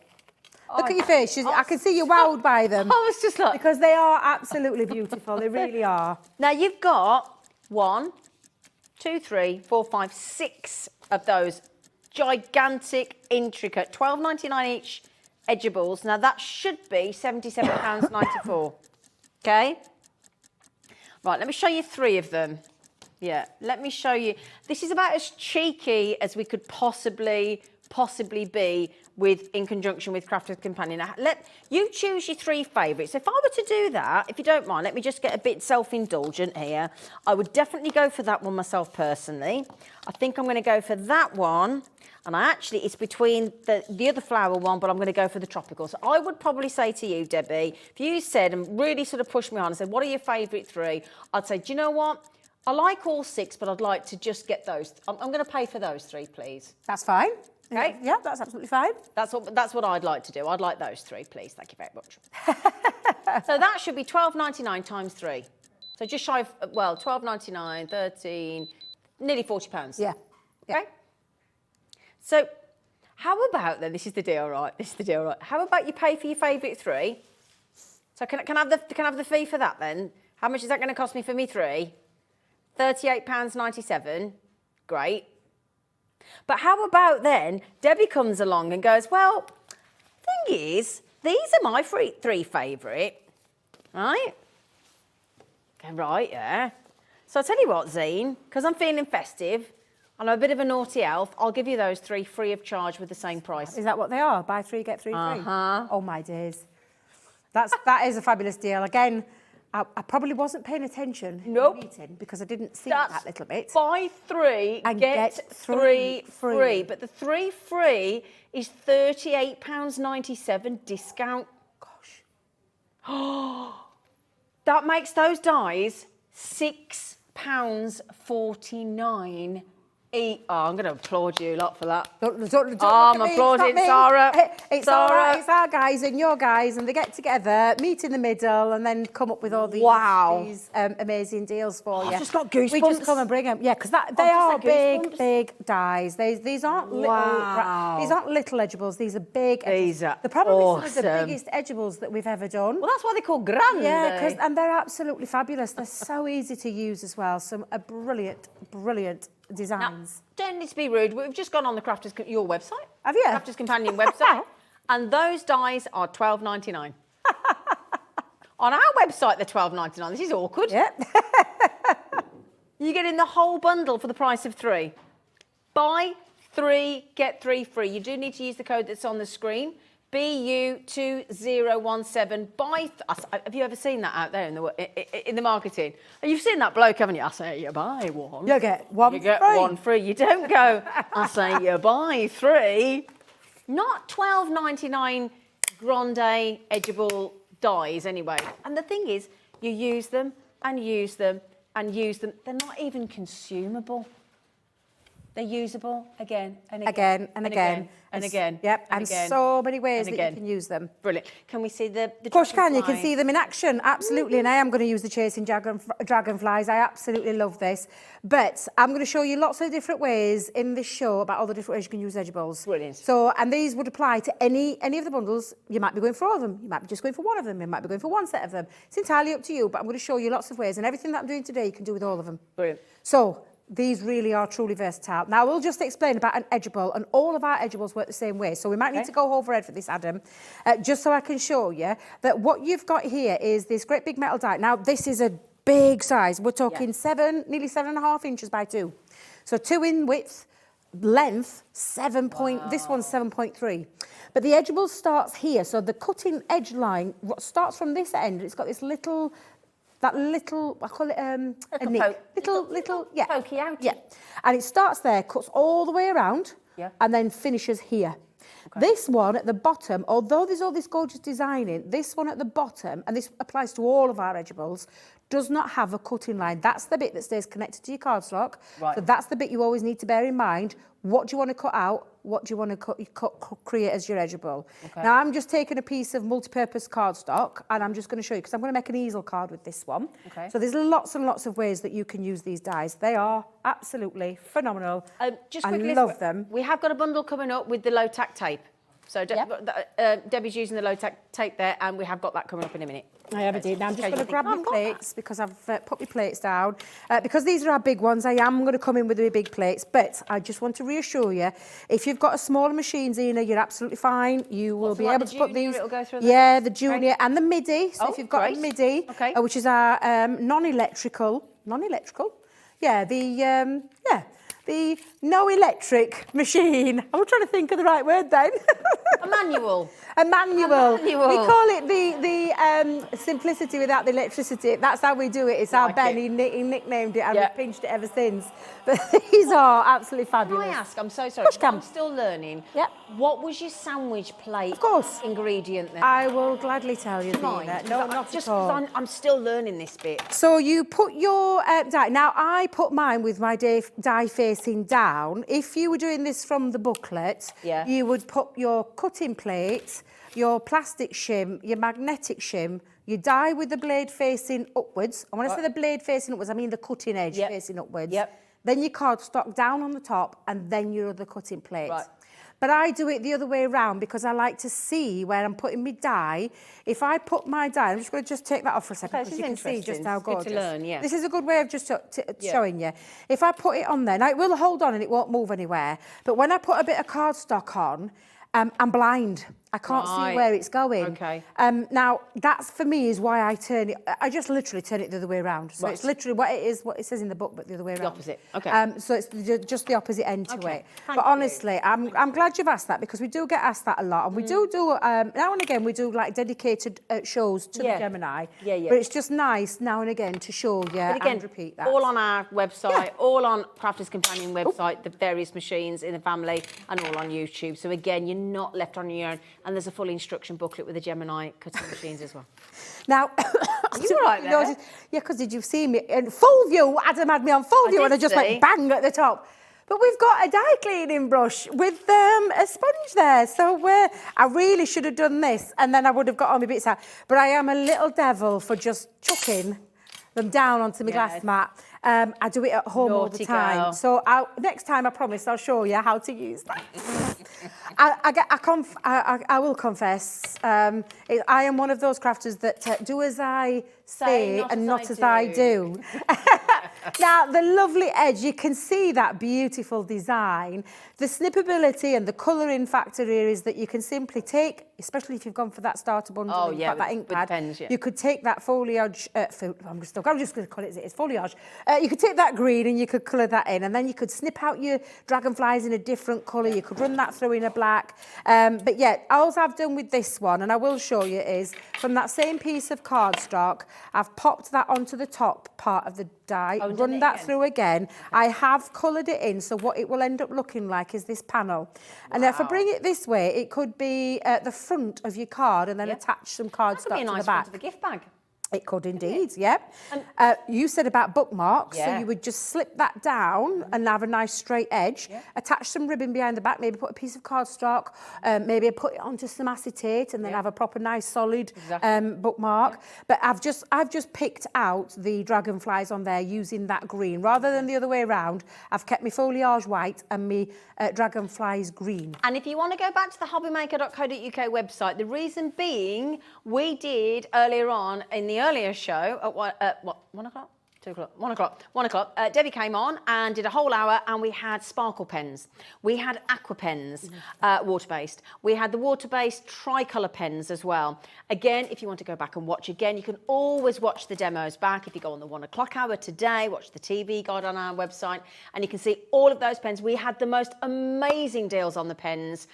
Look at your face. I can see you're wowed by them. I was just like... Because they are absolutely beautiful. They really are. Now, you've got 1, 2, 3, 4, 5, 6 of those gigantic, intricate, £12.99 each edgeables. Now, that should be £77.94. Okay? Right, let me show you 3 of them. Yeah, let me show you. This is about as cheeky as we could possibly be in conjunction with Crafter's Companion. Now, let you choose your 3 favourites. If I were to do that, if you don't mind, let me just get a bit self-indulgent here. I would definitely go for that one myself personally. I think I'm going to go for that one. And it's between the other flower one, but I'm going to go for the tropical. So I would probably say to you, Debbie, if you said and really sort of pushed me on and said, what are your favourite 3? I'd say, do you know what? I like all 6, but I'd like to just get those. I'm going to pay for those 3, please. That's fine. Okay. Yeah, that's absolutely fine. That's what I'd like to do. I'd like those 3, please. Thank you very much. So that should be £12.99 times 3. So just shy of, well, £12.99, 13, nearly £40. Yeah. Okay. So how about then? This is the deal, right? How about you pay for your favourite 3? So can I have the fee for that then? How much is that going to cost me for me 3? £38.97. Great. But how about then Debbie comes along and goes, well, thing is, these are my 3 favourite, right? Okay, right, yeah. So I'll tell you what, Zine, because I'm feeling festive and I'm a bit of a naughty elf, I'll give you those 3 free of charge with the same price. Is that what they are? Buy 3, get 3 free? Uh-huh. Oh, my days. That is a fabulous deal. Again, I probably wasn't paying attention in the meeting because I didn't see that little bit. Buy 3 and get 3 free. But the 3 free is £38.97 discount. Gosh. That makes those dies £6.49 I'm going to applaud you a lot for that. Don't I'm look at me, applauding it's not me. Sarah. It's Sarah. all right, it's our guys and your guys, and they get together, meet in the middle, and then come up with all these, these amazing deals for you. I've just got goosebumps. We just come and bring them. Yeah, because they are big dies. These aren't little edgeables. These are big edgeables. These are They're probably some of the awesome. biggest edgeables that we've ever done. Well, that's why they're called grande. Yeah, and they're absolutely fabulous. They're so easy to use as well. Some brilliant designs. Now, don't need to be rude. We've just gone on the your website. Have you? Crafters Companion website. And those dies are $12.99. On our website, they're $12.99. This is awkward. Yeah. You're getting the whole bundle for the price of 3. Buy 3, get 3 free. You do need to use the code that's on the screen. BU2017. Have you ever seen that out there in the marketing? You've seen that bloke, haven't you? I say you buy one. You get one You get free. one free. You don't go, I say you buy 3. Not $12.99 grande edgeable dies anyway. And the thing is, you use them and use them and use them. They're not even consumable. They're usable again and again. Again and again. And again. Yep, and again, so many ways and that again. you can use them. Brilliant. Can we see the Of course you can. You can dragonflies? see them in action, absolutely. And I am going to use the chasing dragonflies. I absolutely love this. But I'm going to show you lots of different ways in this show about all the different ways you can use edgeables. Brilliant. So, and these would apply to any of the bundles. You might be going for all of them. You might be just going for one of them. You might be going for one set of them. It's entirely up to you, but I'm going to show you lots of ways. And everything that I'm doing today, you can do with all of them. Brilliant. So, these really are truly versatile. Now, we'll just explain about an edgeable, and all of our edgeables work the same way. So we might need to go overhead for this, Adam, just so I can show you that what you've got here is this great big metal die. Now, this is a big size. We're talking nearly 7.5 inches by 2. So 2 in width, length, this one's 7.3. But the edgeable starts here. So the cutting edge line starts from this end. It's got this little... I call it a nick. Little, yeah. Pokey outy. Yeah. And it starts there, cuts all the way around, and then finishes here. Okay. This one at the bottom, although there's all this gorgeous design in, this one at the bottom, and this applies to all of our edgeables, does not have a cutting line. That's the bit that stays connected to your cardstock. Right. So that's the bit you always need to bear in mind. What do you want to cut out? What do you want to create as your edgeable? Okay. Now, I'm just taking a piece of multi-purpose cardstock, and I'm just going to show you, because I'm going to make an easel card with this one. Okay. So there's lots and lots of ways that you can use these dies. They are absolutely phenomenal. Just quickly, I love them. We have got a bundle coming up with the low-tack tape. So Debbie's using the low-tack tape there, and we have got that coming up in a minute. I have indeed. Now I'm just going to grab my plates because I've put my plates down. Because these are our big ones, I am going to come in with the big plates. But I just want to reassure you, if you've got a smaller machine, Zena, you're absolutely fine. You will be able to put these. It'll go through the junior and the MIDI. So if you've got a MIDI, which is our non-electrical. Yeah, the no electric machine. I'm trying to think of the right word then. A manual. A manual. We call it the simplicity without the electricity. That's how we do it. It's our Ben. He nicknamed it, and we've pinched it ever since. But these are absolutely fabulous. Can I ask? I'm so sorry. I'm still learning. Yep. What was your sandwich plate? Of course. Ingredient then? I will gladly tell you. No, not just at all. because I'm still learning this bit. So you put your die. Now I put mine with my die facing down. If you were doing this from the booklet, you would put your cutting plate, your plastic shim, your magnetic shim, you die with the blade facing upwards. And when I say the blade facing upwards, I mean the cutting edge facing upwards. Then your cardstock down on the top, and then your other cutting plate. Right. But I do it the other way around because I like to see where I'm putting my die. If I put my die, I'm just going to take that off for a second because you can see just how gorgeous. Good to learn, This is a good way of just showing you. If I put it on there, now it will hold on and it won't move anywhere. But when I put a bit of cardstock on, I'm blind. I can't see where it's going. Okay. Now, that's for me is why I turn it. I just literally turn it the other way around. So it's literally what it is, what it says in the book, but the other way around. The opposite. Okay. So it's just the opposite end to it. But honestly, I'm glad you've asked that because we do get asked that a lot, and we do now and again we do like dedicated shows to the Gemini. But it's just nice now and again to show you and repeat that. All on our website, all on Crafters Companion website, the various machines in the family, and all on YouTube. So again, you're not left on your own. And there's a full instruction booklet with the Gemini cutting machines as well. Now, are you right there? Yeah, because did you see me in full view? Adam had me on full view, and I just went bang at the top. But we've got a dye cleaning brush with a sponge there. So I really should have done this and then I would have got all my bits out. But I am a little devil for just chucking them down onto my glass mat. I do it at home all the time. Girl. So next time, I promise, I'll show you how to use that. I will confess, I am one of those crafters that do as I say and not as I do. Now, the lovely edge, you can see that beautiful design. The snippability and the colouring factor here is that you can simply take, especially if you've gone for that starter bundle, Oh, and yeah, got that with ink pad, pens, yeah. you could take that foliage, I'm just going to call it as it is, foliage. You could take that green and you could colour that in, and then you could snip out your dragonflies in a different colour. You could run that through in a black. But yeah, all I've done with this one, and I will show you, is from that same piece of cardstock, I've popped that onto the top part of the die, run that through again. I have coloured it in, so what it will end up looking like is this panel. And if I bring it this way, it could be the front of your card and then attach some cardstock That could be a to nice the back. front of the gift bag. It could indeed, yeah. You said about bookmarks, so you would just slip that down and have a nice straight edge, attach some ribbon behind the back, maybe put a piece of cardstock, maybe put it onto some acetate and then have a proper nice solid bookmark. But I've just picked out the dragonflies on there using that green. Rather than the other way around, I've kept my foliage white and my dragonflies green. And if you want to go back to the hobbymaker.co.uk website, the reason being, we did earlier on in the earlier show at 1 o'clock? 2 o'clock, 1 o'clock, 1 o'clock. Debbie came on and did a whole hour, and we had sparkle pens. We had aqua pens, water-based. We had the water-based TriColour pens as well. Again, if you want to go back and watch again, you can always watch the demos back. If you go on the 1 o'clock hour today, watch the TV guide on our website, and you can see all of those pens. We had the most amazing deals on the pens.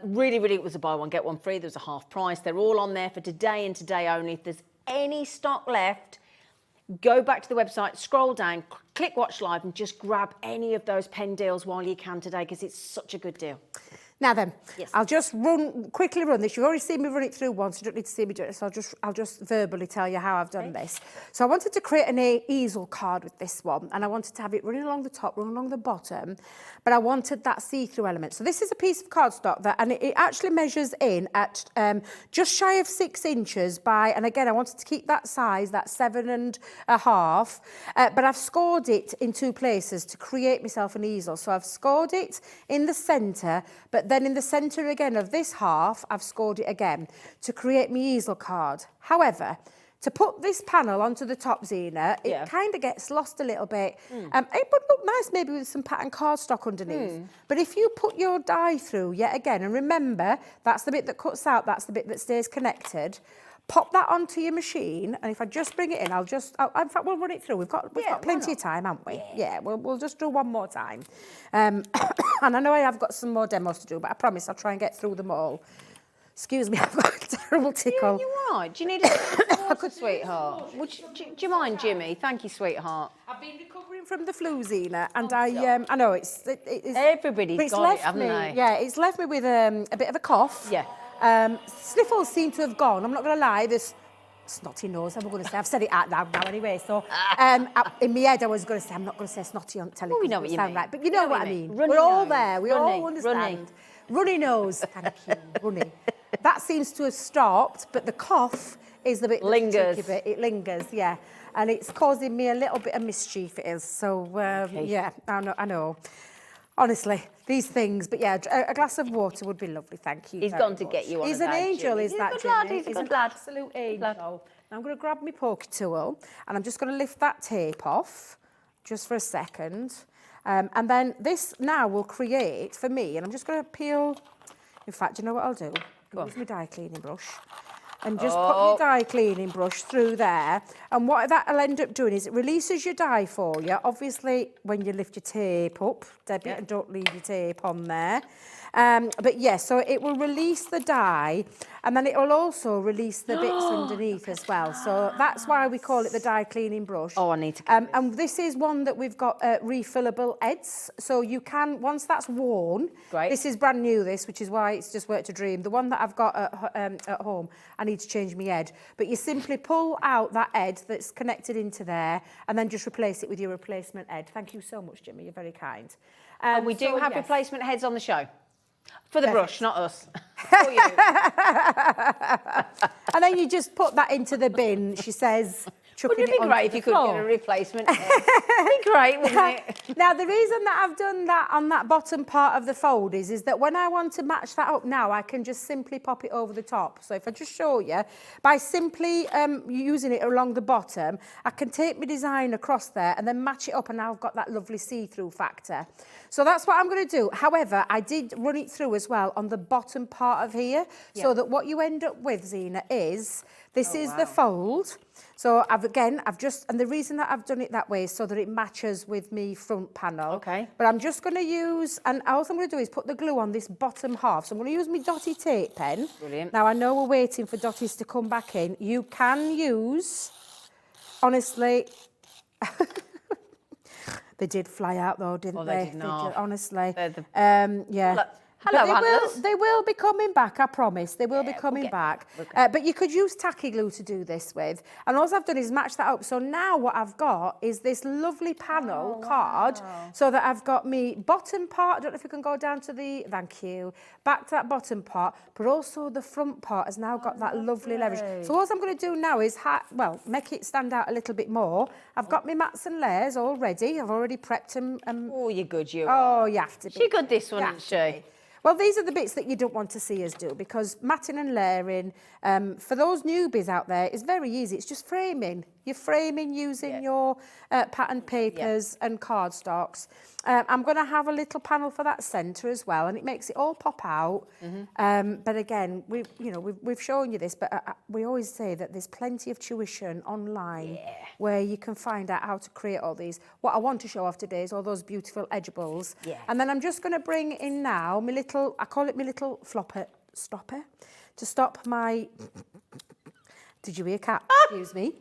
Really, it was a buy one, get one free. There was a half price. They're all on there for today and today only. If there's any stock left, go back to the website, scroll down, click watch live and just grab any of those pen deals while you can today, because it's such a good deal. Now then, Yes. I'll just quickly run this. You've already seen me run it through once, you don't need to see me do it, so I'll just verbally tell you how I've done this. So I wanted to create an easel card with this one, and I wanted to have it running along the top, running along the bottom, but I wanted that see-through element. So this is a piece of cardstock and it actually measures in at just shy of 6 inches by, and again, I wanted to keep that size, that 7.5, but I've scored it in 2 places to create myself an easel. So I've scored it in the centre, but then in the centre again of this half, I've scored it again to create my easel card. However, to put this panel onto the top, Zena, it kind of gets lost a little bit. It would look nice maybe with some pattern cardstock underneath. But if you put your die through yet again, and remember, that's the bit that cuts out, that's the bit that stays connected, pop that onto your machine, and if I just bring it in, in fact, we'll run it through. We've got plenty of time, haven't we? Yeah, we'll just do one more time. And I know I have got some more demos to do, but I promise I'll try and get through them all. Excuse me, I've got a terrible tickle. You all right? Do you need a water, sweetheart? Do you mind, Jimmy? Thank you, sweetheart. I've been recovering from the flu, Zena, and I know it's Everybody's got it, haven't they? Yeah, it's left me with a bit of a cough. Yeah. Sniffles seem to have gone. I'm not going to lie. This snotty nose, I'm going to say. I've said it out loud now anyway. So in my head, I was going to say, I'm not going to say snotty on television. Well, we know what you mean. Right, but you know what I mean. Runny We're all nose. there. We all understand. Runny nose. Thank you. Runny. That seems to have stopped, but the cough is the bit that's Lingers. tricky bit. It lingers, yeah. And it's causing me a little bit of mischief, it is. So, yeah, I know. Honestly, these things, but yeah, a glass of water would be lovely, thank you. He's very gone to much. get you on He's a an bag, angel, Jimmy. is He's a that good Jimmy? lad, he's a good lad. Absolute angel. Now I'm going to grab my poke tool and I'm just going to lift that tape off just for a second. And then this now will create, for me, and I'm just going to peel, in fact, do you know what I'll do? Use my die cleaning brush. And just put your die cleaning brush through there. And what that'll end up doing is it releases your die for you. Obviously, when you lift your tape up, Debbie, and don't leave your tape on there. But yes, so it will release the dye, and then it will also release the bits underneath as well. So that's why we call it the dye cleaning brush. Oh, I need to get this. And this is one that we've got refillable heads. So you can, once that's worn, Great. this is brand new, which is why it's just worked a dream. The one that I've got at home, I need to change my head. But you simply pull out that head that's connected into there, and then just replace it with your replacement head. Thank you so much, Jimmy. You're very kind. And we do so, have yes. replacement heads on the show. For the brush, not us. And then you just put that into the bin, she says. Wouldn't it be great if you could get a replacement head? It'd be great, wouldn't it? Now, the reason that I've done that on that bottom part of the fold is that when I want to match that up now, I can just simply pop it over the top. So if I just show you, by simply using it along the bottom, I can take my design across there and then match it up, and now I've got that lovely see-through factor. So that's what I'm going to do. However, I did run it through as well on the bottom part of here, so that what you end up with, Zena, is this is the fold. So and the reason that I've done it that way is so that it matches with me front panel. Okay. But I'm just going to use, and all I'm going to do is put the glue on this bottom half. So I'm going to use my dotty tape pen. Brilliant. Now, I know we're waiting for dotties to come back in. You can use, honestly, they did fly out though, didn't they? They did not. Honestly. Yeah. Well, Hello, but they will be coming back, I promise. They will be coming back. But you could use tacky glue to do this with. And all I've done is match that up. So now what I've got is this lovely panel card. So that I've got me bottom part. I don't know if you can go down to the, thank you, back to that bottom part. But also the front part has now got that lovely leverage. So all I'm going to do now is, make it stand out a little bit more. I've got my mats and layers all ready. I've already prepped them. Oh, you're good, you Oh, you have to be. She good, this one, isn't she? Well, these are the bits that you don't want to see us do, because matting and layering, for those newbies out there, is very easy. It's just framing. You're framing using your patterned papers and cardstocks. I'm going to have a little panel for that centre as well, and it makes it all pop out. But again, we've shown you this, but we always say that there's plenty of tuition online where you can find out how to create all these. What I want to show off today is all those beautiful edgeables. And then I'm just going to bring in now my little, I call it my little stopper, to stop my, did you hear cat? Excuse me.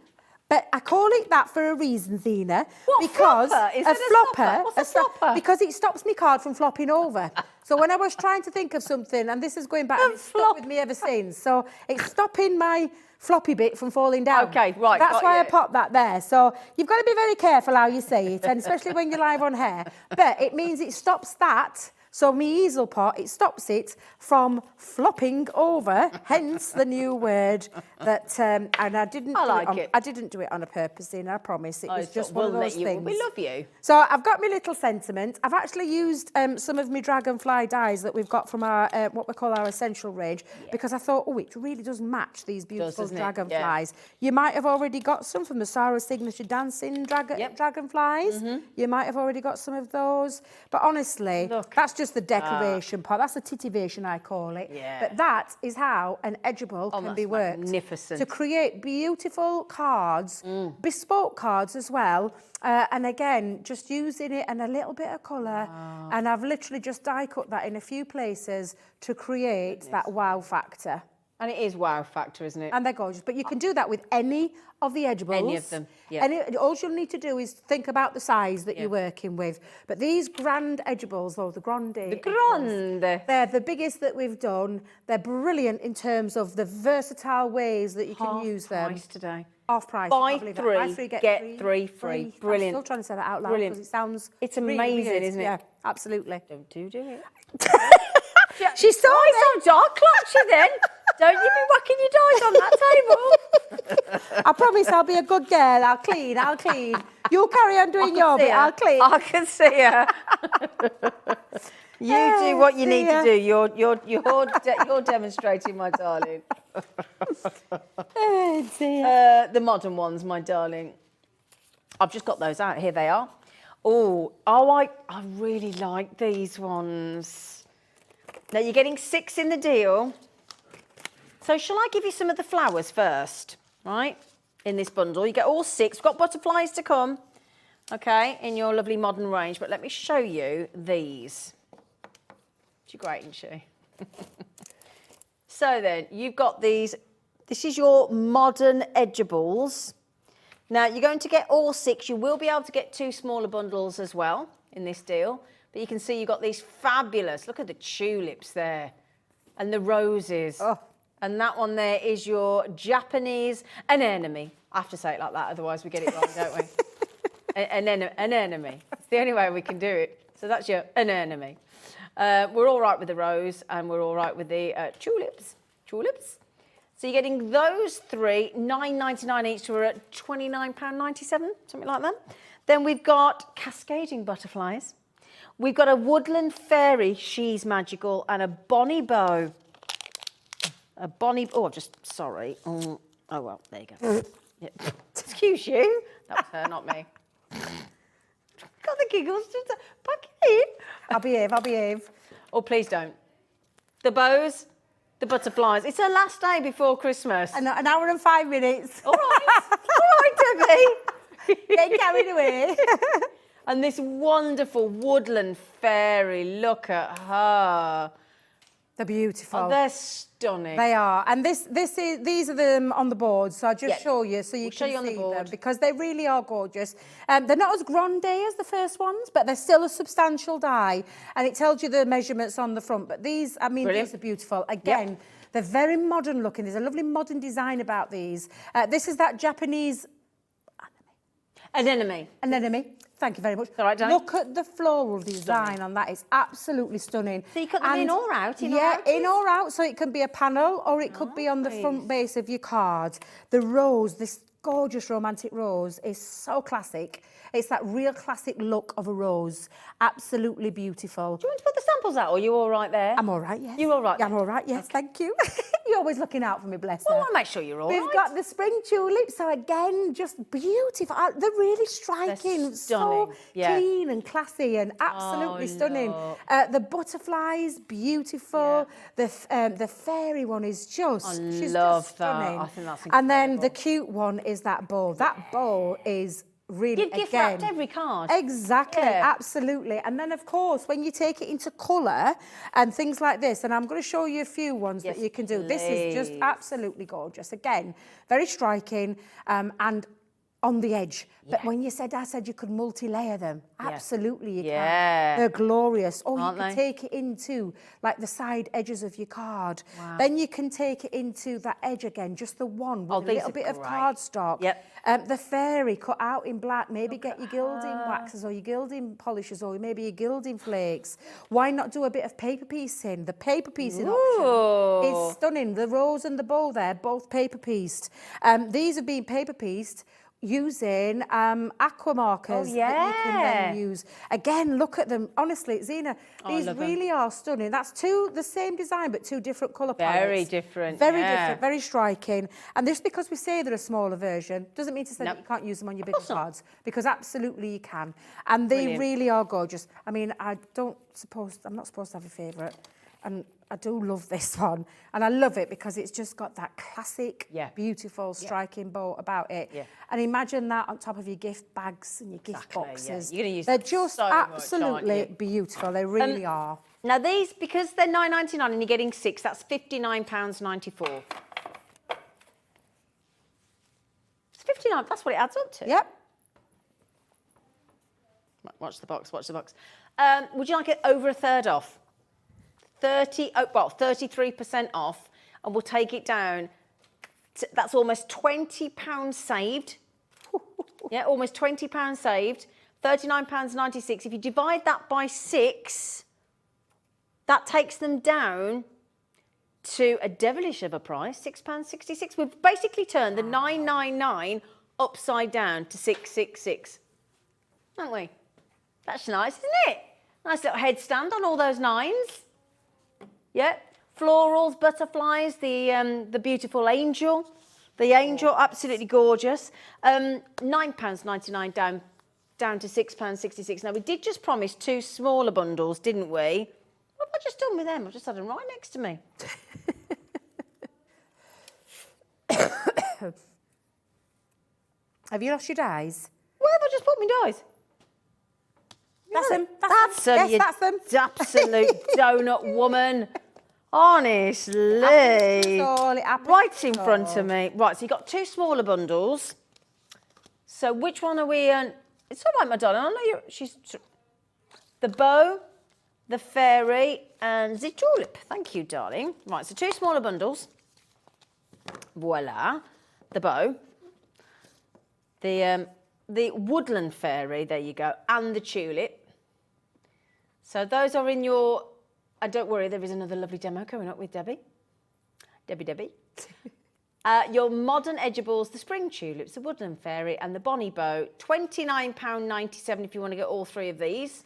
But I call it that for a reason, Zena. Because flopper? Is it a flopper? What's a flopper? Because it stops my card from flopping over. So when I was trying to think of something, and this is going back, and it's stuck with me ever since. So it's stopping my floppy bit from falling down. Okay, right. That's why I popped that there. So you've got to be very careful how you say it, and especially when you're live on hair. But it means it stops that. So my easel pot, it stops it from flopping over, hence the new word that, and I didn't I didn't do it on a purpose, I promise. It was just one of those things. We love you. So I've got my little sentiment. I've actually used some of my dragonfly dyes that we've got from our, what we call our essential range, because I thought, it really does match these beautiful dragonflies. You might have already got some from the Sarah Signature Dancing dragonflies. You might have already got some of those. But honestly, that's just the decoration part. That's the titivation, I call it. But that is how an edgeable can be worked. Magnificent. To create beautiful cards, bespoke cards as well. And again, just using it and a little bit of colour. And I've literally just die cut that in a few places to create that wow factor. And it is wow factor, isn't it? And they're gorgeous. But you can do that with any of the edgeables. Any of them, And all you'll need to do is think about the size that you're working with. But these grand edgeables, or the grande edgeables, they're the biggest that we've done. They're brilliant in terms of the versatile ways that you can use them. Half price today. Half price. Buy three, get three free. Brilliant. I'm still trying to say that out loud because it sounds It's amazing, really isn't it? Yeah, absolutely. Don't do it. She's so dark clutchy then. Don't you be whacking your dice on that table. I promise I'll be a good girl. I'll clean. You carry on doing your bit. I'll clean. I can see her. You do what you need to do. You're demonstrating, my darling. Oh, dear. The modern ones, my darling. I've just got those out. Here they are. I really like these ones. Now, you're getting 6 in the deal. So shall I give you some of the flowers first, right, in this bundle? You get all 6. We've got butterflies to come, okay, in your lovely modern range. But let me show you these. Do She's great, isn't she? So then, you've got these. This is your modern edgeables. Now, you're going to get all 6. You will be able to get 2 smaller bundles as well in this deal. But you can see you've got these fabulous, look at the tulips there. And the roses. Oh. And that one there is your Japanese anemone. I have to say it like that, otherwise we get it wrong, don't we? An anemone. It's the only way we can do it. So that's your anemone. We're all right with the rose, and we're all right with the tulips. Tulips. So you're getting those 3, $9.99 each, we're at £29.97, something like that. Then we've got cascading butterflies. We've got a woodland fairy, she's magical, and a bonny bow. A bonny, oh, sorry. Oh, well, there you go. Yeah. Excuse you. That was her, not me. Got the giggles. Back in. I'll behave. Oh, please don't. The bows, the butterflies. It's her last day before Christmas. An hour and 5 minutes. All right. All right, Debbie. Get carried away. And this wonderful woodland fairy, look at her. They're beautiful. Oh, they're stunning. They are, and these are them on the board. So I'll just show you so you can see them because they really are gorgeous. They're not as grande as the first ones, but they're still a substantial die, and it tells you the measurements on the front. But these, I mean, these are beautiful. Again, they're very modern looking. There's a lovely modern design about these. This is that Japanese anemone. Anemone. Thank you very much. All right, Danny. Look at the floral design on that. It's absolutely stunning. So you cut them in or out? In or out. So it can be a panel or it could be on the front base of your card. The rose, this gorgeous romantic rose, is so classic. It's that real classic look of a rose. Absolutely beautiful. Do you want to put the samples out, or are you all right there? I'm all right, yes. You're all right? Yeah, I'm all right, yes, thank you. You're always looking out for me, bless her. Well, I want to make sure you're all right. We've got the spring tulips, so again, just beautiful. They're really striking. They're stunning. So clean and classy and absolutely stunning. The butterflies, beautiful. The fairy one is just, she's just stunning. I think that's incredible. And then the cute one is that bow. That bow is really, You've gift wrapped every card. Exactly, absolutely. And then, of course, when you take it into colour and things like this, and I'm going to show you a few ones that you can do. This is just absolutely gorgeous. Again, very striking and on the edge. But when I said you could multi-layer them. Absolutely, you can. They're glorious. Or you can take it into like the side edges of your card. Wow. Then you can take it into that edge again, just the one with a little bit of cardstock. The fairy cut out in black. Maybe get your gilding waxes or your gilding polishes or maybe your gilding flakes. Why not do a bit of paper piecing? The paper piecing option is stunning. The rose and the bow there, both paper pieced. These have been paper pieced using Aqua Markers that you can then use. Again, look at them. Honestly, Zena, these really are stunning. That's the same design, but 2 different colour palettes. Very different. Very different, very striking. And just because we say they're a smaller version, doesn't mean to say that you can't use them on your bigger cards, because absolutely you can. And they really are gorgeous. I mean, I'm not supposed to have a favourite. And I do love this one. And I love it because it's just got that classic, beautiful, striking bow about it. And imagine that on top of your gift bags and your gift boxes. You're gonna use They're just absolutely beautiful. They really are. Now these, because they're $9.99 and you're getting 6, that's £59.94. It's 59, that's what it adds up to. Yep. Watch the box, watch the box. Would you like it over a third off? 33% off, and we'll take it down. That's almost £20 saved. Almost £20 saved. £39.96. If you divide that by 6, that takes them down to a devilish of a price, £6.66. We've basically turned the $9.99 upside down to $6.66, haven't we? That's nice, isn't it? Nice little headstand on all those 9s. Florals, butterflies, the beautiful angel. The angel, absolutely gorgeous. £9.99 down to £6.66. Now, we did just promise 2 smaller bundles, didn't we? What have I just done with them? I've just had them right next to me. Have you lost your dies? Where have I just put my dies? That's them. That's them. them. Yes, that's them. Absolute donut woman. Honestly. Right in front of me. Right, so you've got 2 smaller bundles. So which one are we on? It's all right, my darling. I know she's the bow, the fairy, and the tulip. Thank you, darling. Right, so 2 smaller bundles. Voila. The bow. The woodland fairy, there you go, and the tulip. So those are in your, and don't worry, there is another lovely demo coming up with Debbie. Debbie. Your modern edibles, the spring tulips, the woodland fairy, and the bonnie bow, £29.97 if you want to get all 3 of these.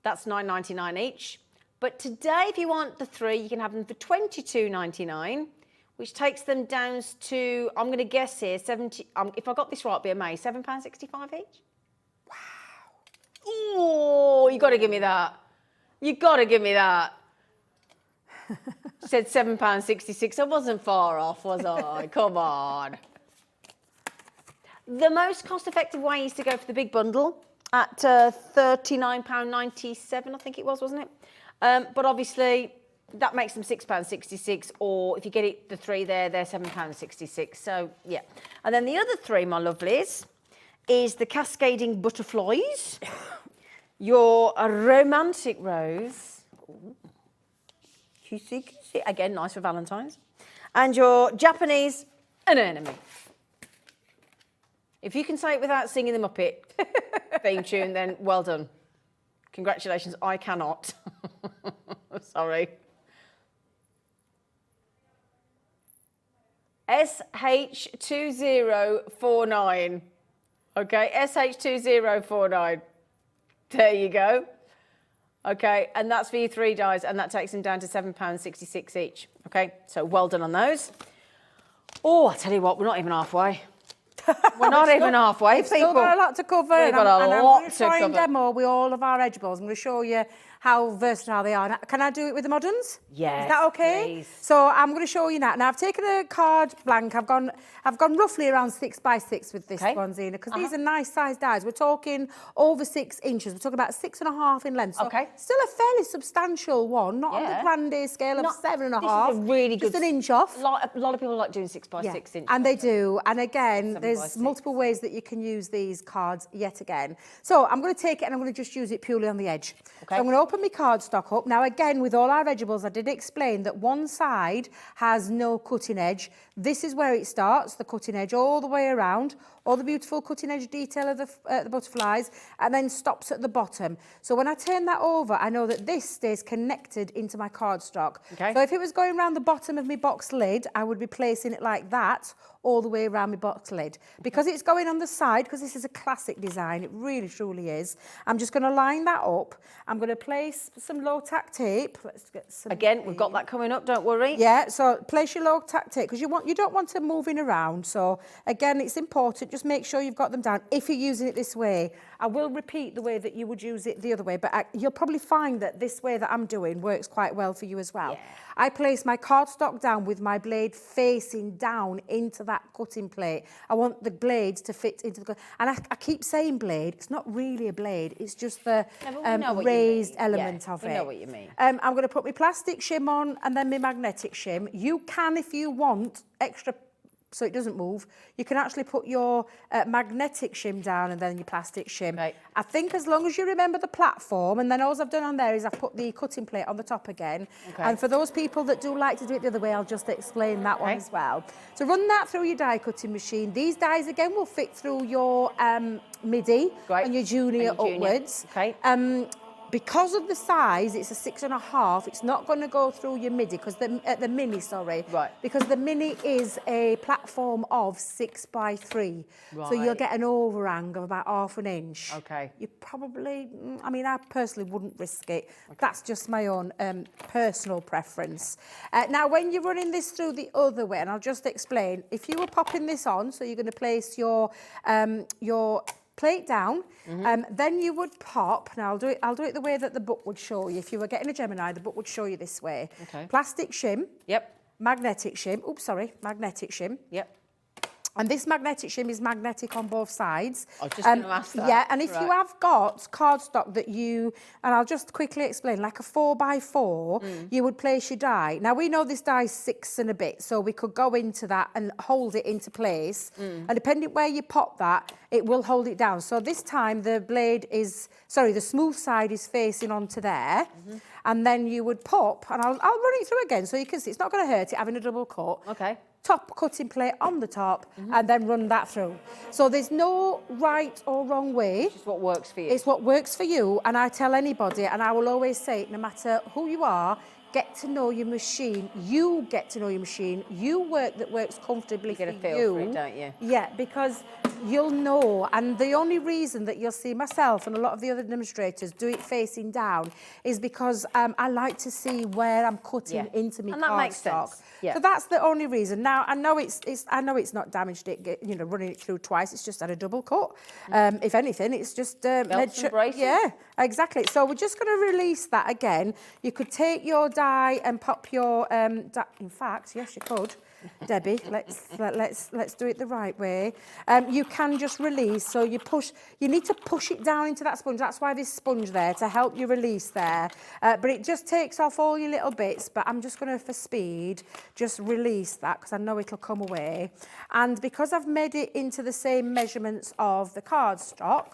That's £9.99 each. But today, if you want the 3, you can have them for £22.99. Which takes them down to, I'm going to guess here, 70. If I got this right, it'd be amazing. £7.65 each. Wow. Oh, you got to give me that. You got to give me that. Said £7.66. I wasn't far off, was I? Come on. The most cost-effective way is to go for the big bundle at £39.97, I think it was, wasn't it? But obviously, that makes them £6.66, or if you get it, the 3 there, they're £7.66. So, yeah. And then the other 3, my lovelies, is the cascading butterflies, your romantic rose, kissy, again, nice for Valentine's, and your Japanese anemone. If you can say it without singing the Muppet theme tune, then well done. Congratulations, I cannot. Sorry. SH2049. Okay, SH2049. There you go. Okay, and that's for your 3 dies, and that takes them down to £7.66 each. Okay, so well done on those. Oh, I tell you what, we're not even halfway. We're not even halfway, We've people. still got a lot to cover. We've got a lot I'm going to to try and cover. demo with all of our edibles. I'm going to show you how versatile they are. Now, can I do it with the moderns? Yes, Is that okay? please. So I'm going to show you now. Now I've taken a card blank. I've gone roughly around 6 by 6 with this one, Zena, because these are nice size dies. We're talking over 6 inches. We're talking about 6.5 in length. So still a fairly substantial one, not on the grande scale of 7.5. This is a really good. Just an inch off. A lot of people like doing 6 by 6 inches. And they do. And again, 7 by there's 6. multiple ways that you can use these cards yet again. So I'm going to take it and I'm going to just use it purely on the edge. So I'm going to open my cardstock up. Now, again, with all our edibles, I did explain that one side has no cutting edge. This is where it starts, the cutting edge, all the way around, all the beautiful cutting edge detail of the butterflies, and then stops at the bottom. So when I turn that over, I know that this stays connected into my cardstock. So if it was going around the bottom of my box lid, I would be placing it like that, all the way around my box lid. Because it's going on the side, because this is a classic design, it really truly is, I'm just going to line that up. I'm going to place some low tack tape. Let's get some Again, we've got that coming up, don't worry. Yeah, so place your low tack tape, because you don't want them moving around. So again, it's important, just make sure you've got them down. If you're using it this way, I will repeat the way that you would use it the other way, but you'll probably find that this way that I'm doing works quite well for you as well. I place my cardstock down with my blade facing down into that cutting plate. I want the blades to fit into the... And I keep saying blade. It's not really a blade. It's just the raised element of it. We know what you mean. I'm going to put my plastic shim on and then my magnetic shim. You can, if you want, extra... so it doesn't move, you can actually put your magnetic shim down and then your plastic shim. I think as long as you remember the platform, and then all I've done on there is I've put the cutting plate on the top again. And for those people that do like to do it the other way, I'll just explain that one as well. So run that through your die cutting machine. These dies again will fit through your midi and your junior upwards. Because of the size, it's a 6.5. It's not going to go through your midi, because the mini, sorry. Because the mini is a platform of 6 by 3. So you'll get an overhang of about ½ an inch. You probably, I mean, I personally wouldn't risk it. That's just my own personal preference. Now, when you're running this through the other way, and I'll just explain, if you were popping this on, so you're going to place your plate down, then you would pop. Now I'll do it the way that the book would show you. If you were getting a Gemini, the book would show you this way. Plastic shim. Magnetic shim. Oops, sorry, magnetic shim. And this magnetic shim is magnetic on both sides. I was just going to ask that. Yeah, and if you Right. have got cardstock that you, and I'll just quickly explain, like a 4x4, you would place your die. Now, we know this die is 6 and a bit, so we could go into that and hold it into place. And depending where you pop that, it will hold it down. So this time, the blade is, sorry, the smooth side is facing onto there. And then you would pop, and I'll run it through again so you can see. It's not going to hurt it having a double cut. Okay. Top cutting plate on the top and then run that through. So there's no right or wrong way. It's what works for you. It's what works for you. And I tell anybody, and I will always say it, no matter who you are, get to know your machine. You get to know your machine. You work that works comfortably You get a for feel you. for it, don't you? Yeah, because you'll know. And the only reason that you'll see myself and a lot of the other demonstrators do it facing down is because I like to see where I'm cutting into my And that makes cardstock. sense. Yeah. So that's the only reason. Now I know it's not damaged it, you know, running it through twice. It's just had a double cut. If anything, it's just Belts and braces? yeah, exactly. So we're just going to release that again. You could take your die and pop your in fact, yes, you could. Debbie, let's do it the right way. You can just release, so you need to push it down into that sponge. That's why this sponge there, to help you release there. But it just takes off all your little bits, but I'm just going to, for speed, just release that because I know it'll come away. And because I've made it into the same measurements of the cardstock,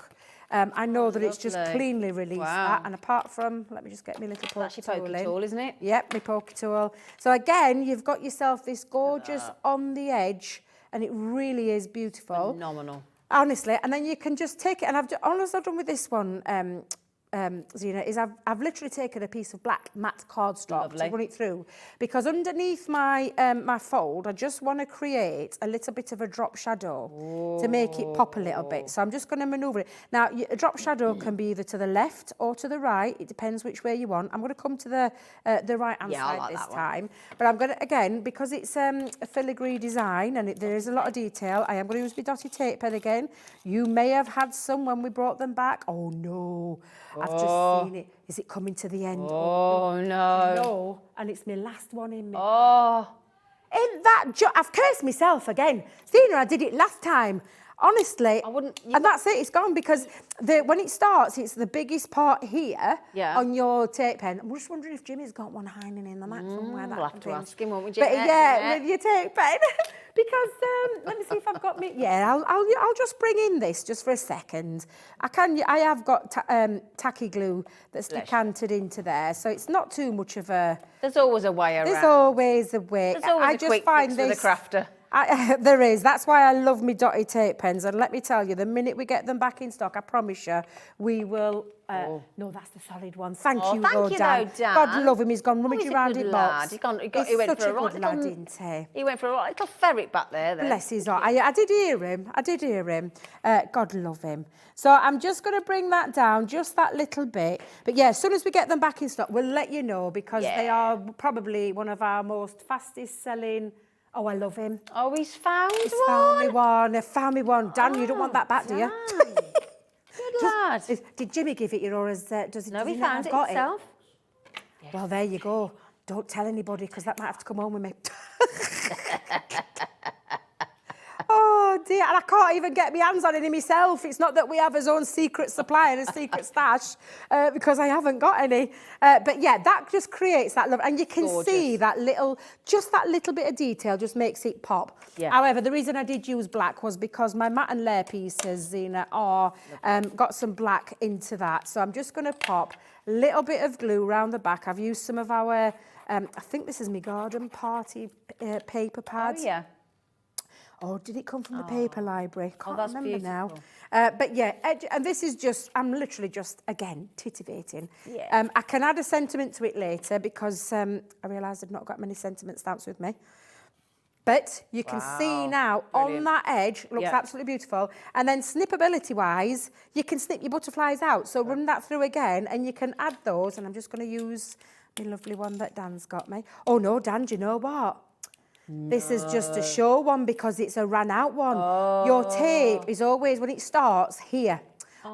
I know that it's just lovely. cleanly released Wow. that. And apart from, let me just get my little poke That's your tool pokey in. tool, isn't it? Yep, my pokey tool. So again, you've got yourself this gorgeous on the edge, and it really is beautiful. Phenomenal. Honestly, and then you can just take it, and all I've done with this one, Zena, is I've literally taken a piece of black matte cardstock to run it through, because underneath my my fold, I just want to create a little bit of a drop shadow to make it pop a little bit. So I'm just going to manoeuvre it. Now, a drop shadow can be either to the left or to the right. It depends which way you want. I'm going to come to the right-hand side this time. But I'm going to, again, because it's a filigree design and there is a lot of detail, I am going to use my dotty tape pen again. You may have had some when we brought them back. Oh, no. I've just seen it. Is it coming to the end? Oh, no. No, and it's my last one in me. Oh. Ain't that I've cursed myself again. Zena, I did it last time. Honestly, I wouldn't. And that's it, it's gone, because when it starts, it's the biggest part here on your tape pen. I'm just wondering if Jimmy's got one hiding in the mat somewhere. We'll have to ask him, won't we, But Jimmy? yeah, with your tape pen. Because, let me see if I've got me. Yeah, I'll just bring in this just for a second. I have got tacky glue that's decanted into there, so it's not too much of a... There's always a way around. There's always a way. There's always a quick fix with a crafter. There is. That's why I love me dotty tape pens. And let me tell you, the minute we get them back in stock, I promise you, we will... No, that's the solid one. Thank you, thank you, Dan. though, Dan. God love him. He's gone rummaging he's a around good in lad. box. He went such for a a good lad, didn't he? He went for a little ferret back there. Then. Bless his heart. I did hear him. God love him. So I'm just going to bring that down, just that little bit. But yeah, as soon as we get them back in stock, we'll let you know, because they are probably one of our most fastest selling... Oh, I love him. Oh, he's found one. Found me one. I found me one. Dan, you don't want that back, do you? Good lad. Did Jimmy give it you, or does he? No, he not found have it got himself. Well, there you go. Don't tell anybody, because that might have to come home with me. Oh dear, and I can't even get my hands on it myself. It's not that we have his own secret supply and a secret stash, because I haven't got any. But yeah, that just creates that love, and you can see that little bit of detail just makes it pop. Yeah. However, the reason I did use black was because my matte and layer pieces, Zena, are got some black into that. So I'm just going to pop a little bit of glue around the back. I've used some of our, I think this is my garden party paper pads. Oh, yeah. Oh, did it come from the paper library? Can't that's remember now. beautiful. But yeah, and this is just, I'm literally just, again, titivating. Yeah. I can add a sentiment to it later, because I realised I've not got many sentiment stamps with me. But you can see now, on that edge, looks absolutely beautiful. And then snippability-wise, you can snip your butterflies out. So run that through again, and you can add those. And I'm just going to use my lovely one that Dan's got me. Oh, no, Dan, do you know what? This is just a show one, because it's a ran out one. Your tape is always, when it starts, here.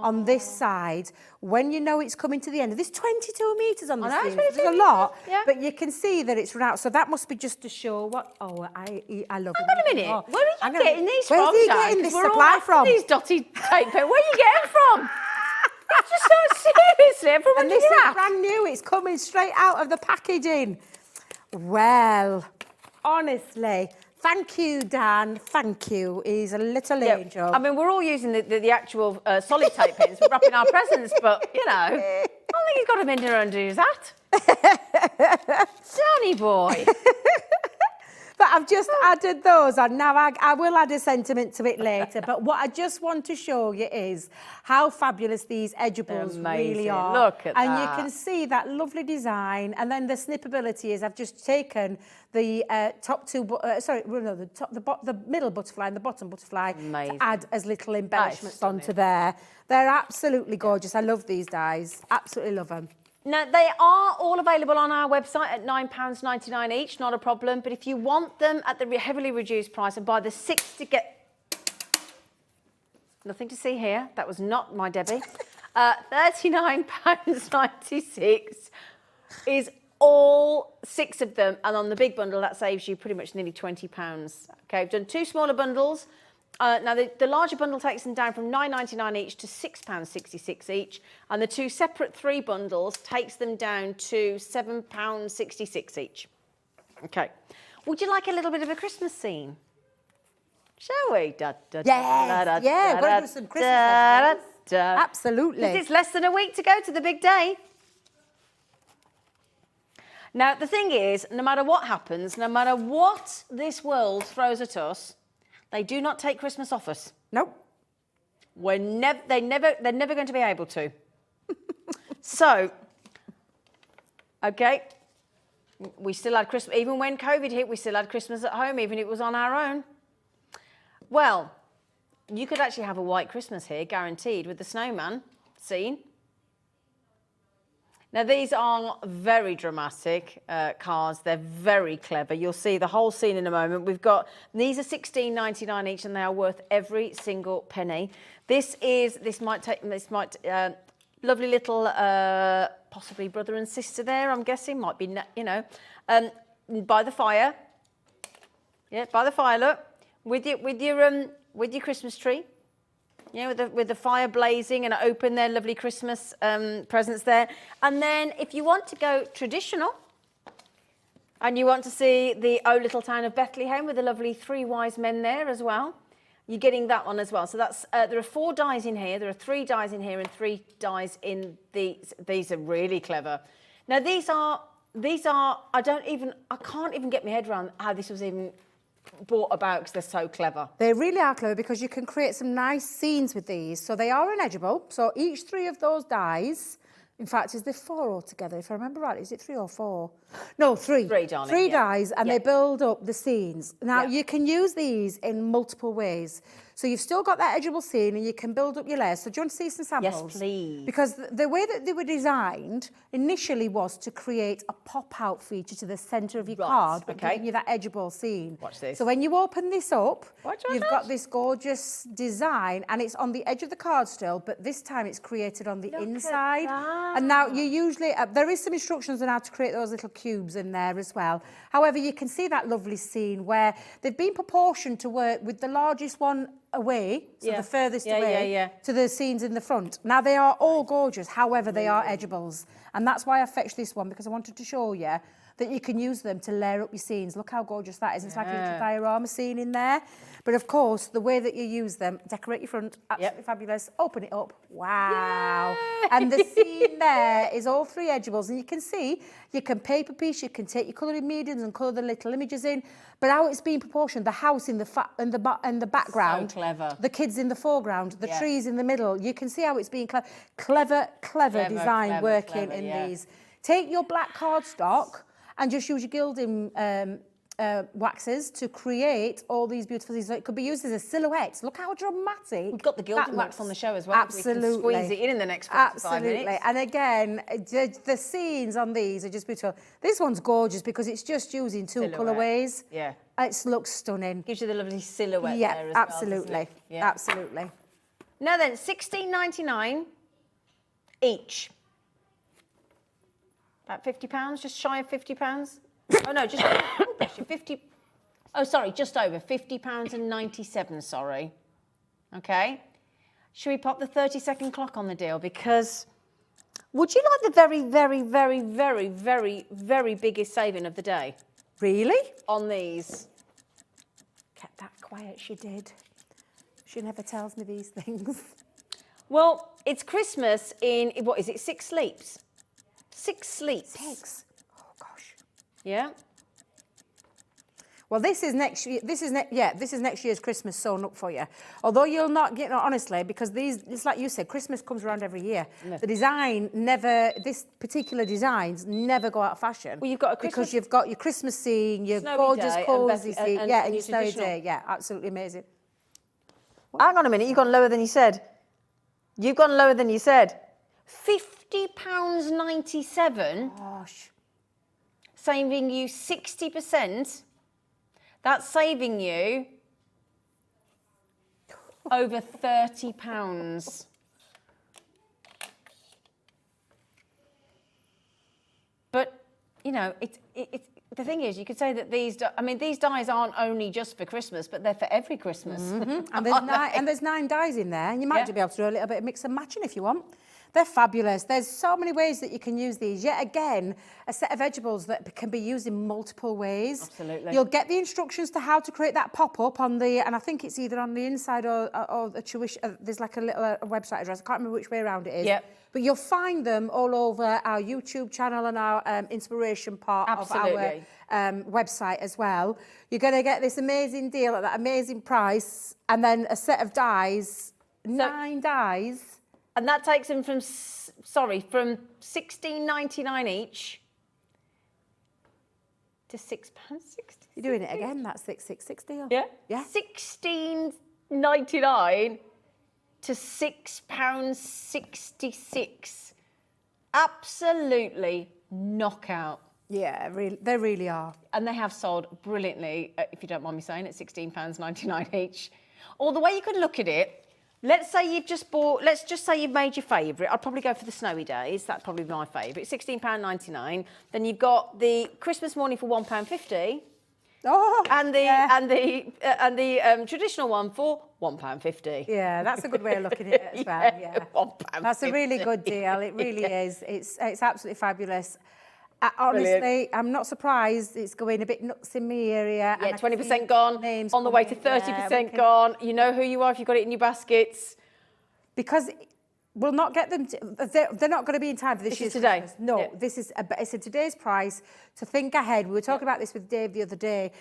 on this side. When you know it's coming to the end, there's 22 metres on the I know, sleeve. 22 There's a lot, yeah. but you can see that it's run out. So that must be just to show what. Oh, I love it. Hang on a minute. Oh, Where are you getting these where's from, he Dan? getting 'Cause this we're all supply after from? These dotted tape. Where are you getting from? It's just so seriously. From And under this your is hat. brand new. It's coming straight out of the packaging. Well, honestly, thank you, Dan. Thank you. He's a little angel. I mean, we're all using the actual solid tape pins for wrapping our presents, but, you know, I think he's got them in there under his hat. Johnny boy. But I've just added those on. Now, I will add a sentiment to it later. But what I just want to show you is how fabulous these edgeables really Amazing. are. Look at and that. you can see that lovely design. And then the snippability is I've just taken the top two, the middle butterfly and the bottom butterfly Amazing. to add as little embellishments stunning. onto there. They're absolutely gorgeous. I love these dies. Absolutely love them. Now, they are all available on our website at £9.99 each, not a problem. But if you want them at the heavily reduced price and buy the 6 to get... Nothing to see here. That was not my Debbie. £39.96 is all 6 of them. And on the big bundle, that saves you pretty much nearly £20. Okay, I've done 2 smaller bundles. Now, the larger bundle takes them down from £9.99 each to £6.66 each, and the 2 separate 3 bundles takes them down to £7.66 each. Okay. Would you like a little bit of a Christmas scene? Shall we? Yes, yeah, we're going to do some Christmas edgeables. Absolutely. Because it's less than a week to go to the big day. Now, the thing is, no matter what happens, no matter what this world throws at us, they do not take Christmas off us. Nope. They're never going to be able to. So, okay, we still had Christmas, even when COVID hit, we still had Christmas at home, even if it was on our own. Well, you could actually have a white Christmas here, guaranteed, with the snowman scene. Now, these are very dramatic cards. They're very clever. You'll see the whole scene in a moment. These are £16.99 each, and they are worth every single penny. This might lovely little possibly brother and sister there. I'm guessing might be by the fire. Yeah, by the fire. Look, with your Christmas tree. You know, with the fire blazing and open their lovely Christmas presents there. And then if you want to go traditional and you want to see the Oh Little Town of Bethlehem with the lovely 3 wise men there as well, you're getting that one as well. So that's there are 4 dies in here, there are 3 dies in here and 3 dies in these. These are really clever. Now these are I can't even get my head around how this was even brought about because they're so clever. They really are clever because you can create some nice scenes with these. So they are an edgeable. So each 3 of those dies, in fact, is there 4 altogether? If I remember right, is it 3 or 4? No, 3. 3, darling. 3 yeah. dies and they build up the scenes. Now, Yeah. you can use these in multiple ways. So you've still got that edgeable scene and you can build up your layers. So do you want to see some samples? Yes, please. Because the way that they were designed initially was to create a pop-out feature to the centre of your Right, card, but okay. giving you that edgeable scene. Watch this. So when you open this up, Watch. you've got this gorgeous design and it's on the edge of the card still, but this time it's created on the inside. And now you usually, there is some instructions on how to create those little cubes in there as well. However, you can see that lovely scene where they've been proportioned to work with the largest one away, so the furthest away, to the scenes in the front. Now, they are all gorgeous, however, they are edgeables. And that's why I fetched this one, because I wanted to show you that you can use them to layer up your scenes. Look how gorgeous that is. It's like a little diorama scene in there. But of course, the way that you use them, decorate your front, absolutely fabulous. Open it up. Wow. Yay! And the scene there is all 3 edgeables. And you can see, you can paper piece, you can take your colouring mediums and colour the little images in. But how it's being proportioned, the house in the background, So clever. the kids in the foreground, the trees in the middle. You can see how it's being clever design working in these. Take your black cardstock and just use your gilding waxes to create all these beautiful things. So it could be used as a silhouette. Look how dramatic. We've got the gilding wax on the show as well. Absolutely. We can squeeze it in the next 45 minutes. And again, the scenes on these are just beautiful. This one's gorgeous because it's just using 2 colourways. Yeah. It looks stunning. Gives you the lovely silhouette Yeah, there as absolutely. well, doesn't it? Yeah. Absolutely. Now then, £16.99 each. About £50, just shy of £50. Oh no, just oh, bless you, 50. Oh, sorry, just over £50.97. Sorry. Okay. Should we pop the 30-second clock on the deal? Because would you like the very, very, very, very, very, very biggest saving of the day Really? on these? Kept that quiet, she did. She never tells me these things. Well, it's Christmas in, what is it, 6 sleeps? 6 sleeps. 6. Oh gosh. Yeah. Well, this is next year. This is next year's Christmas sewn up for you. Although you'll not get, honestly, because these, it's like you said, Christmas comes around every year. No. The design never, this particular designs never go out of fashion. Well, you've got a Christmas, because you've got your Christmas scene, your snowy gorgeous, day and cosy best- scene, and yeah, your your snowy traditional. day, yeah, absolutely amazing. Hang on a minute, you've gone lower than you said. You've gone lower than you said. £50.97, Gosh. saving you 60%. That's saving you over £30. But, you know, the thing is, you could say that these dies aren't only just for Christmas, but they're for every Christmas. And there's 9 dyes in there, and you might be able to do a little bit of mix and matching if you want. They're fabulous. There's so many ways that you can use these. Yet again, a set of edgeables that can be used in multiple ways. Absolutely. You'll get the instructions to how to create that pop-up on the, and I think it's either on the inside or the tuition. There's like a little website address. I can't remember which way around it is. Yep. But you'll find them all over our YouTube channel and our inspiration part Absolutely. of our website as well. You're going to get this amazing deal at that amazing price, and then a set of dies, 9 dies. And that takes them from £16.99 each to £6.60. You're doing it again. That's 666 deal. Yeah? Yeah. £16.99 to £6.66. Absolutely knockout. Yeah, they really are. And they have sold brilliantly, if you don't mind me saying, at £16.99 each. Or the way you could look at it, let's say you've just bought, let's just say you've made your favourite. I'd probably go for the snowy days. That'd probably be my favourite. £16.99. Then you've got the Christmas morning for £1.50. Oh, And the traditional one for £1.50. yeah, that's a good way of looking at it as well. Yeah, £1.50. that's a really good deal. It really is. It's absolutely fabulous. Honestly, I'm not surprised. It's going a bit nuts in my area. Yeah, and I can 20% see gone, names on the way to coming. 30% gone. You know who you are if you've got it in your baskets. Because we'll not get them. They're not going to be in time for this year's today. Christmas. No, Yeah. it's a today's price. To think ahead, we were talking about this with Dave the other day.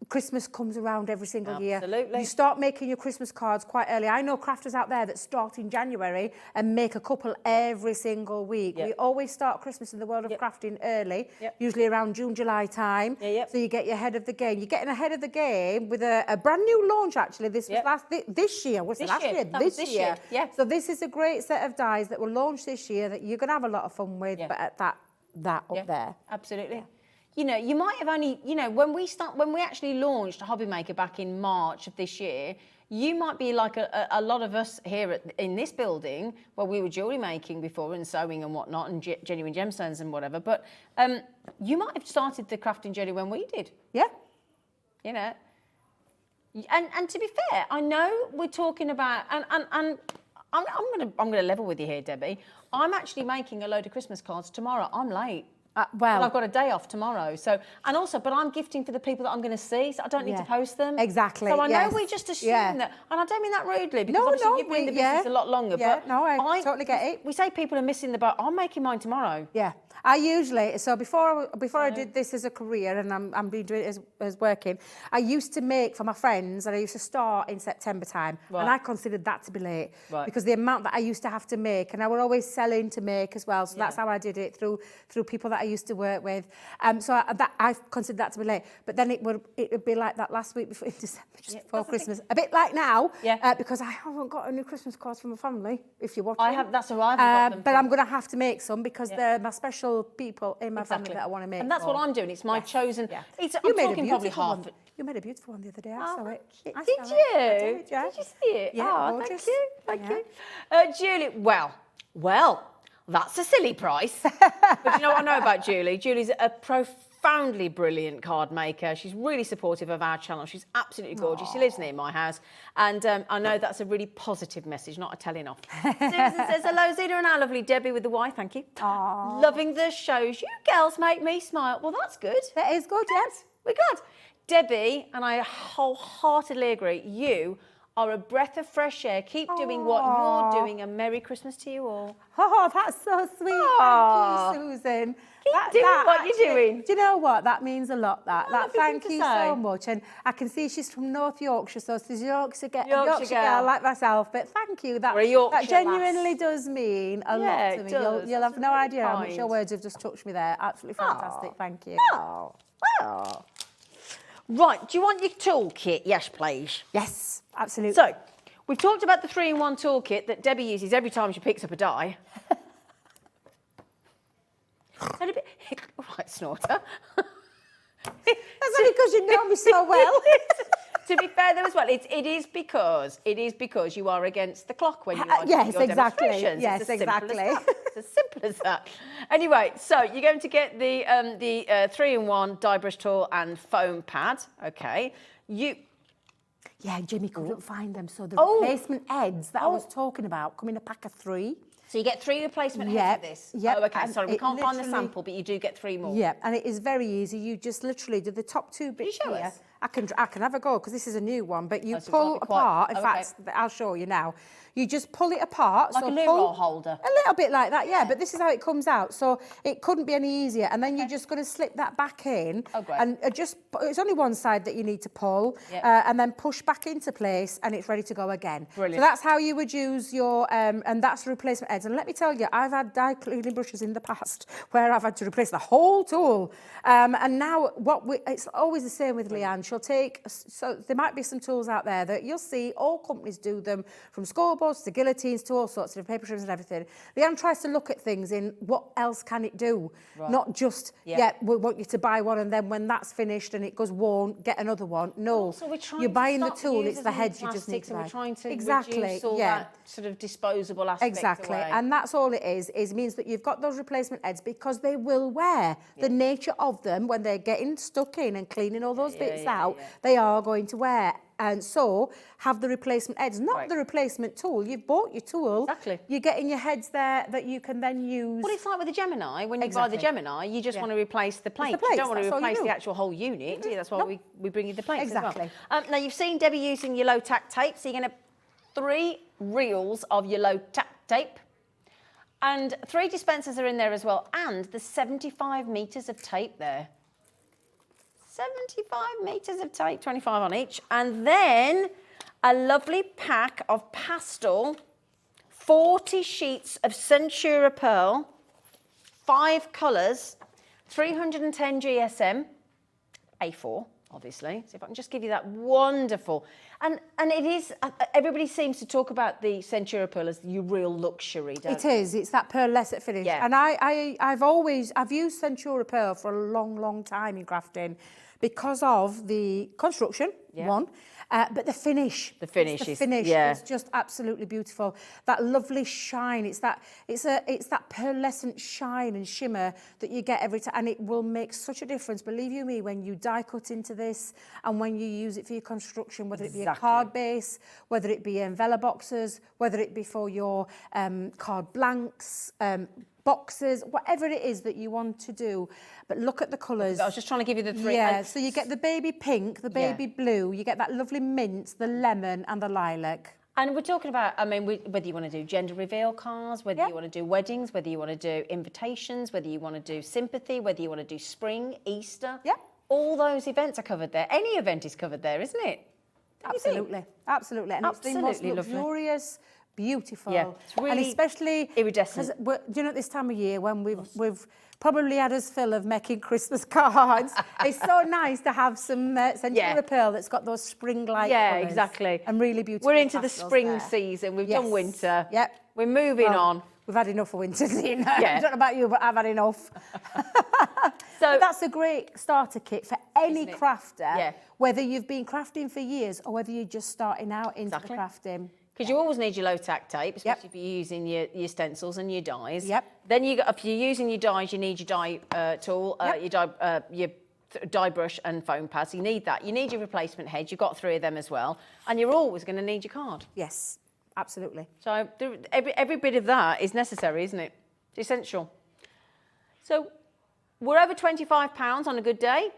Christmas comes around every single year. Absolutely. You start making your Christmas cards quite early. I know crafters out there that start in January and make a couple every single week. Yep. We always start Christmas in the world of crafting early, usually around June, July time. So you get your ahead of the game. You're getting ahead of the game with a brand new launch. Actually, this was this year. Was it last year? No, this year. Yeah. So this is a great set of dies that will launch this year that you're going to have a lot of fun with, but at that up there. Absolutely. Yeah. You know, you might have only, you know, when we actually launched HobbyMaker back in March of this year, you might be like a lot of us here in this building where we were jewellery making before and sewing and whatnot and genuine gemstones and whatever, but you might have started the crafting journey when we did. Yeah. You know. And to be fair, I know we're talking about, and I'm gonna level with you here, Debbie. I'm actually making a load of Christmas cards tomorrow. I'm late. Well, And I've got a day off tomorrow. So, and also, but I'm gifting for the people that I'm going to see, so I don't need to post them. Exactly. So I know we just assume that, and I don't mean that rudely, because obviously you've been in the business a lot longer. Yeah, but no, I totally get it. We say people are missing the boat. I'm making mine tomorrow. Yeah. I usually, so before I did this as a career, and I'm been doing it as working, I used to make for my friends, and I used to start in September time, and I considered that to be late, because the amount that I used to have to make, and I were always selling to make as well, so that's how I did it, through people that I used to work with. So I considered that to be late, but then it would be like that last week before in December, just before Christmas, a bit like now, because I haven't got any Christmas cards from my family. If you're watching, I have. That's all I haven't got them. but I'm going to have to make some because they're my special people in my family that I want to make. And that's what I'm doing. It's my chosen. Yeah. I'm You made a talking probably beautiful half. one. You made a beautiful one the other day. I saw it. Did I you? saw it. I did, yeah. Did you see it? Yeah, oh, gorgeous. Thank you. Julie, well, that's a silly price. But you know what I know about Julie? Julie's a profoundly brilliant card maker. She's really supportive of our channel. She's absolutely gorgeous. She lives near my house. And I know that's a really positive message, not a telling off. Susan says, hello, Zena and our lovely Debbie with the Y, thank you. Aww. Loving the shows. You girls make me smile. Well, that's good. That is good, yes. We're good. Debbie, and I wholeheartedly agree, you are a breath of fresh air. Keep doing what you're doing, and Merry Christmas to you all. Oh, that's so sweet. Aw. Thank you, Susan. Keep doing what you're doing. Do you know what? That means a lot, that. Lovely Thank thing to you say. so much. And I can see she's from North Yorkshire, so she's a Yorkshire girl like myself. But thank you. That, We're a Yorkshire that genuinely does mean a lot Yeah, to it me. does. You'll have That's no really idea how much your kind. words have just touched me there. Absolutely fantastic. Thank you. Oh. Right, do you want your toolkit? Yes, please. Yes, absolutely. So, we've talked about the 3-in-1 toolkit that Debbie uses every time she picks up a die. And a bit, right, snorter. That's only because you know me so well. To be fair, though, as well, it is because you are against the clock when you are doing yes, your exactly. demonstrations. Yes, It's as simple as exactly. that. It's as simple as that. Anyway, so you're going to get the 3-in-1 die brush tool and foam pad. Okay, Yeah, Jimmy couldn't find them, so the Oh. replacement heads that I was talking about come in a pack of 3. So you get 3 replacement heads Yep, of this. yep, Oh, okay. and Sorry, we it can't find the literally- sample, but you do get 3 more. Yeah, and it is very easy. You just literally do the top 2 bits show here. us? I can have a go because this is a new one, but you Oh, so it pull can't be quite- apart. In okay. fact, I'll show you now. You just pull it apart. Like so a loo pull, roll holder. A little bit like that, yeah. But this is how it comes out. So it couldn't be any easier. And then you're just going to slip that back in. Oh, great. And it's only one side that you need to pull. Yep. And then push back into place and it's ready to go again. Brilliant. So that's how you would use your, and that's the replacement heads. And let me tell you, I've had die cleaning brushes in the past where I've had to replace the whole tool. And now it's always the same with Leanne. She'll take, so there might be some tools out there that you'll see all companies do them, from scoreboards to guillotines to all sorts of paper trims and everything. Leanne tries to look at things in what else can it do, not just, we want you to buy one and then when that's finished and it goes worn, get another one. No, So we're trying you're to buying the stop tool, using it's the as many heads you just need plastics to and buy. we're trying to exactly, reduce all that sort of disposable aspect Exactly, away. and that's all it is means that you've got those replacement heads because they will wear. The nature of them, when they're getting stuck in and cleaning all those bits out, they are going to wear. And so have the replacement heads, not the replacement tool. You've bought your tool. Exactly. You're getting your heads there that you can then use. Well, it's like with the Gemini. When you buy Exactly. the Gemini, you just want to replace the plates. You plates, don't want to that's all you replace do. the actual whole unit. do you? That's why we bring you the plates Exactly. as well. Now, you've seen Debbie using your low tack tape. So you're going to 3 reels of your low tack tape. And 3 dispensers are in there as well. And there's 75 metres of tape there. 75 metres of tape, 25 on each. And then a lovely pack of pastel, 40 sheets of Centura Pearl, 5 colours, 310 GSM, A4, obviously. So if I can just give you that wonderful. And it is, everybody seems to talk about the Centura Pearl as your real luxury, don't It is. It's that pearlescent finish. Yeah. And I've used Centura Pearl for a long, long time in grafting because of the construction, one, but the finish. The finish the is- finish yeah. is just absolutely beautiful. That lovely shine. It's that pearlescent shine and shimmer that you get every time, and it will make such a difference. Believe you me, when you die cut into this and when you use it for your construction, whether it be a card base, whether it be vela boxes, whether it be for your card blanks. Boxes, whatever it is that you want to do, but look at the colours. I was just trying to give you the 3. Yeah, and so you get the baby pink, the baby blue, you get that lovely mint, the lemon and the lilac. And we're talking about, I mean, whether you want to do gender reveal cards, whether you want to do weddings, whether you want to do invitations, whether you want to do sympathy, whether you want to do spring, Easter. Yeah. All those events are covered there. Any event is covered there, isn't it? Don't you think? Absolutely, absolutely. And it's the most Absolutely lovely. luxurious, beautiful. Yeah, it's really and especially iridescent. 'cause do you know, at this time of year when we've probably had us full of making Christmas cards, it's so nice to have some Centura Pearl that's got those spring-like colours. Exactly. And really beautiful. We're into the pastels spring there. season. We've Yes. done winter. Yep. We're moving on. We've had enough of winter, you know. Yeah. I don't know about you, but I've had enough. But that's a great starter kit for any Isn't it? crafter, Yeah. whether you've been crafting for years or whether you're just starting out into the crafting. Because you always need your low tack tape, especially if you're using your stencils and your dies. Yep. Then if you're using your dies, you need your die tool, your die brush and foam pads. You need that. You need your replacement head. You've got 3 of them as well, and you're always going to need your card. Yes, absolutely. So every bit of that is necessary, isn't it? It's essential. So we're over £25 on a good day.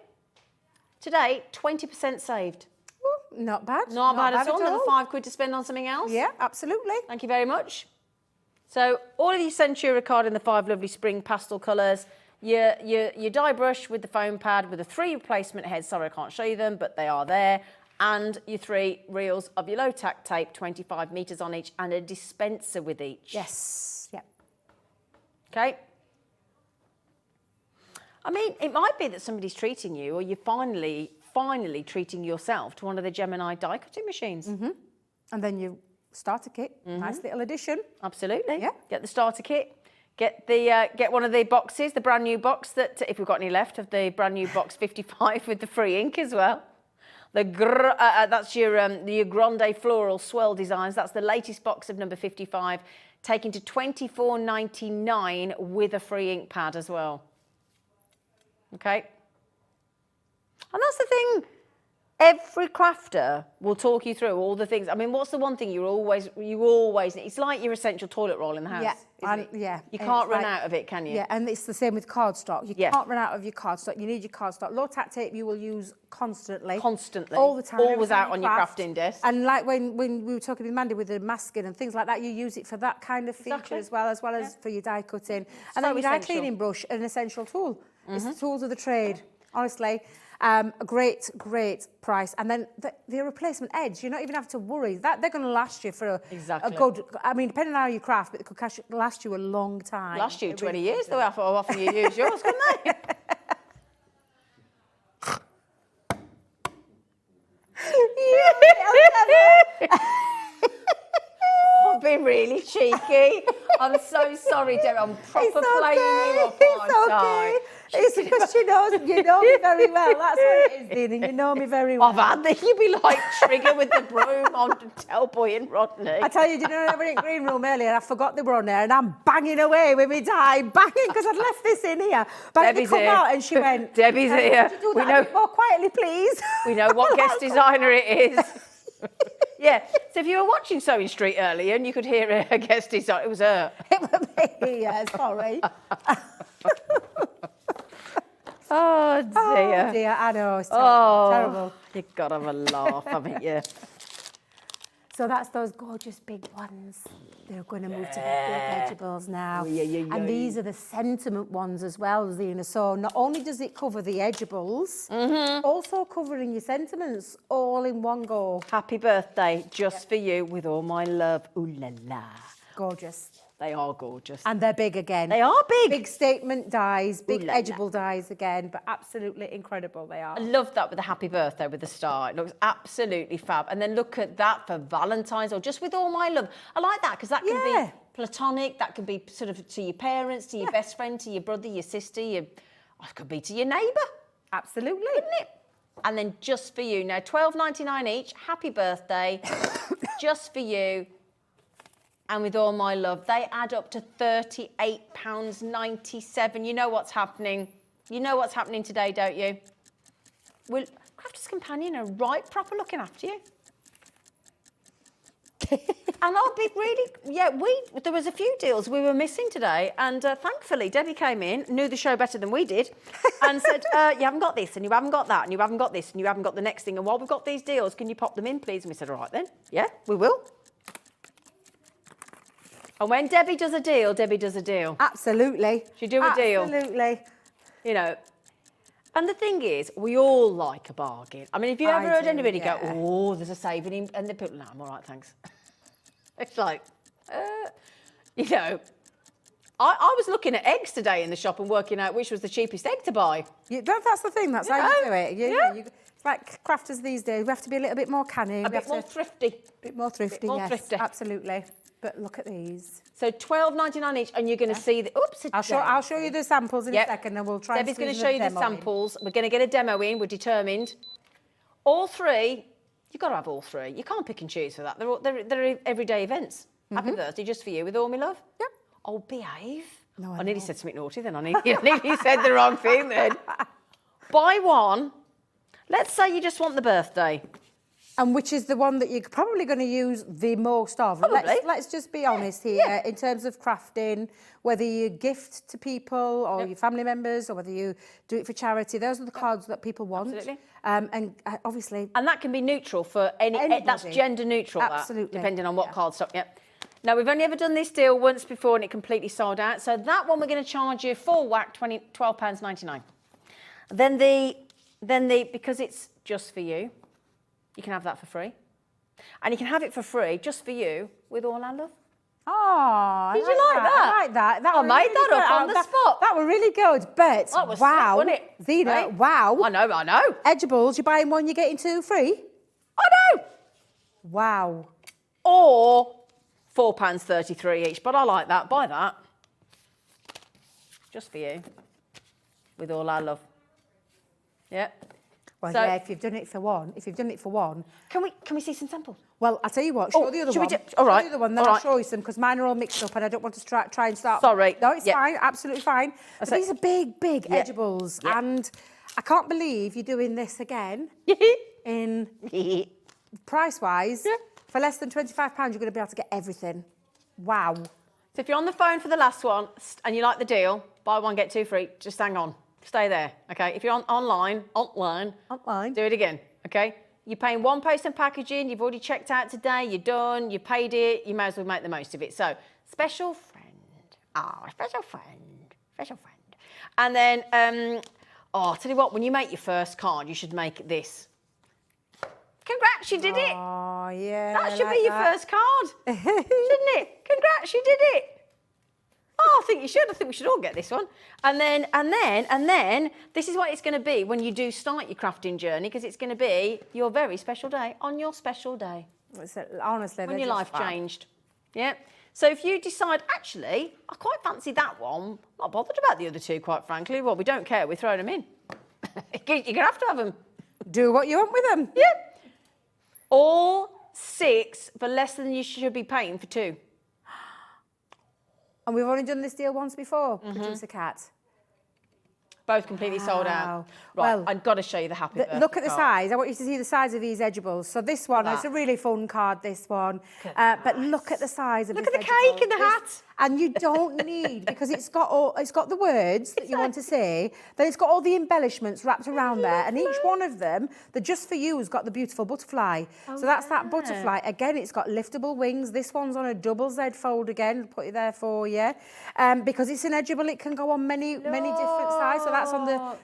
Today, 20% saved. Ooh, not bad. Not bad at all. Another £5 to spend on something else. Yeah, absolutely. Thank you very much. So all of your Centura card in the 5 lovely spring pastel colours, your die brush with the foam pad with the 3 replacement heads. Sorry, I can't show you them, but they are there. And your 3 reels of your low tack tape, 25 metres on each, and a dispenser with each. Yes. Yep. Okay. I mean, it might be that somebody's treating you, or you're finally treating yourself to one of the Gemini die cutting machines. Mm-hmm. And then you starter kit, nice little addition. Absolutely. Yeah. Get the starter kit. Get one of the boxes, the brand new box that, if we've got any left of the brand new box 55 with the free ink as well. That's your Grande Floral Swirl Designs. That's the latest box of number 55, taken to $24.99 with a free ink pad as well. Okay. And that's the thing. Every crafter will talk you through all the things. I mean, what's the one thing you always need? It's like your essential toilet roll in the house. Yeah, You can't run out of it, can you? Yeah, and it's the same with cardstock. You can't run out of your cardstock. You need your cardstock. Low tack tape you will use constantly. Constantly. All the time. Always every time out on your crafting desk. And like when we were talking with Mandy with the masking and things like that, you use it for that kind of feature Exactly. as well as for your die cutting. So And then your die essential. cleaning brush, an essential tool. It's the tools of the trade, honestly. A great price. And then the replacement edge, you don't even have to worry. That they're going to last you for a good, I mean, depending on how you craft, but it could last you a long time. Last you It 20 really years, could. though, how often you use yours, couldn't they? I've been really cheeky. I'm so sorry, Debbie. I'm proper playing you up, aren't I? It's because you know me very well. That's what it is, Dean. You know me very well. I've had this. You'd be like Trigger with the broom on Tellboy and Rodney. I tell you, did you know, I were in green room earlier, I forgot they were on there, and I'm banging away with my die, banging, because I'd left this in here. But they Debbie's come here. out, and she went, Debbie's here. Could you do We that know- a bit more quietly, please? We know what guest designer it is. Yeah, so if you were watching Sewing Street earlier and you could hear a guest designer, it was her. It was me, yeah, sorry. Oh, dear. Oh, dear, I know, it's terrible. Terrible. You've got to have a laugh, haven't you? So that's those gorgeous big ones. They're going to move to the big edgeables now. And these are the sentiment ones as well, Zena. So not only does it cover the edgeables, also covering your sentiments all in one go. Happy birthday, just for you, with all my love. Ooh la la. Gorgeous. They are gorgeous. And they're big again. They are big. Big statement dies, big Ooh la la. edgeable dies again, but absolutely incredible they are. I love that with the happy birthday with the star. It looks absolutely fab. And then look at that for Valentine's or just with all my love. I like that because that can be platonic. That can be sort of to your parents, to your best friend, to your brother, your sister. It could be to your neighbour. Absolutely. Wouldn't it? And then just for you. Now, $12.99 each. Happy birthday. Just for you. And with all my love, they add up to £38.97. You know what's happening. You know what's happening today, don't you? Well, Crafter's Companion are right proper looking after you. And I'll be really, there was a few deals we were missing today. And thankfully, Debbie came in, knew the show better than we did, and said, you haven't got this, and you haven't got that, and you haven't got this, and you haven't got the next thing. And while we've got these deals, can you pop them in, please? And we said, all right then. Yeah, we will. And when Debbie does a deal, Debbie does a deal. Absolutely. She do a deal. Absolutely. You know. And the thing is, we all like a bargain. I mean, if you ever heard anybody go, oh, there's a saving in, and they put, no, I'm all right, thanks. It's like, you know, I was looking at eggs today in the shop and working out which was the cheapest egg to buy. That's the thing. That's how you do it. It's like crafters these days. We have to be a little bit more canny. A bit more thrifty. Bit more thrifty, yes. Thrifty. Absolutely. But look at these. So $12.99 each, and you're going to see the. Oops, I'll show you the samples in a second, and we'll try. Debbie's going to show you the demo in. samples. We're going to get a demo in. We're determined. All three. You've got to have all three. You can't pick and choose for that. They're everyday events. Happy birthday just for you with all my love. Yep. Oh, behave. No, I nearly said something naughty then. I nearly said the wrong thing then. Buy one. Let's say you just want the birthday. And which is the one that you're probably going to use the most of. Probably. Let's just be honest here, in terms of crafting, whether you gift to people or your family members or whether you do it for charity, those are the cards that people want. Absolutely. And obviously... And that can be neutral for Anybody. That's gender neutral, Absolutely. that, depending on what cardstock. Yep. Now, we've only ever done this deal once before and it completely sold out. So that one we're going to charge you full whack, £12.99. Then the because it's just for you, you can have that for free. And you can have it for free just for you with all our love. Oh, Did you like that? I like that. I made that up on the spot. That were really good. But That was wow, sick, wasn't it? Zena, Right? wow. I know. Edibles, you're buying one, you're getting two free. I know. Wow. Or £4.33 each, but I like that. Buy that. Just for you. With all our love. Yeah. Well, So- yeah, if you've done it for one. Can we see some samples? Well, I'll tell you what, show Oh, the other should we one. all right, Show the other one, then all I'll right. show you some, because mine are all mixed up and I don't want to try and start. Sorry. No, it's Yeah. fine, absolutely fine. But it. these are big Yeah. edibles. Yeah. And I can't believe you're doing this again in price-wise. Yeah. For less than £25, you're going to be able to get everything. Wow. So if you're on the phone for the last one and you like the deal, buy one, get two free, just hang on. Stay there, okay? If you're online, do it again, okay? You're paying one post and packaging, you've already checked out today, you're done, you paid it, you may as well make the most of it. So, special friend. Special friend. And then, I'll tell you what, when you make your first card, you should make this. Congrats, you did it. Oh, yeah. That I should like be your that. first card, shouldn't it? Congrats, you did it. Oh, I think you should. I think we should all get this one. And then, this is what it's going to be when you do start your crafting journey, because it's going to be your very special day, on your special day, Honestly, when they're your just life fab. changed. Yeah. So if you decide, actually, I quite fancy that one, not bothered about the other two, quite frankly. Well, we don't care. We're throwing them in. You're going to have them. Do what you want with them. Yeah. All 6 for less than you should be paying for 2. And we've only done this deal once before, Mm-hmm. Producer Cat. Both completely sold out. Wow. Right, Well, I've got to show you the happy birthday Look at the card. size. I want you to see the size of these edibles. So this one, it's a really fun card, this one. But look at the size of Look this at the cake and the edible. hat. And you don't need, because it's got the words that you want to say, then it's got all the embellishments wrapped around there, and each one of them, the just for you has got the beautiful butterfly. So that's that butterfly. Again, it's got liftable wings. This one's on a double Z fold again. Put it there for you. Because it's an edible, it can go on many different sizes. So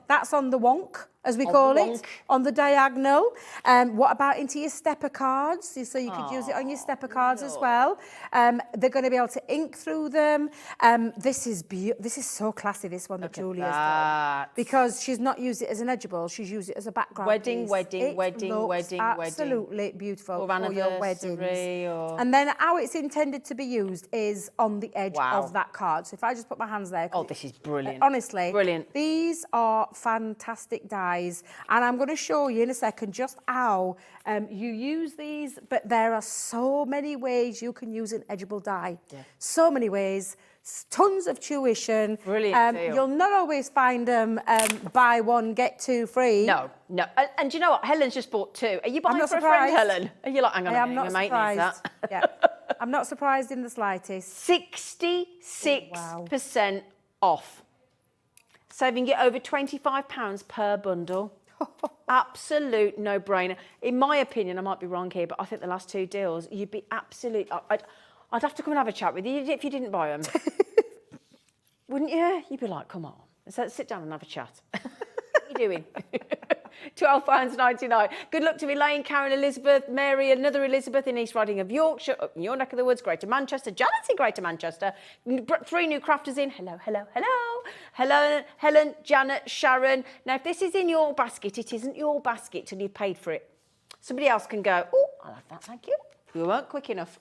that's on the wonk, as we call it, on the diagonal. What about into your stepper cards? So you could use it on your stepper cards as well. They're going to be able to ink through them. This is so classy, this one that Julia's done. Because she's not used it as an edible, she's used it as a background piece. It looks absolutely beautiful Or for your anniversary weddings. or- And then how it's intended to be used is on the edge of that card. So if I just put my hands there. Oh, this is brilliant. Honestly, Brilliant. These are fantastic dies, and I'm going to show you in a second just how you use these, but there are so many ways you can use an edible die. Yeah. So many ways, tons of tuition. Brilliant deal. You'll not always find them buy one, get two free. No. And do you know what? Helen's just bought 2. Are you buying not for a friend, surprised. Helen? Are you like, hang on I a am minute, not my mate needs surprised. that. Yeah. I'm not surprised in the slightest. 66% off. Saving you over £25 per bundle. Absolute no-brainer. In my opinion, I might be wrong here, but I think the last 2 deals, you'd be absolute... I'd have to come and have a chat with you if you didn't buy them. Wouldn't you? You'd be like, come on, let's sit down and have a chat. What are you doing? £12.99. Good luck to Elaine, Karen, Elizabeth, Mary, another Elizabeth in East Riding of Yorkshire, up in your neck of the woods, Greater Manchester, Janet's in Greater Manchester, 3 new crafters in. Hello, Helen, Janet, Sharon. Now, if this is in your basket, it isn't your basket till you've paid for it. Somebody else can go, oh, I'll have that, thank you. We weren't quick enough.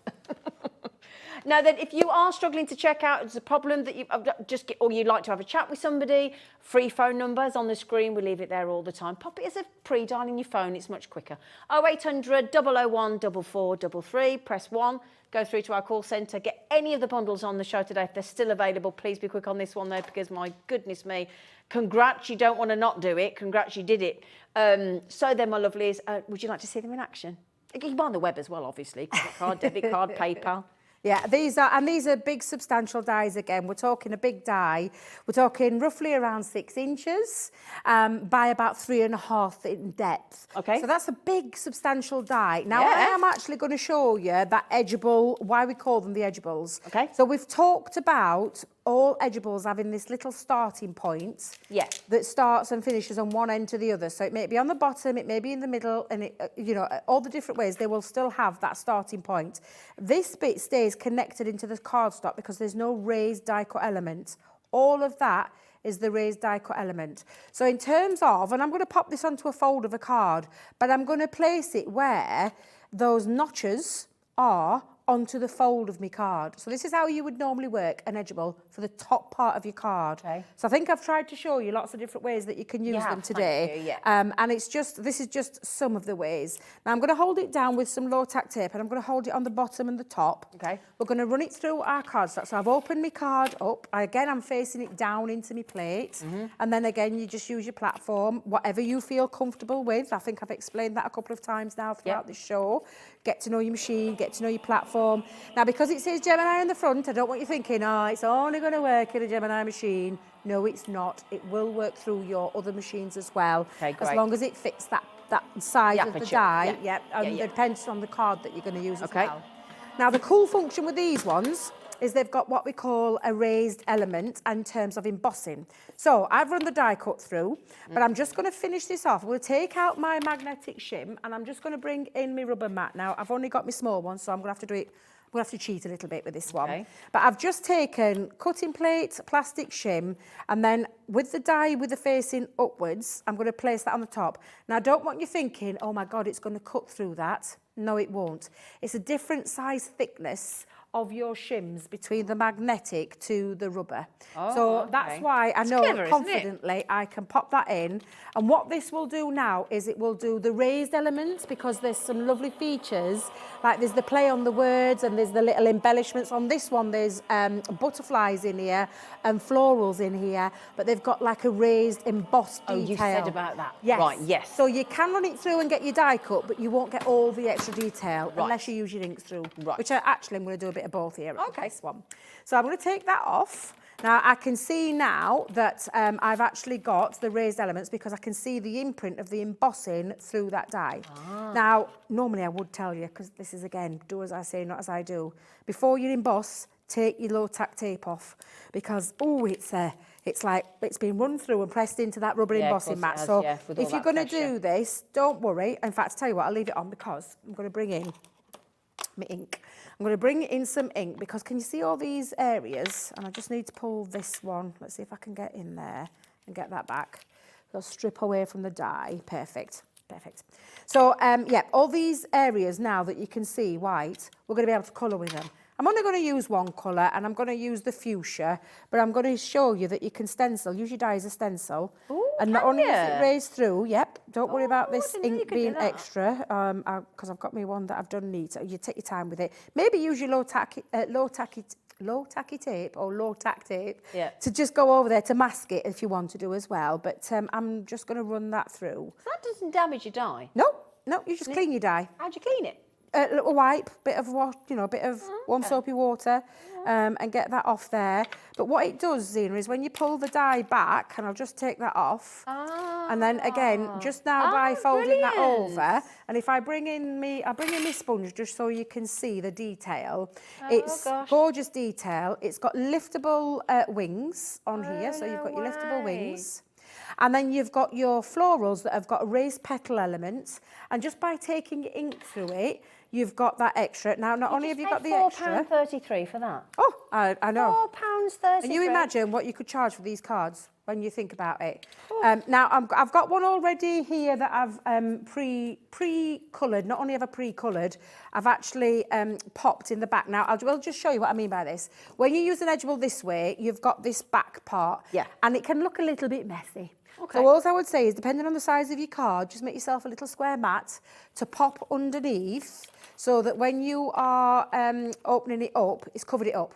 Now then, if you are struggling to check out, it's a problem that or you'd like to have a chat with somebody, free phone numbers on the screen, we leave it there all the time. Pop it as a pre-dial in your phone, it's much quicker. 0800 001 4433, press 1, go through to our call centre, get any of the bundles on the show today if they're still available. Please be quick on this one though, because my goodness me, congrats, you don't want to not do it. Congrats, you did it. So then, my lovelies, would you like to see them in action? You can buy on the web as well, obviously. Credit card, debit card, PayPal. Yeah, these are big substantial dies again. We're talking a big die. We're talking roughly around 6 inches by about 3.5 in depth. Okay. So that's a big substantial die. Now Yeah. I am actually going to show you that edgeable, why we call them the edgeables. Okay. So we've talked about all edgeables having this little starting point Yeah. that starts and finishes on one end to the other. So it may be on the bottom, it may be in the middle, and it, you know, all the different ways, they will still have that starting point. This bit stays connected into the cardstock because there's no raised die cut element. All of that is the raised die cut element. So in terms of, and I'm going to pop this onto a fold of a card, but I'm going to place it where those notches are onto the fold of my card. So this is how you would normally work an edgeable for the top part of your card. Okay. So I think I've tried to show you lots of different ways that you can use them today. thank you, yeah. And this is just some of the ways. Now I'm going to hold it down with some low tack tape and I'm going to hold it on the bottom and the top. Okay. We're going to run it through our cardstock. So I've opened my card up. Again, I'm facing it down into my plate. And then again, you just use your platform, whatever you feel comfortable with. I think I've explained that a couple of times now throughout this show. Get to know your machine, get to know your platform. Now, because it says Gemini on the front, I don't want you thinking, oh, it's only going to work in a Gemini machine. No, it's not. It will work through your other machines as well. Okay, great. As long as it fits that size of the aperture, die. yeah. And it depends on the card that you're going to use as Okay. well. Now, the cool function with these ones is they've got what we call a raised element in terms of embossing. So I've run the die cut through, but I'm just going to finish this off. We'll take out my magnetic shim and I'm just going to bring in my rubber mat. Now, I've only got my small one, so I'm going to have to do it. We'll have to cheat a little bit with this one. Okay. But I've just taken cutting plate, plastic shim, and then with the die with the facing upwards, I'm going to place that on the top. Now, I don't want you thinking, oh my God, it's going to cut through that. No, it won't. It's a different size thickness of your shims between the magnetic to the rubber. So that's why I know clever, isn't it? confidently I can pop that in. And what this will do now is it will do the raised elements because there's some lovely features, like there's the play on the words and there's the little embellishments. On this one, there's butterflies in here and florals in here, but they've got like a raised embossed detail. Oh, you said about that. Yes. Right, yes. So you can run it through and get your die cut, but you won't get all the extra detail Right. unless you use your ink through, Right. which I'm going to do a bit of both here. Okay. This one. So I'm going to take that off. Now I can see now that I've actually got the raised elements because I can see the imprint of the embossing through that die. Now, normally I would tell you, because this is again, do as I say, not as I do. Before you emboss, take your low tack tape off because, it's like it's been run through and pressed into that rubber Yeah, of embossing course mat. it has, So yeah, with all if you're that going to pressure. do this, don't worry. In fact, I'll tell you what, I'll leave it on because I'm going to bring in my ink. I'm going to bring in some ink because can you see all these areas? And I just need to pull this one. Let's see if I can get in there and get that back. I'll strip away from the die. Perfect. Perfect. So, all these areas now that you can see white, we're going to be able to colour with them. I'm only going to use one colour and I'm going to use the fuchsia, but I'm going to show you that you can stencil. Use your die as a stencil. Ooh, and not can only is you? it raised through, don't worry about Oh, this I didn't know you ink could do being that. extra, because I've got me one that I've done neat. You take your time with it. Maybe use your low tacky tape or low tack tape to just go over there to mask it if you want to do as well. But I'm just going to run that through. That doesn't damage your die. No, you just clean your die. How'd you clean it? A little wipe, bit of warm soapy water, and get that off there. But what it does, Zena, is when you pull the die back, and I'll just take that off, and then again, just now by folding that over, and if I bring in my sponge just so you can see the detail. It's gorgeous detail. It's got liftable wings on here, so you've got your liftable wings. And then you've got your florals that have got raised petal elements. And just by taking your ink through it, you've got that extra. Now, not only have you got the extra... £4.33 for that. Oh, I know. £4.33. And you imagine what you could charge for these cards. when you think about it. Now, I've got one already here that I've pre-coloured. Not only have I pre-coloured, I've actually popped in the back. Now, I'll just show you what I mean by this. When you use an edgeable this way, you've got this back part. Yeah. And it can look a little bit messy. Okay. So all I would say is, depending on the size of your card, just make yourself a little square mat to pop underneath so that when you are opening it up, it's covered it up.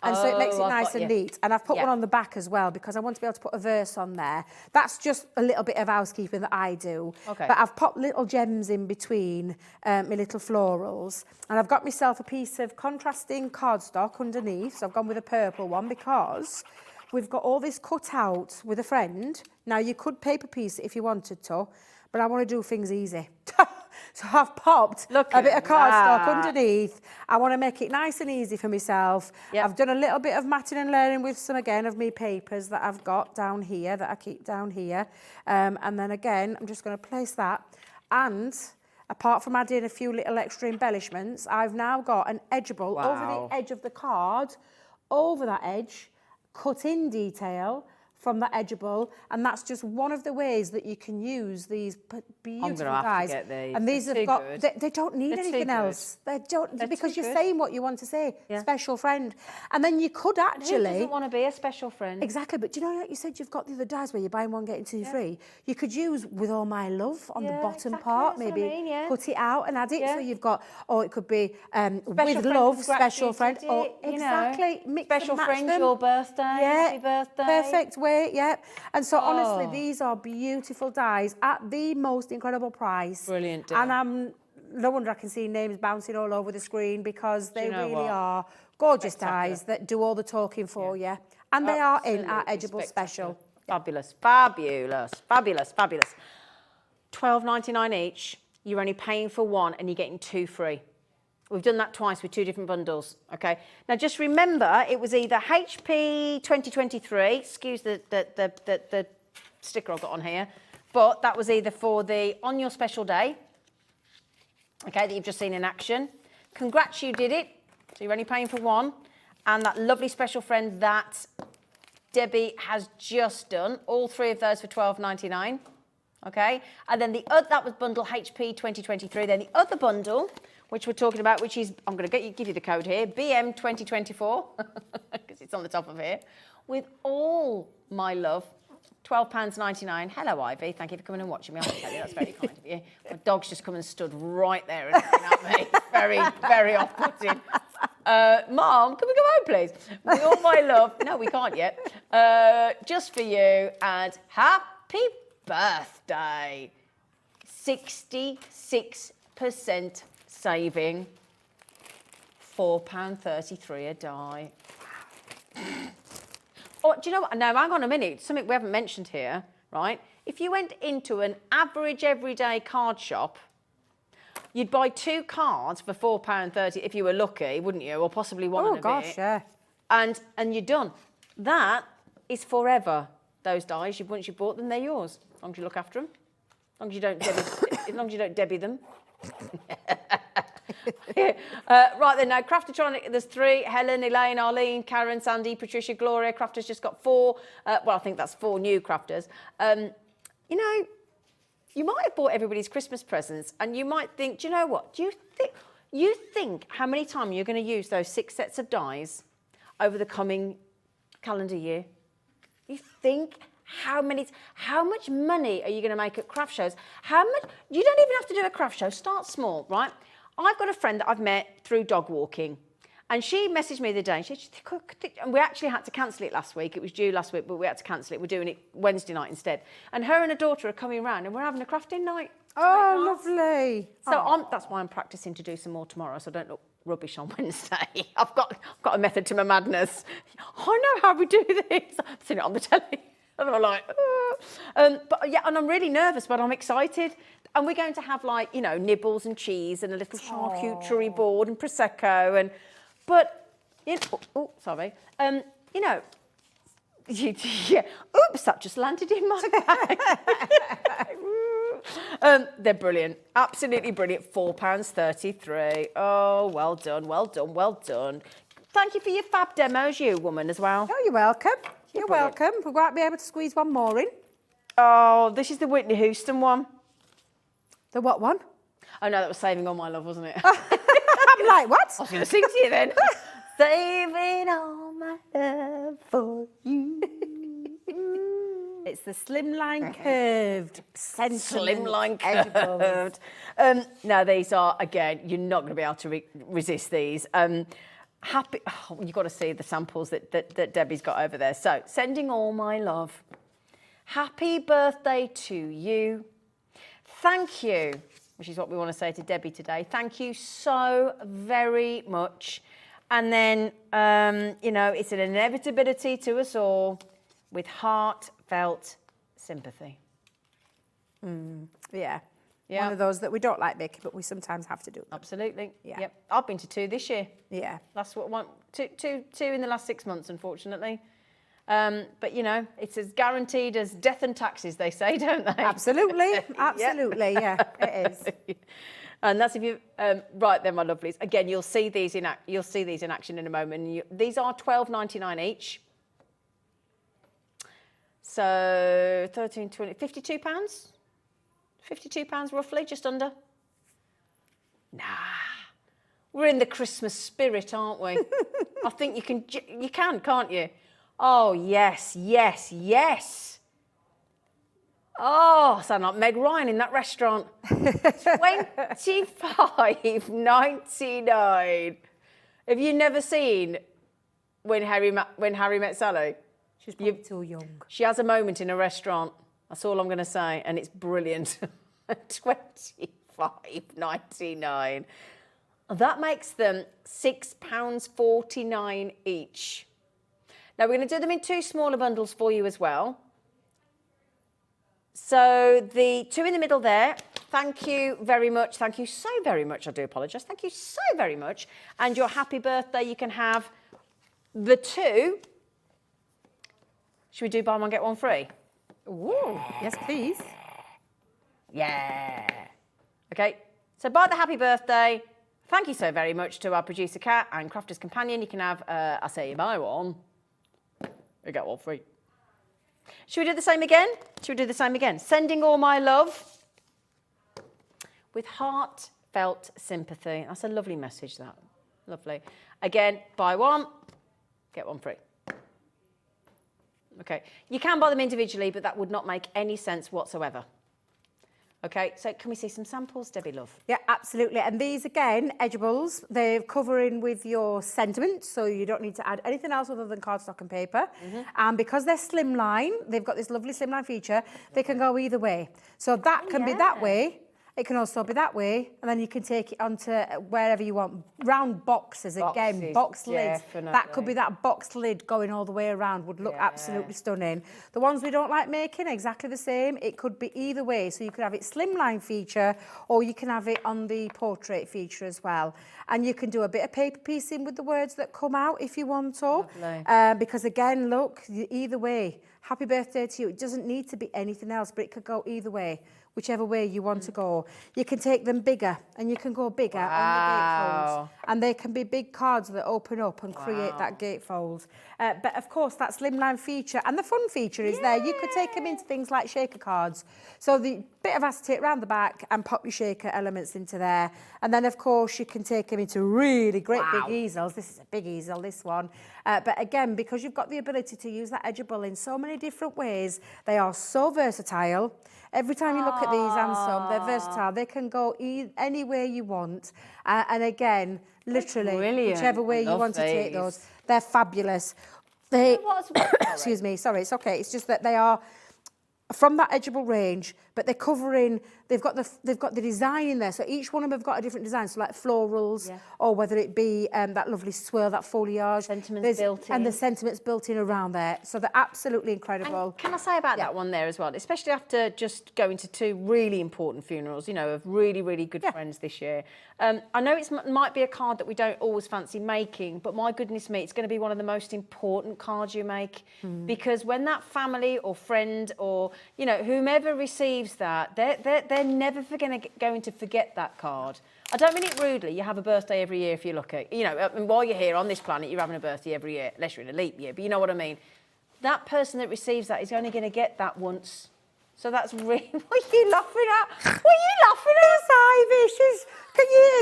And so it makes it nice and neat. And I've put one on the back as well because I want to be able to put a verse on there. That's just a little bit of housekeeping that I do. Okay. But I've popped little gems in between my little florals. And I've got myself a piece of contrasting cardstock underneath. So I've gone with a purple one because we've got all this cut out with a friend. Now, you could paper piece it if you wanted to, but I want to do things easy. So I've popped a bit of cardstock underneath. I want to make it nice and easy for myself. Yep. I've done a little bit of matting and layering with some, again, of me papers that I've got down here, that I keep down here. And then again, I'm just going to place that. And apart from adding a few little extra embellishments, I've now got an edgeable over the edge of the card, over that edge, cut in detail from that edgeable, and that's just one of the ways that you can use these beautiful dies. And these have got, they don't need anything else. They don't, because you're saying what you want to say, special friend. And then you could actually... Who doesn't want to be a special friend? Exactly, but do you know, like you said, you've got the other dies where you're buying one, getting two free. You could use With All My Love on the bottom part, maybe cut it out and add it. So you've got, or it could be With Love, special friend. Or exactly, mix special and match friend, them. Your birthday, happy birthday. Perfect way. And so honestly, these are beautiful dies at the most incredible price. Brilliant. And no wonder I can see names bouncing all over the screen because they really are gorgeous dies that do all the talking for you. And they are in our Edgeable Special. Fabulous, fabulous, fabulous, fabulous. £12.99 each. You're only paying for one and you're getting two free. We've done that twice with two different bundles, okay? Now, just remember, it was either HP 2023, excuse the sticker I've got on here, but that was either for the On Your Special Day, okay, that you've just seen in action. Congrats, you did it. So you're only paying for one. And that lovely special friend that Debbie has just done, all three of those for £12.99, okay? And then the other, that was bundle HP 2023. Then the other bundle, which we're talking about, which is, I'm going to give you the code here, BM 2024, because it's on the top of here, with all my love, £12.99. Hello, Ivy. Thank you for coming and watching me. I have to tell you, that's very kind of you. My dog's just come and stood right there and looking at me. It's very, very off-putting. Mom, can we go home, please? With all my love. No, we can't yet. Just for you, and happy birthday. 66% saving, £4.33 a die. Oh, do you know what? No, hang on a minute. Something we haven't mentioned here, right? If you went into an average everyday card shop, you'd buy two cards for £4.30 if you were lucky, wouldn't you? Or possibly one and a bit. Oh, gosh, yeah. And you're done. That is forever. Those dies, once you've bought them, they're yours. As long as you look after them. As long as you don't Debbie them. Right then, now Craftertronic, there's three: Helen, Elaine, Arlene, Karen, Sandy, Patricia, Gloria. Crafters just got four. Well, I think that's four new crafters. You know, you might have bought everybody's Christmas presents, and you might think, do you know what? Do you think how many times you're going to use those 6 sets of dies over the coming calendar year? You think how much money are you going to make at craft shows? How much? You don't even have to do a craft show. Start small, right? I've got a friend that I've met through dog walking, and she messaged me the day. And we actually had to cancel it last week. It was due last week, but we had to cancel it. We're doing it Wednesday night instead. And her and her daughter are coming round, and we're having a crafting night. Oh, lovely. So that's why I'm practicing to do some more tomorrow, so I don't look rubbish on Wednesday. I've got a method to my madness. I know how we do this. I've seen it on the telly. And I'm like, but yeah, and I'm really nervous, but I'm excited. And we're going to have, like, you know, nibbles and cheese and a little charcuterie board and prosecco, but you know, sorry, you know, yeah, oops, that just landed in my bag. They're brilliant, absolutely brilliant. £4.33. Oh, well done, well done, well done. Thank you for your fab demos, you woman, as well. Oh, you're welcome. You're welcome. We might be able to squeeze one more in. Oh, this is the Whitney Houston one. The what one? Oh no, that was Saving All My Love, wasn't it? I'm like, what? I was going to sing to you then. Saving all my love for you. It's the slimline curved sentiment Slimline edibles. curved. Now these are, again, you're not going to be able to resist these. Happy. Oh, you've got to see the samples that Debbie's got over there. So, sending all my love. Happy birthday to you. Thank you, which is what we want to say to Debbie today. Thank you so very much. And then, you know, it's an inevitability to us all with heartfelt sympathy. Yeah. Yeah. One of those that we don't like making, but we sometimes have to do. Absolutely. Yeah. Yep. I've been to 2 this year. Yeah. That's what one, two in the last 6 months, unfortunately. But you know, it's as guaranteed as death and taxes, they say, don't they? Absolutely. Absolutely. Yeah, it is. And that's if you right then, my lovelies. Again, you'll see these in action in a moment. These are $12.99 each. So 13, 20, £52. £52 roughly, just under. Nah, we're in the Christmas spirit, aren't we? I think you can, can't you? Oh, yes, yes, yes. Oh, sound like Meg Ryan in that restaurant. $25.99. Have you never seen When Harry Met Sally? She's probably too young. She has a moment in a restaurant. That's all I'm going to say, and it's brilliant. £25.99. That makes them £6.49 each. Now, we're going to do them in 2 smaller bundles for you as well. So the 2 in the middle there, thank you very much. Thank you so very much. I do apologise. Thank you so very much. And your happy birthday, you can have the 2. Should we do buy one, get one free? Ooh, yes, please. Yeah. Okay, so buy the happy birthday. Thank you so very much to our producer, Kat, and Crafter's Companion. You can have, I say you buy one, you get one free. Should we do the same again? Should we do the same again? Sending all my love with heartfelt sympathy. That's a lovely message, that. Lovely. Again, buy one, get one free. Okay, you can buy them individually, but that would not make any sense whatsoever. Okay, so can we see some samples, Debbie Love? Yeah, absolutely. And these, again, edibles, they're covering with your sentiment, so you don't need to add anything else other than cardstock and paper. And because they're slimline, they've got this lovely slimline feature, they can go either way. So that can be that way, it can also be that way, and then you can take it onto wherever you want. Round boxes, again, box lids. That could be that box lid going all the way around, would look absolutely stunning. The ones we don't like making, exactly the same. It could be either way, so you could have it slimline feature, or you can have it on the portrait feature as well. And you can do a bit of paper piecing with the words that come out if you want to. Because again, look, either way, happy birthday to you. It doesn't need to be anything else, but it could go either way. Whichever way you want to go. You can take them bigger, and you can go bigger on your gatefolds. And they can be big cards that open up and create that gatefold. But of course, that slimline feature and the fun feature is there. You could take them into things like shaker cards. So the bit of acetate around the back and pop your shaker elements into there. And then, of course, you can take them into really great big easels. This is a big easel, this one. But again, because you've got the ability to use that edgeable in so many different ways, they are so versatile. Every time you look at these and some, they're versatile. They can go any way you want. And again, literally, whichever way you want to take those, they're fabulous. They, excuse me, sorry, it's okay. It's just that they are from that edgeable range, but they're covering, they've got the design in there. So each one of them have got a different design. So like florals, or whether it be that lovely swirl, that foliage. Sentiments built in. And the sentiments built in around there. So they're absolutely incredible. And can I say about that one there as well, especially after just going to 2 really important funerals, you know, of really, really good friends this year. I know it might be a card that we don't always fancy making, but my goodness me, it's going to be one of the most important cards you make. Because when that family or friend or, you know, whomever receives that, they're never going to forget that card. I don't mean it rudely. You have a birthday every year if you look at, you know, and while you're here on this planet, you're having a birthday every year, unless you're in a leap year, but you know what I mean. that person that receives that is only going to get that once. So that's really... What are you laughing at? What are you laughing at? Ivy,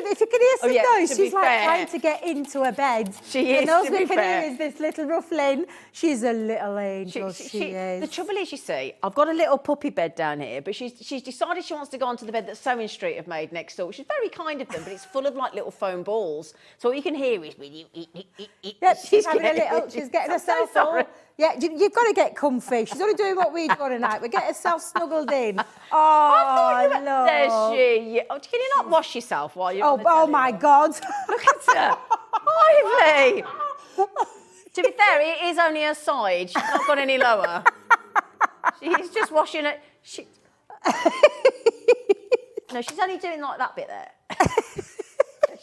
if you can hear some noise, to be she's like fair. trying to get into her bed. She is, And all to we be can fair. hear is this little ruffling. She's a little angel, she is. The trouble is, you see, I've got a little puppy bed down here, but she's decided she wants to go onto the bed that Sewing Street have made next door, which is very kind of them, but it's full of like little foam balls. So what you can hear is... Yep, she's getting herself all... Yeah, you've got to get comfy. She's only doing what we do on a night. We get herself snuggled in. Oh, love. There she... Oh, can you not wash yourself while you're on the Oh telly? my God. Look at her. Ivy! To be fair, it is only her side. She's not got any lower. She's just washing it. No, she's only doing like that bit there.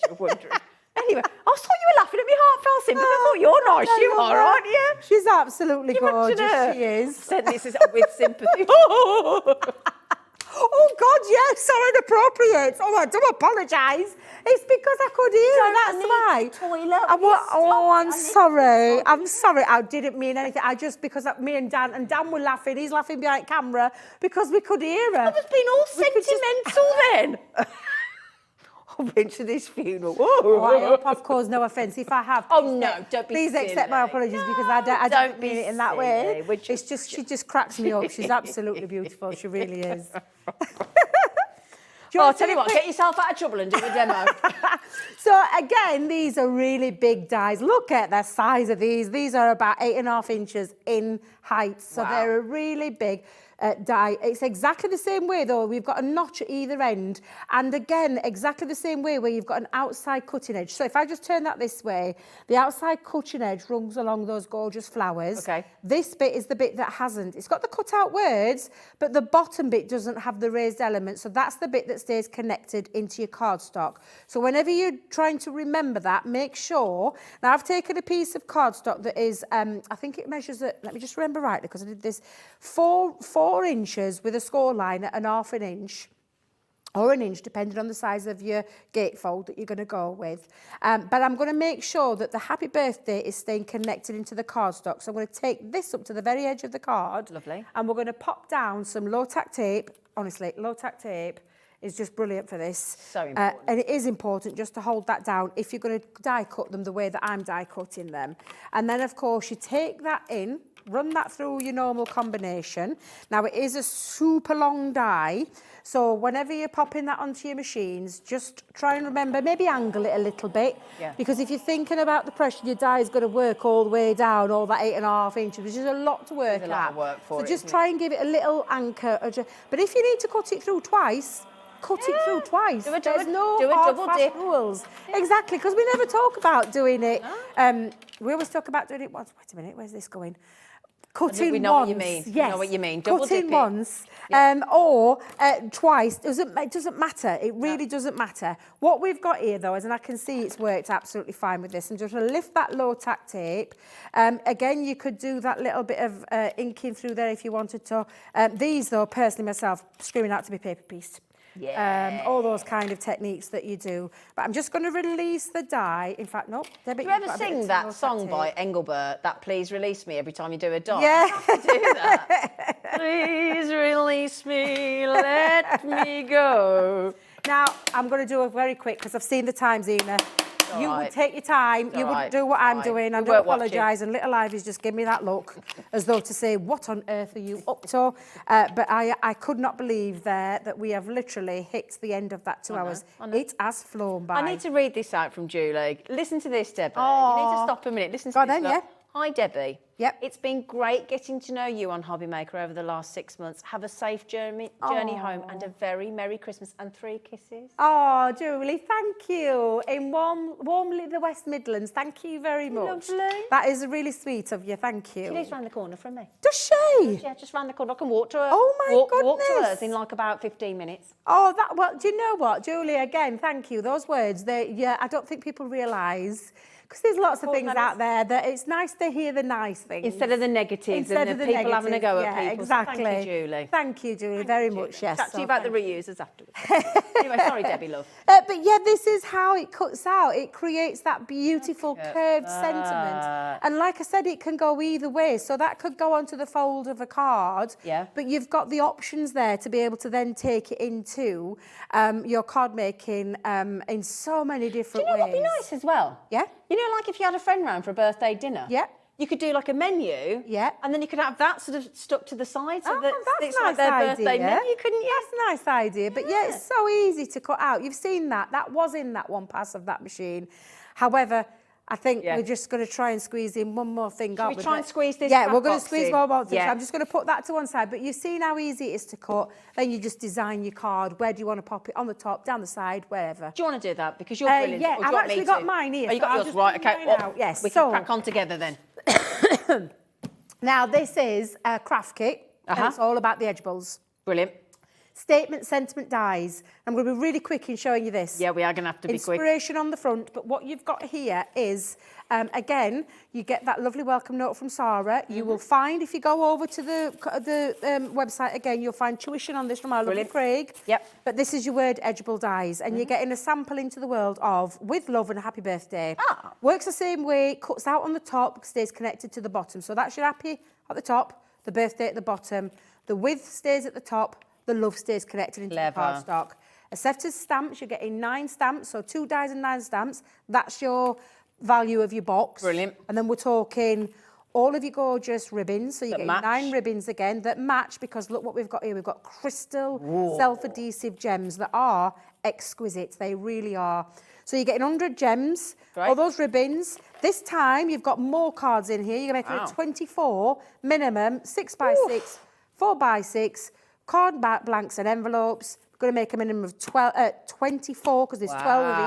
You're wondering. Anyway, I thought you were laughing at me heartfelt sympathy. I thought you're nice, you are, aren't you? She's absolutely You imagine gorgeous, her? she is. Said this is with sympathy. Oh God, yes, so inappropriate. Oh, I do apologise. It's because I could hear. That's why. I'm sorry. I'm sorry. I didn't mean anything. Because me and Dan were laughing. He's laughing behind camera because we could hear her. I was being all sentimental then. I've been to this funeral. Oh, I hope I've caused no offence. If I have, Oh no, don't be please silly. accept my apologies because I don't don't be mean it in that silly. way. We're just- It's just she just cracks me up. She's absolutely beautiful. She really is. Oh, I'll tell you what, get yourself out of trouble and do a demo. So again, these are really big dies. Look at the size of these. These are about 8.5 inches in height. So Wow. they're a really big die. It's exactly the same way though. We've got a notch at either end. And again, exactly the same way where you've got an outside cutting edge. So if I just turn that this way, the outside cutting edge runs along those gorgeous flowers. Okay. This bit is the bit that hasn't. It's got the cut out words, but the bottom bit doesn't have the raised element. So that's the bit that stays connected into your cardstock. So whenever you're trying to remember that, make sure. Now I've taken a piece of cardstock that is, I think it measures at, let me just remember rightly because I did this, 4 inches with a score line at 1/2 inch. Or an inch, depending on the size of your gatefold that you're going to go with. But I'm going to make sure that the happy birthday is staying connected into the cardstock. So I'm going to take this up to the very edge of the card. Lovely. And we're going to pop down some low-tack tape. Honestly, low-tack tape is just brilliant for this. So important. And it is important just to hold that down if you're going to die cut them the way that I'm die cutting them. And then, of course, you take that in, run that through your normal combination. Now, it is a super long die, so whenever you're popping that onto your machines, just try and remember, maybe angle it a little bit, because if you're thinking about the pressure, your die is going to work all the way down, all that 8.5 inches, which is a lot to work There's a lot at. of work for so it, just isn't try and give it a little anchor. But if you need to cut it through twice, cut it through twice. Do a There's no do a hard, double fast dip. rules. Exactly, because we never talk about doing it. We always talk about doing it once. Wait a minute, where's this going? Cutting we know once. what you mean. We Yes. know what you mean. Double Cutting dip it. once or twice. It doesn't matter. It really doesn't matter. What we've got here, though, is, and I can see it's worked absolutely fine with this, and just lift that low-tack tape. Again, you could do that little bit of inking through there if you wanted to. These, though, personally myself, screaming out to be paper-pieced. All those kind of techniques that you do. But I'm just going to release the die. In fact, no. Debbie, Do you ever sing that song by Engelbert, that Please Release Me, every time you do a die? Yeah. You have to do that. Please release me, let me go. Now, I'm going to do it very quick because I've seen the time, Zena. You all would right. take your time. It's You all wouldn't right. do what It's I'm fine. doing. I We do won't watch you. apologise. And little Ivy's just give me that look as though to say, what on earth are you up to? But I could not believe there that we have literally hit the end of that 2 hours. I know. It has flown by. I need to read this out from Julie. Listen to this, Debbie. You need to Aw. stop a minute. Listen to Go on this. then, look. yeah. Hi, Debbie. Yep. It's been great getting to know you on HobbyMaker over the last 6 months. Have a safe journey home and a very Merry Christmas and 3 kisses. Oh, Julie, thank you. In warmly the West Midlands, thank you very much. Lovely. That is really sweet of you. Thank you. She lives round the corner from me. Does she? Yeah, just round the corner. I can walk to her. Oh, my walk to goodness. hers in like about 15 minutes. Oh, well, do you know what, Julie, again, thank you. Those words, I don't think people realise, Because there's lots of things out there that it's nice to hear the nice things. Instead of the negatives Instead and of the the people having a go negatives, at yeah, people. exactly. Thank you, Julie. Thank you, Julie, very much, yes. Chat to So you about the thank reusers afterwards. Anyway, sorry, Debbie, love. But yeah, this is how it cuts out. It creates that beautiful curved sentiment. And like I said, it can go either way. So that could go onto the fold of a card. Yeah. But you've got the options there to be able to then take it into your card making in so many different ways. Do you know what'd be nice as well? Yeah. You know, like if you had a friend round for a birthday dinner. Yeah. You could do like a menu. Yeah. And then you could have that sort of stuck to the side. So that that's it's a like nice their idea. birthday menu, couldn't you? That's a nice idea. But yeah, it's so easy to cut out. You've seen that. That was in that one pass of that machine. However, I think we're just going to try and squeeze in one more thing. Should we try and squeeze this Yeah, back we're going to box squeeze in? one more thing. Yeah. So I'm just going to put that to one side. But you've seen how easy it is to cut. Then you just design your card. Where do you want to pop it? On the top, down the side, wherever. Do you want to do that? Because you're brilliant. Yeah, Or do you I've want me actually got to? mine here. Oh, you so got I'll yours, just right, bring okay. mine out. Yes. We can crack on together then. Now, this is a craft kit. And it's all about the edgeballs. Brilliant. Statement sentiment dies. I'm going to be really quick in showing you this. Yeah, we are going to have to be quick. Inspiration on the front, but what you've got here is, again, you get that lovely welcome note from Sarah. You will find, if you go over to the website again, you'll find tuition on this from our lovely Craig. Yep. But this is your word edgeable dies, and you're getting a sample into the world of with love and happy birthday. Works the same way, cuts out on the top, stays connected to the bottom. So that's your happy at the top, the birthday at the bottom, the with stays at the top, the love stays connected into the cardstock. A set of stamps, you're getting 9 stamps, so 2 dies and 9 stamps. That's your value of your box. Brilliant. And then we're talking all of your gorgeous ribbons. So you're getting match. 9 ribbons again that match, because look what we've got here. We've got crystal self-adhesive gems that are exquisite. They really are. So you're getting 100 gems, all those ribbons. This time you've got more cards in here. You're making a 24 minimum, 6x6, 4x6, card blanks and envelopes. We're going to make a minimum of 24 because there's 12 of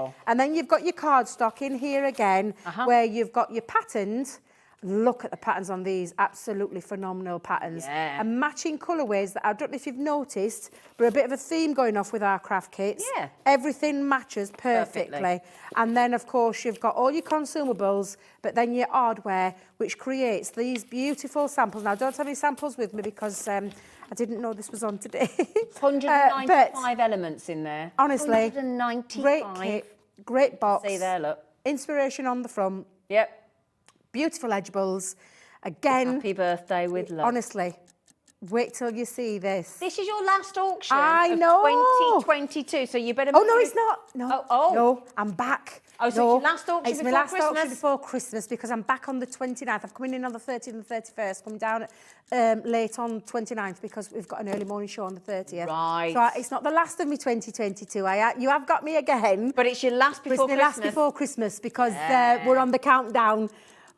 each. And then you've got your cardstock in here again, where you've got your patterned. Look at the patterns on these, absolutely phenomenal patterns. Yeah. And matching colourways that I don't know if you've noticed, but a bit of a theme going off with our craft kits. Yeah. Everything matches perfectly. And then, of course, you've got all your consumables, but then your hardware, which creates these beautiful samples. Now, I don't have any samples with me because I didn't know this was on today. 195 elements in there. Honestly, 195. great kit, great box. See there, look. Inspiration on the front. Yep. Beautiful edgeballs. Again, Happy birthday with love. honestly, wait till you see this. This is your last auction I of know. 2022, so you better... Oh, no, it's not. No, Oh. no, I'm back. Oh, so it's your last auction It's my before last auction Christmas? before Christmas because I'm back on the 29th. I'm coming in on the 30th and the 31st, coming down late on 29th because we've got an early morning show on the 30th. Right. So it's not the last of me 2022. You have got me again. But it's your last But before it's my Christmas. last before Christmas because we're on the countdown.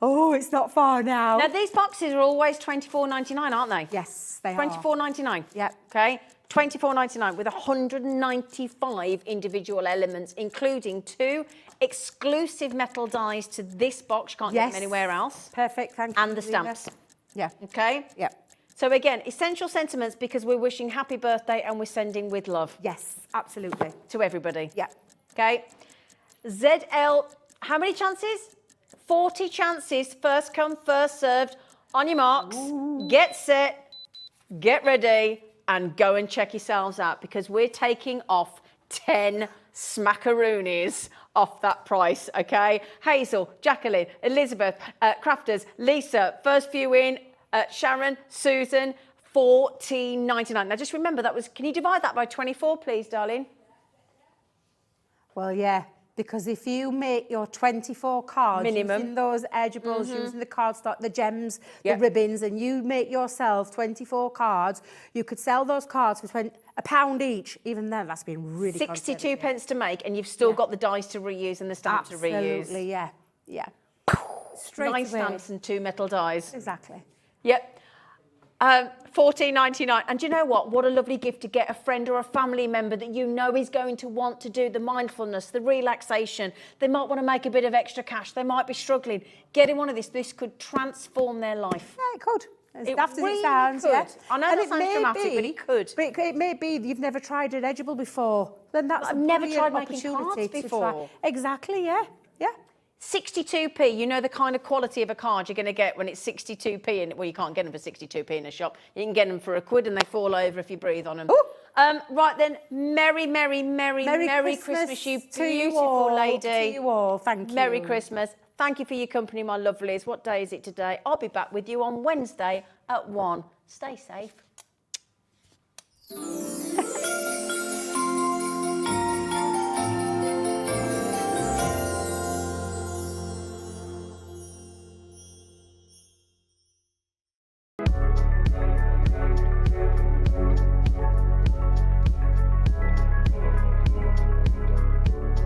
Oh, it's not far now. Now, these boxes are always $24.99, aren't they? Yes, they are. $24.99. Yep. Okay. $24.99 with 195 individual elements, including 2 exclusive metal dies to this box. You can't get them anywhere else. Perfect, thank you. And the Rena. stamps. Yeah. Okay. Yep. So again, essential sentiments because we're wishing happy birthday and we're sending with love Yes, absolutely. to everybody. Yeah. Okay. ZL, how many chances? 40 chances, first come, first served. On your marks, get set, get ready, and go and check yourselves out because we're taking off 10 smackaroonies off that price, okay? Hazel, Jacqueline, Elizabeth, Crafters, Lisa, first few in, Sharon, Susan, $14.99. Now just remember that was, can you divide that by 24, please, darling? Well, yeah, because if you make your 24 cards Minimum. using those edgeables, using the cardstock, the gems, the ribbons, and you make yourself 24 cards, you could sell those cards for £1 each. Even then, that's been really 62 conservative. pence to make, and you've still got the dies to reuse and the stamps to reuse. Absolutely, yeah, yeah. Straight 9 away. stamps and 2 metal dies. Exactly. Yep. $14.99. And do you know what? What a lovely gift to get a friend or a family member that you know is going to want to do the mindfulness, the relaxation. They might want to make a bit of extra cash. They might be struggling. Getting one of this could transform their life. Yeah, it could. As It daft as really it sounds, could. yeah. I know And that it sounds may dramatic, but it could. But it may be you've never tried an edgeable before. Then that's I've a never brilliant tried making opportunity cards to before. try. Exactly, yeah, yeah. 62p, you know the kind of quality of a card you're going to get when it's 62p, and well, you can't get them for 62p in a shop. You can get them for £1 and they fall over if you breathe on them. Right then, Merry Christmas, you beautiful lady. To you all, thank you. Merry Christmas. Thank you for your company, my lovelies. What day is it today? I'll be back with you on Wednesday at 1. Stay safe.